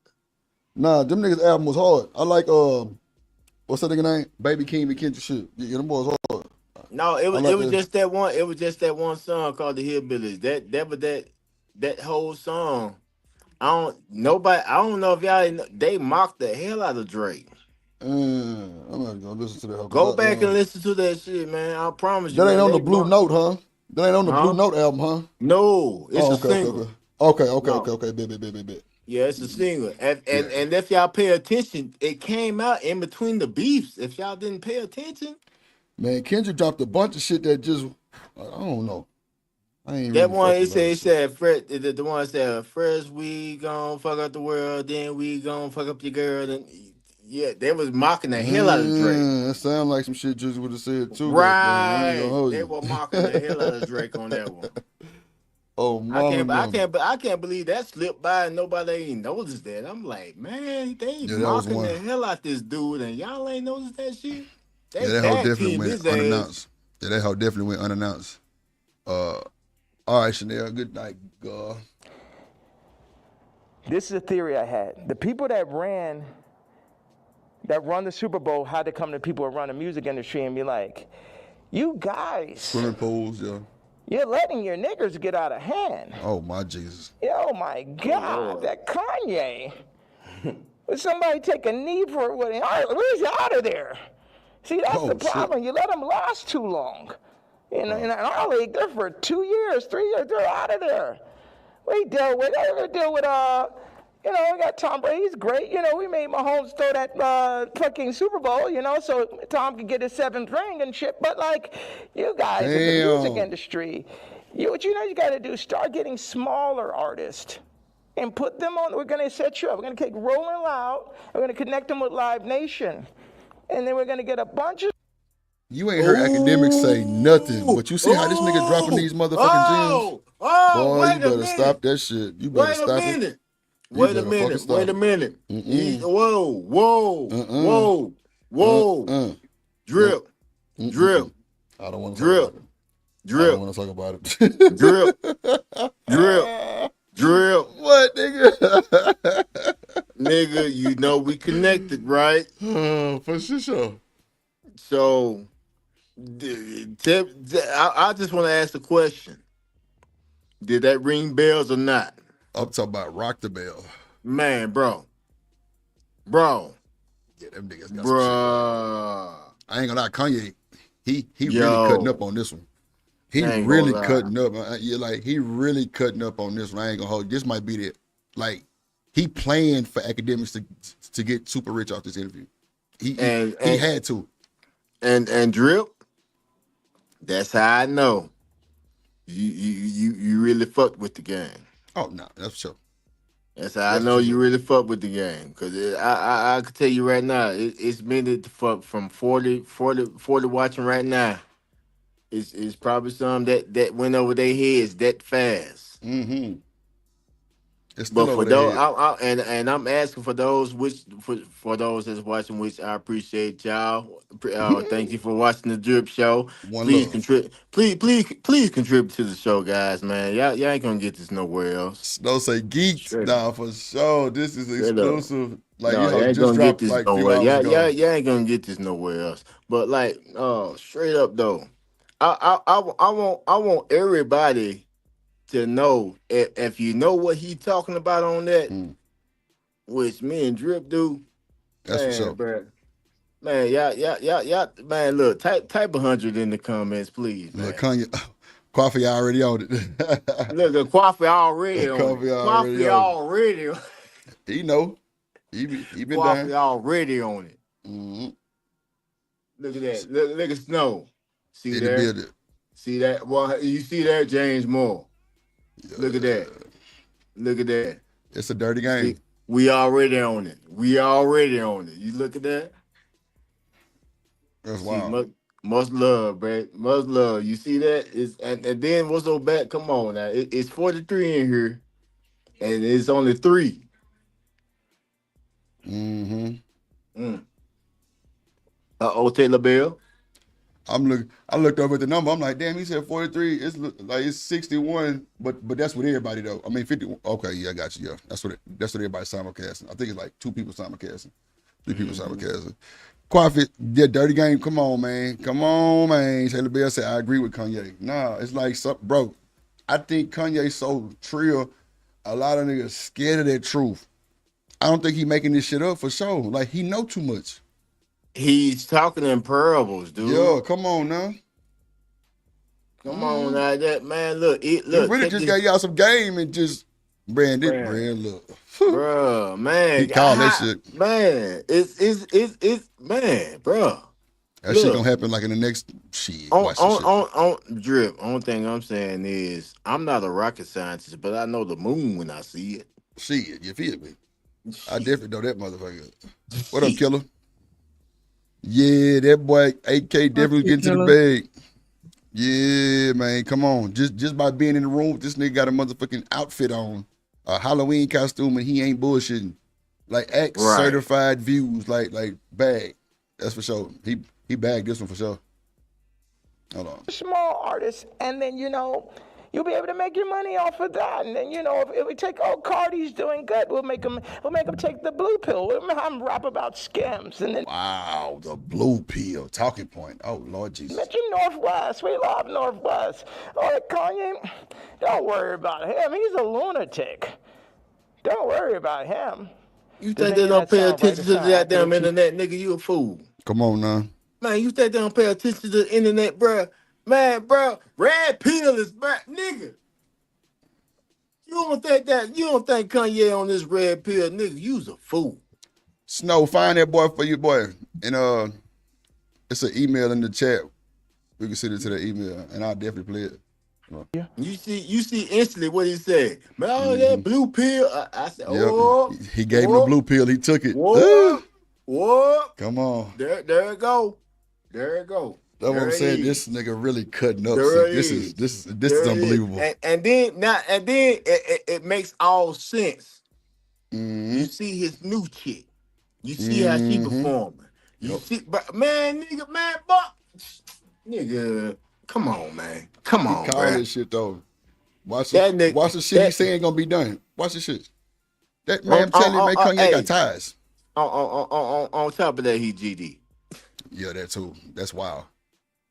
Nah, them niggas album was hard. I like what's that nigga name? Baby King and Kendrick shit. Yeah, them boys hard. No, it was just that one. It was just that one song called The Hillbillies. That whole song. I don't know if y'all. They mocked the hell out of Drake. I'm not gonna listen to that. Go back and listen to that shit, man. I promise you. That ain't on the Blue Note, huh? That ain't on the Blue Note album, huh? No, it's a single. Okay. Bet. Yeah, it's a single. And if y'all pay attention, it came out in between the beefs. If y'all didn't pay attention. Man, Kendrick dropped a bunch of shit that just, I don't know. I ain't that really one, it said, the one said, first we gon' fuck up the world, then we gon' fuck up your girl. And yeah, they was mocking the hell out of Drake. That sound like some shit Juice would have said too. Right. They were mocking the hell out of Drake on that one. Oh, I can't believe that slipped by and nobody ain't noticed that. I'm like, man, they mocking the hell out this dude and y'all ain't noticed that shit. That hoe definitely went unannounced. That hoe definitely went unannounced. All right, Chanel. Good night, girl. This is a theory I had. The people that run the Super Bowl had to come to people who run the music industry and be like, you guys. Swimming pools, yeah. You're letting your niggers get out of hand. Oh, my Jesus. Oh, my God. That Kanye. Would somebody take a knee for it? Where's he out of there? See, that's the problem. You let them last too long. In our league, they're for 2 years, 3 years, they're out of there. We deal with, we got Tom Brady. He's great. We made Mahomes throw that fucking Super Bowl, so Tom could get his 7th ring and shit. But, like, you guys in the music industry, what you got to do, start getting smaller artists and put them on. We're going to set you up. We're going to take Rolling Loud. We're going to connect them with Live Nation. And then we're going to get a bunch of. You ain't heard academics say nothing, but you see how this nigga dropping these motherfucking gems? Boy, you better stop that shit. You better stop it. Wait a minute. Whoa. Drip. I don't want to talk about it. I don't want to talk about it. Drip. What, nigga? Nigga, we connected, right? For sure. So, I just want to ask the question. Did that ring bells or not? I'm talking about rock the bell. Man, bro. Yeah, them niggas got some shit. I ain't gonna lie, Kanye, he really cutting up on this one. He really cutting up. He really cutting up on this one. I ain't gonna hold you. This might be the, he planned for academics to get super rich off this interview. He had to. And Drip, that's how I know you really fucked with the game. Oh no, that's for sure. That's how I know you really fuck with the game. Because I can tell you right now, it's minutes from 40 watching right now. It's probably some that went over their heads that fast. Mm-hmm. But for those, and I'm asking for those for those that's watching, which I appreciate y'all. Thank you for watching the Drip Show. Please contribute. Please contribute to the show, guys. Man, y'all ain't gonna get this nowhere else. Don't say geeks. Nah, for sure. This is exclusive. Y'all ain't gonna get this nowhere. Y'all ain't gonna get this nowhere else. But straight up though, I want everybody to know if you know what he's talking about on that, which me and Drip do. That's for sure, bro. Man, y'all, man, look, type 100 in the comments, please. Man. Look, Kanye, Coffee already on it. Look, the Coffee already on it. Coffee already. He know. He been Coffee down. already on it. Mm-hmm. Look at that. Look at Snow. See that? See that? Well, you see that, James Moore. Look at that. Look at that. It's a dirty game. See, we already on it. You look at that? That's wild. Much love, bro. Much love. You see that? And then what's so bad? Come on now. It's 43 in here, and it's only 3. Mm-hmm. Taylor Bell. I looked over at the number. I'm like, damn, he said 43. It's 61, but that's with everybody though. I mean 50. Okay, yeah, I got you. Yeah, that's what everybody's simulcasting. I think it's like 2 people simulcasting, 3 people simulcasting. Coffee, yeah, dirty game. Come on, man. Taylor Bell said, I agree with Kanye. Nah, it's like, bro, I think Kanye's so trill. A lot of niggas scared of that truth. I don't think he making this shit up for sure. Like, he know too much. He's talking in parables, dude. Yo, come on now. Come on now, that man. Look, he really just got y'all some game and just brand look. Bro, man. He called that shit. Man, it's man, bro. That shit gonna happen like in the next shit. On Drip. Only thing I'm saying is I'm not a rocket scientist, but I know the moon when I see it. See it, you feel me? I definitely know that motherfucker. What up, killer? Yeah, that boy AK definitely getting to the bag. Yeah, man, come on. Just by being in the room, this nigga got a motherfucking outfit on, a Halloween costume, and he ain't bullshitting. Like certified views, like bag. That's for sure. He bagged this one for sure. Hold on. Small artists, and then you'll be able to make your money off of that. And then if we take Cardi's doing good, we'll make him take the blue pill. We'll have him rap about scams. And then wow, the blue pill talking point. Oh Lord Jesus. Mention Northwest. We love Northwest. All right, Kanye, don't worry about him. He's a lunatic. Don't worry about him. You think they don't pay attention to the goddamn internet, nigga? You a fool. Come on now. Man, you think they don't pay attention to the internet, bro? Man, bro, red pill is back, nigga. You don't think Kanye on this red pill, nigga? You's a fool. Snow, find that boy for you, boy. And it's an email in the chat. We can send it to the email, and I'll definitely play it. Yeah. You see instantly what he said. Man, oh, that blue pill. I said, Yep. oh. He gave him the blue pill. He took it. What? Come on. There it go. There it go. That's what I'm saying. This nigga really cutting up. There This is unbelievable. And then it makes all sense. Mm-hmm. You see his new chick. You see how she performing. You see, but man, nigga, man, nigga, come on, man. Come on, call man. this shit though. Watch the shit he's saying gonna be done. Watch the shit. That man, I'm telling you, man, Kanye got ties. On top of that, he GD. Yeah, that too. That's wild.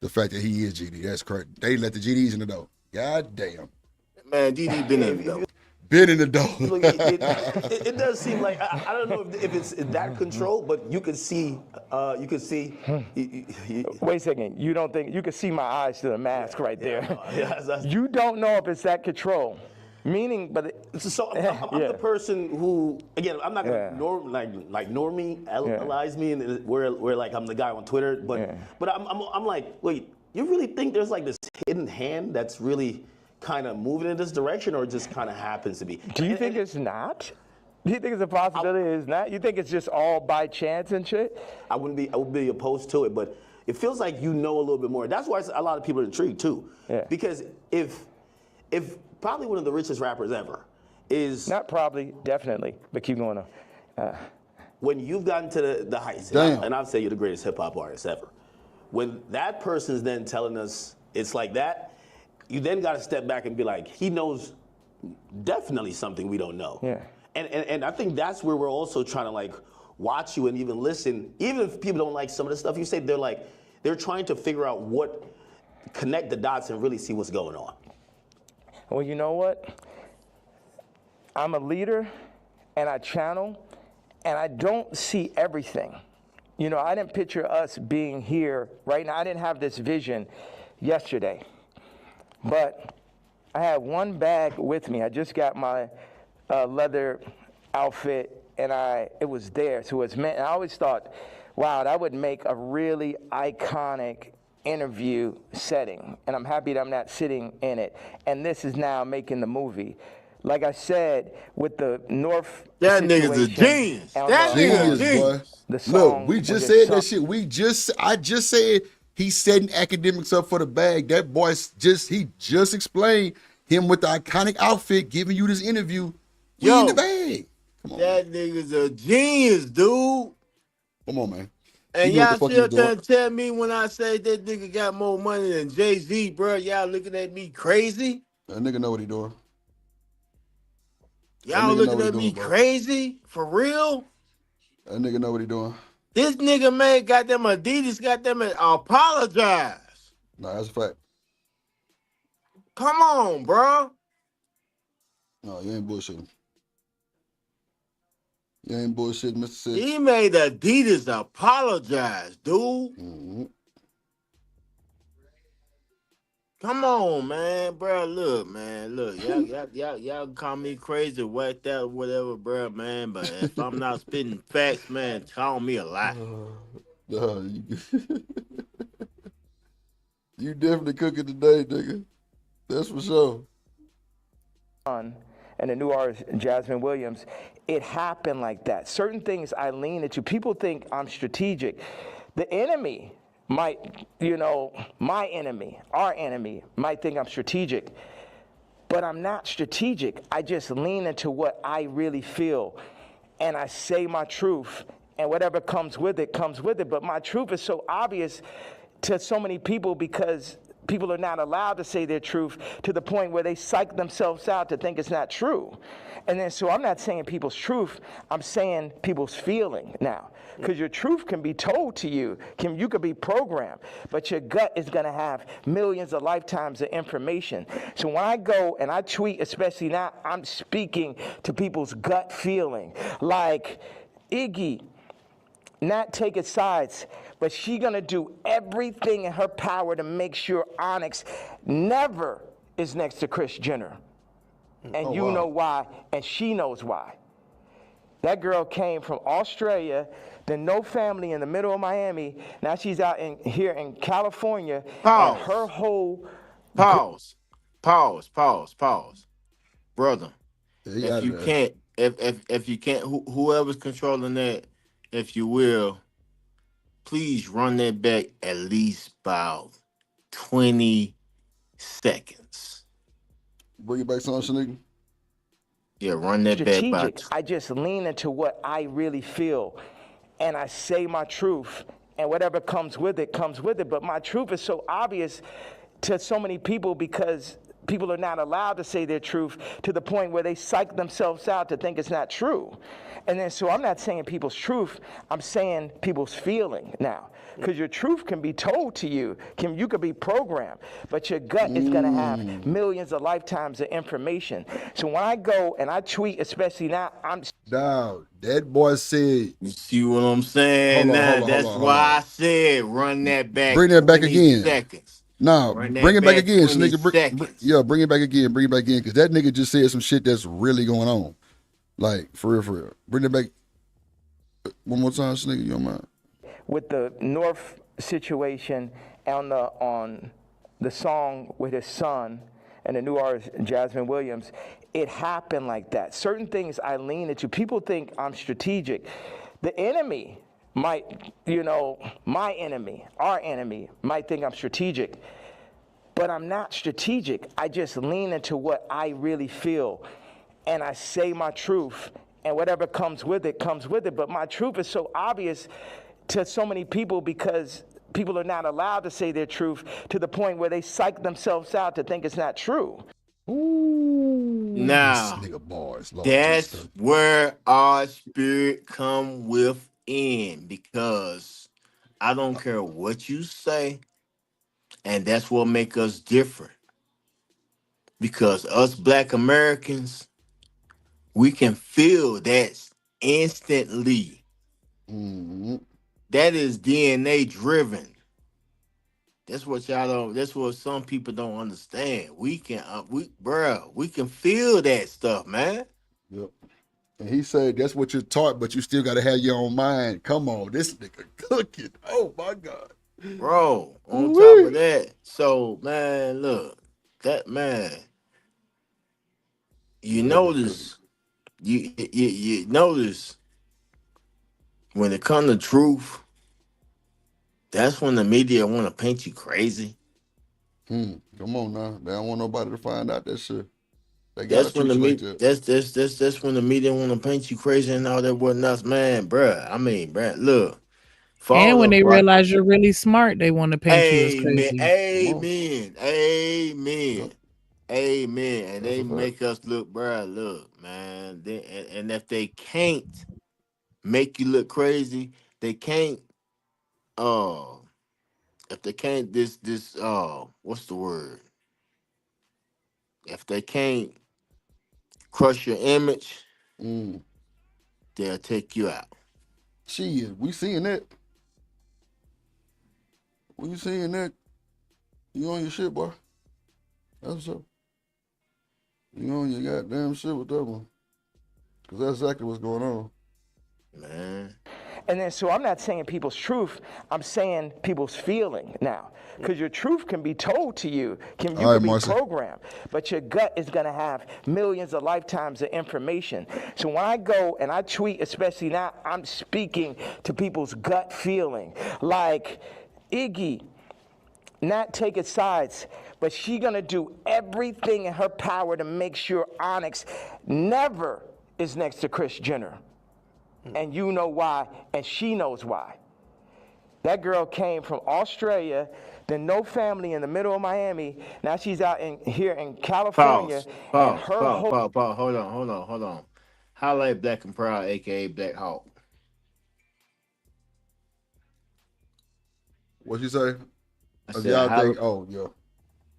The fact that he is GD, that's crazy. They let the GDs in the door. God damn. Man, GD been in the door. Been in the door. Look, it does seem like I don't know if it's that control, but you can see. Wait a second. You don't think you can see my eyes through the mask right there? You don't know if it's that control. Meaning, but so I'm the person who, again, I'm not gonna normalize me, and where like I'm the guy on Twitter, but I'm like, wait, you really think there's like this hidden hand that's really kind of moving in this direction, or just kind of happens to be? Do you think it's not? Do you think it's a possibility it's not? You think it's just all by chance and shit? I would be opposed to it, but it feels like you know a little bit more. That's why a lot of people are intrigued too. Yeah. Because if probably one of the richest rappers ever is not probably, definitely, but keep going on. When you've gotten to the heights, and I'll say you're the greatest hip hop artist ever. When that person's then telling us it's like that, you then got to step back and be like, he knows definitely something we don't know. Yeah. And I think that's where we're also trying to like watch you and even listen. Even if people don't like some of the stuff you say, they're trying to figure out connect the dots and really see what's going on. Well, you know what? I'm a leader, and I channel, and I don't see everything. You know, I didn't picture us being here right now. I didn't have this vision yesterday. But I had one bag with me. I just got my leather outfit, and it was there. So it's meant. I always thought, wow, that would make a really iconic interview setting, and I'm happy that I'm not sitting in it. And this is now making the movie. Like I said, with the North. That nigga's a genius. That nigga's a genius. Look, we just said that shit. I just said he's setting academics up for the bag. That boy he just explained him with the iconic outfit, giving you this interview. We in the bag. Come on. That nigga's a genius, dude. Come on, man. And y'all still trying to tell me when I say that nigga got more money than Jay-Z, bro, y'all looking at me crazy? That nigga know what he doing. Y'all looking at me crazy? For real? That nigga know what he doing. This nigga, man, got them Adidas, got them apologize. Nah, that's a fact. Come on, bro. No, you ain't bullshitting. You ain't bullshitting, Mr. Six. He made Adidas apologize, dude. Mm-hmm. Come on, man, bro. Look, man. Look, y'all call me crazy, whacked out, whatever, bro, man. But if I'm not spitting facts, man, call me a lie. You definitely cooking today, nigga. That's for sure. And the new artist, Jasmine Williams, it happened like that. Certain things I lean into. People think I'm strategic. The enemy might, my enemy, our enemy, might think I'm strategic. But I'm not strategic. I just lean into what I really feel. And I say my truth. And whatever comes with it, comes with it. But my truth is so obvious to so many people because people are not allowed to say their truth to the point where they psych themselves out to think it's not true. And then so I'm not saying people's truth, I'm saying people's feeling now. Because your truth can be told to you. You could be programmed, but your gut is going to have millions of lifetimes of information. So when I go and I tweet, especially now, I'm speaking to people's gut feeling. Like, Iggy, not taking sides, but she gonna do everything in her power to make sure Onyx never is next to Kris Jenner. And you know why, and she knows why. That girl came from Australia, then no family in the middle of Miami. Now she's out here in California. Pause. And her whole Pause. Brother, if you can't, if you can't, whoever's controlling that, if you will, please run that back at least about 20 seconds. Bring it back, son, Shanique. Yeah, run that strategic. back. I just lean into what I really feel, and I say my truth, and whatever comes with it, comes with it. But my truth is so obvious to so many people because people are not allowed to say their truth to the point where they psych themselves out to think it's not true. And then so I'm not saying people's truth, I'm saying people's feeling now. Because your truth can be told to you, you could be programmed, but your gut is gonna have millions of lifetimes of information. So when I go and I tweet, especially now, Dog, that boy said. You see what I'm saying? That's why I said run that back. Bring that back again. Seconds. No, bring it back again, Nigga. Bring it back again. Bring it back again, because that nigga just said some shit that's really going on. Like, for real. Bring it back one more time, Nigga. You don't mind? With the North situation on the song with his son and the new artist Jasmine Williams, it happened like that. Certain things I lean into. People think I'm strategic. The enemy might, my enemy, our enemy might think I'm strategic, but I'm not strategic. I just lean into what I really feel, and I say my truth, and whatever comes with it, comes with it. But my truth is so obvious to so many people because people are not allowed to say their truth to the point where they psych themselves out to think it's not true. Now, that's where our spirit come within, because I don't care what you say, and that's what make us different. Because us Black Americans, we can feel that instantly. That is DNA driven. That's what y'all don't. That's what some people don't understand. We can, we can feel that stuff, man. Yep. And he said that's what you're taught, but you still got to have your own mind. Come on, this nigga cooking. Oh my God, bro. On top of that, so man, look, that man. You notice, you notice when it comes to truth. That's when the media want to paint you crazy. Come on now, they don't want nobody to find out that shit. That's when the media. That's when the media want to paint you crazy and all that whatnot, man, bruh. I mean, bruh, look. And when they realize you're really smart, they want to paint you as crazy. Amen. And they make us look, bruh. Look, man. And if they can't make you look crazy, they can't. If they can't what's the word? If they can't crush your image, they'll take you out. Shit, we seeing that. We seeing that. You on your shit, boy. That's what's up. You on your goddamn shit with that one. Because that's exactly what's going on. Man. And then, so I'm not saying people's truth, I'm saying people's feeling now. Because your truth can be told to you, can be programmed, but your gut is gonna have millions of lifetimes of information. So when I go and I tweet, especially now, I'm speaking to people's gut feeling. Like, Iggy, not taking sides, but she gonna do everything in her power to make sure Onyx never is next to Kris Jenner. And you know why, and she knows why. That girl came from Australia, then no family in the middle of Miami. Now she's out here in California. Pause. Hold on. Highlight Black and Proud, aka Black Hawk. What you say? I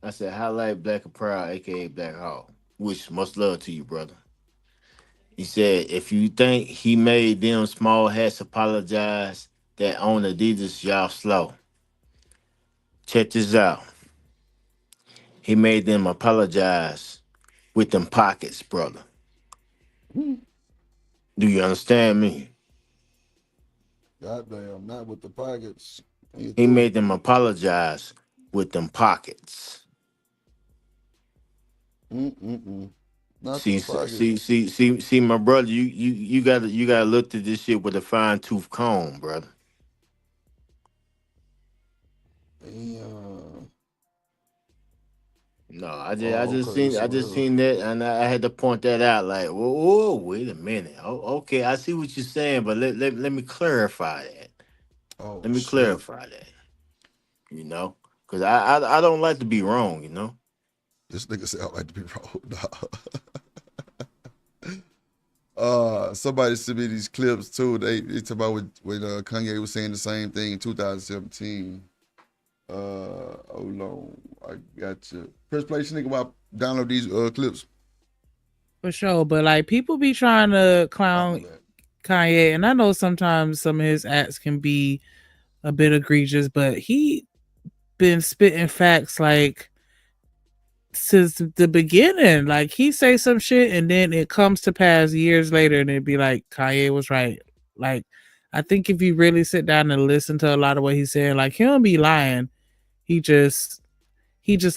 said highlight Black and Proud, aka Black Hawk. Which much love to you, brother. He said, if you think he made them small hats apologize, that own Adidas, y'all slow. Check this out. He made them apologize with them pockets, brother. Do you understand me? Goddamn, not with the pockets. He made them apologize with them pockets. Not See, the pockets. see, my brother, you gotta look at this shit with a fine tooth comb, brother. Yeah. No, I just seen that, and I had to point that out. Like, whoa, wait a minute. Oh, okay, I see what you're saying, but let me clarify that. Oh, Let me shit. clarify that. You know, because I don't like to be wrong. You know. This nigga said I like to be wrong. Somebody sent me these clips too. They talk about when Kanye was saying the same thing in 2017. Hold on, I got you. First place, nigga, while download these clips. For sure, but like people be trying to clown Kanye, and I know sometimes some of his acts can be a bit egregious, but he been spitting facts like since the beginning. Like he say some shit and then it comes to pass years later and it'd be like Kanye was right. Like I think if you really sit down and listen to a lot of what he's saying, like he don't be lying. He just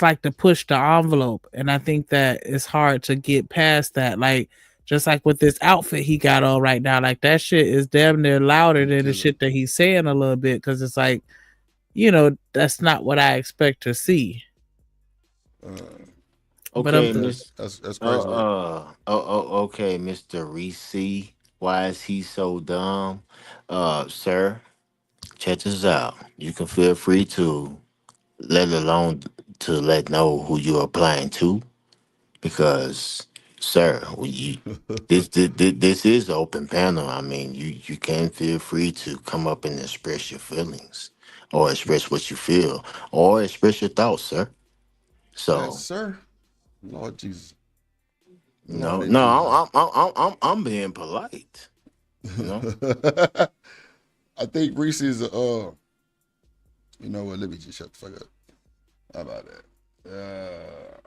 like to push the envelope. And I think that it's hard to get past that. Like just like with this outfit he got on right now, like that shit is damn near louder than the shit that he's saying a little bit, because it's like, you know, that's not what I expect to see. Okay, that's crazy. Okay, Mr. Reese. Why is he so dumb? Sir, check this out. You can feel free to let alone to let know who you're applying to, because, sir, this is open panel. I mean, you can feel free to come up and express your feelings, or express what you feel, or express your thoughts, sir. So. Yes, sir. Lord Jesus. No, Lord no, I'm being polite. You know. I think Reese is you know what? Let me just shut the fuck up. How about that?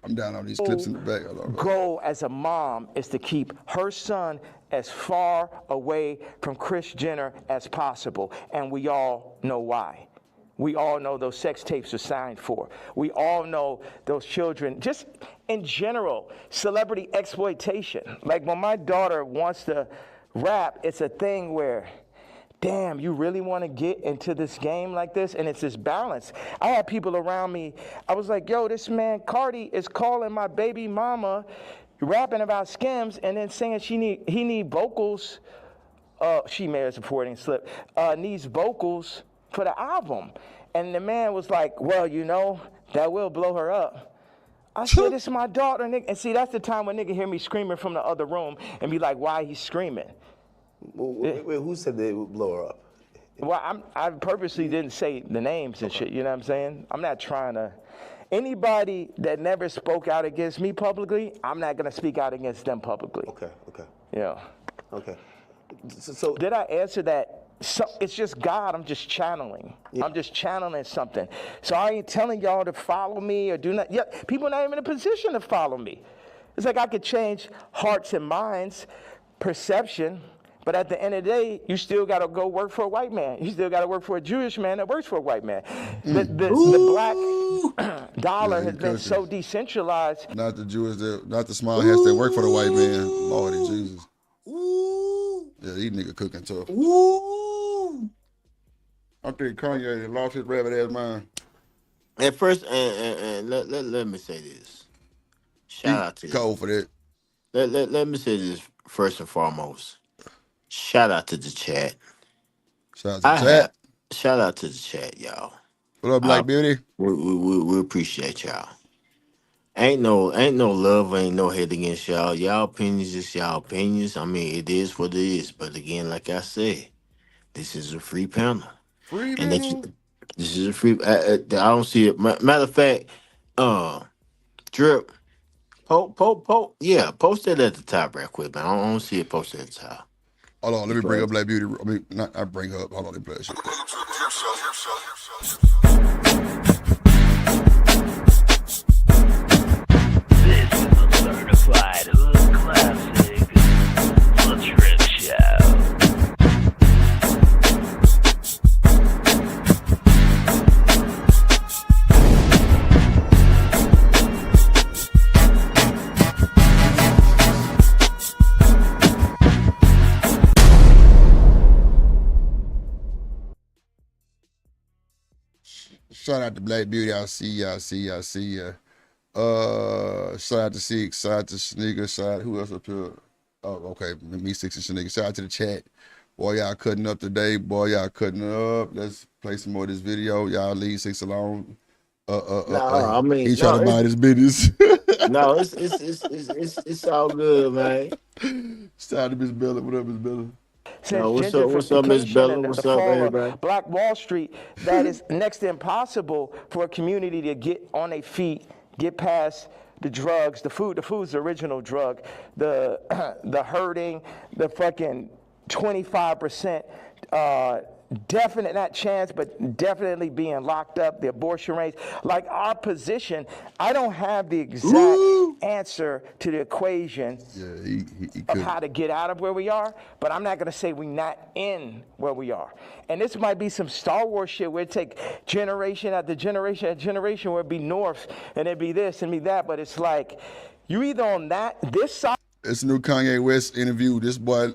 I'm down on these clips in the back. Goal as a mom is to keep her son as far away from Kris Jenner as possible, and we all know why. We all know those sex tapes are signed for. We all know those children, just in general, celebrity exploitation. Like when my daughter wants to rap, it's a thing where, damn, you really want to get into this game like this? And it's this balance. I had people around me, I was like, yo, this man Cardi is calling my baby mama, rapping about Skims, and then saying he need vocals. She may have supporting slip, needs vocals for the album. And the man was like, well, you know, that will blow her up. I said, it's my daughter, nigga. And see, that's the time when nigga hear me screaming from the other room and be like, why he screaming? Wait, who said they would blow her up? Well, I purposely didn't say the names and shit, you know what I'm saying? I'm not trying to. Anybody that never spoke out against me publicly, I'm not going to speak out against them publicly. Okay. Yeah. Okay. So did I answer that? So it's just God. I'm just channeling. Yeah. I'm just channeling something. So I ain't telling y'all to follow me or do not. Yeah, people not even in a position to follow me. It's like I could change hearts and minds, perception, but at the end of the day, you still got to go work for a white man. You still got to work for a Jewish man that works for a white man. The black dollar has been so decentralized. Not the Jewish, not the small hats that work for the white man. Lordy Jesus. Yeah, these niggas cooking tough. I think Kanye lost his rabbit ass mind. At first, and let me say this. Shout out to cold for that. Let me say this first and foremost. Shout out to the chat. Shout out to the chat, y'all. What up, Black Beauty? We appreciate y'all. Ain't no love, ain't no hate against y'all. Y'all opinions is y'all opinions. I mean, it is what it is. But again, like I said, this is a free panel. Free panel? This is a free. I don't see it. Matter of fact, Drip, post that at the top right quick, man. I don't see it posted at the top. Hold on, let me bring up Black Beauty. I mean, not I bring her up. Hold on, let me play that shit. This is a certified hood classic, The Drip Show. Shout out to Black Beauty. I see ya. Shout out to Six. Shout out to Sneaker. Shout out who else up here? Oh, okay. Me, Six, and Sneaker. Shout out to the chat. Boy, y'all cutting up today. Boy, y'all cutting up. Let's play some more of this video. Y'all leave Six alone. I mean, he trying to mind his business. No, it's all good, man. Shout out to Miss Bella. What up, Miss Bella? What's up, Miss Bella? And What's the up, fall of everybody? Black Wall Street, that is next to impossible for a community to get on their feet, get past the drugs, the food. The food's the original drug. The hurting, the fucking 25%. Definite, not chance, but definitely being locked up, the abortion rates. Like our position, I don't have the exact answer to the equation of how to get out of where we are, but I'm not going to say we're not in where we are. And this might be some Star Wars shit where it take generation after generation after generation where it'd be north and it'd be this and be that, but it's like you either on this side. It's a new Kanye West interview. This boy,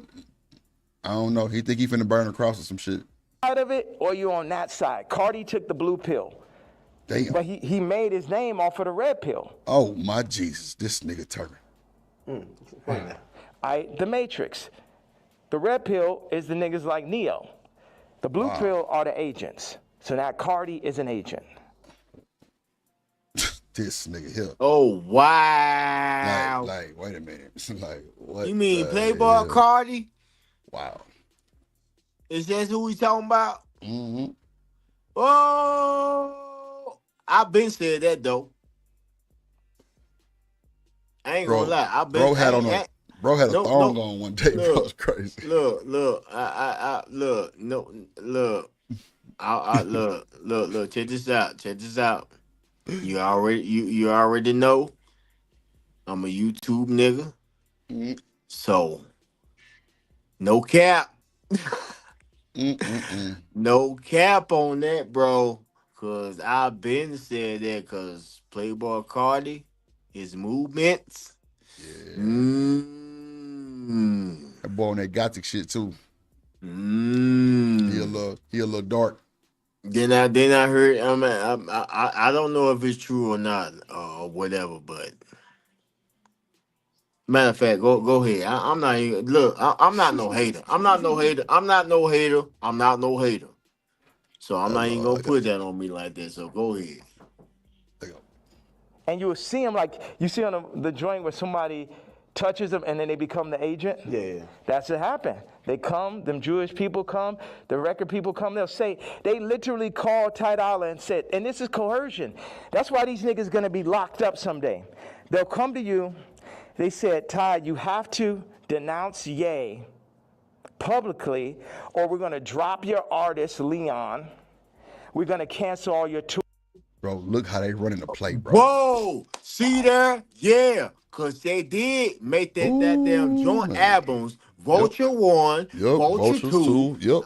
I don't know. He think he finna burn a cross or some shit. Of it, or you on that side. Cardi took the blue pill. Damn. But he made his name off of the red pill. Oh my Jesus, this nigga turning. The Matrix. The red pill is the niggas like Neo. The blue pill are the agents. So now Cardi is an agent. This nigga here. Oh wow. Like wait a minute. Like what? You mean Playboy Cardi? Wow. Is that who we talking about? Mm-hmm. Oh, I've been said that though. I ain't gonna lie. Bro had a thong on one day. Bro, was crazy. Look. Check this out. You already know. I'm a YouTube nigga. Mm-hmm. So no cap. No cap on that, bro. Cause I've been said that. Cause Playboy Cardi, his movements. Yeah. That boy on that gothic shit too. He a little dark. Then I heard. I don't know if it's true or not or whatever, but. Matter of fact, go ahead. I'm not even I'm not no hater. I'm not no hater. So I'm not even gonna put that on me like that. So go ahead. And you will see them like you see on the joint where somebody touches them and then they become the agent. Yeah. That's what happened. They come, them Jewish people come, the record people come, they'll say, they literally called Ty Dolla and said, and this is coercion. That's why these niggas gonna be locked up someday. They'll come to you. They said, Ty, you have to denounce Ye publicly, or we're going to drop your artist, Leon. We're going to cancel all your tours. Bro, look how they running the play, bro. Whoa! See there? Yeah. Because they did make that damn joint albums. Vulture 1, Vulture 2. Yep.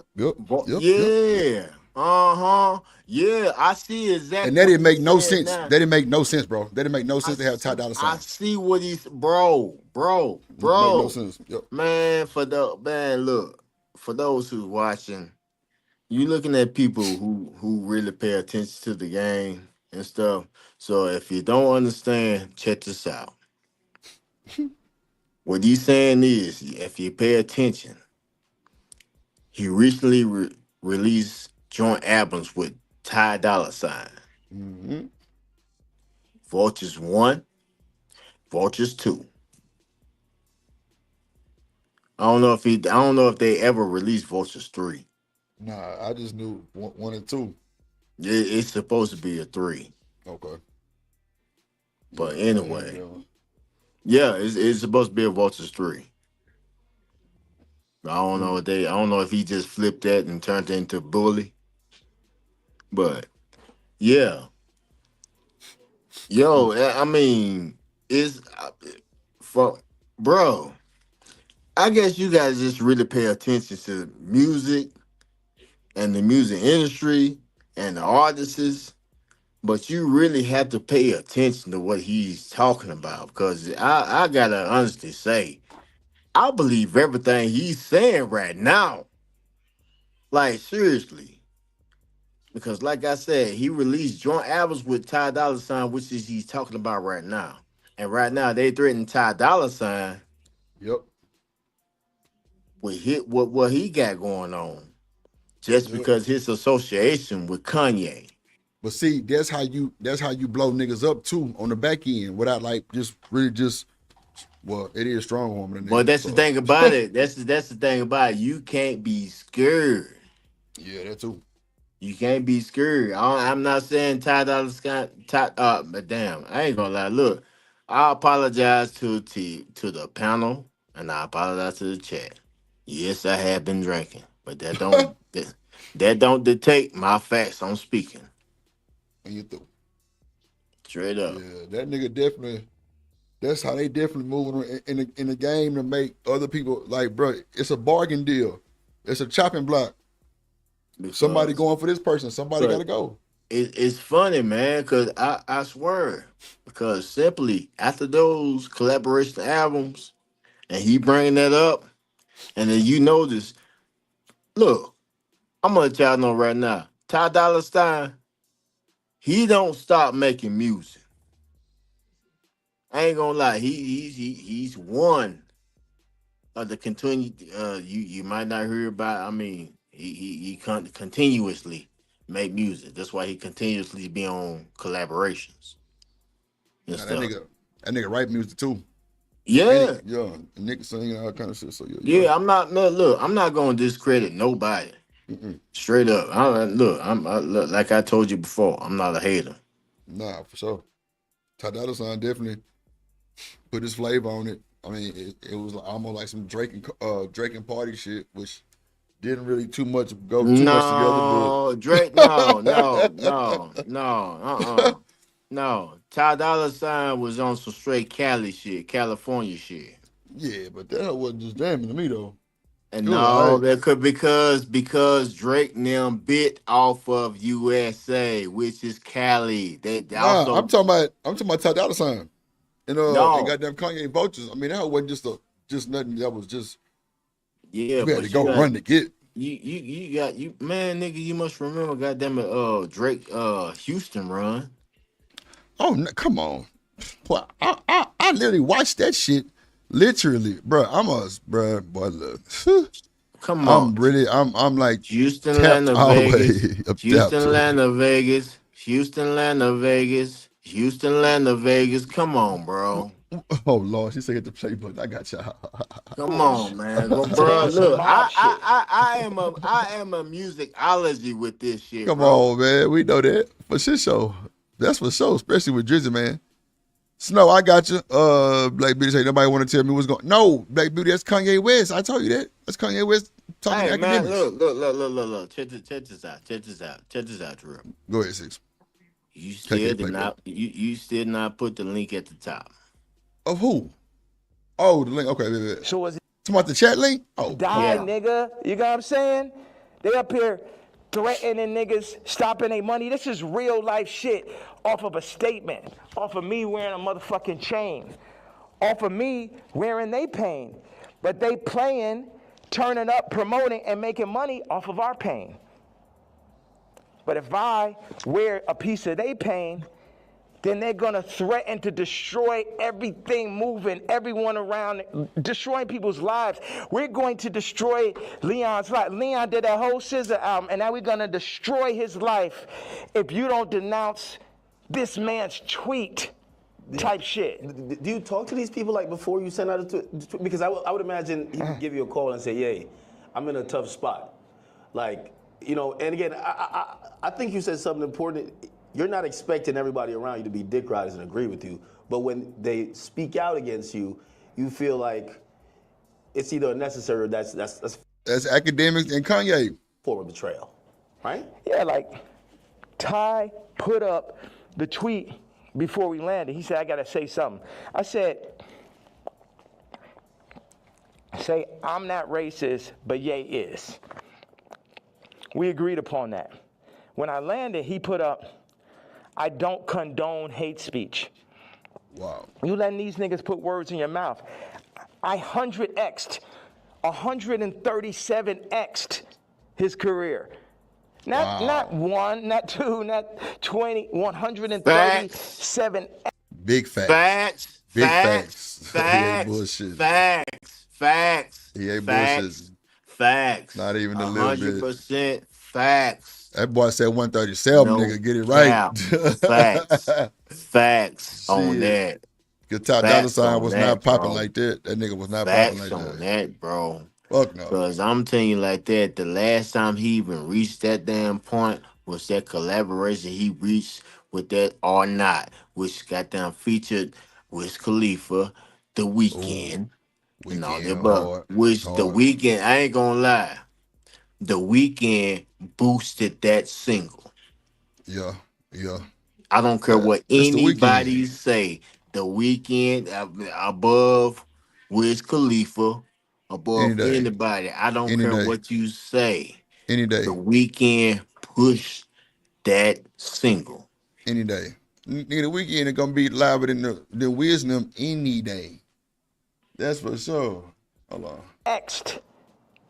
Uh-huh. Yeah, I see exactly. And that didn't make no sense. That didn't make no sense, bro. That didn't make no sense to have Ty Dolla Sign. I see what he's bro. Make no sense. Yep. Man, look, for those who's watching, you looking at people who really pay attention to the game and stuff. So if you don't understand, check this out. What he's saying is, if you pay attention, he recently released joint albums with Ty Dolla Sign. Mm-hmm. Vultures 1, Vultures 2. I don't know if they ever released Vultures 3. Nah, I just knew 1 and 2. It's supposed to be a 3. Okay. But anyway. Yeah, it's supposed to be a Vultures 3. I don't know I don't know if he just flipped that and turned it into bully. But yeah. Yo, I mean, it's for bro. I guess you guys just really pay attention to music and the music industry and the artists, but you really have to pay attention to what he's talking about because I gotta honestly say, I believe everything he's saying right now. Like seriously. Because like I said, he released joint albums with Ty Dolla $ign, which is he's talking about right now. And right now they threaten Ty Dolla $ign. Yep. With what he got going on. Just because his association with Kanye. But see, that's how you blow niggas up too on the back end without like just really just it is strong woman. But that's the thing about it. That's the thing about it. You can't be scared. Yeah, that too. You can't be scared. I'm not saying Ty Dolla $ign, but damn, I ain't gonna lie. Look, I apologize to the panel and I apologize to the chat. Yes, I have been drinking, but that don't dictate my facts on speaking. And you through. Straight up. Yeah, that nigga definitely. That's how they definitely moving in the game to make other people like, bro. It's a bargain deal. It's a chopping block. Because somebody going for this person. Somebody got to go. It's funny, man, because I swear, because simply after those collaboration albums, and he bringing that up, and then you notice, look, I'm gonna let y'all know right now, Ty Dolla $ign, he don't stop making music. I ain't gonna lie, he's one of the continued. You might not hear about. I mean, he continuously make music. That's why he continuously be on collaborations. That nigga write music too. Yeah, nigga singing all kind of shit. So yeah. I'm not gonna discredit nobody. Straight up. Look, like I told you before, I'm not a hater. Nah, for sure. Ty Dolla $ign definitely put his flavor on it. I mean, it was almost like some Drake and Party shit, which didn't really go too much together. But Drake, no. Ty Dolla $ign was on some straight Cali shit, California shit. Yeah, but that wasn't just jamming to me though. And that could because Drake and them bit off of USA, which is Cali. I'm talking about Ty Dolla $ign. And goddamn Kanye Vultures. I mean, that wasn't just nothing. That was just you had to go run to get. You man, nigga. You must remember, goddamn Drake Houston run. Oh, no, come on. Boy, I literally watched that shit. Literally, bro. Boy, look. Come on. I'm like Houston, Atlanta, Vegas. Houston, Atlanta, Vegas. Houston, Atlanta, Vegas. Houston, Atlanta, Vegas. Come on, bro. Oh Lord, she said hit the play button. I got y'all. Come on, man. Well, bro, look, I am a musicology with this shit. Come on, man. We know that for shit show. That's for sure, especially with Drizzy, man. Snow, I got you. Black Beauty say nobody want to tell me what's going. No, Black Beauty, that's Kanye West. I told you that. That's Kanye West talking hey, academics. Man, look. Check this out, Drew. Go ahead, Six. You still did not. You still not put the link at the top. Of who? Oh, the link. Okay. So was it talking about the chat link? Oh, die, nigga. You got what I'm saying? They up here threatening niggas, stopping their money. This is real life shit off of a statement, off of me wearing a motherfucking chain, off of me wearing they pain. But they playing, turning up, promoting, and making money off of our pain. But if I wear a piece of they pain, then they're gonna threaten to destroy everything moving, everyone around, destroying people's lives. We're going to destroy Leon's life. Leon did that whole Scissor album, and now we're gonna destroy his life if you don't denounce this man's tweet type shit. Do you talk to these people like before you send out a tweet? Because I would imagine he would give you a call and say, "Yay, I'm in a tough spot." Like, you know, and again, I think you said something important. You're not expecting everybody around you to be dick riders and agree with you, but when they speak out against you, you feel like it's either necessary or that's academics and Kanye. Form of betrayal, right? Yeah, like Ty put up the tweet before we landed. He said, I gotta say something. I said, say I'm not racist, but Ye is. We agreed upon that. When I landed, he put up, I don't condone hate speech. Wow. You letting these niggas put words in your mouth. I 137x'd his career. Not one, not two, not 20, 137. Big facts. Facts. Big Facts. facts. He ain't bullshit. Facts. He ain't bullshit. Facts. Not even a little bit. 100% facts. That boy said 137, No nigga. Get it right. Facts on that. Because Ty Dolla $ign was not popping like that. That nigga was not popping like Facts on that. that, bro. Fuck no. Because I'm telling you like that, the last time he even reached that damn point was that collaboration he reached with that Or Not, which got down featured Wiz Khalifa, The Weeknd, and all that above. Which The Weeknd, I ain't gonna lie, The Weeknd boosted that single. Yeah. I don't care what anybody say. The Weeknd above Wiz Khalifa, above anybody. I don't care what you say. Any day. The Weeknd pushed that single. Any day. Nigga, The Weeknd is gonna be louder than the Wiz and them any day. That's for sure. Hold on. X'd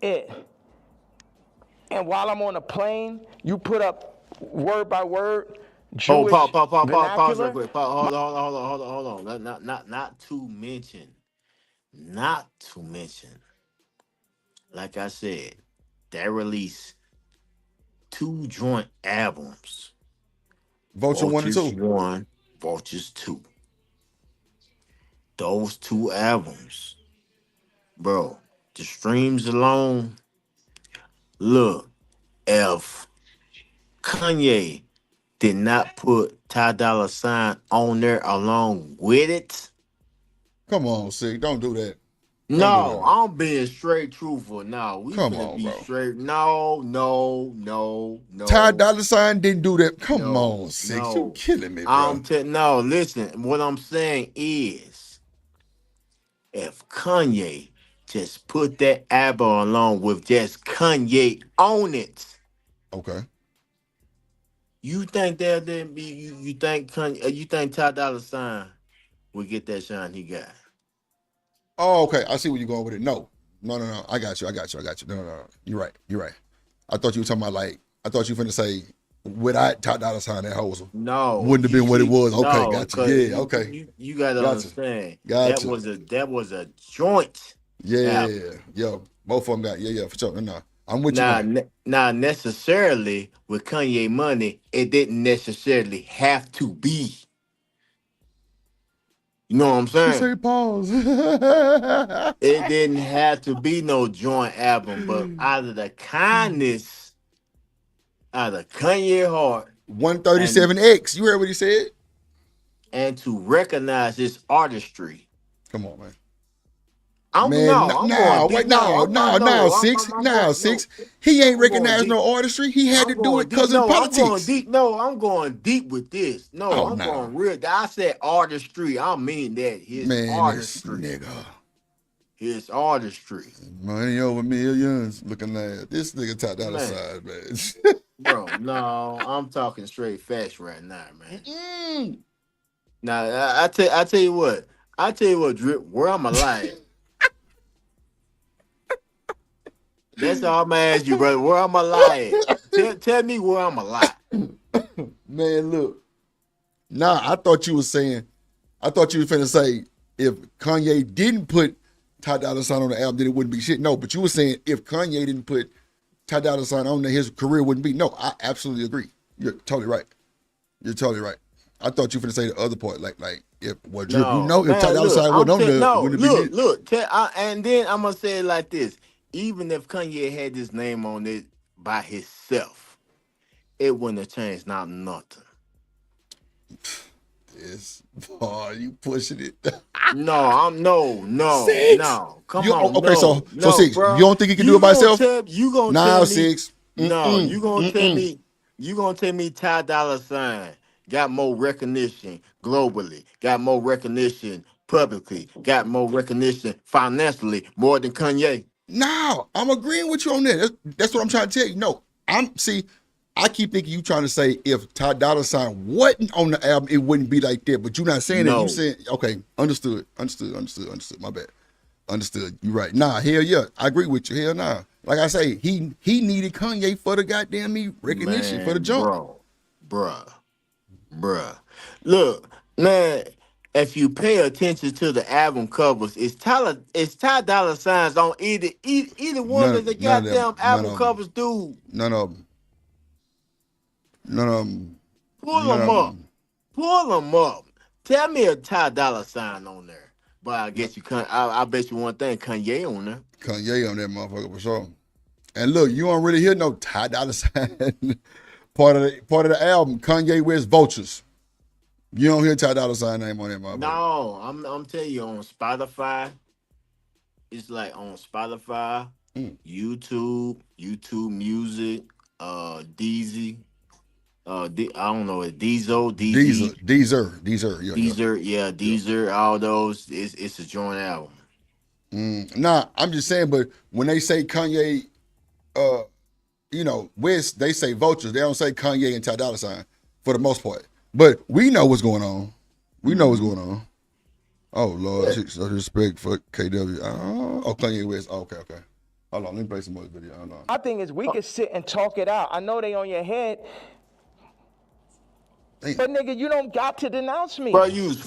it. And while I'm on a plane, you put up word by word Jewish pause real quick. Hold on. Not to mention. Like I said, they released 2 joint albums. Vulture 1 and 2. 1, Vultures 2. Those 2 albums, bro, the streams alone. Look, if Kanye did not put Ty Dolla $ign on there along with it. Come on, Sig. Don't do that. No, I'm being straight truthful. No, we Come finna on, be bro. straight. No. Ty Dolla $ign didn't do that. Come on, Sig. You killing me, bro. No, listen. What I'm saying is, if Kanye just put that album along with just Kanye on it. Okay. You think that be? You think Kanye? You think Ty Dolla $ign will get that shine he got? Oh, okay. I see where you're going with it. No. I got you. No. You're right. I thought you were talking about I thought you were finna say without Ty Dolla $ign that hoes wouldn't have been what it was. Okay, no, got you. Yeah, okay. You gotta understand. Gotcha. That was a joint. Yeah. Both of them got for sure. No. I'm with you. Now, necessarily with Kanye money, it didn't necessarily have to be. You know what I'm saying? She say pause. It didn't have to be no joint album, but out of the kindness, out of Kanye heart, 137X. You heard what he said? And to recognize his artistry. Come on, man. Six. He ain't recognized no artistry. He had to do it because of politics. I'm going deep with this. Going real. I said artistry. I mean that his artistry. This nigga. His artistry. Money over millions. Looking at this nigga Ty Dolla $ign, man. Bro, no, I'm talking straight facts right now, man. Now I tell you what, Drip, where I'm a lie. That's all I'm gonna ask you, brother. Where I'm a lie at? Tell me where I'm a lie. Man, look. Nah, I thought you were finna say if Kanye didn't put Ty Dolla $ign on the album, then it wouldn't be shit. No, but you were saying if Kanye didn't put Ty Dolla $ign on there, his career wouldn't be. No, I absolutely agree. You're totally right. I thought you were finna say the other part, like if Ty Dolla $ign wasn't on there, wouldn't it be? Look, and then I'm gonna say it like this. Even if Kanye had his name on it by himself, it wouldn't have changed nothing. Yes. Boy, you pushing it. No, I'm no. Six? Come You, on, okay, so no, Six, bro. you don't think he can do it by himself? You gonna Nah, tell me? Six. No, you gonna tell Mm-mm. me? You gonna tell me Ty Dolla $ign got more recognition globally, got more recognition publicly, got more recognition financially, more than Kanye? No, I'm agreeing with you on that. That's what I'm trying to tell you. No, I keep thinking you trying to say if Ty Dolla $ign wasn't on the album, it wouldn't be like that. But you're not saying that. You No. saying, okay, understood. My bad. Understood. You're right. Nah, hell yeah. I agree with you. Hell nah. Like I say, he needed Kanye for the goddamn recognition for the jump. Bruh. Look, man, if you pay attention to the album covers, it's Ty Dolla $ign's on either one of the goddamn album covers, dude. None of them. Pull them up. Tell me a Ty Dolla $ign on there. But I guess you can't. I bet you one thing, Kanye on there. Kanye on that motherfucker for sure. And look, you don't really hear no Ty Dolla $ign part of the album. Kanye West Vultures. You don't hear Ty Dolla $ign name on that motherfucker. No, I'm telling you, on Spotify, it's like on Spotify, YouTube Music, Deezy, I don't know, Deezer, all those. It's a joint album. Nah, I'm just saying, but when they say Kanye, West, they say Vultures. They don't say Kanye and Ty Dolla $ign for the most part. But we know what's going on. Oh, Lord. Respect for KW. Oh, Kanye West. Oh, okay. Hold on. Let me play some more video. Hold on. My thing is we can sit and talk it out. I know they on your head. Damn. But, nigga, you don't got to denounce me. For use.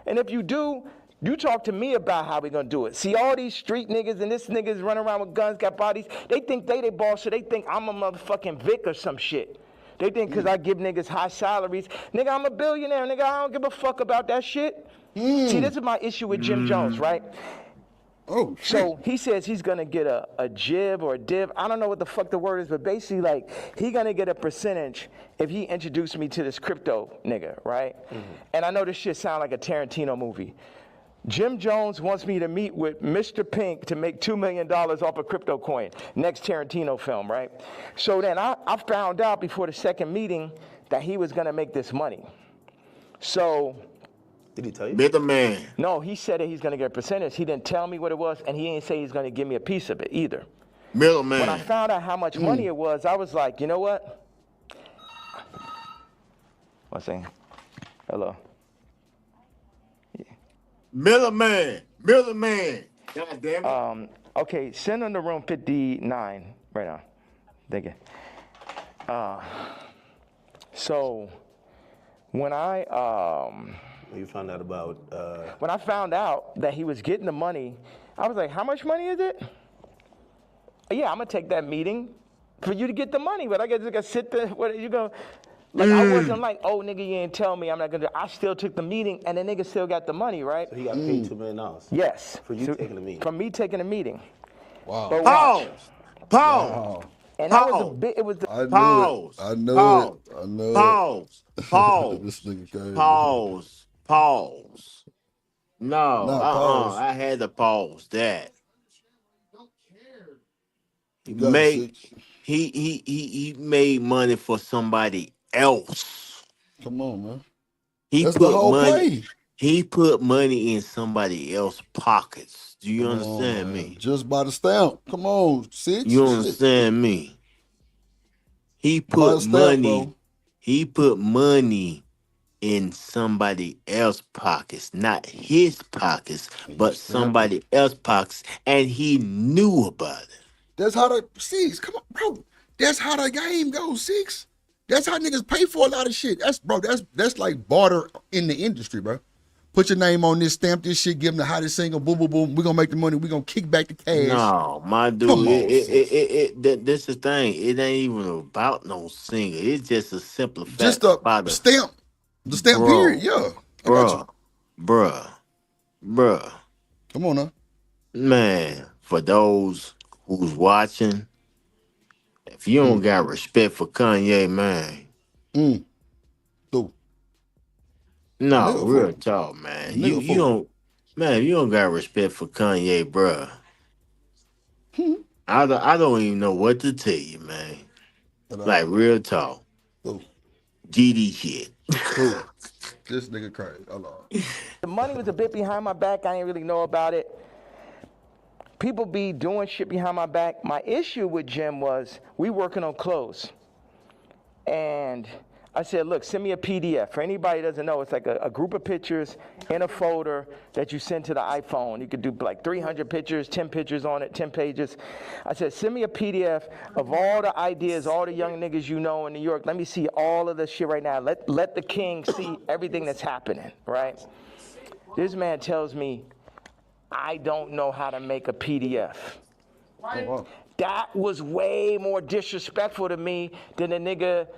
And if you do, you talk to me about how we gonna do it. See, all these street niggas and this niggas running around with guns, got bodies, they think they boss, so they think I'm a motherfucking Vic or some shit. They think because I give niggas high salaries, nigga, I'm a billionaire, nigga, I don't give a fuck about that shit. See, this is my issue with Jim Jones, right? Oh, shit. So he says he's gonna get a jib or a div. I don't know what the fuck the word is, but basically, like, he gonna get a percentage if he introduced me to this crypto nigga, right? And I know this shit sound like a Tarantino movie. Jim Jones wants me to meet with Mr. Pink to make $2 million off a crypto coin. Next Tarantino film, right? So then I found out before the second meeting that he was gonna make this money. So. Did he tell you? Middleman. No, he said that he's gonna get a percentage. He didn't tell me what it was, and he didn't say he's gonna give me a piece of it either. Middleman. When I found out how much money it was, I was like, you know what? One second. Hello. Middleman. God damn it. Okay, send him to room 59 right now. Thank you. So when you found out about when I found out that he was getting the money, I was like, how much money is it? Yeah, I'm gonna take that meeting for you to get the money, but I guess I gotta sit there. What you go? Like I wasn't like, oh nigga, you didn't tell me I'm not gonna do. I still took the meeting, and the nigga still got the money, right? So he got paid $2 million. Yes. For you taking the meeting. For me taking the meeting. Wow. But Pause. Wow. And that was a bit. It was the I know it. Pause. This nigga crazy. Pause. No. Pause. I had to pause that. He made money for somebody else. Come on, man. That's the whole play. He put money in somebody else's pockets. Do you understand me? Just by the stamp. Come on, Six. You understand me? He put money. He put money in somebody else's pockets, not his pockets, but somebody else's pockets, and he knew about it. That's how the Six. Come on, bro. That's how the game goes, Six. That's how niggas pay for a lot of shit. That's like barter in the industry, bro. Put your name on this, stamp this shit, give them the hottest single, boom, boom, boom. We're gonna make the money. We're gonna kick back the cash. No, my dude. Come on, this is the thing. It ain't even about no single. It's just a simple fact. Just the stamp. The stamp period, yeah. Bruh. Come on now. Man, for those who's watching, if you don't got respect for Kanye, man. No, real talk, man. You don't, man. You don't got respect for Kanye, bruh. I don't even know what to tell you, man. Like real talk. DD shit. This nigga crazy. Hold on. The money was a bit behind my back. I didn't really know about it. People be doing shit behind my back. My issue with Jim was we working on clothes. And I said, look, send me a PDF. For anybody who doesn't know, it's like a group of pictures in a folder that you send to the iPhone. You could do like 300 pictures, 10 pictures on it, 10 pages. I said, send me a PDF of all the ideas, all the young niggas you know in New York. Let me see all of this shit right now. Let the king see everything that's happening, right? This man tells me, I don't know how to make a PDF. That was way more disrespectful to me than a nigga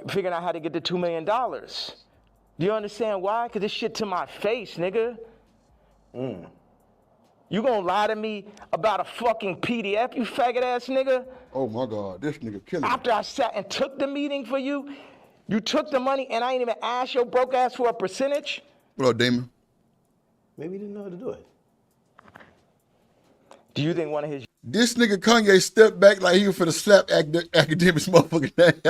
figuring out how to get the $2 million. Do you understand why? Because this shit to my face, nigga. You gonna lie to me about a fucking PDF, you faggot ass nigga? Oh my God, this nigga killing me. After I sat and took the meeting for you, you took the money and I ain't even asked your broke ass for a percentage? What up, Damon? Maybe he didn't know how to do it. Do you think one of his... This nigga Kanye stepped back like he was finna slap academics motherfucking name.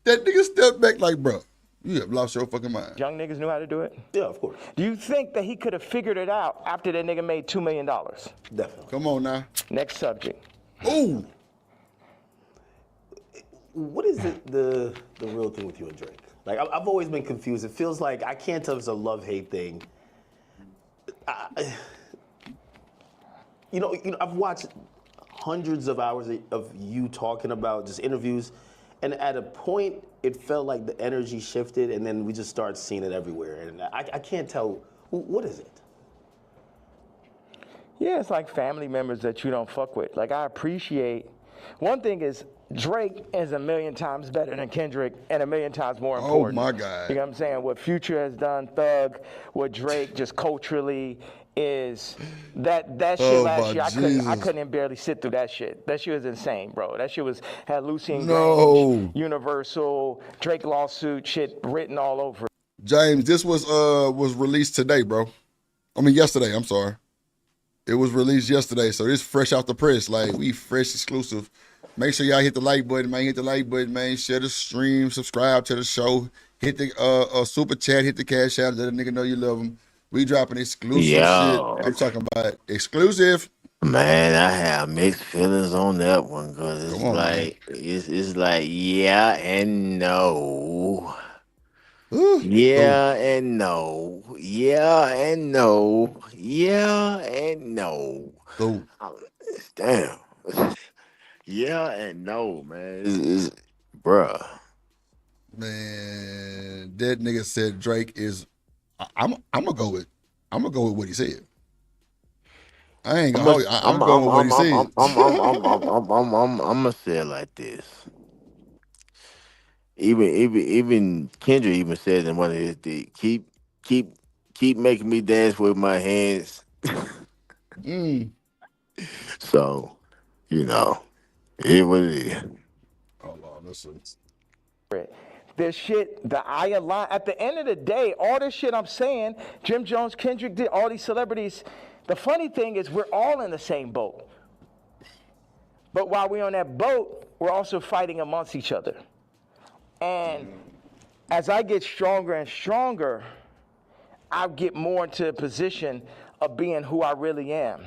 That nigga stepped back like, bro, you have lost your fucking mind. Young niggas knew how to do it? Yeah, of course. Do you think that he could have figured it out after that nigga made $2 million? Definitely. Come on now. Next subject. Ooh. What is the real thing with you and Drake? Like, I've always been confused. It feels like, I can't tell if it's a love-hate thing. You know, I've watched hundreds of hours of you talking about just interviews, and at a point, it felt like the energy shifted, and then we just started seeing it everywhere. And I can't tell, what is it? Yeah, it's like family members that you don't fuck with. Like, I appreciate, one thing is, Drake is a million times better than Kendrick and a million times more important. Oh my God. You know what I'm saying? What Future has done, Thug, what Drake just culturally is, that shit last year, I couldn't even barely sit through that shit. That shit was insane, bro. That shit had Lucy and Grange, Universal, Drake lawsuit shit written all over it. James, this was released today, bro. I mean yesterday, I'm sorry. It was released yesterday, so this fresh out the press. Like, we fresh exclusive. Make sure y'all hit the like button, man. Hit the like button, man. Share the stream, subscribe to the show. Hit the super chat, hit the cash out, let a nigga know you love him. We dropping exclusive shit. I'm talking about exclusive. Man, I have mixed feelings on that one, because it's like, it's like, yeah and no. Yeah and no. Yeah and no. Yeah and no. Damn. Yeah and no, man. It's bruh. Man, that nigga said Drake is. I'm gonna go with what he said. I ain't gonna. I'm going with what he said. I'm gonna say it like this. Even Kendrick even said in one of his things, keep making me dance with my hands. So, you know, it what it is. Hold on, listen. This shit, I align. At the end of the day, all this shit I'm saying, Jim Jones, Kendrick did, all these celebrities. The funny thing is, we're all in the same boat. But while we're on that boat, we're also fighting amongst each other. And as I get stronger and stronger, I get more into a position of being who I really am.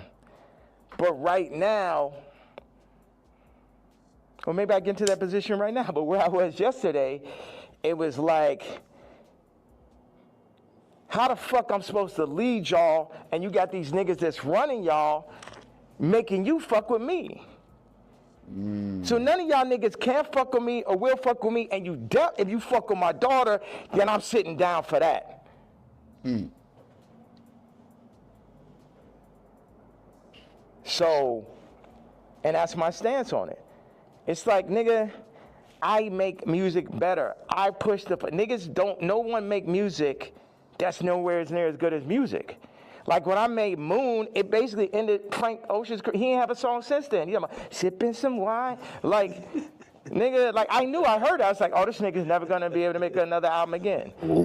But right now, or maybe I get into that position right now, but where I was yesterday, it was like, how the fuck I'm supposed to lead y'all, and you got these niggas that's running y'all, making you fuck with me. So none of y'all niggas can fuck with me or will fuck with me, and if you fuck with my daughter, then I'm sitting down for that. So, and that's my stance on it. It's like, nigga, I make music better. I push no one make music that's nowhere near as good as music. Like when I made Moon, it basically ended Frank Ocean's career. He ain't have a song since then. You know, sipping some wine. Like, Nigga, like I heard it. I was like, oh, this nigga's never gonna be able to make another album again. To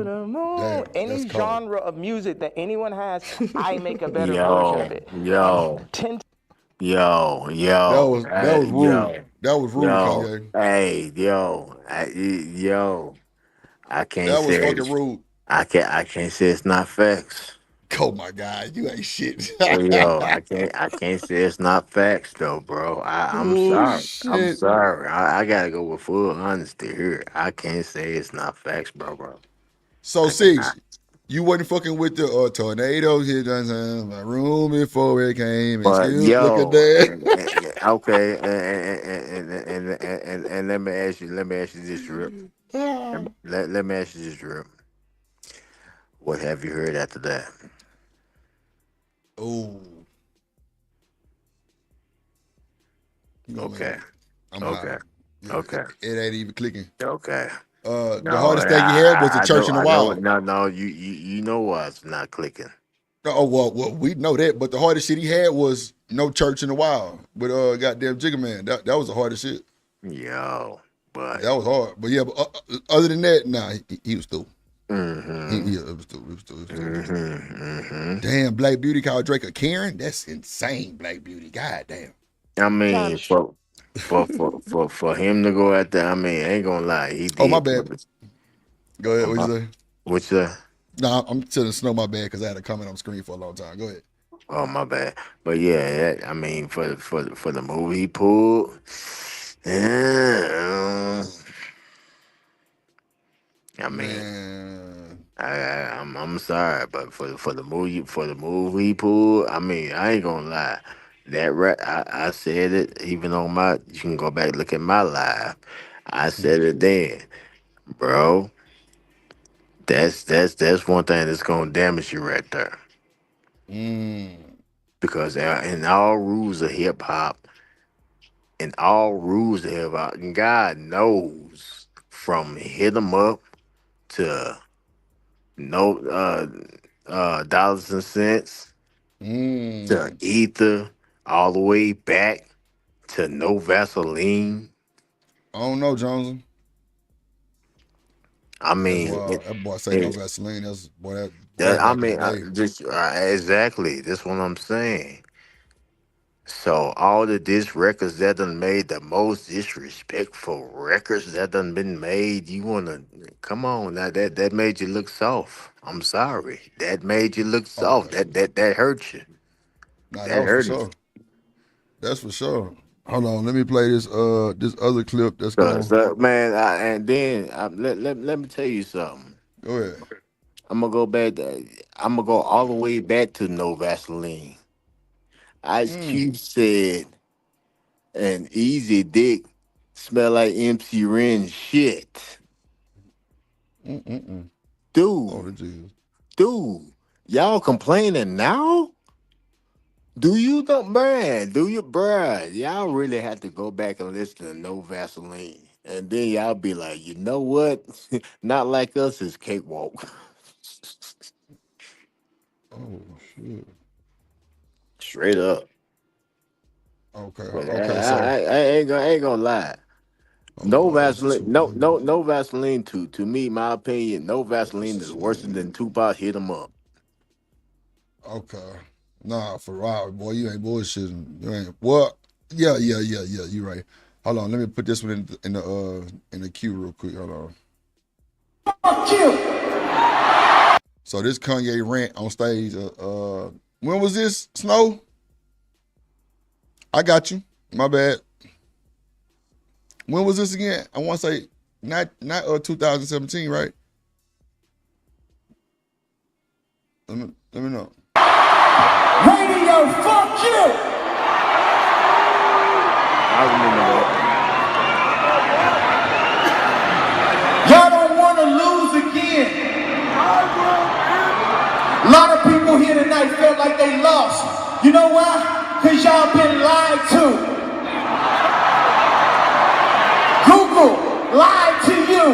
the moon. Any genre of music that anyone has, I make a better version of it. Yo. Yo. That was rude. That was rude, Kanye. Hey, I can't That was say fucking rude. I can't say it's not facts. Oh my God, you ain't shit. Yo, I can't say it's not facts though, bro. I'm sorry. Shit. I'm sorry. I gotta go with full honesty here. I can't say it's not facts, bro. So Six, you wasn't fucking with the tornadoes here, my room before it came. But Look at that. Okay, and let me ask you this, Drip. Let me ask you this, Drip. What have you heard after that? Oh. Okay. Okay. It ain't even clicking. Okay. The hardest thing you had was the church in the wild. No, you know why it's not clicking. Oh well, we know that, but the hardest shit he had was No Church in the Wild with goddamn Jigga Man. That was the hardest shit. Yo, but that was hard. But yeah, but other than that, nah, he was through. Mm-hmm. He was through. Damn, Black Beauty called Drake a Karen. That's insane, Black Beauty. God damn. I mean, for him to go at that, I mean, I ain't gonna lie. He did. Oh my bad. Go ahead. What you say? What you say? Nah, I'm telling Snow my bad because I had a comment on screen for a long time. Go ahead. Oh my bad. But yeah, I mean, for the movie he pulled, I mean, I'm sorry, but for the movie he pulled, I mean, I ain't gonna lie. That I said it even on my. You can go back and look at my live. I said it then, bro. That's one thing that's gonna damage you right there. Because in all rules of hip hop, and God knows from Hit 'Em Up to No Dollars and Cents to Ether, all the way back to No Vaseline. I don't know, Johnson. I mean, that boy say No Vaseline. That's boy. Exactly. That's what I'm saying. So all the diss records that done made the most disrespectful records that done been made, you wanna come on now? That made you look soft. I'm sorry. That made you look soft. Okay. That hurt you. Nah, that hurt for sure. That's for sure. Hold on, let me play this this other clip that's going. Man, let me tell you something. Go ahead. I'm gonna go all the way back to No Vaseline. Ice Cube said, "An easy dick smell like MC Ren shit." Dude, y'all complaining now? Do you know, man? Do you, bruh? Y'all really have to go back and listen to No Vaseline, and then y'all be like, you know what? Not Like Us is cakewalk. Oh shit! Straight up. Okay. So I ain't gonna lie. No Vaseline, no Vaseline. To me, my opinion, No Vaseline is worse than Tupac Hit 'Em Up. Okay. Nah, for real, boy, you ain't bullshitting. You ain't. Well, yeah. You right. Hold on, let me put this one in the queue real quick. Hold on. Fuck you. So this Kanye rant on stage. When was this, Snow? I got you. My bad. When was this again? I want to say not 2017, right? Let me know. Radio, fuck you! I remember that. Y'all don't want to lose again. A lot of people here tonight felt like they lost. You know why? Because y'all been lied to. Google lied to you.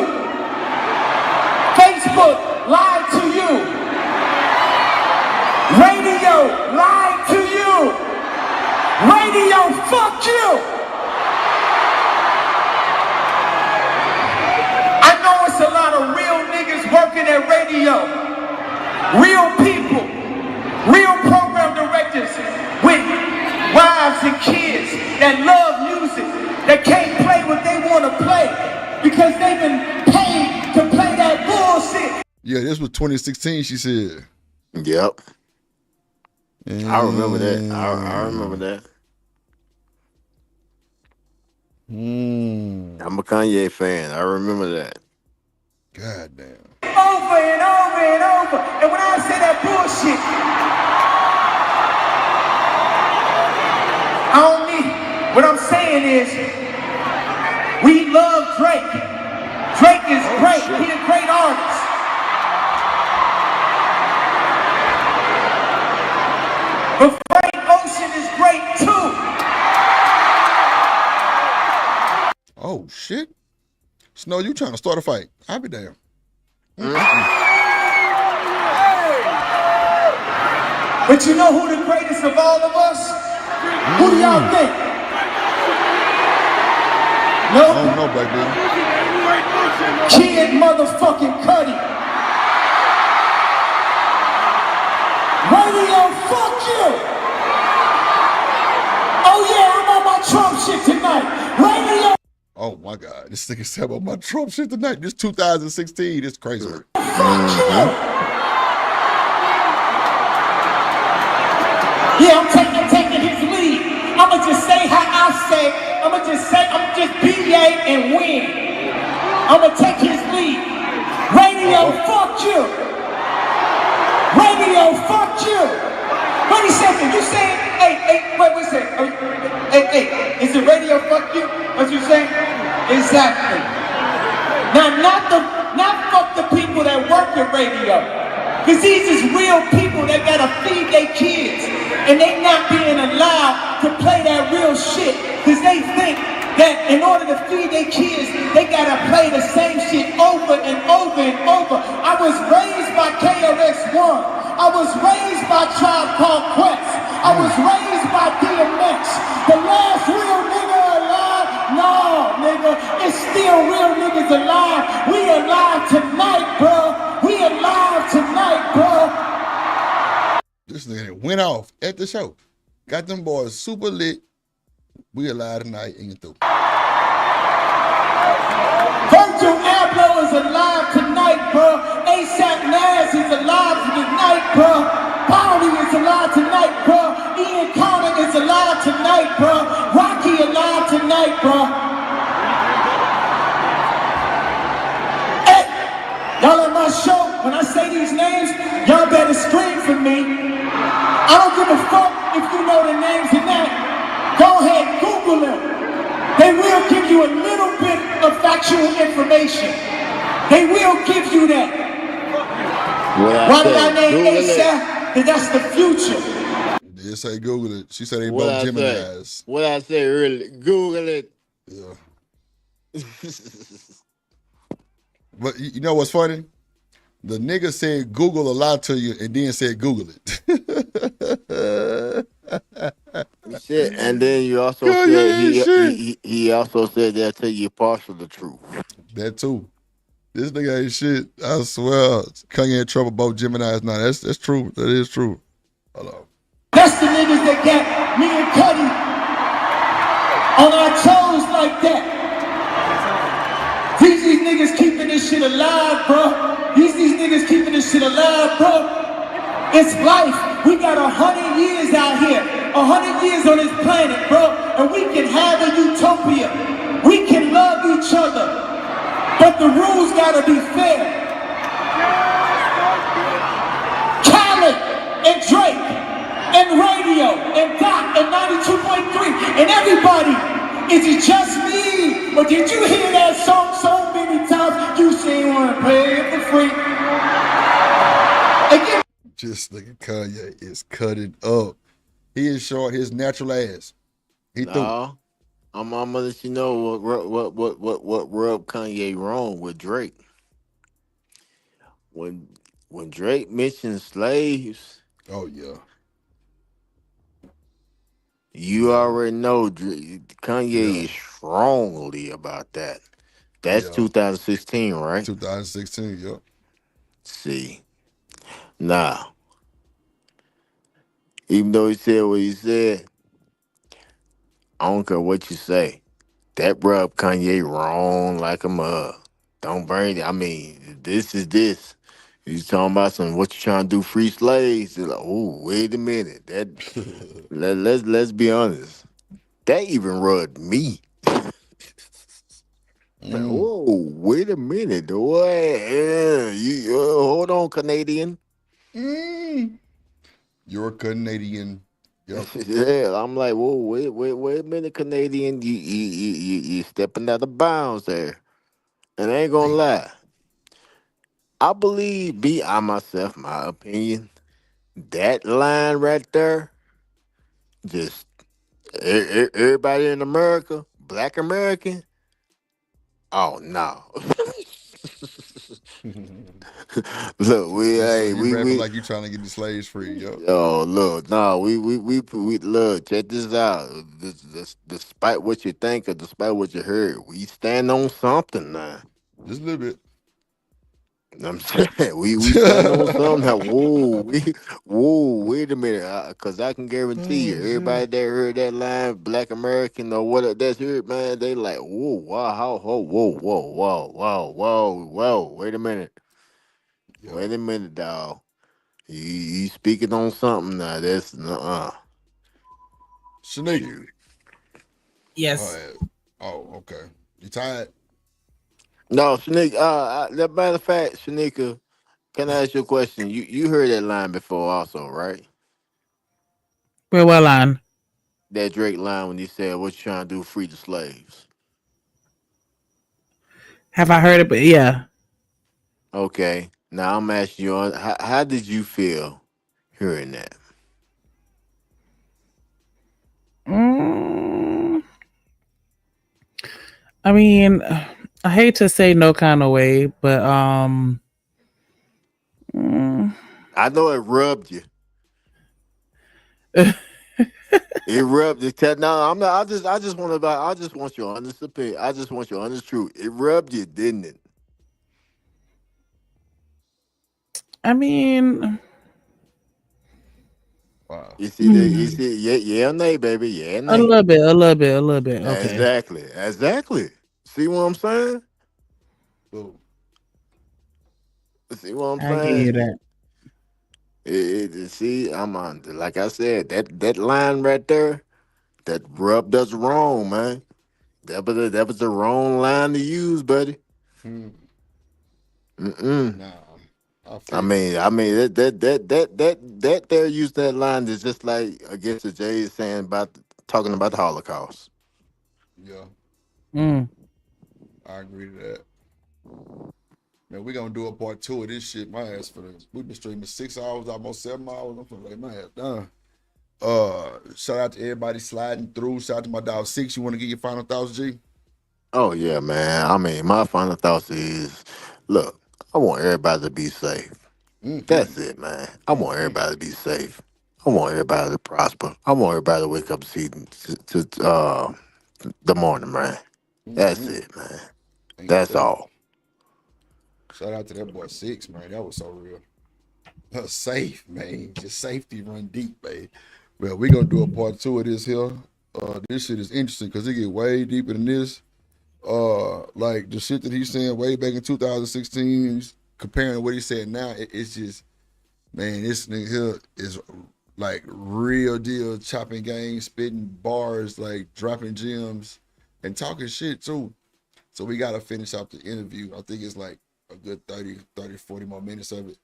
Facebook lied to you. Radio lied to you. Radio, fuck you. real people, real program directors with wives and kids that love music, that can't play what they want to play because they've been paid to play that bullshit. Yeah, this was 2016, she said. Yep. I remember that. I remember that. I'm a Kanye fan. I remember that. God damn. Over and over and over. And when I say that bullshit, I don't need, what I'm saying is, we love Drake. Drake is great. He's a great artist. But Frank Ocean is great too. Oh, shit. Snow, you trying to start a fight. I'll be damn. But you know who the greatest of all of us? Who do y'all think? No? I don't know, baby. Kid motherfucking Cudi. Radio, fuck you! Oh yeah, I'm on my Trump shit tonight. Radio. Oh my God, this nigga said about my Trump shit tonight. This 2016, it's crazy. Yeah, I'm taking his lead. I'ma just say how I say. I'ma just BA and win. I'ma take his lead. Radio, fuck you. Radio, fuck you. Wait a second, you saying, hey, wait a second. Hey, is it radio, fuck you? What you saying? Exactly. Now, not fuck the people that work at radio. Because these is real people that gotta feed their kids. And they not being allowed to play that real shit. Because they think that in order to feed their kids, they gotta play the same shit over and over and over. I was raised by KRS-One. I was raised by Tribe Called Quest. I was raised by DMX. The last real nigga alive? No, nigga. It's still real niggas alive. We alive tonight, bro. We alive tonight, bro. This nigga went off at the show. Got them boys super lit. We alive tonight and through. Virgil Abloh is alive tonight, bro. ASAP Nas is alive tonight, bro. Powdy is alive tonight, bro. Ian Carter is alive tonight, bro. Rocky alive tonight, bro. Hey, y'all at my show, when I say these names, y'all better scream for me. I don't give a fuck if you know the names or not. Go ahead, Google them. They will give you a little bit of factual information. They will give you that. Why did I name ASAP? Because that's the future. They say Google it. She said they both Geminis. What I say earlier, Google it. Yeah. But you know what's funny? The nigga said Google a lot to you and then said Google it. Shit, and then you also he also said they'll tell you partial the truth. That too. This nigga ain't shit. I swear. Kanye in trouble both Geminis now. That's true. That is true. Hold on. That's the niggas that got me and Cudi on our toes like that. These niggas keeping this shit alive, bro. These niggas keeping this shit alive, bro. It's life. We got 100 years out here. 100 years on this planet, bro. And we can have a utopia. We can love each other. But the rules gotta be fair. Khaled and Drake and radio and Doc and 92.3 and everybody. Is it just me? Or did you hear that song so many times you say you wanna play it for free? Again. Just nigga Kanye is cutting up. He is showing his natural ass. He threw. I'm gonna let you know what rubbed Kanye wrong with Drake. When Drake mentioned slaves, oh yeah, you already know Kanye is strongly about that. That's 2016, right? 2016, yep. See, Nah. Even though he said what he said, I don't care what you say. That rubbed Kanye wrong like a mug. Don't bring it. I mean, this is this. You talking about some what you trying to do? Free slaves? It's like, oh, wait a minute. Let's be honest. That even rubbed me. Like, whoa, wait a minute. What? Hold on, Canadian. You're Canadian. Yep. Yeah, I'm like, whoa, wait a minute, Canadian. You stepping out of bounds there. And I ain't gonna lie. I believe, I myself, my opinion, that line right there, just everybody in America, Black American. Oh no. Look, So you rapping like you trying to get the slaves free, yo. Oh look, no, we look, check this out. Despite what you think or despite what you heard, we stand on something now. Just a little bit. I'm saying we stand on something now. Whoa, wait a minute, because I can guarantee you, everybody that heard that line, Black American or what that's heard, man, they like, whoa, wow, whoa, wait a minute, wait a minute, dog. You speaking on something now? That's Shanika. Yes. Oh, okay. You tired? No, Shanika. Matter of fact, Shanika, can I ask you a question? You heard that line before, also, right? Where what line? That Drake line when he said, "What you trying to do? Free the slaves." Have I heard it? But yeah. Okay. Now I'm asking you, how did you feel hearing that? I mean, I hate to say no kind of way, but I know it rubbed you. It rubbed you. No, I'm not. I just want your honest opinion. I just want your honest truth. It rubbed you, didn't it? I mean, wow. You see, yeah, or nay, baby, yeah, or nay. a little bit. Okay. Exactly. See what I'm saying? See what I'm I give you saying? that. See, I'm on. Like I said, that line right there, that rubbed us wrong, man. That was the wrong line to use, buddy. Nah, I mean, that there use that line is just like I guess the Jay is saying about talking about the Holocaust. Yeah. Mm. I agree to that. Man, we're gonna do a part 2 of this shit. My ass for this. We've been streaming 6 hours, almost 7 hours. I'm gonna lay my ass down. Shout out to everybody sliding through. Shout out to my dog 6. You want to get your final thoughts, G? Oh yeah, man. I mean, my final thoughts is, look, I want everybody to be safe. That's it, man. I want everybody to be safe. I want everybody to prosper. I want everybody to wake up and see the morning, man. That's it, man. That's all. Shout out to that boy 6, man. That was so real. Safe, man. Just safety run deep, man. Well, we're gonna do a part 2 of this here. This shit is interesting because it get way deeper than this. Like the shit that he's saying way back in 2016, he's comparing what he said now. It's just, man, this nigga here is like real deal chopping game, spitting bars, like dropping gems and talking shit too. So we got to finish out the interview. I think it's like a good 30, 40 more minutes of it.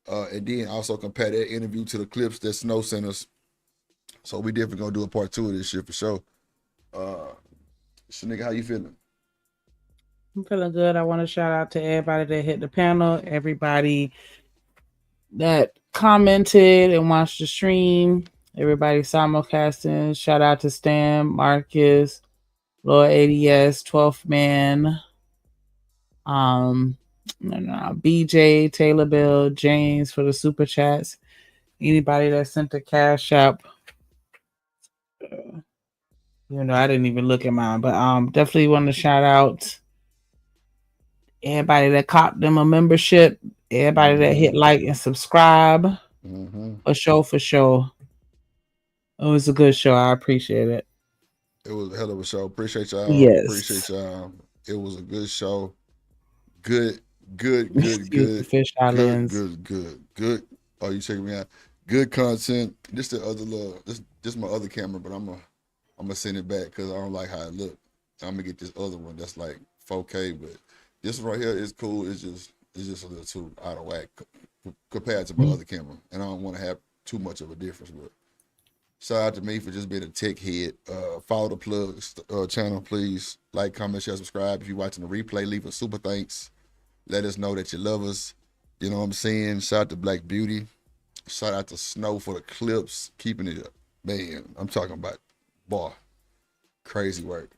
And then also compare that interview to the clips that Snow sent us. So we definitely gonna do a part 2 of this shit for sure. Nigga, how you feeling? I'm feeling good. I want to shout out to everybody that hit the panel, everybody that commented and watched the stream, everybody simulcasting. Shout out to Stan, Marcus, Lord ADS, 12th Man, BJ, Taylor Bill, James for the super chats. Anybody that sent the cash app. I didn't even look at mine, but definitely want to shout out Everybody that caught them a membership, everybody that hit like and subscribe. For sure. It was a good show. I appreciate it. It was a hell of a show. Appreciate y'all. Yes. Appreciate y'all. It was a good show. Good. Fish Islands. Good. Oh, you checking me out? Good content. This the other little. This my other camera, but I'm gonna send it back because I don't like how it look. I'm gonna get this other one that's like 4K, but this one right here is cool. It's just a little too out of whack compared to my other camera, and I don't want to have too much of a difference. But shout out to me for just being a tech head. Follow the plug channel, please. Like, comment, share, subscribe. If you're watching the replay, leave a super thanks. Let us know that you love us. You know what I'm saying? Shout out to Black Beauty. Shout out to Snow for the clips, keeping it up. Man, I'm talking about, boy, crazy work.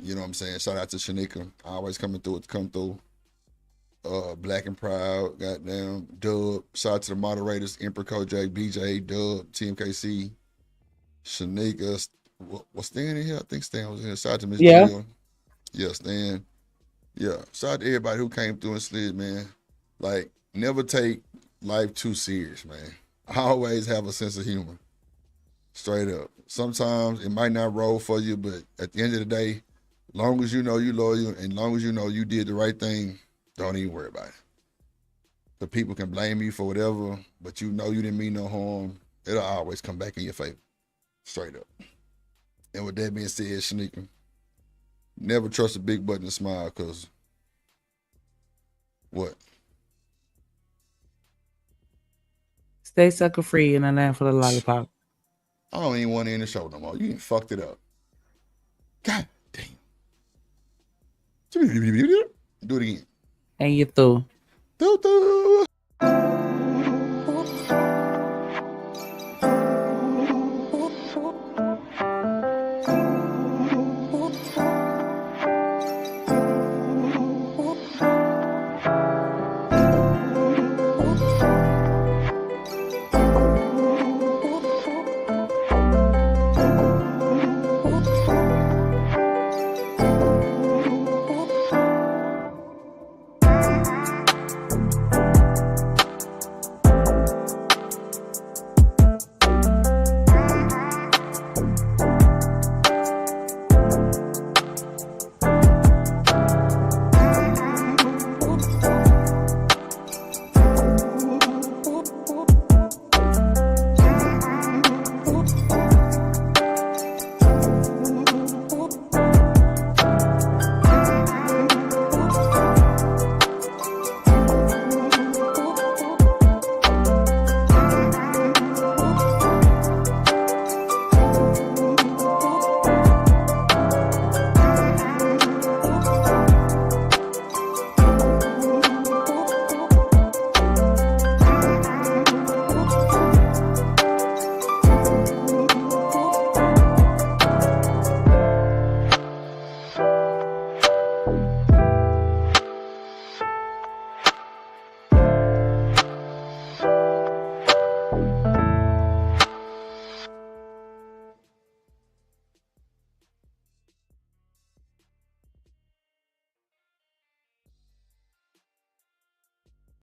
You know what I'm saying? Shout out to Shanika, always come through. Black and Proud, goddamn, Dub. Shout out to the moderators, Emperor Kojak, BJ, Dub, TMKC, Shanika. Was Stan in here? I think Stan was in here. Shout out to Miss Jill. Yeah, Stan. Yeah, shout out to everybody who came through and slid, man. Like, never take life too serious, man. I always have a sense of humor. Straight up. Sometimes it might not roll for you, but at the end of the day, long as you know you loyal and long as you know you did the right thing, don't even worry about it. The people can blame you for whatever, but you know you didn't mean no harm. It'll always come back in your favor. Straight up. And with that being said, Shanika, never trust a big button to smile, because what? Stay sucker free and a land for the lollipop. I don't even want to end the show no more. You fucked it up. God damn. Do it again. And you through. Through.